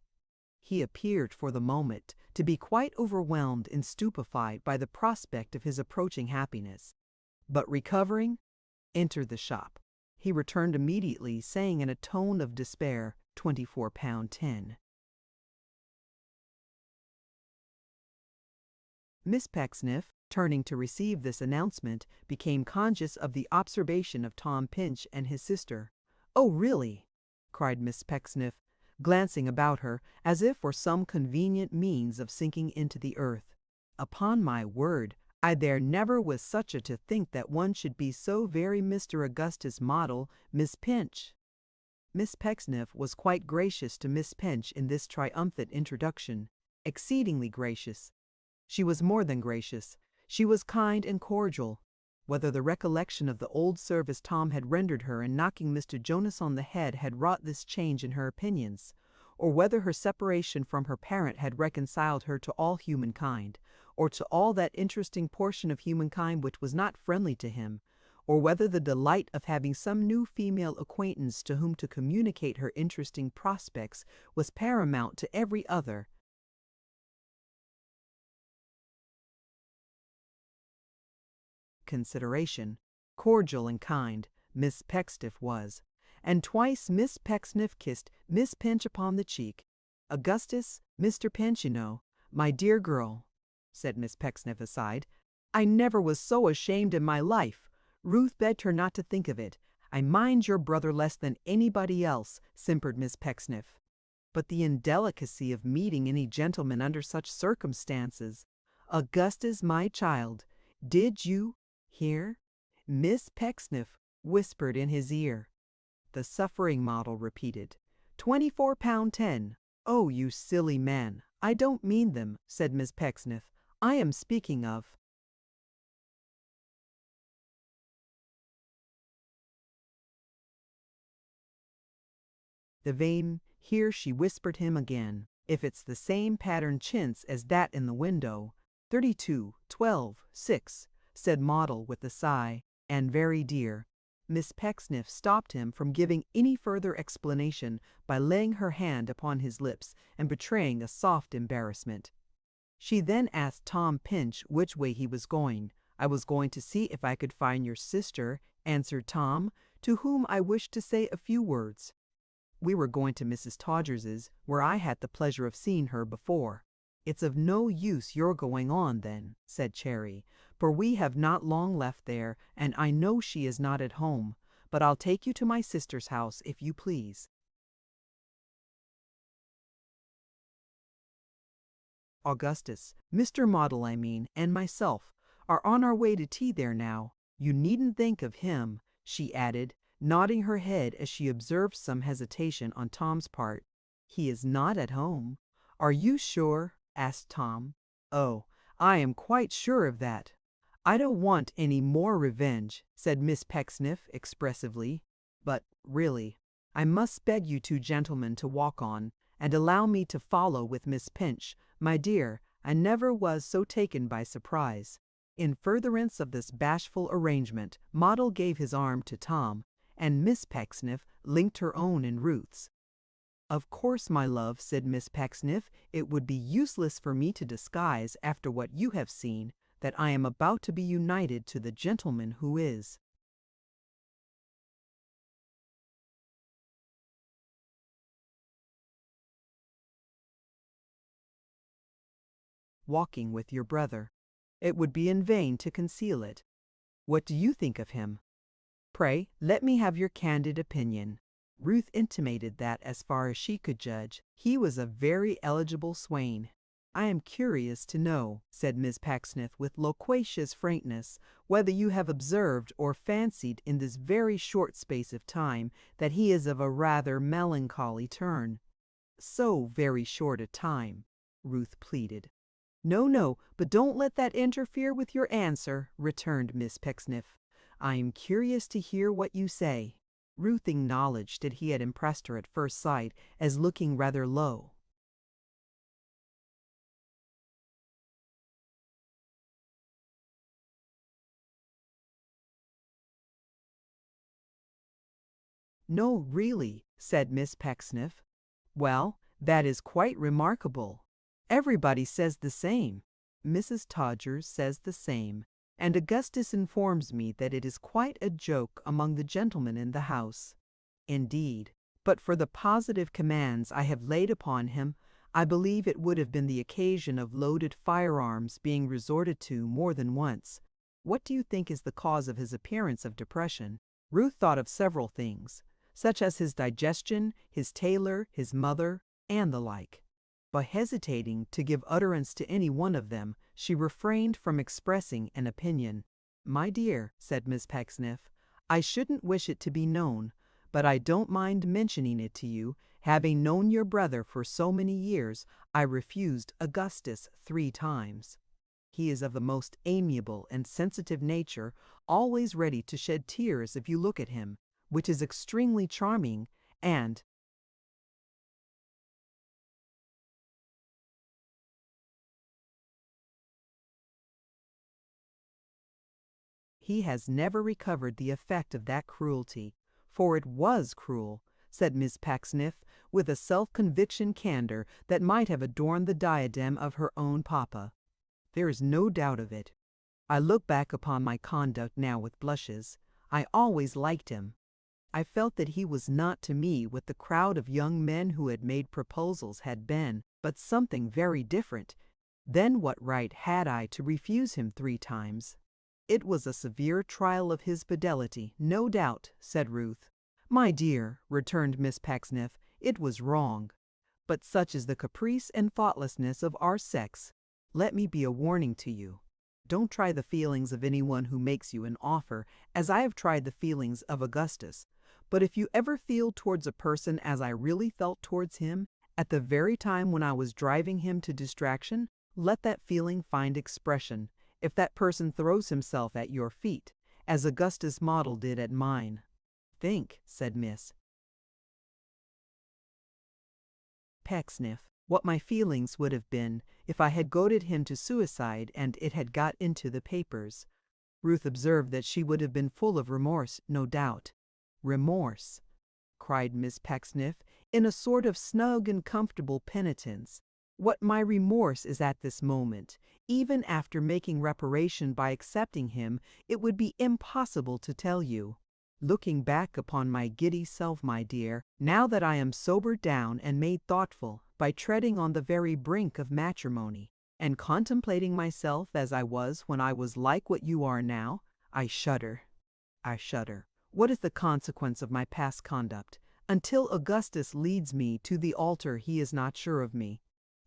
He appeared for the moment to be quite overwhelmed and stupefied by the prospect of his approaching happiness, but recovering, entered the shop. He returned immediately, saying in a tone of despair, £24.10. Miss Pecksniff, turning to receive this announcement, became conscious of the observation of Tom Pinch and his sister. "Oh, really?" cried Miss Pecksniff, glancing about her as if for some convenient means of sinking into the earth. "Upon my word, there never was such a to think that one should be so very Mr. Augustus Model, Miss Pinch." Miss Pecksniff was quite gracious to Miss Pinch in this triumphant introduction, exceedingly gracious. She was more than gracious, she was kind and cordial. Whether the recollection of the old service Tom had rendered her in knocking Mr. Jonas on the head had wrought this change in her opinions, or whether her separation from her parent had reconciled her to all humankind, or to all that interesting portion of humankind which was not friendly to him, or whether the delight of having some new female acquaintance to whom to communicate her interesting prospects was paramount to every other consideration, cordial and kind, Miss Pecksniff was, and twice Miss Pecksniff kissed Miss Pinch upon the cheek. "Augustus, Mr. Pinch, you know, my dear girl," said Miss Pecksniff aside, "I never was so ashamed in my life." Ruth begged her not to think of it. "I mind your brother less than anybody else," simpered Miss Pecksniff. "But the indelicacy of meeting any gentleman under such circumstances. Augustus, my child, did you hear?" Miss Pecksniff whispered in his ear. The suffering Model repeated, £24.10. "Oh, you silly man, I don't mean them," said Miss Pecksniff. "I am speaking of the vein." Here she whispered him again, "If it's the same pattern chintz as that in the window." 32, 12, 6, said Model with a sigh, "and very dear." Miss Pecksniff stopped him from giving any further explanation by laying her hand upon his lips and betraying a soft embarrassment. She then asked Tom Pinch which way he was going. "I was going to see if I could find your sister," answered Tom, "to whom I wished to say a few words." "We were going to Mrs. Todgers's, where I had the pleasure of seeing her before." "It's of no use your going on, then," said Cherry, "for we have not long left there, and I know she is not at home. But I'll take you to my sister's house, if you please." Augustus, Mr. Model I mean, and myself, are on our way to tea there now. You needn't think of him," she added, nodding her head as she observed some hesitation on Tom's part. "He is not at home." "Are you sure?" asked Tom. "Oh, I am quite sure of that." "I don't want any more revenge," said Miss Pecksniff expressively. "But, really, I must beg you two gentlemen to walk on, and allow me to follow with Miss Pinch. My dear, I never was so taken by surprise." In furtherance of this bashful arrangement, Model gave his arm to Tom, and Miss Pecksniff linked her own in Ruth's. "Of course, my love," said Miss Pecksniff, "it would be useless for me to disguise, after what you have seen, that I am about to be united to the gentleman who is." Walking with your brother. It would be in vain to conceal it. What do you think of him? Pray, let me have your candid opinion. Ruth intimated that, as far as she could judge, he was a very eligible swain. "I am curious to know," said Miss Pecksniff with loquacious frankness, "whether you have observed or fancied in this very short space of time that he is of a rather melancholy turn." "So very short a time," Ruth pleaded. "No, no, but don't let that interfere with your answer," returned Miss Pecksniff. "I am curious to hear what you say." Ruth acknowledged that he had impressed her at first sight as looking rather low. "No, really," said Miss Pecksniff. "Well, that is quite remarkable. Everybody says the same. Mrs. Todgers says the same, and Augustus informs me that it is quite a joke among the gentlemen in the house. Indeed, but for the positive commands I have laid upon him, I believe it would have been the occasion of loaded firearms being resorted to more than once. What do you think is the cause of his appearance of depression?" Ruth thought of several things, such as his digestion, his tailor, his mother, and the like. But hesitating to give utterance to any one of them, she refrained from expressing an opinion. "My dear," said Miss Pecksniff, "I shouldn't wish it to be known, but I don't mind mentioning it to you. Having known your brother for so many years, I refused Augustus 3 times. He is of the most amiable and sensitive nature, always ready to shed tears if you look at him, which is extremely charming, and he has never recovered the effect of that cruelty, for it was cruel," said Miss Pecksniff, with a self-conviction candor that might have adorned the diadem of her own papa. "There is no doubt of it. I look back upon my conduct now with blushes. I always liked him. I felt that he was not to me what the crowd of young men who had made proposals had been, but something very different. Then what right had I to refuse him 3 times? "It was a severe trial of his fidelity, no doubt," said Ruth. "My dear," returned Miss Pecksniff, "it was wrong. But such is the caprice and thoughtlessness of our sex. Let me be a warning to you. Don't try the feelings of anyone who makes you an offer, as I have tried the feelings of Augustus. But if you ever feel towards a person as I really felt towards him, at the very time when I was driving him to distraction, let that feeling find expression, if that person throws himself at your feet, as Augustus Model did at mine." "Think," said Miss Pecksniff, "what my feelings would have been if I had goaded him to suicide and it had got into the papers. Ruth observed that she would have been full of remorse, no doubt. "Remorse!" cried Miss Pecksniff, in a sort of snug and comfortable penitence. "What my remorse is at this moment, even after making reparation by accepting him, it would be impossible to tell you. Looking back upon my giddy self, my dear, now that I am sobered down and made thoughtful by treading on the very brink of matrimony, and contemplating myself as I was when I was like what you are now, I shudder. I shudder. What is the consequence of my past conduct? Until Augustus leads me to the altar he is not sure of me.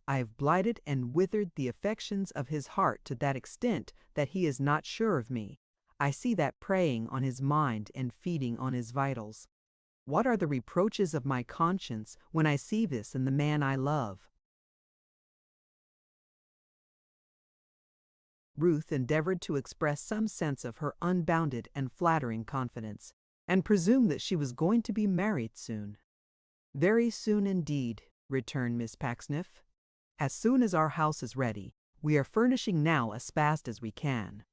I have blighted and withered the affections of his heart to that extent that he is not sure of me. I see that preying on his mind and feeding on his vitals. What are the reproaches of my conscience when I see this in the man I love?" Ruth endeavored to express some sense of her unbounded and flattering confidence, and presumed that she was going to be married soon. "Very soon indeed," returned Miss Pecksniff. "As soon as our house is ready. We are furnishing now as fast as we can."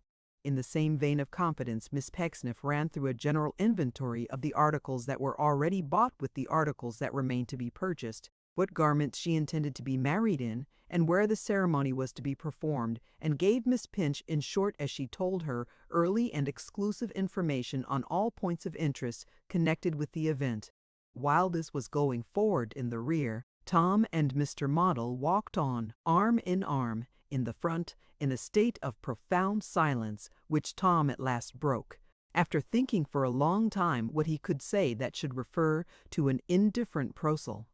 In the same vein of confidence, Miss Pecksniff ran through a general inventory of the articles that were already bought with the articles that remained to be purchased, what garments she intended to be married in, and where the ceremony was to be performed, and gave Miss Pinch, in short, as she told her, early and exclusive information on all points of interest connected with the event. While this was going forward in the rear, Tom and Mr. Model walked on, arm in arm, in the front, in a state of profound silence, which Tom at last broke, after thinking for a long time what he could say that should refer to an indifferent prosel.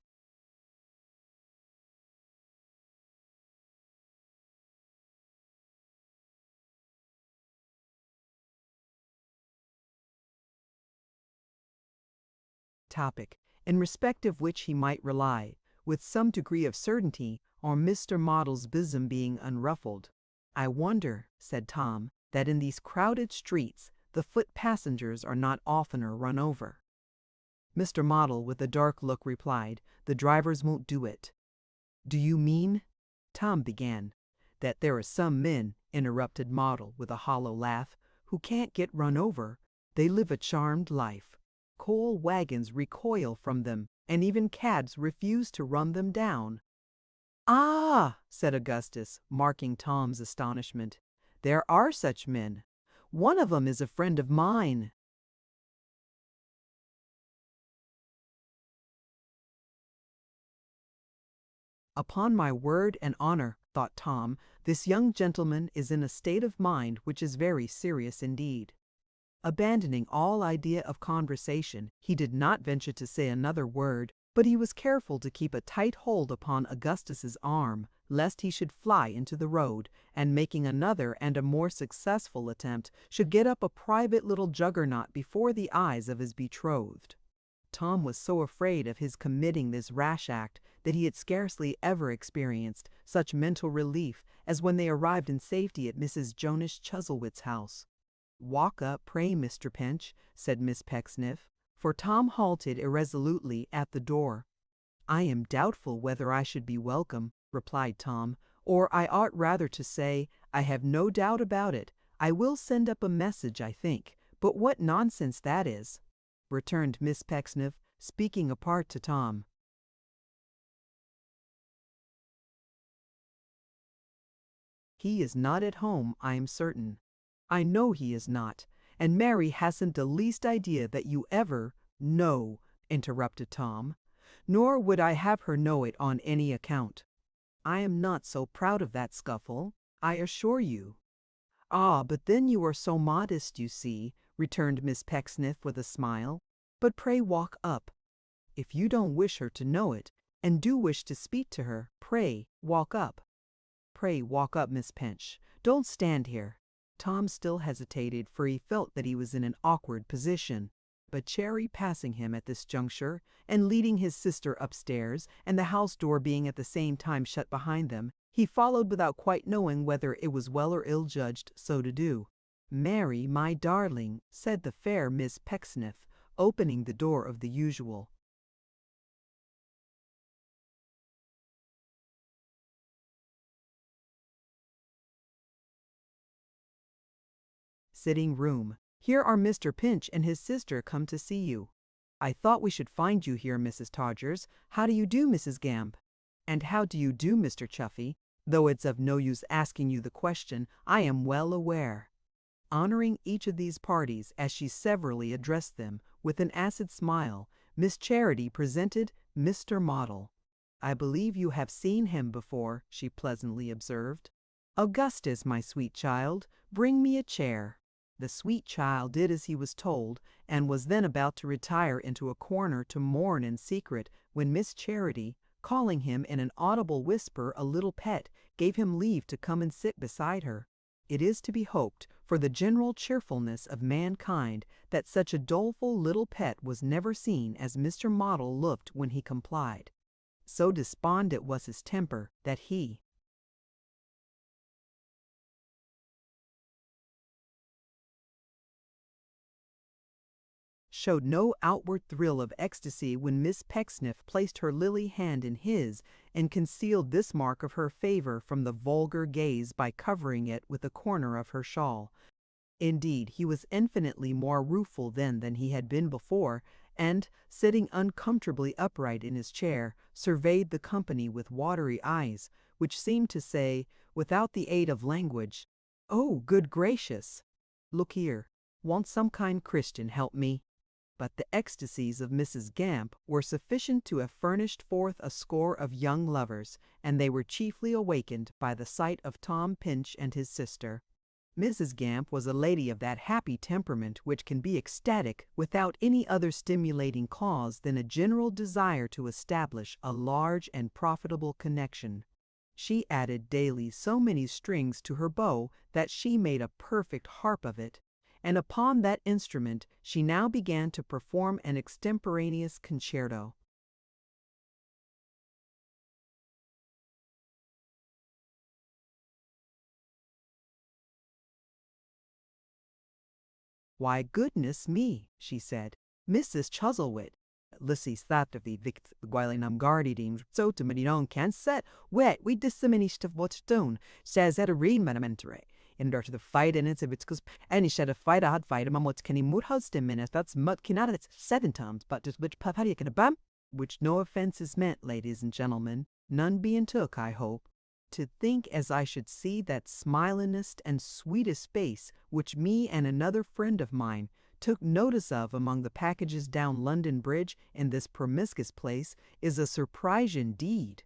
Topic, in respect of which he might rely, with some degree of certainty, on Mr. Model's bosom being unruffled. "I wonder," said Tom, "that in these crowded streets the foot passengers are not oftener run over." Mr. Model, with a dark look, replied, "The drivers won't do it." "Do you mean—" Tom began. "That there are some men," interrupted Model, with a hollow laugh, "who can't get run over. They live a charmed life. Coal wagons recoil from them, and even cabs refuse to run them down." "Ah!" said Augustus, marking Tom's astonishment. "There are such men. One of 'em is a friend of mine." "Upon my word and honor," thought Tom, "this young gentleman is in a state of mind which is very serious indeed." Abandoning all idea of conversation, he did not venture to say another word, but he was careful to keep a tight hold upon Augustus's arm, lest he should fly into the road, and making another and a more successful attempt, should get up a private little juggernaut before the eyes of his betrothed. Tom was so afraid of his committing this rash act that he had scarcely ever experienced such mental relief as when they arrived in safety at Mrs. Jonas Chuzzlewit's house. "Walk up, pray, Mr. Pinch," said Miss Pecksniff, for Tom halted irresolutely at the door. "I am doubtful whether I should be welcome," replied Tom, "or I ought rather to say, I have no doubt about it. I will send up a message, I think, but what nonsense that is," returned Miss Pecksniff, speaking apart to Tom. "He is not at home, I am certain." "I know he is not, and Mary hasn't the least idea that you ever—" "No," interrupted Tom, "nor would I have her know it on any account. I am not so proud of that scuffle, I assure you." "Ah, but then you are so modest, you see," returned Miss Pecksniff with a smile. "But pray walk up. If you don't wish her to know it, and do wish to speak to her, pray walk up. Pray walk up, Miss Pinch. Don't stand here." Tom still hesitated, for he felt that he was in an awkward position. But Cherry passing him at this juncture, and leading his sister upstairs, and the house door being at the same time shut behind them, he followed without quite knowing whether it was well or ill judged so to do. "Mary, my darling," said the fair Miss Pecksniff, opening the door of the usual. sitting-room. "Here are Mr. Pinch and his sister come to see you." "I thought we should find you here, Mrs. Todgers. How do you do, Mrs. Gamp?" "And how do you do, Mr. Chuffy? Though it's of no use asking you the question, I am well aware." Honoring each of these parties as she severally addressed them, with an acid smile, Miss Charity presented Mr. Model. "I believe you have seen him before," she pleasantly observed. "Augustus, my sweet child, bring me a chair." The sweet child did as he was told, and was then about to retire into a corner to mourn in secret, when Miss Charity, calling him in an audible whisper a little pet, gave him leave to come and sit beside her. It is to be hoped, for the general cheerfulness of mankind, that such a doleful little pet was never seen as Mr. Model looked when he complied. So despondent was his temper that he showed no outward thrill of ecstasy when Miss Pecksniff placed her lily hand in his and concealed this mark of her favor from the vulgar gaze by covering it with a corner of her shawl. Indeed, he was infinitely more rueful then than he had been before, and, sitting uncomfortably upright in his chair, surveyed the company with watery eyes, which seemed to say, without the aid of language, "Oh, good gracious! Look here, won't some kind Christian help me?" But the ecstasies of Mrs. Gamp were sufficient to have furnished forth a score of young lovers, and they were chiefly awakened by the sight of Tom Pinch and his sister. Mrs. Gamp was a lady of that happy temperament which can be ecstatic without any other stimulating cause than a general desire to establish a large and profitable connection. She added daily so many strings to her bow that she made a perfect harp of it, and upon that instrument she now began to perform an extemporaneous concerto. "Why, goodness me," she said, "Mrs. Chuzzlewit, Lissy thought of the vict gwylinam guardidim so to medinon can set wet we disseminist of what's done says at a read manamentary in order to the fight and it's of it's cause any shed of fight I had fight among what's kenny mud husband minutes that's mud kinat it's 7 times but just which pap can a bam which no offense is meant, ladies and gentlemen, none being took, I hope. To think as I should see that smilingest and sweetest face which me and another friend of mine took notice of among the packages down London Bridge in this promiscuous place is a surprise indeed."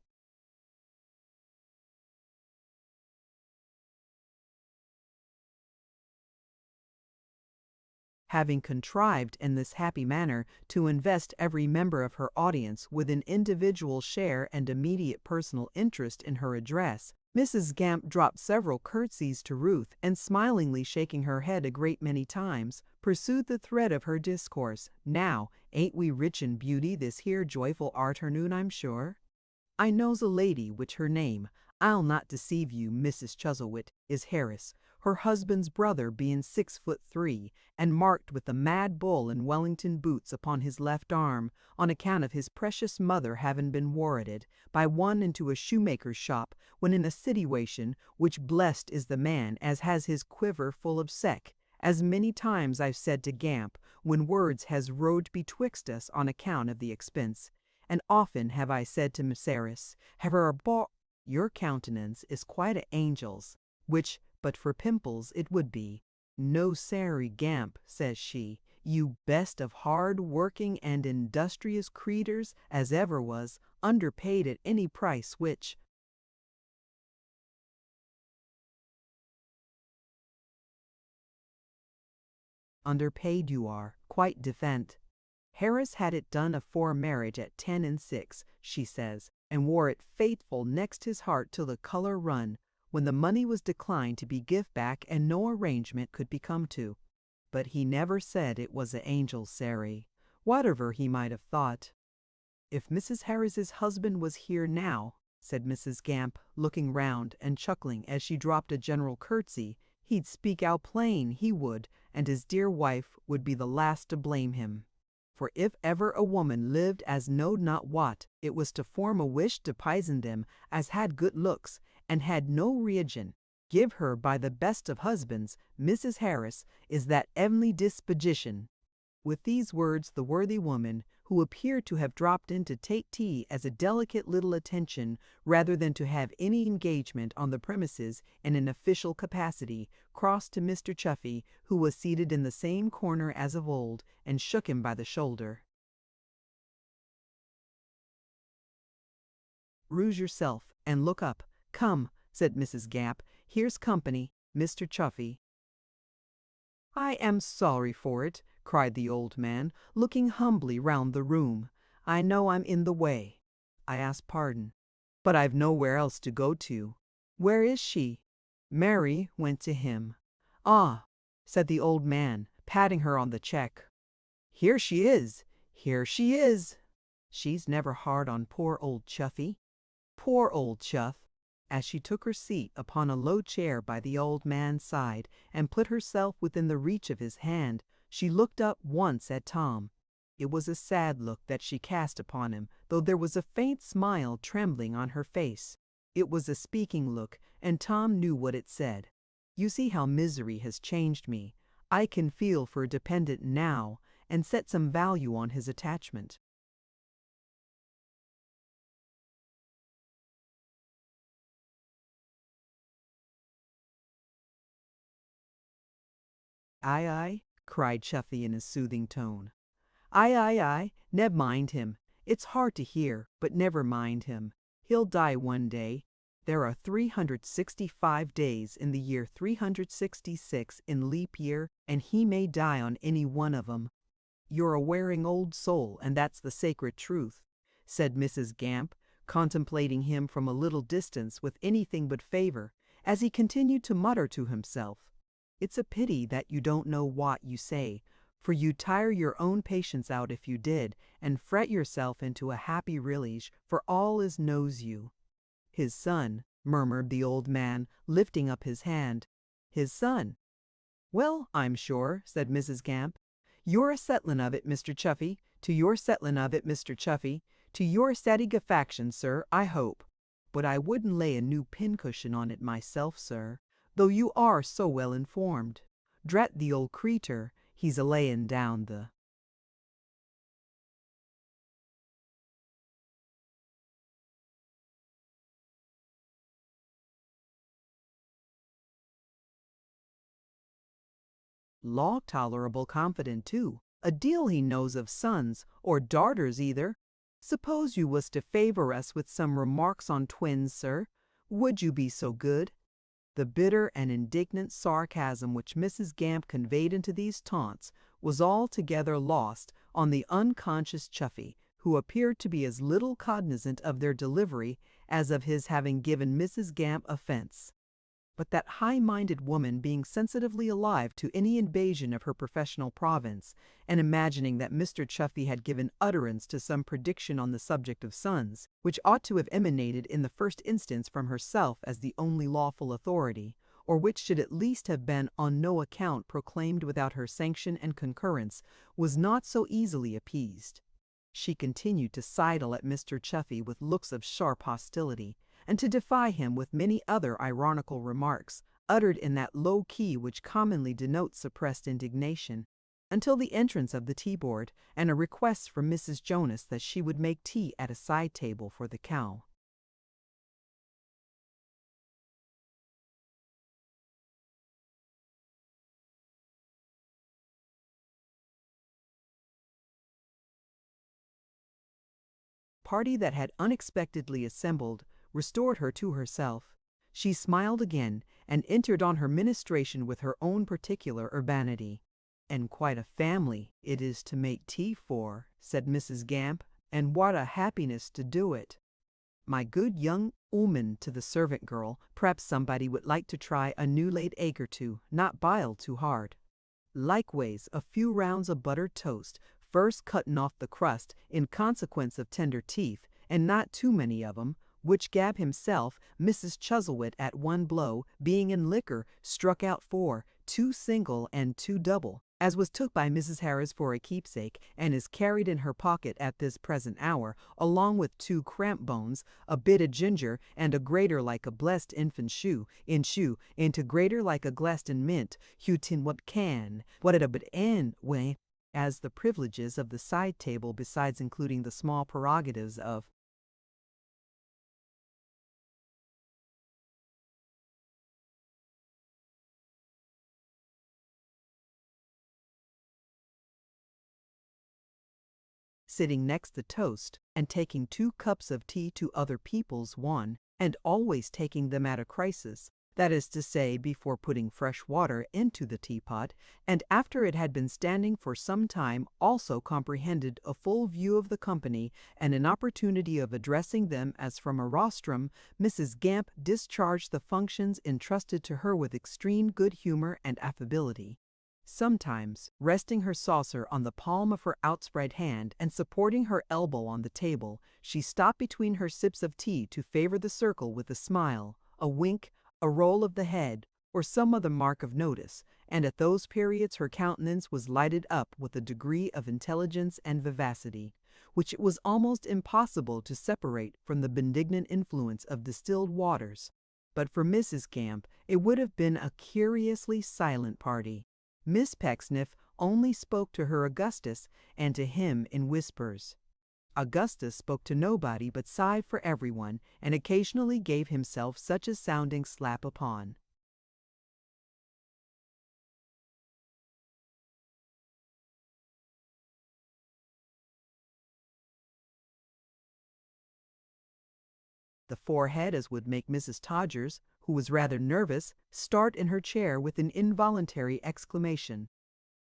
Having contrived in this happy manner to invest every member of her audience with an individual share and immediate personal interest in her address, Mrs. Gamp dropped several curtsies to Ruth, and smilingly shaking her head a great many times, pursued the thread of her discourse. "Now, ain't we rich in beauty this here joyful arternoon, I'm sure? I knows a lady which her name, I'll not deceive you, Mrs. Chuzzlewit, is Harris, her husband's brother being 6'3", and marked with the mad bull in Wellington boots upon his left arm, on account of his precious mother having been worrited by one into a shoemaker's shop when in a situation which blessed is the man as has his quiver full of sec, as many times I've said to Gamp, when words has rode betwixt us on account of the expense, and often have I said to Miss Harris, have her bought your countenance is quite a angel's, which but for pimples it would be. No, Sary Gamp, says she, you best of hard-working and industrious creeters as ever was, underpaid at any price which—" "Underpaid you are, quite defent. Harris had it done afore marriage at 10 6, she says, and wore it faithful next his heart till the color run, when the money was declined to be give back and no arrangement could be come to. But he never said it was a angel, Sary, whatever he might have thought." "If Mrs. Harris's husband was here now," said Mrs. Gamp, looking round and chuckling as she dropped a general curtsy, "he'd speak out plain, he would, and his dear wife would be the last to blame him. For if ever a woman lived as knowed not what, it was to form a wish to pisen them as had good looks, and had no religion. give her by the best of husbands, Mrs. Harris, is that heavenly disposition." With these words the worthy woman, who appeared to have dropped in to take tea as a delicate little attention rather than to have any engagement on the premises in an official capacity, crossed to Mr. Chuffy, who was seated in the same corner as of old, and shook him by the shoulder. "Rouse yourself, and look up. Come," said Mrs. Gamp, "here's company, Mr. Chuffy." "I am sorry for it," cried the old man, looking humbly round the room. "I know I'm in the way. I ask pardon. But I've nowhere else to go to. Where is she?" Mary went to him. "Ah," said the old man, patting her on the cheek. "Here she is! Here she is! She's never hard on poor old Chuffy. Poor old Chuff!" As she took her seat upon a low chair by the old man's side and put herself within the reach of his hand, she looked up once at Tom. It was a sad look that she cast upon him, though there was a faint smile trembling on her face. It was a speaking look, and Tom knew what it said. "You see how misery has changed me. I can feel for a dependent now, and set some value on his attachment." "Aye, aye," cried Chuffy in his soothing tone. "Aye, aye, aye, neb mind him. It's hard to hear, but never mind him. He'll die one day. There are 365 days in the year 366 in leap year, and he may die on any one of 'em. You're a wearing old soul, and that's the sacred truth," said Mrs. Gamp, contemplating him from a little distance with anything but favor, as he continued to mutter to himself, "It's a pity that you don't know what you say, for you'd tire your own patience out if you did, and fret yourself into a happy relige, for all is knows you." "His son," murmured the old man, lifting up his hand. "His son. Well, I'm sure," said Mrs. Gamp. "You're a settlin' of it, Mr. Chuffy, to your settlin' of it, Mr. Chuffy, to your satisfaction, sir, I hope. But I wouldn't lay a new pincushion on it myself, sir, though you are so well informed. Drat the old creetur, he's a layin' down the—" "Law tolerable confident too. A deal he knows of sons, or darters either. Suppose you was to favor us with some remarks on twins, sir. Would you be so good?" The bitter and indignant sarcasm which Mrs. Gamp conveyed into these taunts was altogether lost on the unconscious Chuffy, who appeared to be as little cognizant of their delivery as of his having given Mrs. Gamp offense. But that high-minded woman, being sensitively alive to any invasion of her professional province, and imagining that Mr. Chuffy had given utterance to some prediction on the subject of sons, which ought to have emanated in the first instance from herself as the only lawful authority, or which should at least have been on no account proclaimed without her sanction and concurrence, was not so easily appeased. She continued to sidle at Mr. Chuffy with looks of sharp hostility, and to defy him with many other ironical remarks, uttered in that low key which commonly denotes suppressed indignation, until the entrance of the tea-board, and a request from Mrs. Jonas that she would make tea at a side table for the cow. Party that had unexpectedly assembled restored her to herself. She smiled again, and entered on her ministration with her own particular urbanity. "And quite a family it is to make tea for," said Mrs. Gamp, "and what a happiness to do it. My good young 'ooman," to the servant girl, "p'raps somebody would like to try a new-laid egg or two, not biled too hard. Likeways a few rounds of buttered toast, first cutting off the crust in consequence of tender teeth, and not too many of 'em, which Gab himself, Mrs. Chuzzlewit at one blow, being in liquor, struck out 4, 2 single and 2 double, as was took by Mrs. Harris for a keepsake, and is carried in her pocket at this present hour, along with 2 cramp bones, a bit of ginger, and a grater like a blessed infant into grater like a glast in mint, hutin what can, what it a but en way, as the privileges of the side table, besides including the small prerogatives of sitting next the toast, and taking 2 cups of tea to other people's 1, and always taking them at a crisis, that is to say, before putting fresh water into the teapot, and after it had been standing for some time, also comprehended a full view of the company, and an opportunity of addressing them as from a rostrum. Mrs. Gamp discharged the functions entrusted to her with extreme good humor and affability. Sometimes, resting her saucer on the palm of her outspread hand and supporting her elbow on the table, she stopped between her sips of tea to favor the circle with a smile, a wink, a roll of the head, or some other mark of notice, and at those periods her countenance was lighted up with a degree of intelligence and vivacity, which it was almost impossible to separate from the benignant influence of distilled waters. But for Mrs. Gamp it would have been a curiously silent party. Miss Pecksniff only spoke to her Augustus, and to him in whispers. Augustus spoke to nobody but sighed for everyone, and occasionally gave himself such a sounding slap upon the forehead as would make Mrs. Todgers, who was rather nervous, start in her chair with an involuntary exclamation.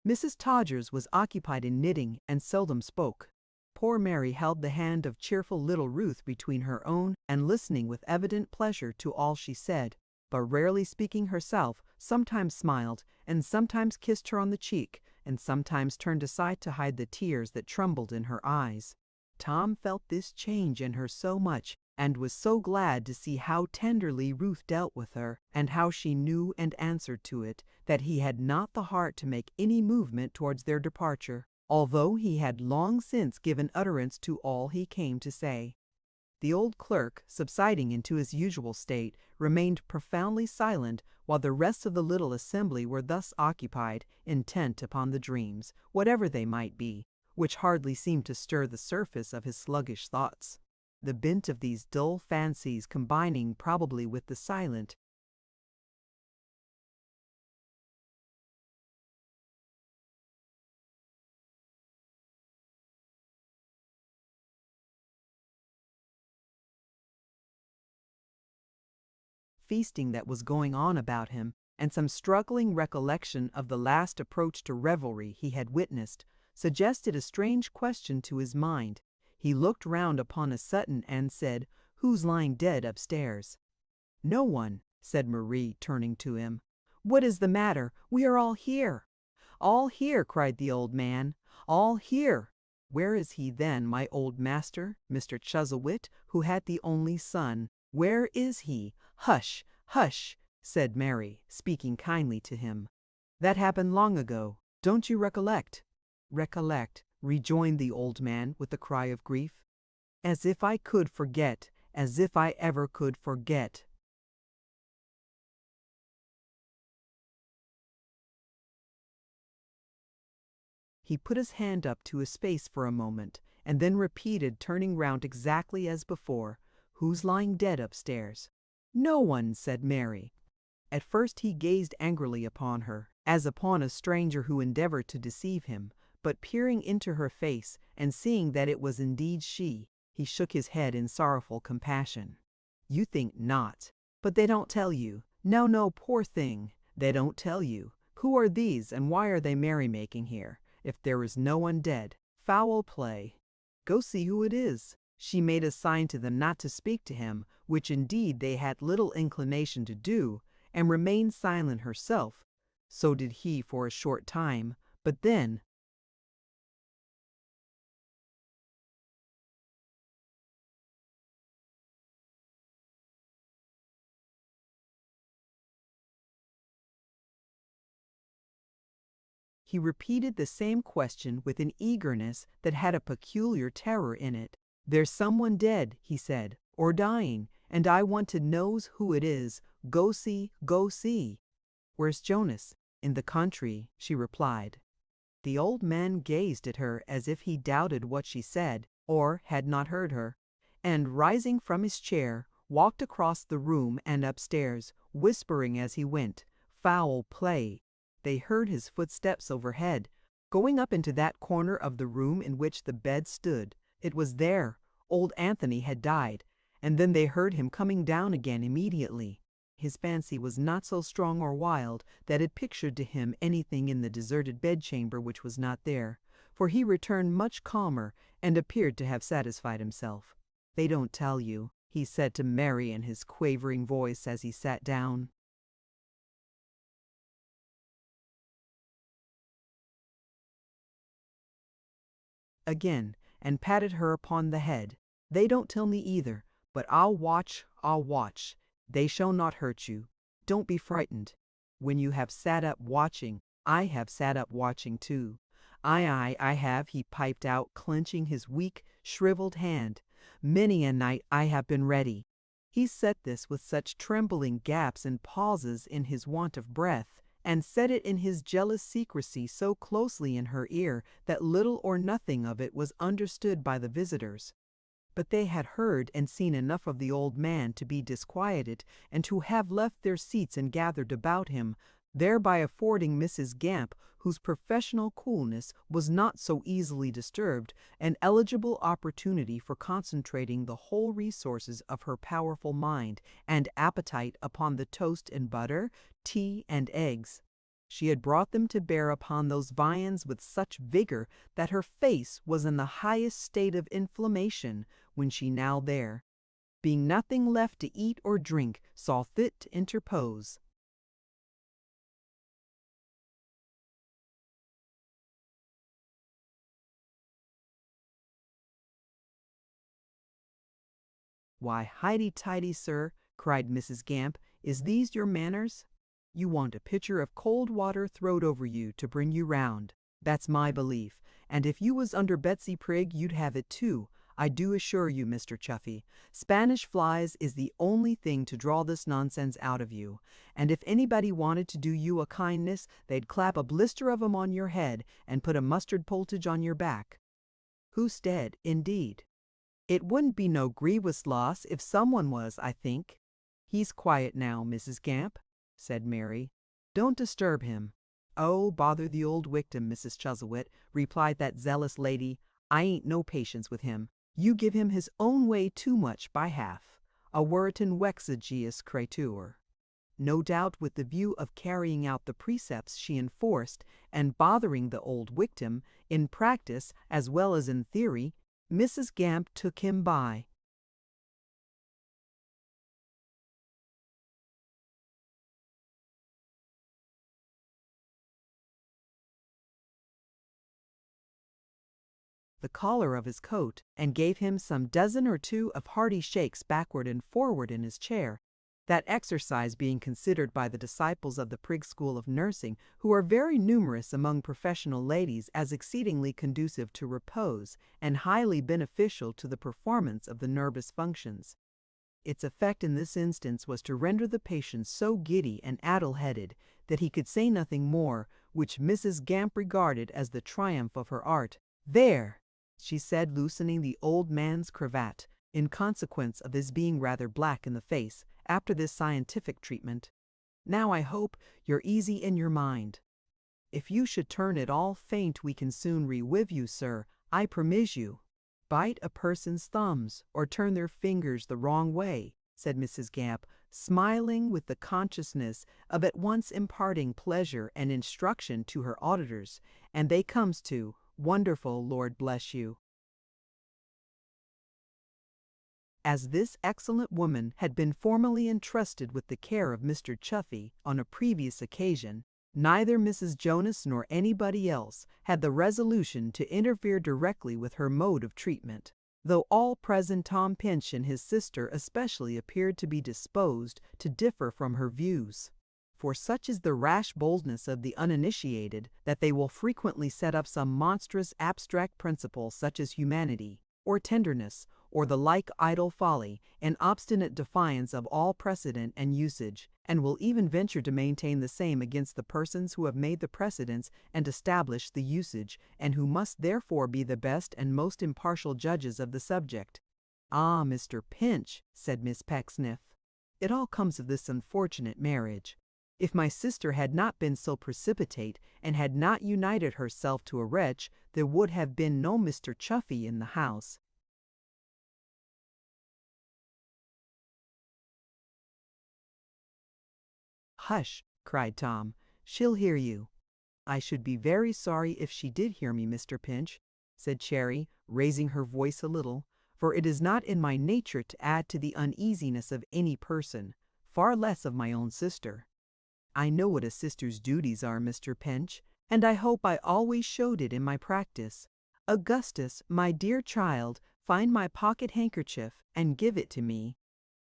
Mrs. Todgers was occupied in knitting and seldom spoke. Poor Mary held the hand of cheerful little Ruth between her own, and listening with evident pleasure to all she said, but rarely speaking herself, sometimes smiled, and sometimes kissed her on the cheek, and sometimes turned aside to hide the tears that trembled in her eyes. Tom felt this change in her so much, and was so glad to see how tenderly Ruth dealt with her, and how she knew and answered to it, that he had not the heart to make any movement towards their departure, although he had long since given utterance to all he came to say. The old clerk, subsiding into his usual state, remained profoundly silent, while the rest of the little assembly were thus occupied, intent upon the dreams, whatever they might be, which hardly seemed to stir the surface of his sluggish thoughts. The bent of these dull fancies combining probably with the silent, feasting that was going on about him, and some struggling recollection of the last approach to revelry he had witnessed, suggested a strange question to his mind. He looked round upon a sudden and said, "Who's lying dead upstairs?" "No one," said Marie, turning to him. "What is the matter? We are all here." "All here," cried the old man. "All here." "Where is he then, my old master, Mr. Chuzzlewit, who had the only son? Where is he?" "Hush, hush," said Mary, speaking kindly to him. "That happened long ago. Don't you recollect?" "Recollect," rejoined the old man with a cry of grief. "As if I could forget, as if I ever could forget." He put his hand up to his face for a moment, and then repeated, turning round exactly as before, "Who's lying dead upstairs?" "No one," said Mary. At first he gazed angrily upon her, as upon a stranger who endeavored to deceive him, but peering into her face, and seeing that it was indeed she, he shook his head in sorrowful compassion. "You think not. But they don't tell you. No, no, poor thing. They don't tell you. Who are these, and why are they merrymaking here, if there is no one dead? Foul play. Go see who it is." She made a sign to them not to speak to him, which indeed they had little inclination to do, and remained silent herself. So did he for a short time, but then, He repeated the same question with an eagerness that had a peculiar terror in it. "There's someone dead," he said, "or dying, and I want to knows who it is. Go see, go see." "Where's Jonas?" "In the country," she replied. The old man gazed at her as if he doubted what she said, or had not heard her, and rising from his chair, walked across the room and upstairs, whispering as he went, "Foul play." They heard his footsteps overhead, going up into that corner of the room in which the bed stood. It was there old Anthony had died, and then they heard him coming down again immediately. His fancy was not so strong or wild that it pictured to him anything in the deserted bedchamber which was not there, for he returned much calmer and appeared to have satisfied himself. "They don't tell you," he said to Mary in his quavering voice as he sat down. Again, and patted her upon the head. "They don't tell me either, but I'll watch, I'll watch. They shall not hurt you. Don't be frightened. When you have sat up watching, I have sat up watching too. I have," he piped out, clenching his weak, shriveled hand. "Many a night I have been ready." He said this with such trembling gaps and pauses in his want of breath, and said it in his jealous secrecy so closely in her ear that little or nothing of it was understood by the visitors. But they had heard and seen enough of the old man to be disquieted and to have left their seats and gathered about him, thereby affording Mrs. Gamp, whose professional coolness was not so easily disturbed, an eligible opportunity for concentrating the whole resources of her powerful mind and appetite upon the toast and butter, tea and eggs. She had brought them to bear upon those viands with such vigor that her face was in the highest state of inflammation when she now there, being nothing left to eat or drink, saw fit to interpose. "Why, highty-tighty, sir," cried Mrs. Gamp, "is these your manners? You want a pitcher of cold water throwed over you to bring you round. That's my belief, and if you was under Betsy Prigg you'd have it too, I do assure you, Mr. Chuffy. Spanish flies is the only thing to draw this nonsense out of you, and if anybody wanted to do you a kindness, they'd clap a blister of 'em on your head and put a mustard poultige on your back." "Who's dead, indeed?" "It wouldn't be no grievous loss if someone was, I think." "He's quiet now, Mrs. Gamp," said Mary. "Don't disturb him." "Oh, bother the old wictim, Mrs. Chuzzlewit," replied that zealous lady. "I ain't no patience with him. You give him his own way too much by half. A Weriton Wexagius creatur." No doubt with the view of carrying out the precepts she enforced and bothering the old victim, in practice as well as in theory, Mrs. Gamp took him by. The collar of his coat, and gave him some dozen or two of hearty shakes backward and forward in his chair, that exercise being considered by the disciples of the Prigg School of Nursing, who are very numerous among professional ladies, as exceedingly conducive to repose and highly beneficial to the performance of the nervous functions. Its effect in this instance was to render the patient so giddy and addle-headed that he could say nothing more, which Mrs. Gamp regarded as the triumph of her art. "There!" she said, loosening the old man's cravat, in consequence of his being rather black in the face, after this scientific treatment. "Now I hope you're easy in your mind. If you should turn at all faint we can soon rewive you, sir, I promise you." "Bite a person's thumbs, or turn their fingers the wrong way," said Mrs. Gamp, smiling with the consciousness of at once imparting pleasure and instruction to her auditors, "and they comes to, wonderful, Lord bless you." As this excellent woman had been formally entrusted with the care of Mr. Chuffy on a previous occasion, neither Mrs. Jonas nor anybody else had the resolution to interfere directly with her mode of treatment, though all present, Tom Pinch and his sister especially, appeared to be disposed to differ from her views. for such is the rash boldness of the uninitiated that they will frequently set up some monstrous abstract principle such as humanity, or tenderness, or the like idle folly, in obstinate defiance of all precedent and usage, and will even venture to maintain the same against the persons who have made the precedents and established the usage, and who must therefore be the best and most impartial judges of the subject. "Ah, Mr. Pinch," said Miss Pecksniff, "it all comes of this unfortunate marriage. If my sister had not been so precipitate, and had not united herself to a wretch, there would have been no Mr. Chuffy in the house." "Hush!" cried Tom. "She'll hear you." "I should be very sorry if she did hear me, Mr. Pinch," said Cherry, raising her voice a little, "for it is not in my nature to add to the uneasiness of any person, far less of my own sister. I know what a sister's duties are, Mr. Pinch, and I hope I always showed it in my practice. Augustus, my dear child, find my pocket handkerchief and give it to me."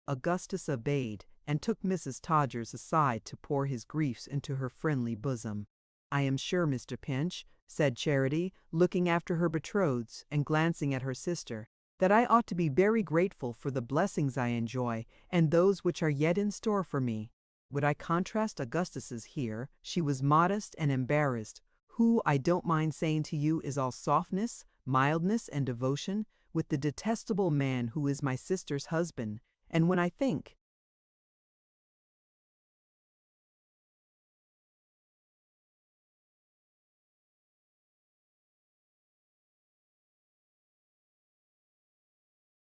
Augustus obeyed, and took Mrs. Todgers aside to pour his griefs into her friendly bosom. "I am sure, Mr. Pinch," said Charity, looking after her betrothed and glancing at her sister, "that I ought to be very grateful for the blessings I enjoy, and those which are yet in store for me. Would I contrast Augustus's here, she was modest and embarrassed, who, I don't mind saying to you, is all softness, mildness, and devotion, with the detestable man who is my sister's husband, and when I think—"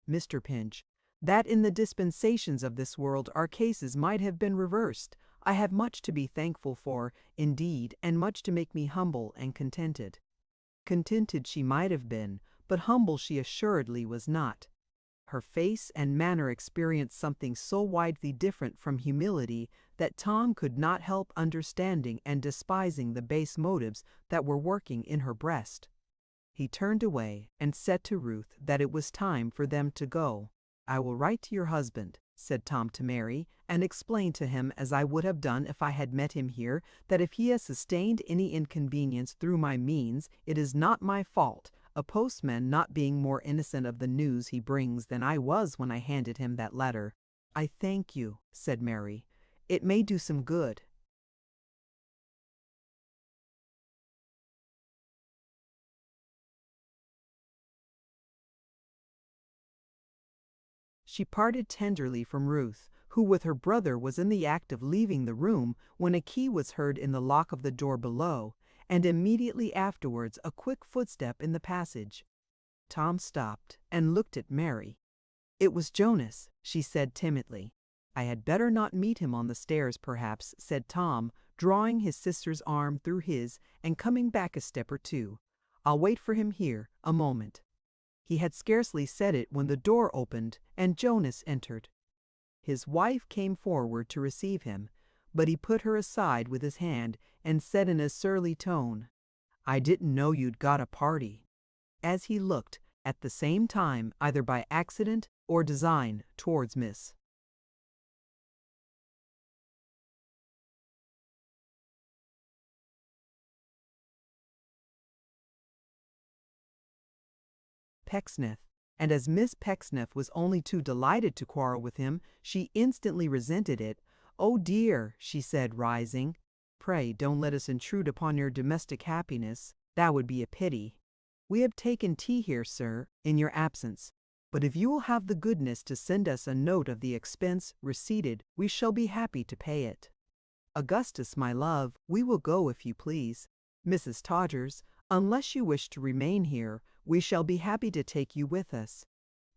Mr. Pinch, "that in the dispensations of this world our cases might have been reversed. I have much to be thankful for, indeed, and much to make me humble and contented." Contented she might have been, but humble she assuredly was not. Her face and manner experienced something so widely different from humility that Tom could not help understanding and despising the base motives that were working in her breast. He turned away and said to Ruth that it was time for them to go. "I will write to your husband," said Tom to Mary, "and explain to him, as I would have done if I had met him here, that if he has sustained any inconvenience through my means, it is not my fault, a postman not being more innocent of the news he brings than I was when I handed him that letter." "I thank you," said Mary. "It may do some good." She parted tenderly from Ruth, who with her brother was in the act of leaving the room when a key was heard in the lock of the door below, and immediately afterwards a quick footstep in the passage. Tom stopped and looked at Mary. "It was Jonas," she said timidly. "I had better not meet him on the stairs, perhaps," said Tom, drawing his sister's arm through his and coming back a step or two. "I'll wait for him here a moment." He had scarcely said it when the door opened and Jonas entered. His wife came forward to receive him, but he put her aside with his hand and said in a surly tone, "I didn't know you'd got a party," as he looked, at the same time, either by accident or design, towards Miss Pecksniff, and as Miss Pecksniff was only too delighted to quarrel with him, she instantly resented it. "Oh dear," she said, rising, "pray don't let us intrude upon your domestic happiness. That would be a pity. We have taken tea here, sir, in your absence, but if you will have the goodness to send us a note of the expense receipted, we shall be happy to pay it. Augustus, my love, we will go if you please. Mrs. Todgers, unless you wish to remain here, we shall be happy to take you with us.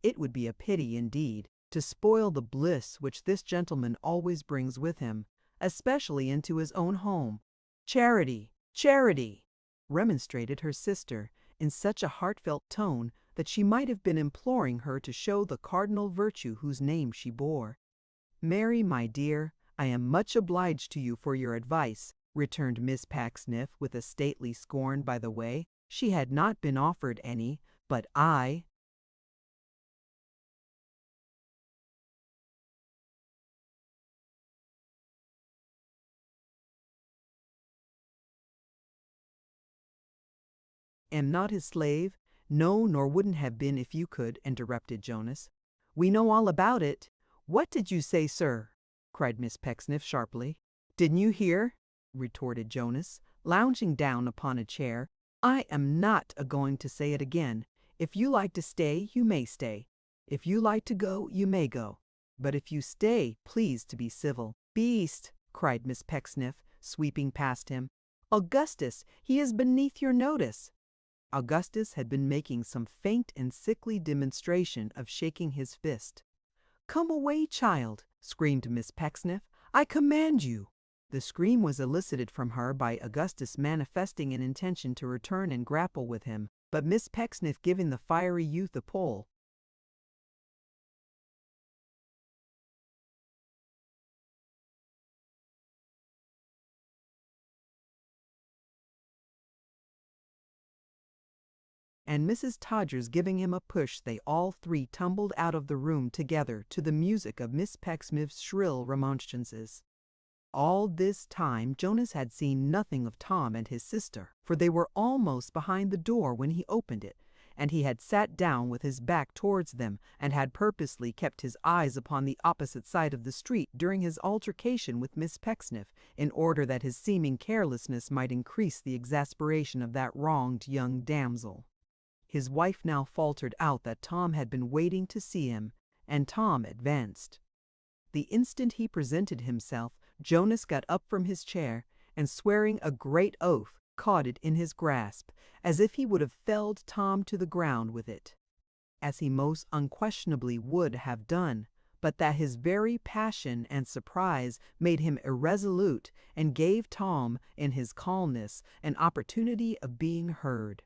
It would be a pity, indeed, to spoil the bliss which this gentleman always brings with him, especially into his own home." "Charity, Charity!" remonstrated her sister, in such a heartfelt tone that she might have been imploring her to show the cardinal virtue whose name she bore. "Mary, my dear, I am much obliged to you for your advice," returned Miss Pecksniff with a stately scorn. "By the way, she had not been offered any, but I am not his slave. No, nor wouldn't have been if you could, interrupted Jonas. We know all about it. What did you say, sir? Cried Miss Pecksniff sharply. Didn't you hear? Retorted Jonas, lounging down upon a chair. I am not a-going to say it again. If you like to stay, you may stay. If you like to go, you may go. But if you stay, please to be civil. Beast, cried Miss Pecksniff, sweeping past him. Augustus, he is beneath your notice. Augustus had been making some faint and sickly demonstration of shaking his fist. Come away, child, screamed Miss Pecksniff. I command you. The scream was elicited from her by Augustus manifesting an intention to return and grapple with him, but Miss Pecksniff giving the fiery youth a pull. And Mrs. Todgers giving him a push, they all three tumbled out of the room together to the music of Miss Pecksniff's shrill remonstrances. All this time Jonas had seen nothing of Tom and his sister, for they were almost behind the door when he opened it, and he had sat down with his back towards them and had purposely kept his eyes upon the opposite side of the street during his altercation with Miss Pecksniff, in order that his seeming carelessness might increase the exasperation of that wronged young damsel. His wife now faltered out that Tom had been waiting to see him, and Tom advanced. The instant he presented himself, Jonas got up from his chair, and swearing a great oath, caught it in his grasp, as if he would have felled Tom to the ground with it, as he most unquestionably would have done, but that his very passion and surprise made him irresolute, and gave Tom, in his calmness, an opportunity of being heard.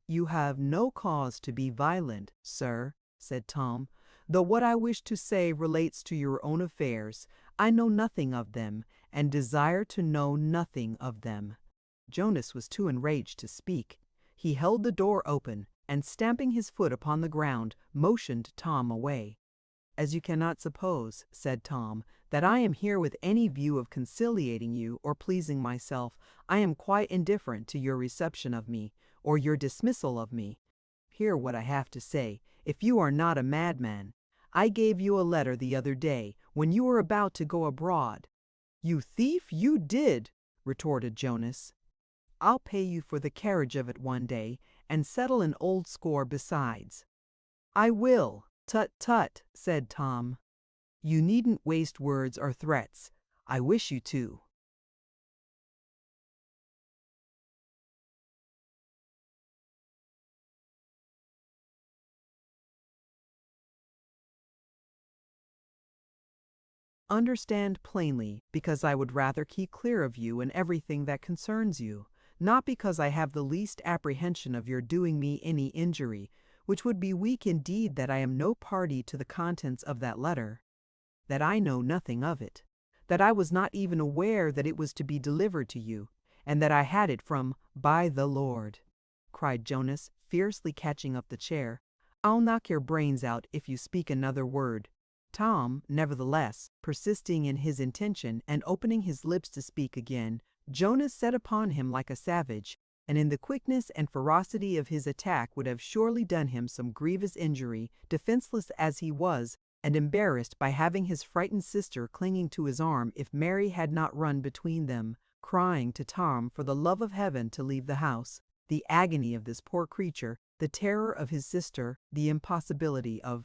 You have no cause to be violent, sir, said Tom, though what I wish to say relates to your own affairs. I know nothing of them, and desire to know nothing of them. Jonas was too enraged to speak. He held the door open, and stamping his foot upon the ground, motioned Tom away. As you cannot suppose, said Tom, that I am here with any view of conciliating you or pleasing myself, I am quite indifferent to your reception of me, or your dismissal of me. Hear what I have to say, if you are not a madman. I gave you a letter the other day, when you were about to go abroad. You thief, you did, retorted Jonas. I'll pay you for the carriage of it one day, and settle an old score besides. I will. Tut, tut, said Tom. You needn't waste words or threats. I wish you to. Understand plainly, because I would rather keep clear of you in everything that concerns you, not because I have the least apprehension of your doing me any injury, which would be weak indeed that I am no party to the contents of that letter, that I know nothing of it, that I was not even aware that it was to be delivered to you, and that I had it from by the Lord, cried Jonas, fiercely catching up the chair. I'll knock your brains out if you speak another word. Tom, nevertheless, persisting in his intention and opening his lips to speak again, Jonas set upon him like a savage, and in the quickness and ferocity of his attack would have surely done him some grievous injury, defenseless as he was, and embarrassed by having his frightened sister clinging to his arm, if Mary had not run between them, crying to Tom for the love of heaven to leave the house. The agony of this poor creature, the terror of his sister, the impossibility of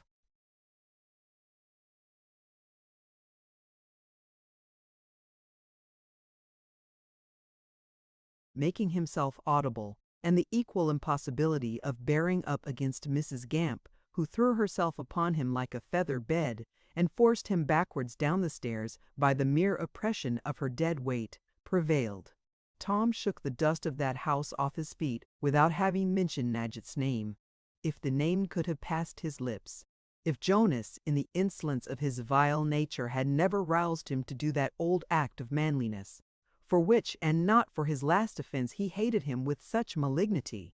making himself audible, and the equal impossibility of bearing up against Mrs. Gamp, who threw herself upon him like a feather bed, and forced him backwards down the stairs by the mere oppression of her dead weight, prevailed. Tom shook the dust of that house off his feet without having mentioned Nadgett's name. If the name could have passed his lips, if Jonas, in the insolence of his vile nature, had never roused him to do that old act of manliness, for which and not for his last offense he hated him with such malignity,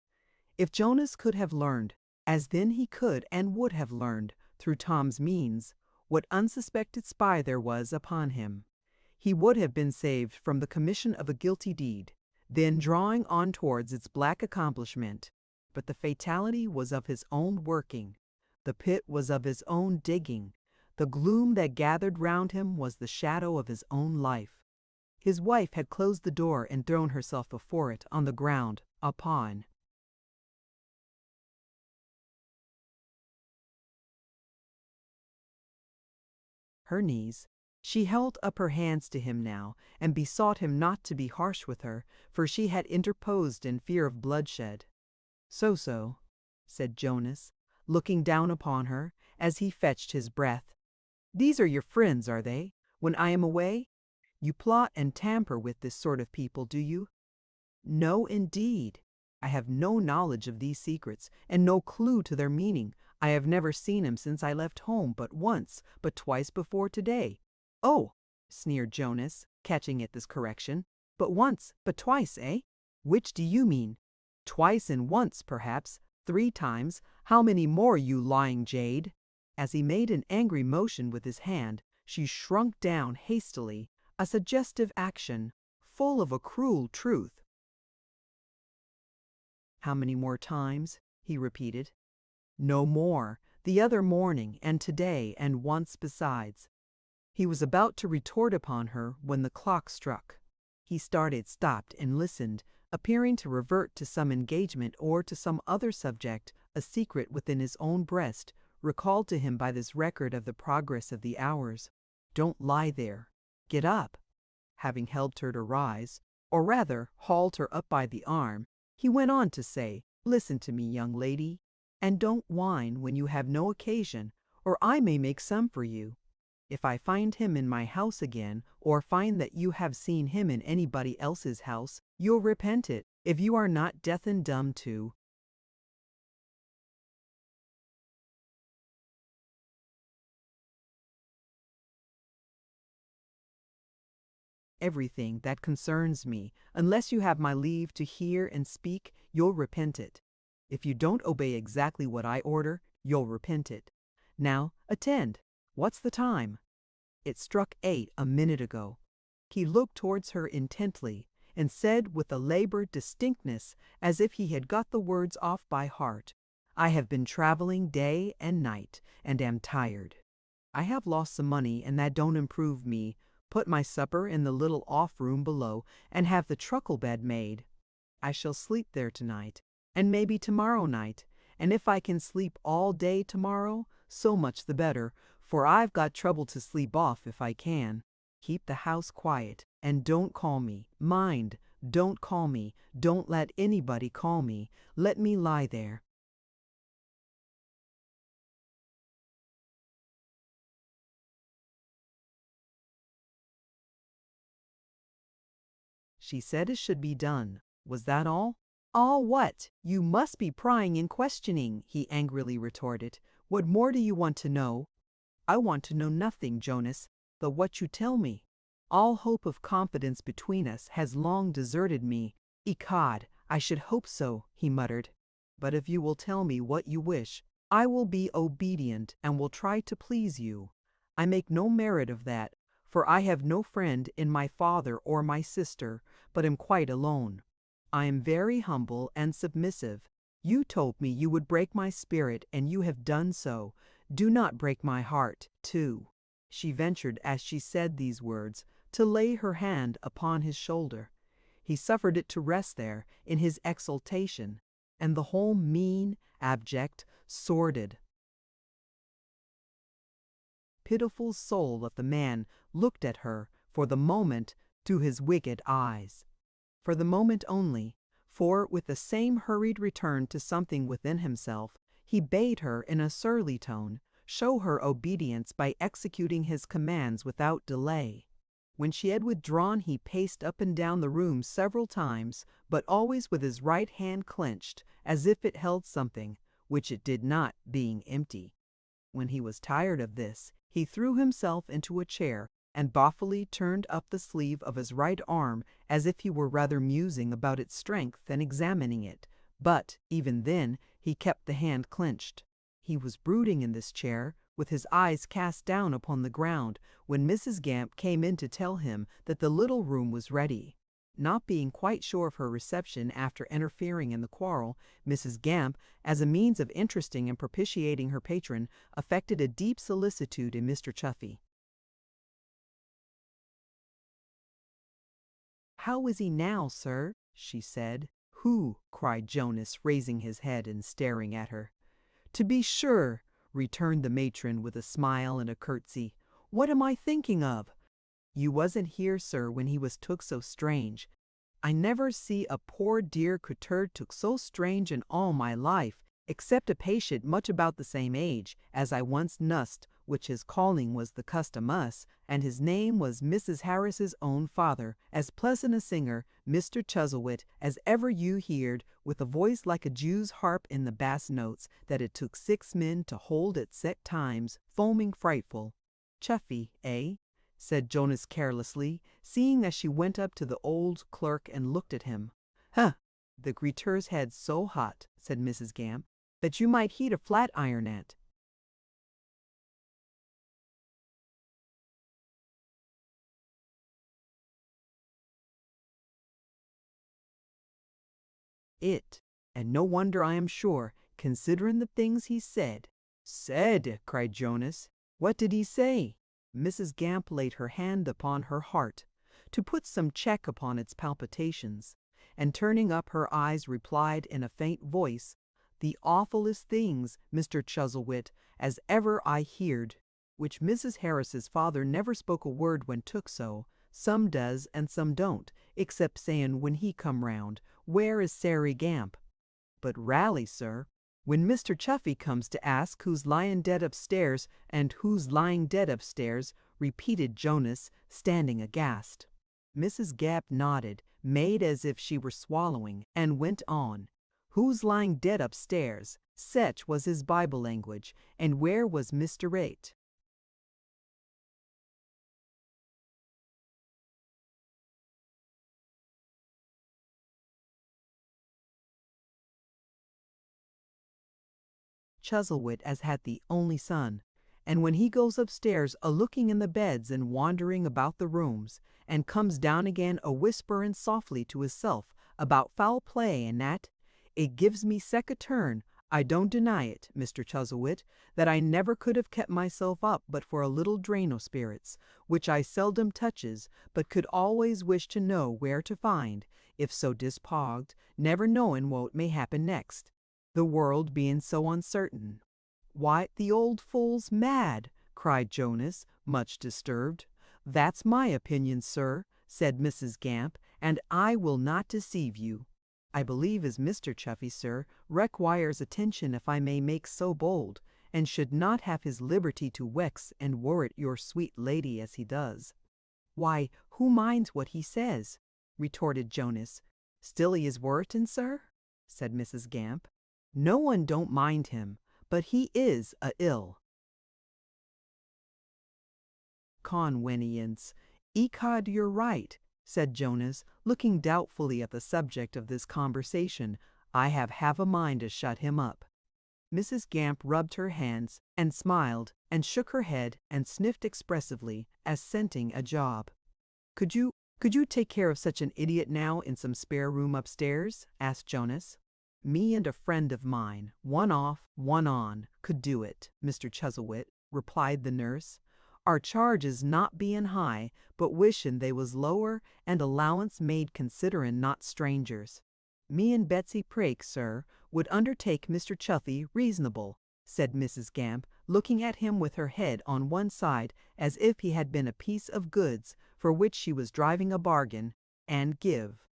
if Jonas could have learned, as then he could and would have learned, through Tom's means, what unsuspected spy there was upon him, he would have been saved from the commission of a guilty deed, then drawing on towards its black accomplishment. But the fatality was of his own working, the pit was of his own digging, the gloom that gathered round him was the shadow of his own life. His wife had closed the door and thrown herself before it on the ground, upon her knees. She held up her hands to him now, and besought him not to be harsh with her, for she had interposed in fear of bloodshed. So, said Jonas, looking down upon her, as he fetched his breath. These are your friends, are they, when I am away? You plot and tamper with this sort of people, do you? No, indeed. I have no knowledge of these secrets, and no clue to their meaning. I have never seen him since I left home, but once, but twice before today. Oh, sneered Jonas, catching at this correction. But once, but twice, eh? Which do you mean? Twice and once, perhaps, 3 times. How many more, you lying jade? As he made an angry motion with his hand, she shrunk down hastily, a suggestive action, full of a cruel truth. How many more times? He repeated. No more. The other morning, and today, and once besides. He was about to retort upon her when the clock struck. He started, stopped, and listened, appearing to revert to some engagement or to some other subject, a secret within his own breast, recalled to him by this record of the progress of the hours. Don't lie there. Get up. Having helped her to rise, or rather hauled her up by the arm, he went on to say, Listen to me, young lady, and don't whine when you have no occasion, or I may make some for you. If I find him in my house again, or find that you have seen him in anybody else's house, you'll repent it, if you are not deaf and dumb to everything that concerns me. Unless you have my leave to hear and speak, you'll repent it. If you don't obey exactly what I order, you'll repent it. Now, attend. What's the time? It struck 8 a minute ago. He looked towards her intently, and said with a labored distinctness, as if he had got the words off by heart, I have been traveling day and night, and am tired. I have lost some money, and that don't improve me. Put my supper in the little off-room below, and have the truckle bed made. I shall sleep there tonight, and maybe tomorrow night, and if I can sleep all day tomorrow, so much the better, for I've got trouble to sleep off if I can. Keep the house quiet, and don't call me. Mind, don't call me. Don't let anybody call me. Let me lie there. She said it should be done. Was that all? All what? You must be prying and questioning, he angrily retorted. What more do you want to know? I want to know nothing, Jonas, but what you tell me. All hope of confidence between us has long deserted me. Ecod, I should hope so, he muttered. But if you will tell me what you wish, I will be obedient and will try to please you. I make no merit of that, for I have no friend in my father or my sister, but am quite alone. I am very humble and submissive. You told me you would break my spirit, and you have done so. Do not break my heart, too. She ventured, as she said these words, to lay her hand upon his shoulder. He suffered it to rest there in his exultation, and the whole mean, abject, sordid, pitiful soul of the man looked at her for the moment through his wicked eyes. For the moment only, for with the same hurried return to something within himself, he bade her in a surly tone show her obedience by executing his commands without delay. When she had withdrawn, he paced up and down the room several times, but always with his right hand clenched, as if it held something, which it did not, being empty. When he was tired of this, he threw himself into a chair and boffily turned up the sleeve of his right arm as if he were rather musing about its strength than examining it. But, even then, he kept the hand clenched. He was brooding in this chair, with his eyes cast down upon the ground, when Mrs. Gamp came in to tell him that the little room was ready. Not being quite sure of her reception after interfering in the quarrel, Mrs. Gamp, as a means of interesting and propitiating her patron, affected a deep solicitude in Mr. Chuffy. "How is he now, sir?" she said. "Who?" cried Jonas, raising his head and staring at her. "To be sure," returned the matron with a smile and a curtsy. "What am I thinking of? You wasn't here, sir, when he was took so strange. I never see a poor dear cretur took so strange in all my life, except a patient much about the same age as I once nussed, which his calling was the custom us, and his name was Mrs. Harris's own father, as pleasant a singer, Mr. Chuzzlewit, as ever you heerd, with a voice like a Jew's harp in the bass notes, that it took 6 men to hold at set times, foaming frightful." "Chuffy, eh?" said Jonas carelessly, seeing that she went up to the old clerk and looked at him. "Huh! The cretur's head's so hot," said Mrs. Gamp, "that you might heat a flat iron at." "It, and no wonder I am sure, considerin' the things he said." "Said!" cried Jonas. "What did he say?" Mrs. Gamp laid her hand upon her heart, to put some check upon its palpitations, and turning up her eyes replied in a faint voice, "The awfullest things, Mr. Chuzzlewit, as ever I heerd." Which Mrs. Harris's father never spoke a word when took so. Some does and some don't, except sayin' when he come round, "Where is Sary Gamp?" But rally, sir, when Mr. Chuffy comes to ask who's lying dead upstairs, and who's lying dead upstairs, repeated Jonas, standing aghast. Mrs. Gamp nodded, made as if she were swallowing, and went on. "Who's lying dead upstairs? Sech was his Bible language, and where was Mr. Eight?" Chuzzlewit as had the only son, and when he goes upstairs a looking in the beds and wandering about the rooms, and comes down again a whisperin' softly to hisself about foul play and that, it gives me sech a turn, I don't deny it, Mr. Chuzzlewit, that I never could have kept myself up but for a little drain o' spirits, which I seldom touches, but could always wish to know where to find, if so dispogged, never knowin' what may happen next, the world being so uncertain. "Why, the old fool's mad!" cried Jonas, much disturbed. "That's my opinion, sir," said Mrs. Gamp, "and I will not deceive you. I believe as Mr. Chuffy, sir, requires attention if I may make so bold, and should not have his liberty to wex and worrit your sweet lady as he does." "Why, who minds what he says?" retorted Jonas. "Still he is worritin', sir?" said Mrs. Gamp. "No one don't mind him, but he is a ill." "Conwenience, ecod you're right," said Jonas, looking doubtfully at the subject of this conversation. "I have half a mind to shut him up." Mrs. Gamp rubbed her hands, and smiled, and shook her head, and sniffed expressively, as scenting a job. Could you take care of such an idiot now in some spare room upstairs?" asked Jonas. "Me and a friend of mine, one off, one on, could do it, Mr. Chuzzlewit," replied the nurse. "Our charges not bein' high, but wishin' they was lower, and allowance made considerin' not strangers." "Me and Betsy Prig, sir, would undertake Mr. Chuffy reasonable," said Mrs. Gamp, looking at him with her head on one side as if he had been a piece of goods for which she was driving a bargain, "and give."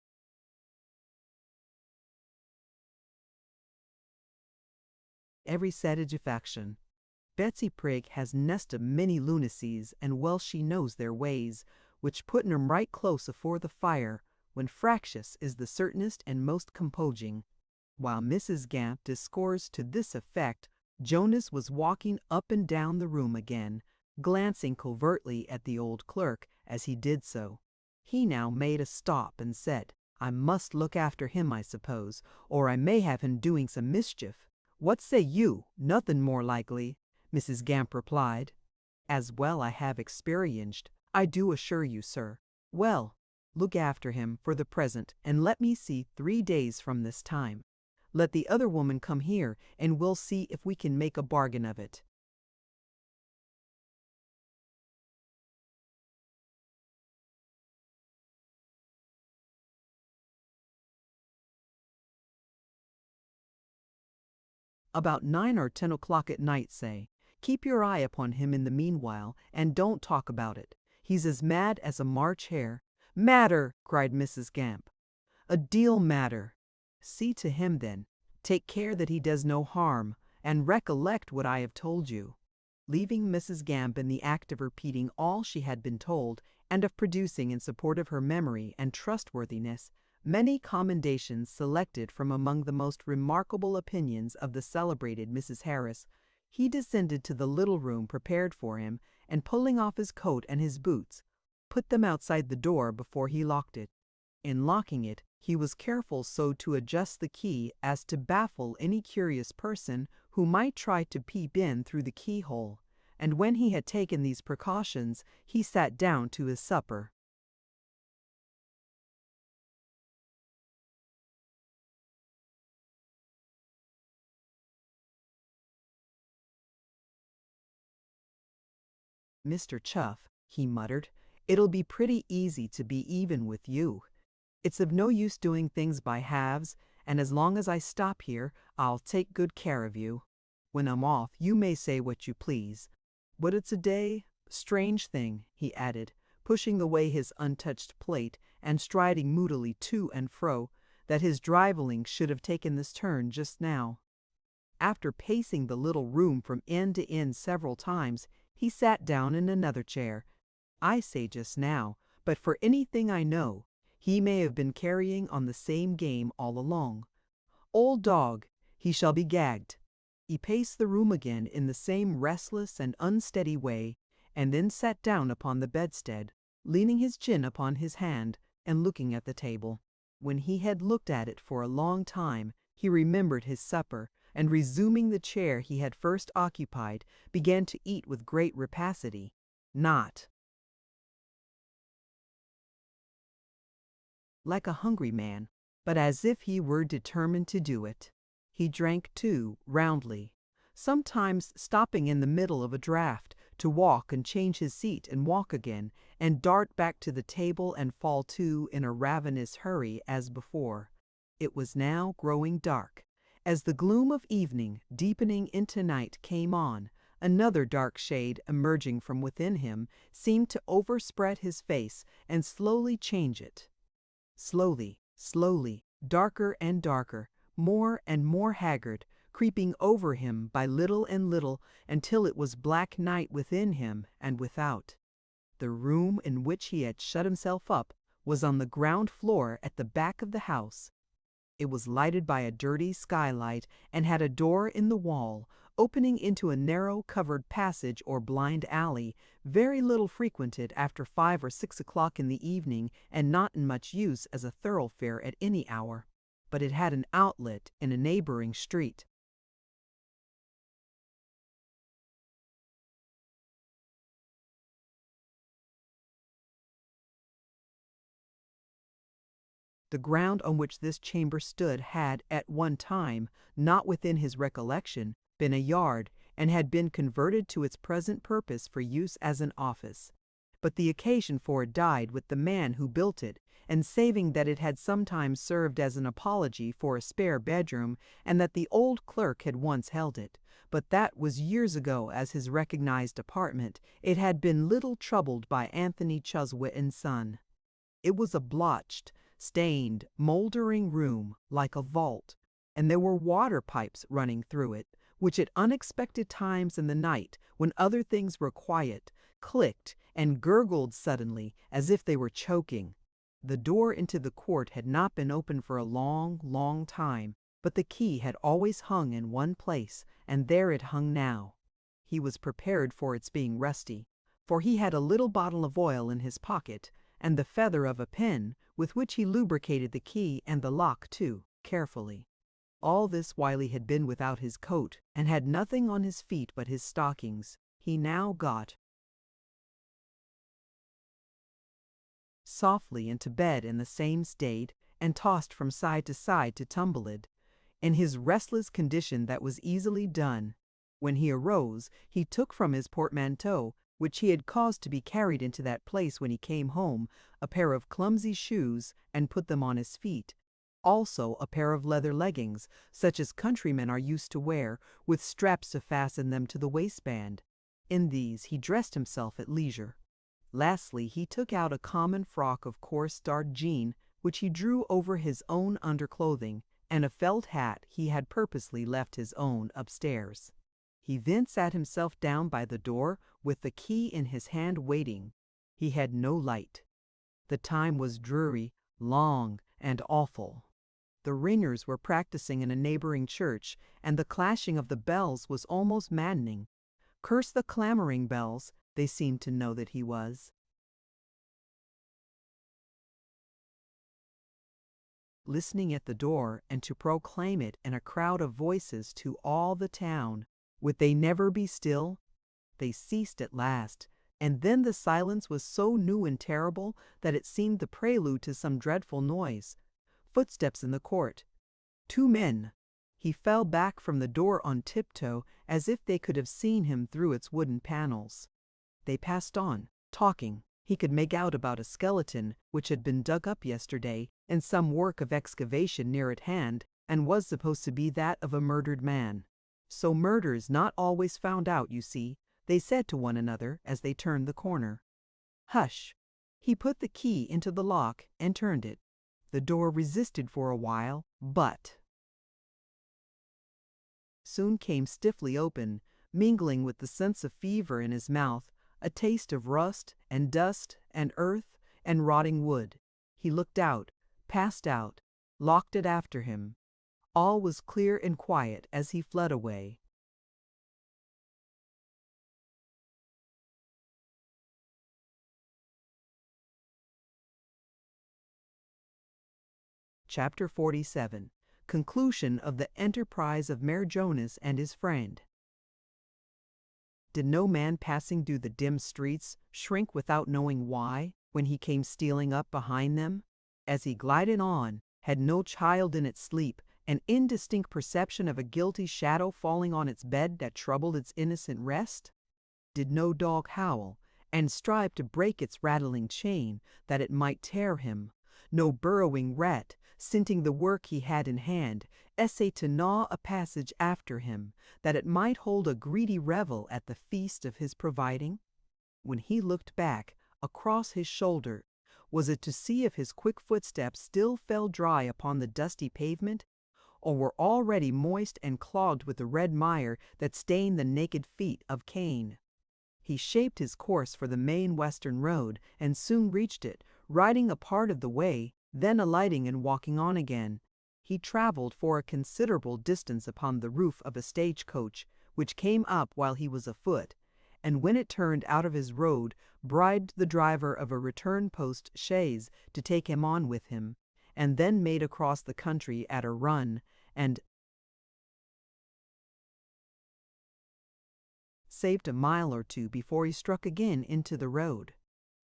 Every satisfaction. Betsy Prig has nest of many lunacies, and well she knows their ways, which puttin' 'em right close afore the fire, when fractious is the certainest and most compoging. While Mrs. Gamp discoursed to this effect, Jonas was walking up and down the room again, glancing covertly at the old clerk as he did so. He now made a stop and said, "I must look after him, I suppose, or I may have him doing some mischief. What say you? Nothing more likely." Mrs. Gamp replied. As well I have experienced, I do assure you, sir. Well, look after him for the present, and let me see 3 days from this time. Let the other woman come here, and we'll see if we can make a bargain of it. About 9 or 10 o'clock at night, say. Keep your eye upon him in the meanwhile, and don't talk about it. He's as mad as a March hare. Madder, cried Mrs. Gamp. A deal madder. See to him, then. Take care that he does no harm, and recollect what I have told you. Leaving Mrs. Gamp in the act of repeating all she had been told, and of producing in support of her memory and trustworthiness many commendations selected from among the most remarkable opinions of the celebrated Mrs. Harris, he descended to the little room prepared for him, and pulling off his coat and his boots, put them outside the door before he locked it. In locking it, he was careful so to adjust the key as to baffle any curious person who might try to peep in through the keyhole, and when he had taken these precautions, he sat down to his supper. Mr. Chuff, he muttered, it'll be pretty easy to be even with you. It's of no use doing things by halves, and as long as I stop here, I'll take good care of you. When I'm off, you may say what you please. But it's a day, strange thing, he added, pushing away his untouched plate and striding moodily to and fro, that his drivelling should have taken this turn just now. After pacing the little room from end to end several times, he sat down in another chair. I say just now, but for anything I know, he may have been carrying on the same game all along. Old dog, he shall be gagged. He paced the room again in the same restless and unsteady way, and then sat down upon the bedstead, leaning his chin upon his hand and looking at the table. When he had looked at it for a long time, he remembered his supper, and resuming the chair he had first occupied, began to eat with great rapacity. Not like a hungry man, but as if he were determined to do it. He drank, too, roundly, sometimes stopping in the middle of a draught to walk and change his seat and walk again, and dart back to the table and fall to in a ravenous hurry as before. It was now growing dark. As the gloom of evening, deepening into night, came on, another dark shade emerging from within him seemed to overspread his face and slowly change it. Slowly, slowly, darker and darker, more and more haggard, creeping over him by little and little until it was black night within him and without. The room in which he had shut himself up was on the ground floor at the back of the house. It was lighted by a dirty skylight and had a door in the wall, opening into a narrow covered passage or blind alley, very little frequented after 5 or 6 o'clock in the evening and not in much use as a thoroughfare at any hour. But it had an outlet in a neighboring street. The ground on which this chamber stood had, at one time, not within his recollection, been a yard, and had been converted to its present purpose for use as an office. But the occasion for it died with the man who built it, and saving that it had sometimes served as an apology for a spare bedroom, and that the old clerk had once held it, but that was years ago as his recognized apartment, it had been little troubled by Anthony Chuzzlewit and Son. It was a blotched, stained, moldering room like a vault, and there were water pipes running through it, which at unexpected times in the night, when other things were quiet, clicked and gurgled suddenly as if they were choking. The door into the court had not been open for a long, long time, but the key had always hung in one place, and there it hung now. He was prepared for its being rusty, for he had a little bottle of oil in his pocket, and the feather of a pen, with which he lubricated the key and the lock too, carefully. All this while he had been without his coat, and had nothing on his feet but his stockings. He now got softly into bed in the same state, and tossed from side to tumble it. In his restless condition that was easily done. When he arose, he took from his portmanteau, which he had caused to be carried into that place when he came home, a pair of clumsy shoes, and put them on his feet. Also a pair of leather leggings, such as countrymen are used to wear, with straps to fasten them to the waistband. In these he dressed himself at leisure. Lastly, he took out a common frock of coarse dark jean, which he drew over his own underclothing, and a felt hat he had purposely left his own upstairs. He then sat himself down by the door, with the key in his hand waiting. He had no light. The time was dreary, long, and awful. The ringers were practicing in a neighboring church, and the clashing of the bells was almost maddening. Curse the clamoring bells, they seemed to know that he was listening at the door, and to proclaim it in a crowd of voices to all the town. Would they never be still? They ceased at last, and then the silence was so new and terrible that it seemed the prelude to some dreadful noise. Footsteps in the court. 2 men. He fell back from the door on tiptoe, as if they could have seen him through its wooden panels. They passed on, talking. He could make out about a skeleton which had been dug up yesterday in some work of excavation near at hand, and was supposed to be that of a murdered man. So murder's not always found out, you see, they said to one another as they turned the corner. Hush! He put the key into the lock and turned it. The door resisted for a while, but soon came stiffly open, mingling with the sense of fever in his mouth, a taste of rust and dust and earth and rotting wood. He looked out, passed out, locked it after him. All was clear and quiet as he fled away. Chapter 47. Conclusion of the enterprise of Mayor Jonas and his friend. Did no man passing through the dim streets shrink without knowing why, when he came stealing up behind them? As he glided on, had no child in its sleep an indistinct perception of a guilty shadow falling on its bed that troubled its innocent rest? Did no dog howl, and strive to break its rattling chain, that it might tear him? No burrowing rat, scenting the work he had in hand, essay to gnaw a passage after him, that it might hold a greedy revel at the feast of his providing? When he looked back, across his shoulder, was it to see if his quick footsteps still fell dry upon the dusty pavement, or were already moist and clogged with the red mire that stained the naked feet of Cain? He shaped his course for the main western road, and soon reached it, riding a part of the way, then alighting and walking on again. He traveled for a considerable distance upon the roof of a stagecoach, which came up while he was afoot, and when it turned out of his road, bribed the driver of a return post chaise to take him on with him, and then made across the country at a run, and saved a mile or two before he struck again into the road.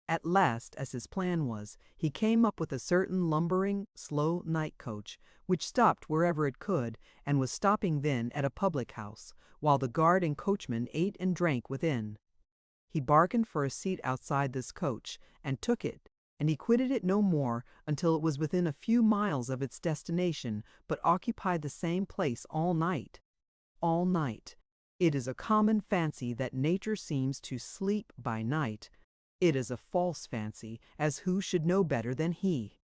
At last, as his plan was, he came up with a certain lumbering, slow night coach, which stopped wherever it could, and was stopping then at a public house, while the guard and coachman ate and drank within. He bargained for a seat outside this coach, and took it, and he quitted it no more until it was within a few miles of its destination, but occupied the same place all night. All night. It is a common fancy that nature seems to sleep by night. It is a false fancy, as who should know better than he?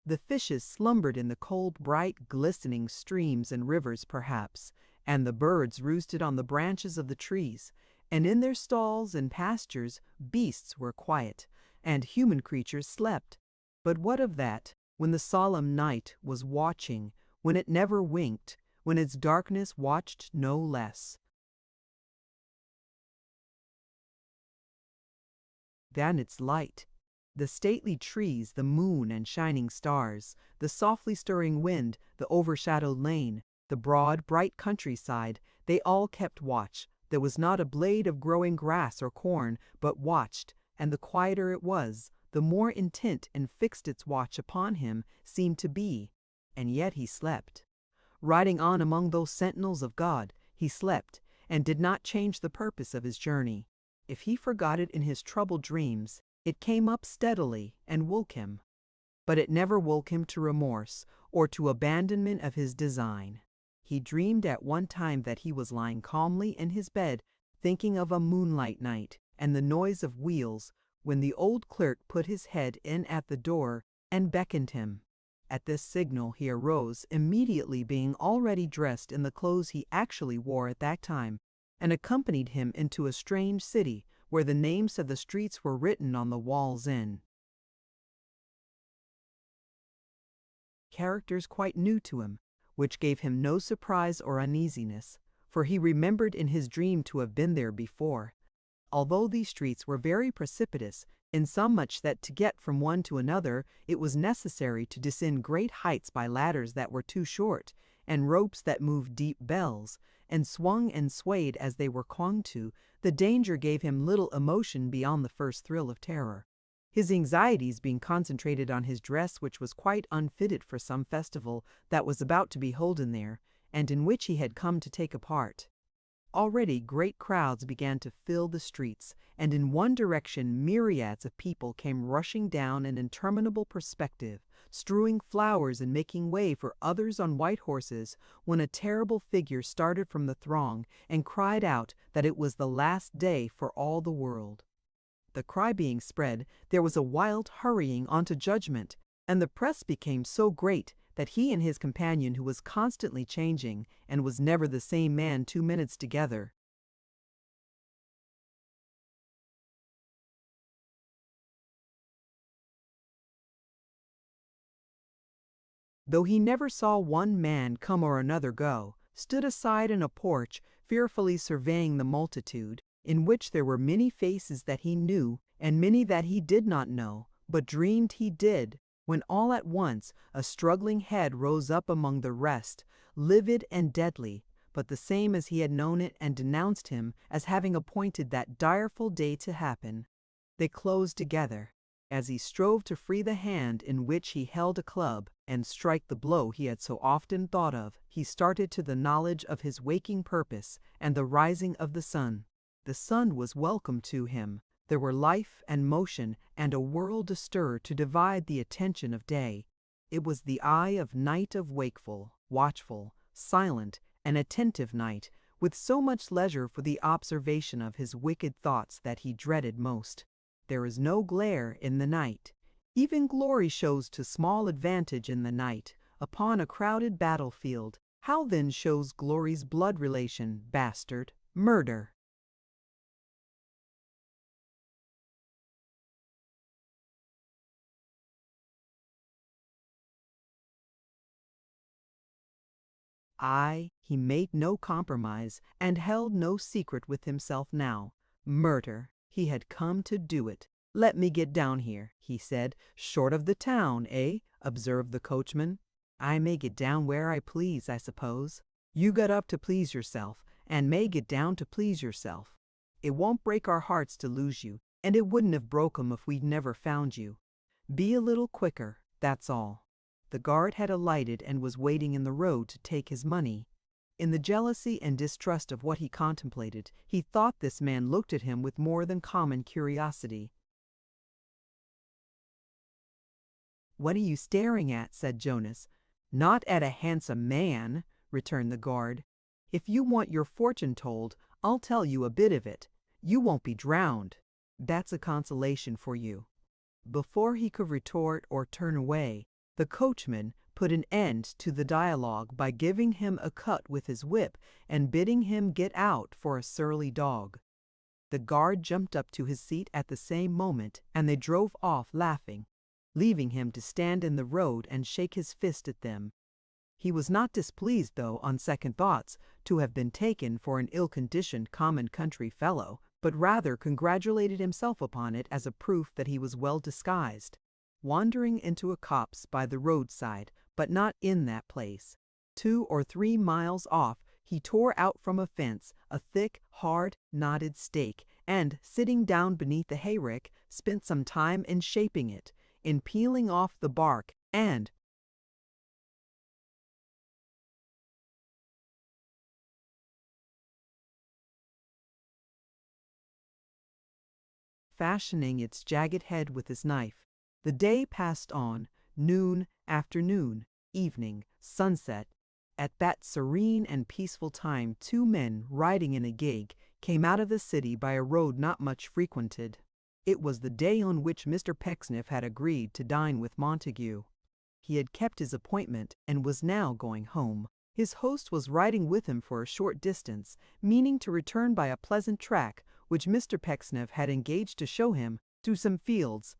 The fishes slumbered in the cold, bright, glistening streams and rivers perhaps, and the birds roosted on the branches of the trees, and in their stalls and pastures beasts were quiet, and human creatures slept. But what of that, when the solemn night was watching, when it never winked, when its darkness watched no less than its light? The stately trees, the moon and shining stars, the softly stirring wind, the overshadowed lane, The broad, bright countryside, they all kept watch. There was not a blade of growing grass or corn, but watched, and the quieter it was, the more intent and fixed its watch upon him seemed to be. And yet he slept. Riding on among those sentinels of God, he slept, and did not change the purpose of his journey. If he forgot it in his troubled dreams, it came up steadily and woke him. But it never woke him to remorse or to abandonment of his design. He dreamed at one time that he was lying calmly in his bed, thinking of a moonlight night and the noise of wheels, when the old clerk put his head in at the door and beckoned him. At this signal he arose, immediately being already dressed in the clothes he actually wore at that time, and accompanied him into a strange city, where the names of the streets were written on the walls in characters quite new to him, which gave him no surprise or uneasiness, for he remembered in his dream to have been there before. Although these streets were very precipitous, insomuch that to get from one to another it was necessary to descend great heights by ladders that were too short, and ropes that moved deep bells, and swung and swayed as they were clung to, the danger gave him little emotion beyond the first thrill of terror. His anxieties being concentrated on his dress, which was quite unfitted for some festival that was about to be holden there, and in which he had come to take a part. Already great crowds began to fill the streets, and in one direction myriads of people came rushing down an interminable perspective, strewing flowers and making way for others on white horses, when a terrible figure started from the throng and cried out that it was the last day for all the world. The cry being spread, there was a wild hurrying on to judgment, and the press became so great that he and his companion, who was constantly changing, and was never the same man 2 minutes together, though he never saw one man come or another go, stood aside in a porch, fearfully surveying the multitude, in which there were many faces that he knew, and many that he did not know, but dreamed he did, when all at once a struggling head rose up among the rest, livid and deadly, but the same as he had known it, and denounced him as having appointed that direful day to happen. They closed together, as he strove to free the hand in which he held a club, and strike the blow he had so often thought of. He started to the knowledge of his waking purpose and the rising of the sun. The sun was welcome to him. There were life and motion and a world astir to divide the attention of day. It was the eye of night, of wakeful, watchful, silent, and attentive night, with so much leisure for the observation of his wicked thoughts that he dreaded most. There is no glare in the night. Even glory shows to small advantage in the night, upon a crowded battlefield. How then shows glory's blood relation, bastard, murder? Aye, he made no compromise, and held no secret with himself now. Murder. He had come to do it. "Let me get down here," he said. "Short of the town, eh?" observed the coachman. "I may get down where I please, I suppose." "You got up to please yourself, and may get down to please yourself. It won't break our hearts to lose you, and it wouldn't have broke 'em if we'd never found you. Be a little quicker, that's all." The guard had alighted and was waiting in the road to take his money. In the jealousy and distrust of what he contemplated, he thought this man looked at him with more than common curiosity. "What are you staring at?" said Jonas. "Not at a handsome man," returned the guard. "If you want your fortune told, I'll tell you a bit of it. You won't be drowned. That's a consolation for you." Before he could retort or turn away, the coachman put an end to the dialogue by giving him a cut with his whip and bidding him get out for a surly dog. The guard jumped up to his seat at the same moment, and they drove off laughing, leaving him to stand in the road and shake his fist at them. He was not displeased, though, on second thoughts, to have been taken for an ill-conditioned common country fellow, but rather congratulated himself upon it as a proof that he was well disguised. Wandering into a copse by the roadside, but not in that place, 2 or 3 miles off, he tore out from a fence a thick, hard, knotted stake, and, sitting down beneath the hayrick, spent some time in shaping it, in peeling off the bark, and fashioning its jagged head with his knife. The day passed on, noon, afternoon, evening, sunset. At that serene and peaceful time 2 men, riding in a gig, came out of the city by a road not much frequented. It was the day on which Mr. Pecksniff had agreed to dine with Montague. He had kept his appointment and was now going home. His host was riding with him for a short distance, meaning to return by a pleasant track which Mr. Pecksniff had engaged to show him, through some fields.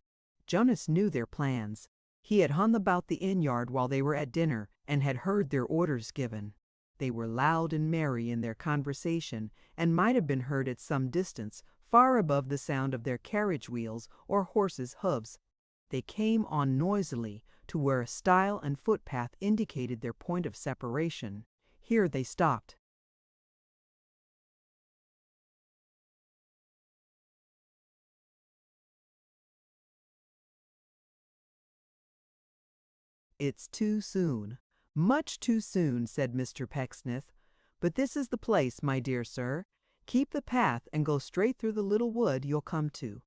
Jonas knew their plans. He had hung about the inn-yard while they were at dinner, and had heard their orders given. They were loud and merry in their conversation, and might have been heard at some distance, far above the sound of their carriage wheels or horses' hoofs. They came on noisily to where a stile and footpath indicated their point of separation. Here they stopped. "It's too soon, much too soon," said Mr. Pecksniff. "But this is the place, my dear sir. Keep the path and go straight through the little wood you'll come to.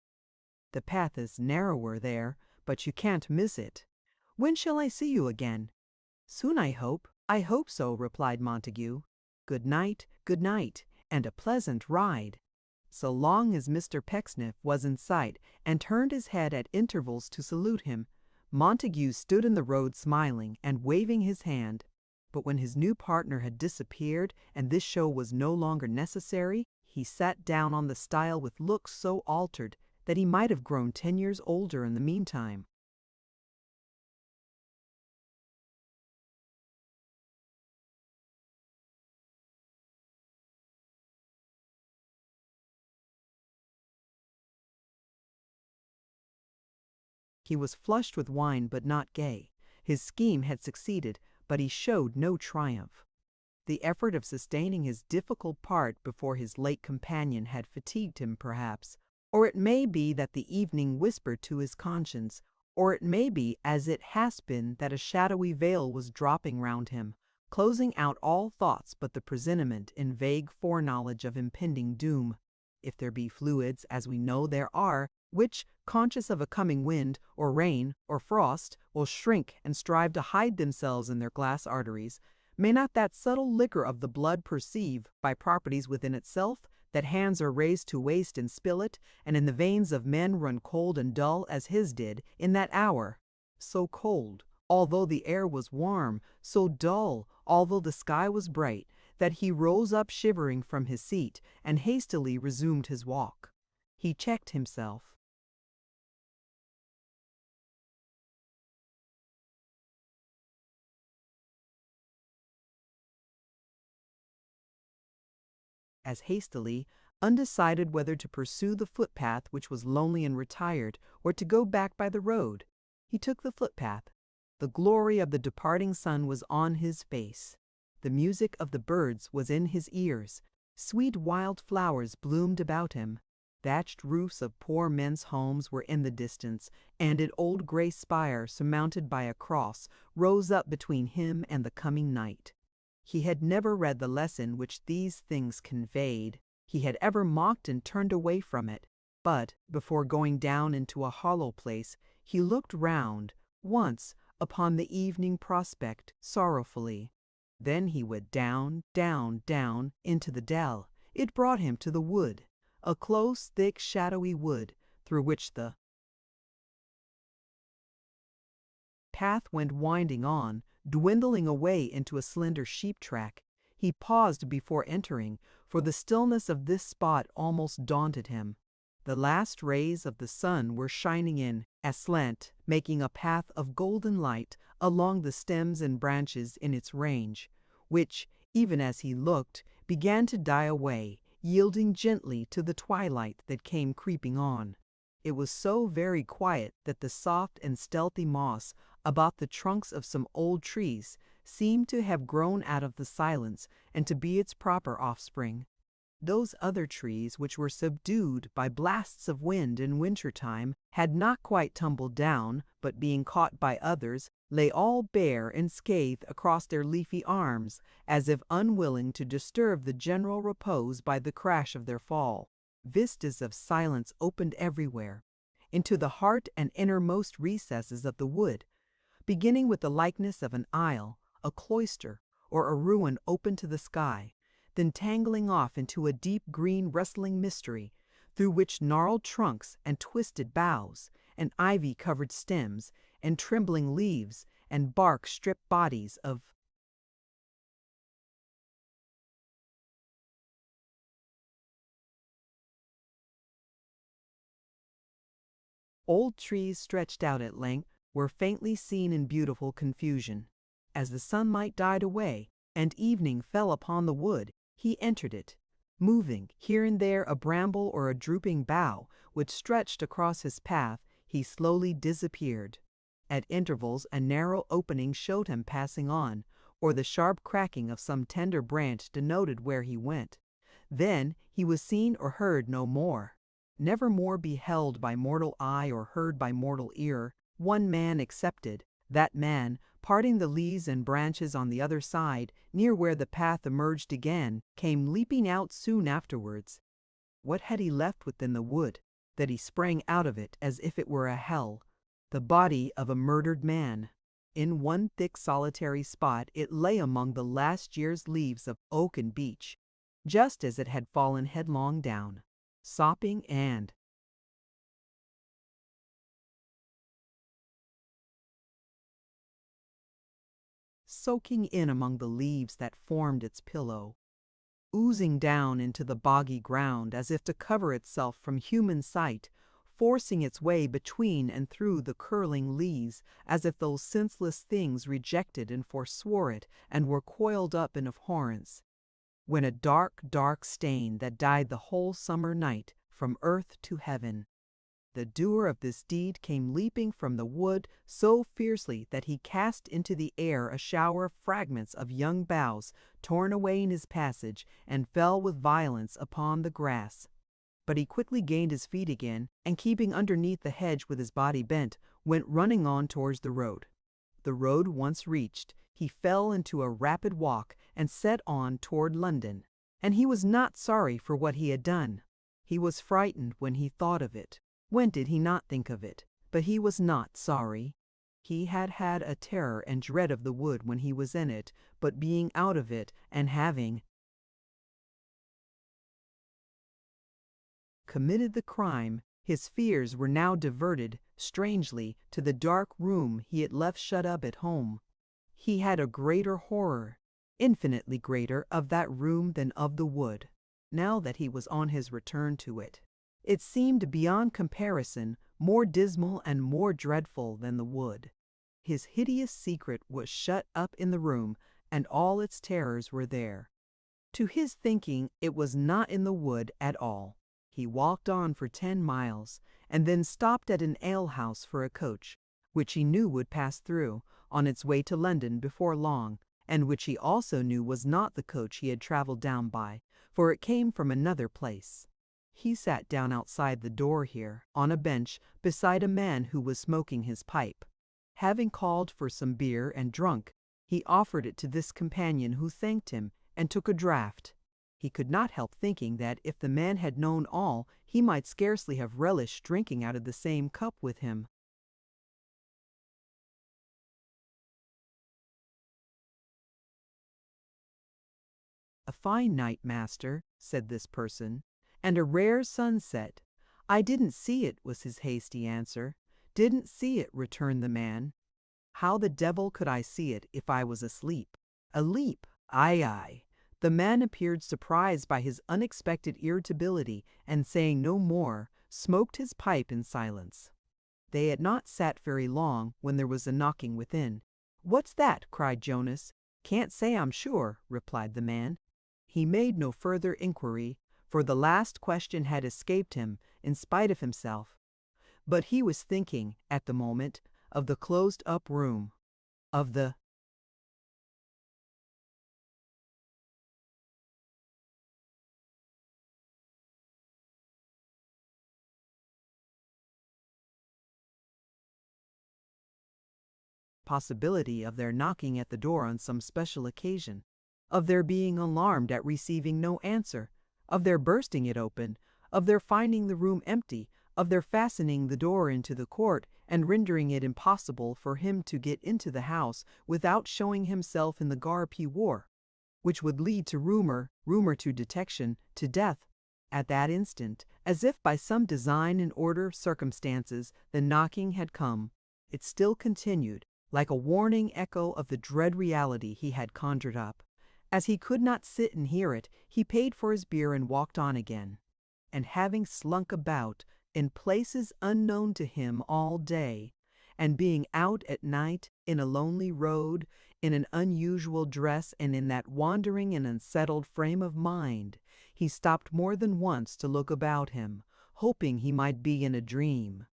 The path is narrower there, but you can't miss it. When shall I see you again?" "Soon, I hope." "I hope so," replied Montague. Good night, and a pleasant ride." So long as Mr. Pecksniff was in sight and turned his head at intervals to salute him, Montague stood in the road smiling and waving his hand. But when his new partner had disappeared and this show was no longer necessary, he sat down on the stile with looks so altered that he might have grown 10 years older in the meantime. He was flushed with wine but not gay. His scheme had succeeded, but he showed no triumph. The effort of sustaining his difficult part before his late companion had fatigued him, perhaps, or it may be that the evening whispered to his conscience, or it may be, as it has been, that a shadowy veil was dropping round him, closing out all thoughts but the presentiment in vague foreknowledge of impending doom. If there be fluids, as we know there are, which, conscious of a coming wind, or rain, or frost, will shrink and strive to hide themselves in their glass arteries, may not that subtle liquor of the blood perceive, by properties within itself, that hands are raised to waste and spill it, and in the veins of men run cold and dull as his did in that hour? So cold, although the air was warm, so dull, although the sky was bright, that he rose up shivering from his seat, and hastily resumed his walk. He checked himself. As hastily, undecided whether to pursue the footpath which was lonely and retired, or to go back by the road. He took the footpath. The glory of the departing sun was on his face. The music of the birds was in his ears. Sweet wild flowers bloomed about him. Thatched roofs of poor men's homes were in the distance, and an old gray spire surmounted by a cross rose up between him and the coming night. He had never read the lesson which these things conveyed. He had ever mocked and turned away from it. But, before going down into a hollow place, he looked round, once, upon the evening prospect, sorrowfully. Then he went down, down, down, into the dell. It brought him to the wood, a close, thick, shadowy wood, through which the path went winding on, dwindling away into a slender sheep track. He paused before entering, for the stillness of this spot almost daunted him. The last rays of the sun were shining in, aslant, making a path of golden light along the stems and branches in its range, which, even as he looked, began to die away, yielding gently to the twilight that came creeping on. It was so very quiet that the soft and stealthy moss about the trunks of some old trees seemed to have grown out of the silence and to be its proper offspring. Those other trees which were subdued by blasts of wind in winter-time had not quite tumbled down, but being caught by others, lay all bare and scathed across their leafy arms, as if unwilling to disturb the general repose by the crash of their fall. Vistas of silence opened everywhere, into the heart and innermost recesses of the wood, beginning with the likeness of an aisle, a cloister, or a ruin open to the sky, then tangling off into a deep green rustling mystery, through which gnarled trunks and twisted boughs, and ivy-covered stems, and trembling leaves, and bark-stripped bodies of old trees stretched out at length were faintly seen in beautiful confusion. As the sunlight died away, and evening fell upon the wood, he entered it, moving here and there a bramble or a drooping bough which stretched across his path. He slowly disappeared. At intervals a narrow opening showed him passing on, or the sharp cracking of some tender branch denoted where he went. Then he was seen or heard no more, never more beheld by mortal eye or heard by mortal ear, one man excepted. That man, parting the leaves and branches on the other side, near where the path emerged again, came leaping out soon afterwards. What had he left within the wood, that he sprang out of it as if it were a hell? The body of a murdered man. In one thick solitary spot it lay among the last year's leaves of oak and beech, just as it had fallen headlong down, sopping and soaking in among the leaves that formed its pillow, oozing down into the boggy ground as if to cover itself from human sight, forcing its way between and through the curling leaves, as if those senseless things rejected and forswore it and were coiled up in abhorrence, when a dark, dark stain that died the whole summer night from earth to heaven. The doer of this deed came leaping from the wood so fiercely that he cast into the air a shower of fragments of young boughs torn away in his passage, and fell with violence upon the grass. But he quickly gained his feet again, and keeping underneath the hedge with his body bent, went running on towards the road. The road once reached, he fell into a rapid walk and set on toward London, and he was not sorry for what he had done. He was frightened when he thought of it. When did he not think of it? But he was not sorry. He had had a terror and dread of the wood when he was in it, but being out of it, and having committed the crime, his fears were now diverted, strangely, to the dark room he had left shut up at home. He had a greater horror, infinitely greater, of that room than of the wood, now that he was on his return to it. It seemed beyond comparison more dismal and more dreadful than the wood. His hideous secret was shut up in the room, and all its terrors were there. To his thinking, it was not in the wood at all. He walked on for 10 miles, and then stopped at an alehouse for a coach, which he knew would pass through, on its way to London before long, and which he also knew was not the coach he had travelled down by, for it came from another place. He sat down outside the door here, on a bench, beside a man who was smoking his pipe. Having called for some beer and drunk, he offered it to this companion, who thanked him, and took a draught. He could not help thinking that if the man had known all, he might scarcely have relished drinking out of the same cup with him. "A fine night, master," said this person, "and a rare sunset." "I didn't see it," was his hasty answer. "Didn't see it," returned the man. "How the devil could I see it if I was asleep?" "A leap? Aye, aye." The man appeared surprised by his unexpected irritability, and saying no more, smoked his pipe in silence. They had not sat very long when there was a knocking within. "What's that?" cried Jonas. "Can't say, I'm sure," replied the man. He made no further inquiry, for the last question had escaped him in spite of himself. But he was thinking, at the moment, of the closed-up room, of the possibility of their knocking at the door on some special occasion, of their being alarmed at receiving no answer, of their bursting it open, of their finding the room empty, of their fastening the door into the court and rendering it impossible for him to get into the house without showing himself in the garb he wore, which would lead to rumor to detection, to death. At that instant, as if by some design and order of circumstances, the knocking had come. It still continued, like a warning echo of the dread reality he had conjured up. As he could not sit and hear it, he paid for his beer and walked on again. And having slunk about in places unknown to him all day, and being out at night in a lonely road, in an unusual dress, and in that wandering and unsettled frame of mind, he stopped more than once to look about him, hoping he might be in a dream.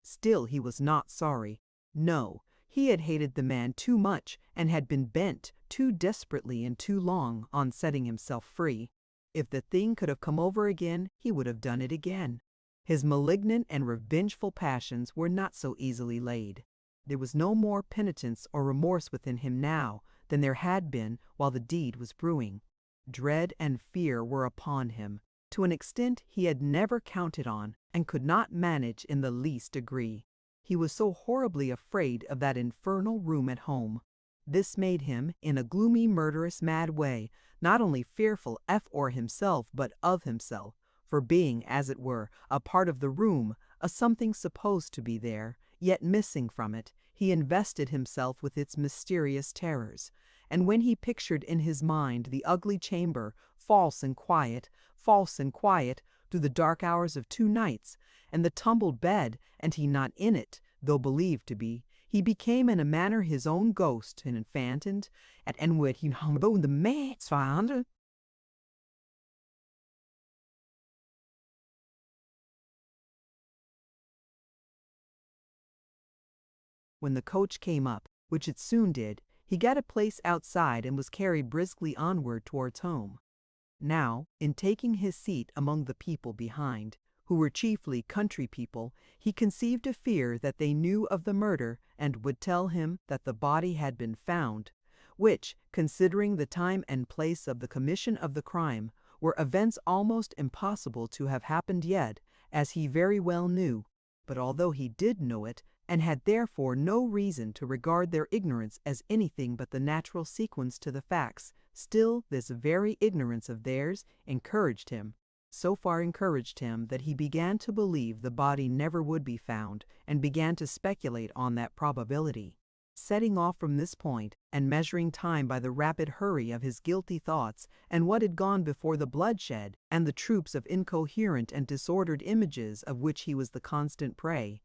Still he was not sorry. No, he had hated the man too much and had been bent too desperately and too long on setting himself free. If the thing could have come over again, he would have done it again. His malignant and revengeful passions were not so easily laid. There was no more penitence or remorse within him now than there had been while the deed was brewing. Dread and fear were upon him, to an extent he had never counted on and could not manage in the least degree. He was so horribly afraid of that infernal room at home. This made him, in a gloomy, murderous, mad way, not only fearful for himself, but of himself, for being, as it were, a part of the room, a something supposed to be there, yet missing from it, he invested himself with its mysterious terrors. And when he pictured in his mind the ugly chamber, false and quiet, through the dark hours of 2 nights, and the tumbled bed, and he not in it, though believed to be, he became in a manner his own ghost, and infanted, and when he hung about the maid's find. When the coach came up, which it soon did, he got a place outside and was carried briskly onward towards home. Now, in taking his seat among the people behind, who were chiefly country people, he conceived a fear that they knew of the murder and would tell him that the body had been found, which, considering the time and place of the commission of the crime, were events almost impossible to have happened yet, as he very well knew. But although he did know it, and had therefore no reason to regard their ignorance as anything but the natural sequence to the facts, still this very ignorance of theirs so far encouraged him that he began to believe the body never would be found, and began to speculate on that probability. Setting off from this point, and measuring time by the rapid hurry of his guilty thoughts, and what had gone before the bloodshed, and the troops of incoherent and disordered images of which he was the constant prey,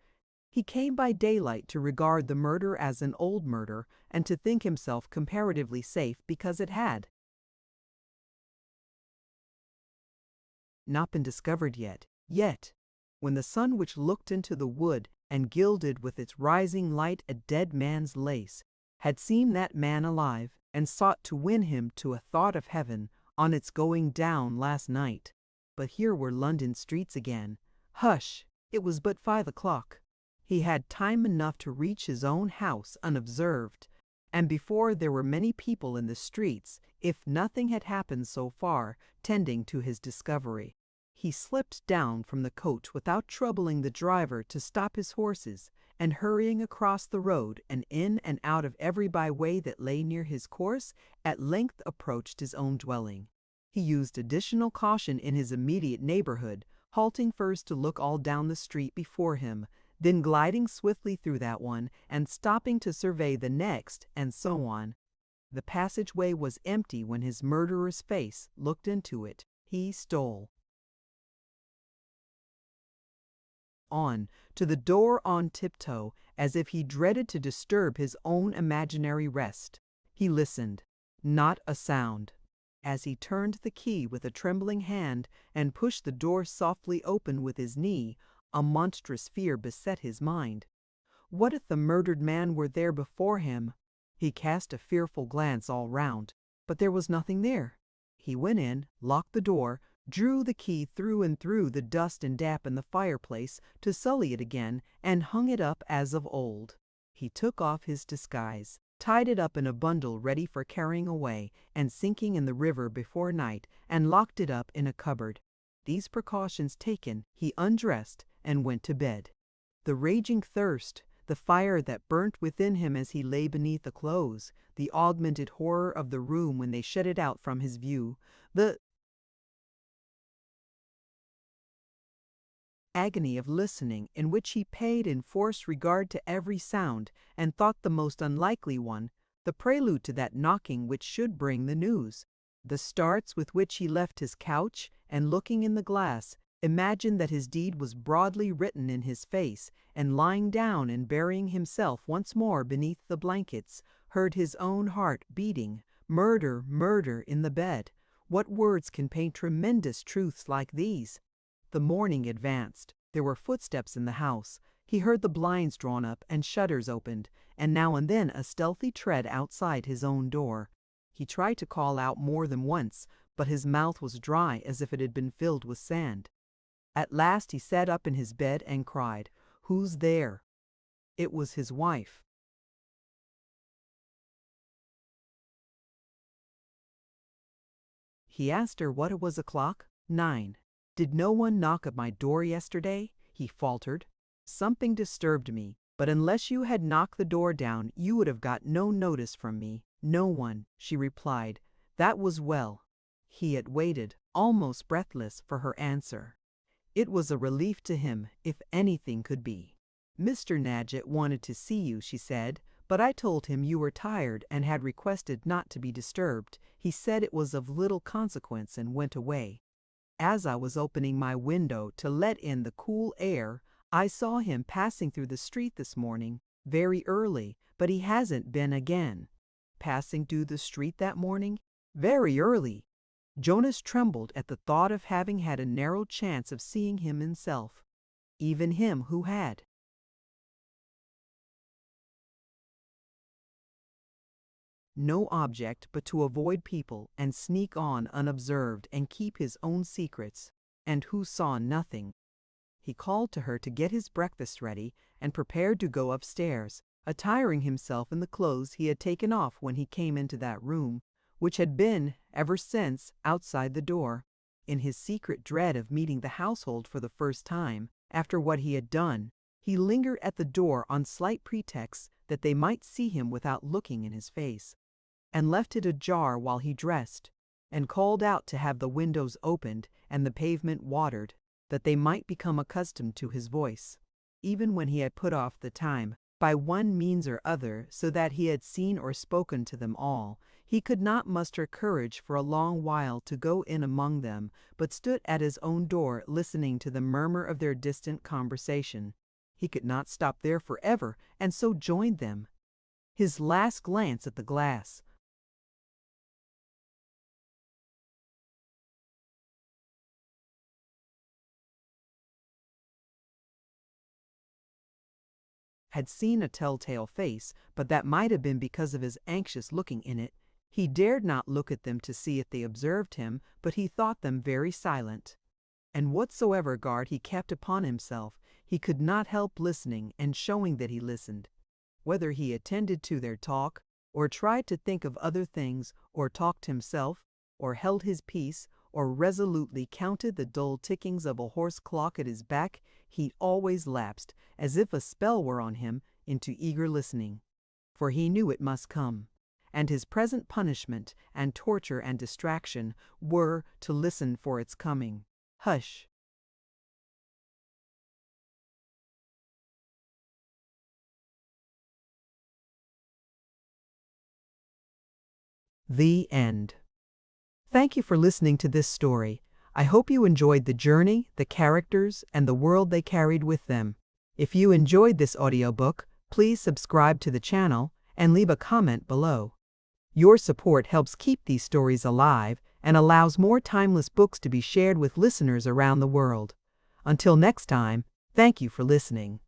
he came by daylight to regard the murder as an old murder, and to think himself comparatively safe because it had not been discovered yet. Yet, when the sun which looked into the wood and gilded with its rising light a dead man's lace, had seen that man alive, and sought to win him to a thought of heaven on its going down last night. But here were London streets again. Hush! It was but 5 o'clock. He had time enough to reach his own house unobserved, and before there were many people in the streets, if nothing had happened so far tending to his discovery. He slipped down from the coach without troubling the driver to stop his horses, and hurrying across the road and in and out of every by-way that lay near his course, at length approached his own dwelling. He used additional caution in his immediate neighborhood, halting first to look all down the street before him, then gliding swiftly through that one, and stopping to survey the next, and so on. The passageway was empty when his murderer's face looked into it. He stole on to the door on tiptoe, as if he dreaded to disturb his own imaginary rest. He listened. Not a sound. As he turned the key with a trembling hand and pushed the door softly open with his knee, a monstrous fear beset his mind. What if the murdered man were there before him? He cast a fearful glance all round, but there was nothing there. He went in, locked the door, drew the key through and through the dust and damp in the fireplace to sully it again, and hung it up as of old. He took off his disguise, tied it up in a bundle ready for carrying away and sinking in the river before night, and locked it up in a cupboard. These precautions taken, he undressed and went to bed. The raging thirst, the fire that burnt within him as he lay beneath the clothes, the augmented horror of the room when they shut it out from his view, the agony of listening in which he paid enforced regard to every sound and thought the most unlikely one, the prelude to that knocking which should bring the news, the starts with which he left his couch and, looking in the glass, imagined that his deed was broadly written in his face, and lying down and burying himself once more beneath the blankets, heard his own heart beating, "Murder, murder," in the bed. What words can paint tremendous truths like these? The morning advanced. There were footsteps in the house. He heard the blinds drawn up and shutters opened, and now and then a stealthy tread outside his own door. He tried to call out more than once, but his mouth was dry as if it had been filled with sand. At last he sat up in his bed and cried, "Who's there?" It was his wife. He asked her what it was o'clock. 9. "Did no one knock at my door yesterday?" he faltered. "Something disturbed me, but unless you had knocked the door down, you would have got no notice from me." "No one," she replied. That was well. He had waited, almost breathless, for her answer. It was a relief to him, if anything could be. "Mr. Nadgett wanted to see you," she said, "but I told him you were tired and had requested not to be disturbed. He said it was of little consequence and went away. As I was opening my window to let in the cool air, I saw him passing through the street this morning, very early, but he hasn't been again." Passing through the street that morning? Very early! Jonas trembled at the thought of having had a narrow chance of seeing him himself, even him who had. No object but to avoid people and sneak on unobserved and keep his own secrets, and who saw nothing. He called to her to get his breakfast ready and prepared to go upstairs, attiring himself in the clothes he had taken off when he came into that room, which had been, ever since, outside the door. In his secret dread of meeting the household for the first time, after what he had done, he lingered at the door on slight pretexts that they might see him without looking in his face, and left it ajar while he dressed, and called out to have the windows opened and the pavement watered, that they might become accustomed to his voice. Even when he had put off the time, by one means or other, so that he had seen or spoken to them all, he could not muster courage for a long while to go in among them, but stood at his own door listening to the murmur of their distant conversation. He could not stop there forever, and so joined them. His last glance at the glass had seen a telltale face, but that might have been because of his anxious looking in it. He dared not look at them to see if they observed him, but he thought them very silent. And whatsoever guard he kept upon himself, he could not help listening and showing that he listened. Whether he attended to their talk, or tried to think of other things, or talked himself, or held his peace, or resolutely counted the dull tickings of a horse clock at his back, he always lapsed, as if a spell were on him, into eager listening. For he knew it must come, and his present punishment and torture and distraction were to listen for its coming. Hush! The end. Thank you for listening to this story. I hope you enjoyed the journey, the characters, and the world they carried with them. If you enjoyed this audiobook, please subscribe to the channel and leave a comment below. Your support helps keep these stories alive and allows more timeless books to be shared with listeners around the world. Until next time, thank you for listening.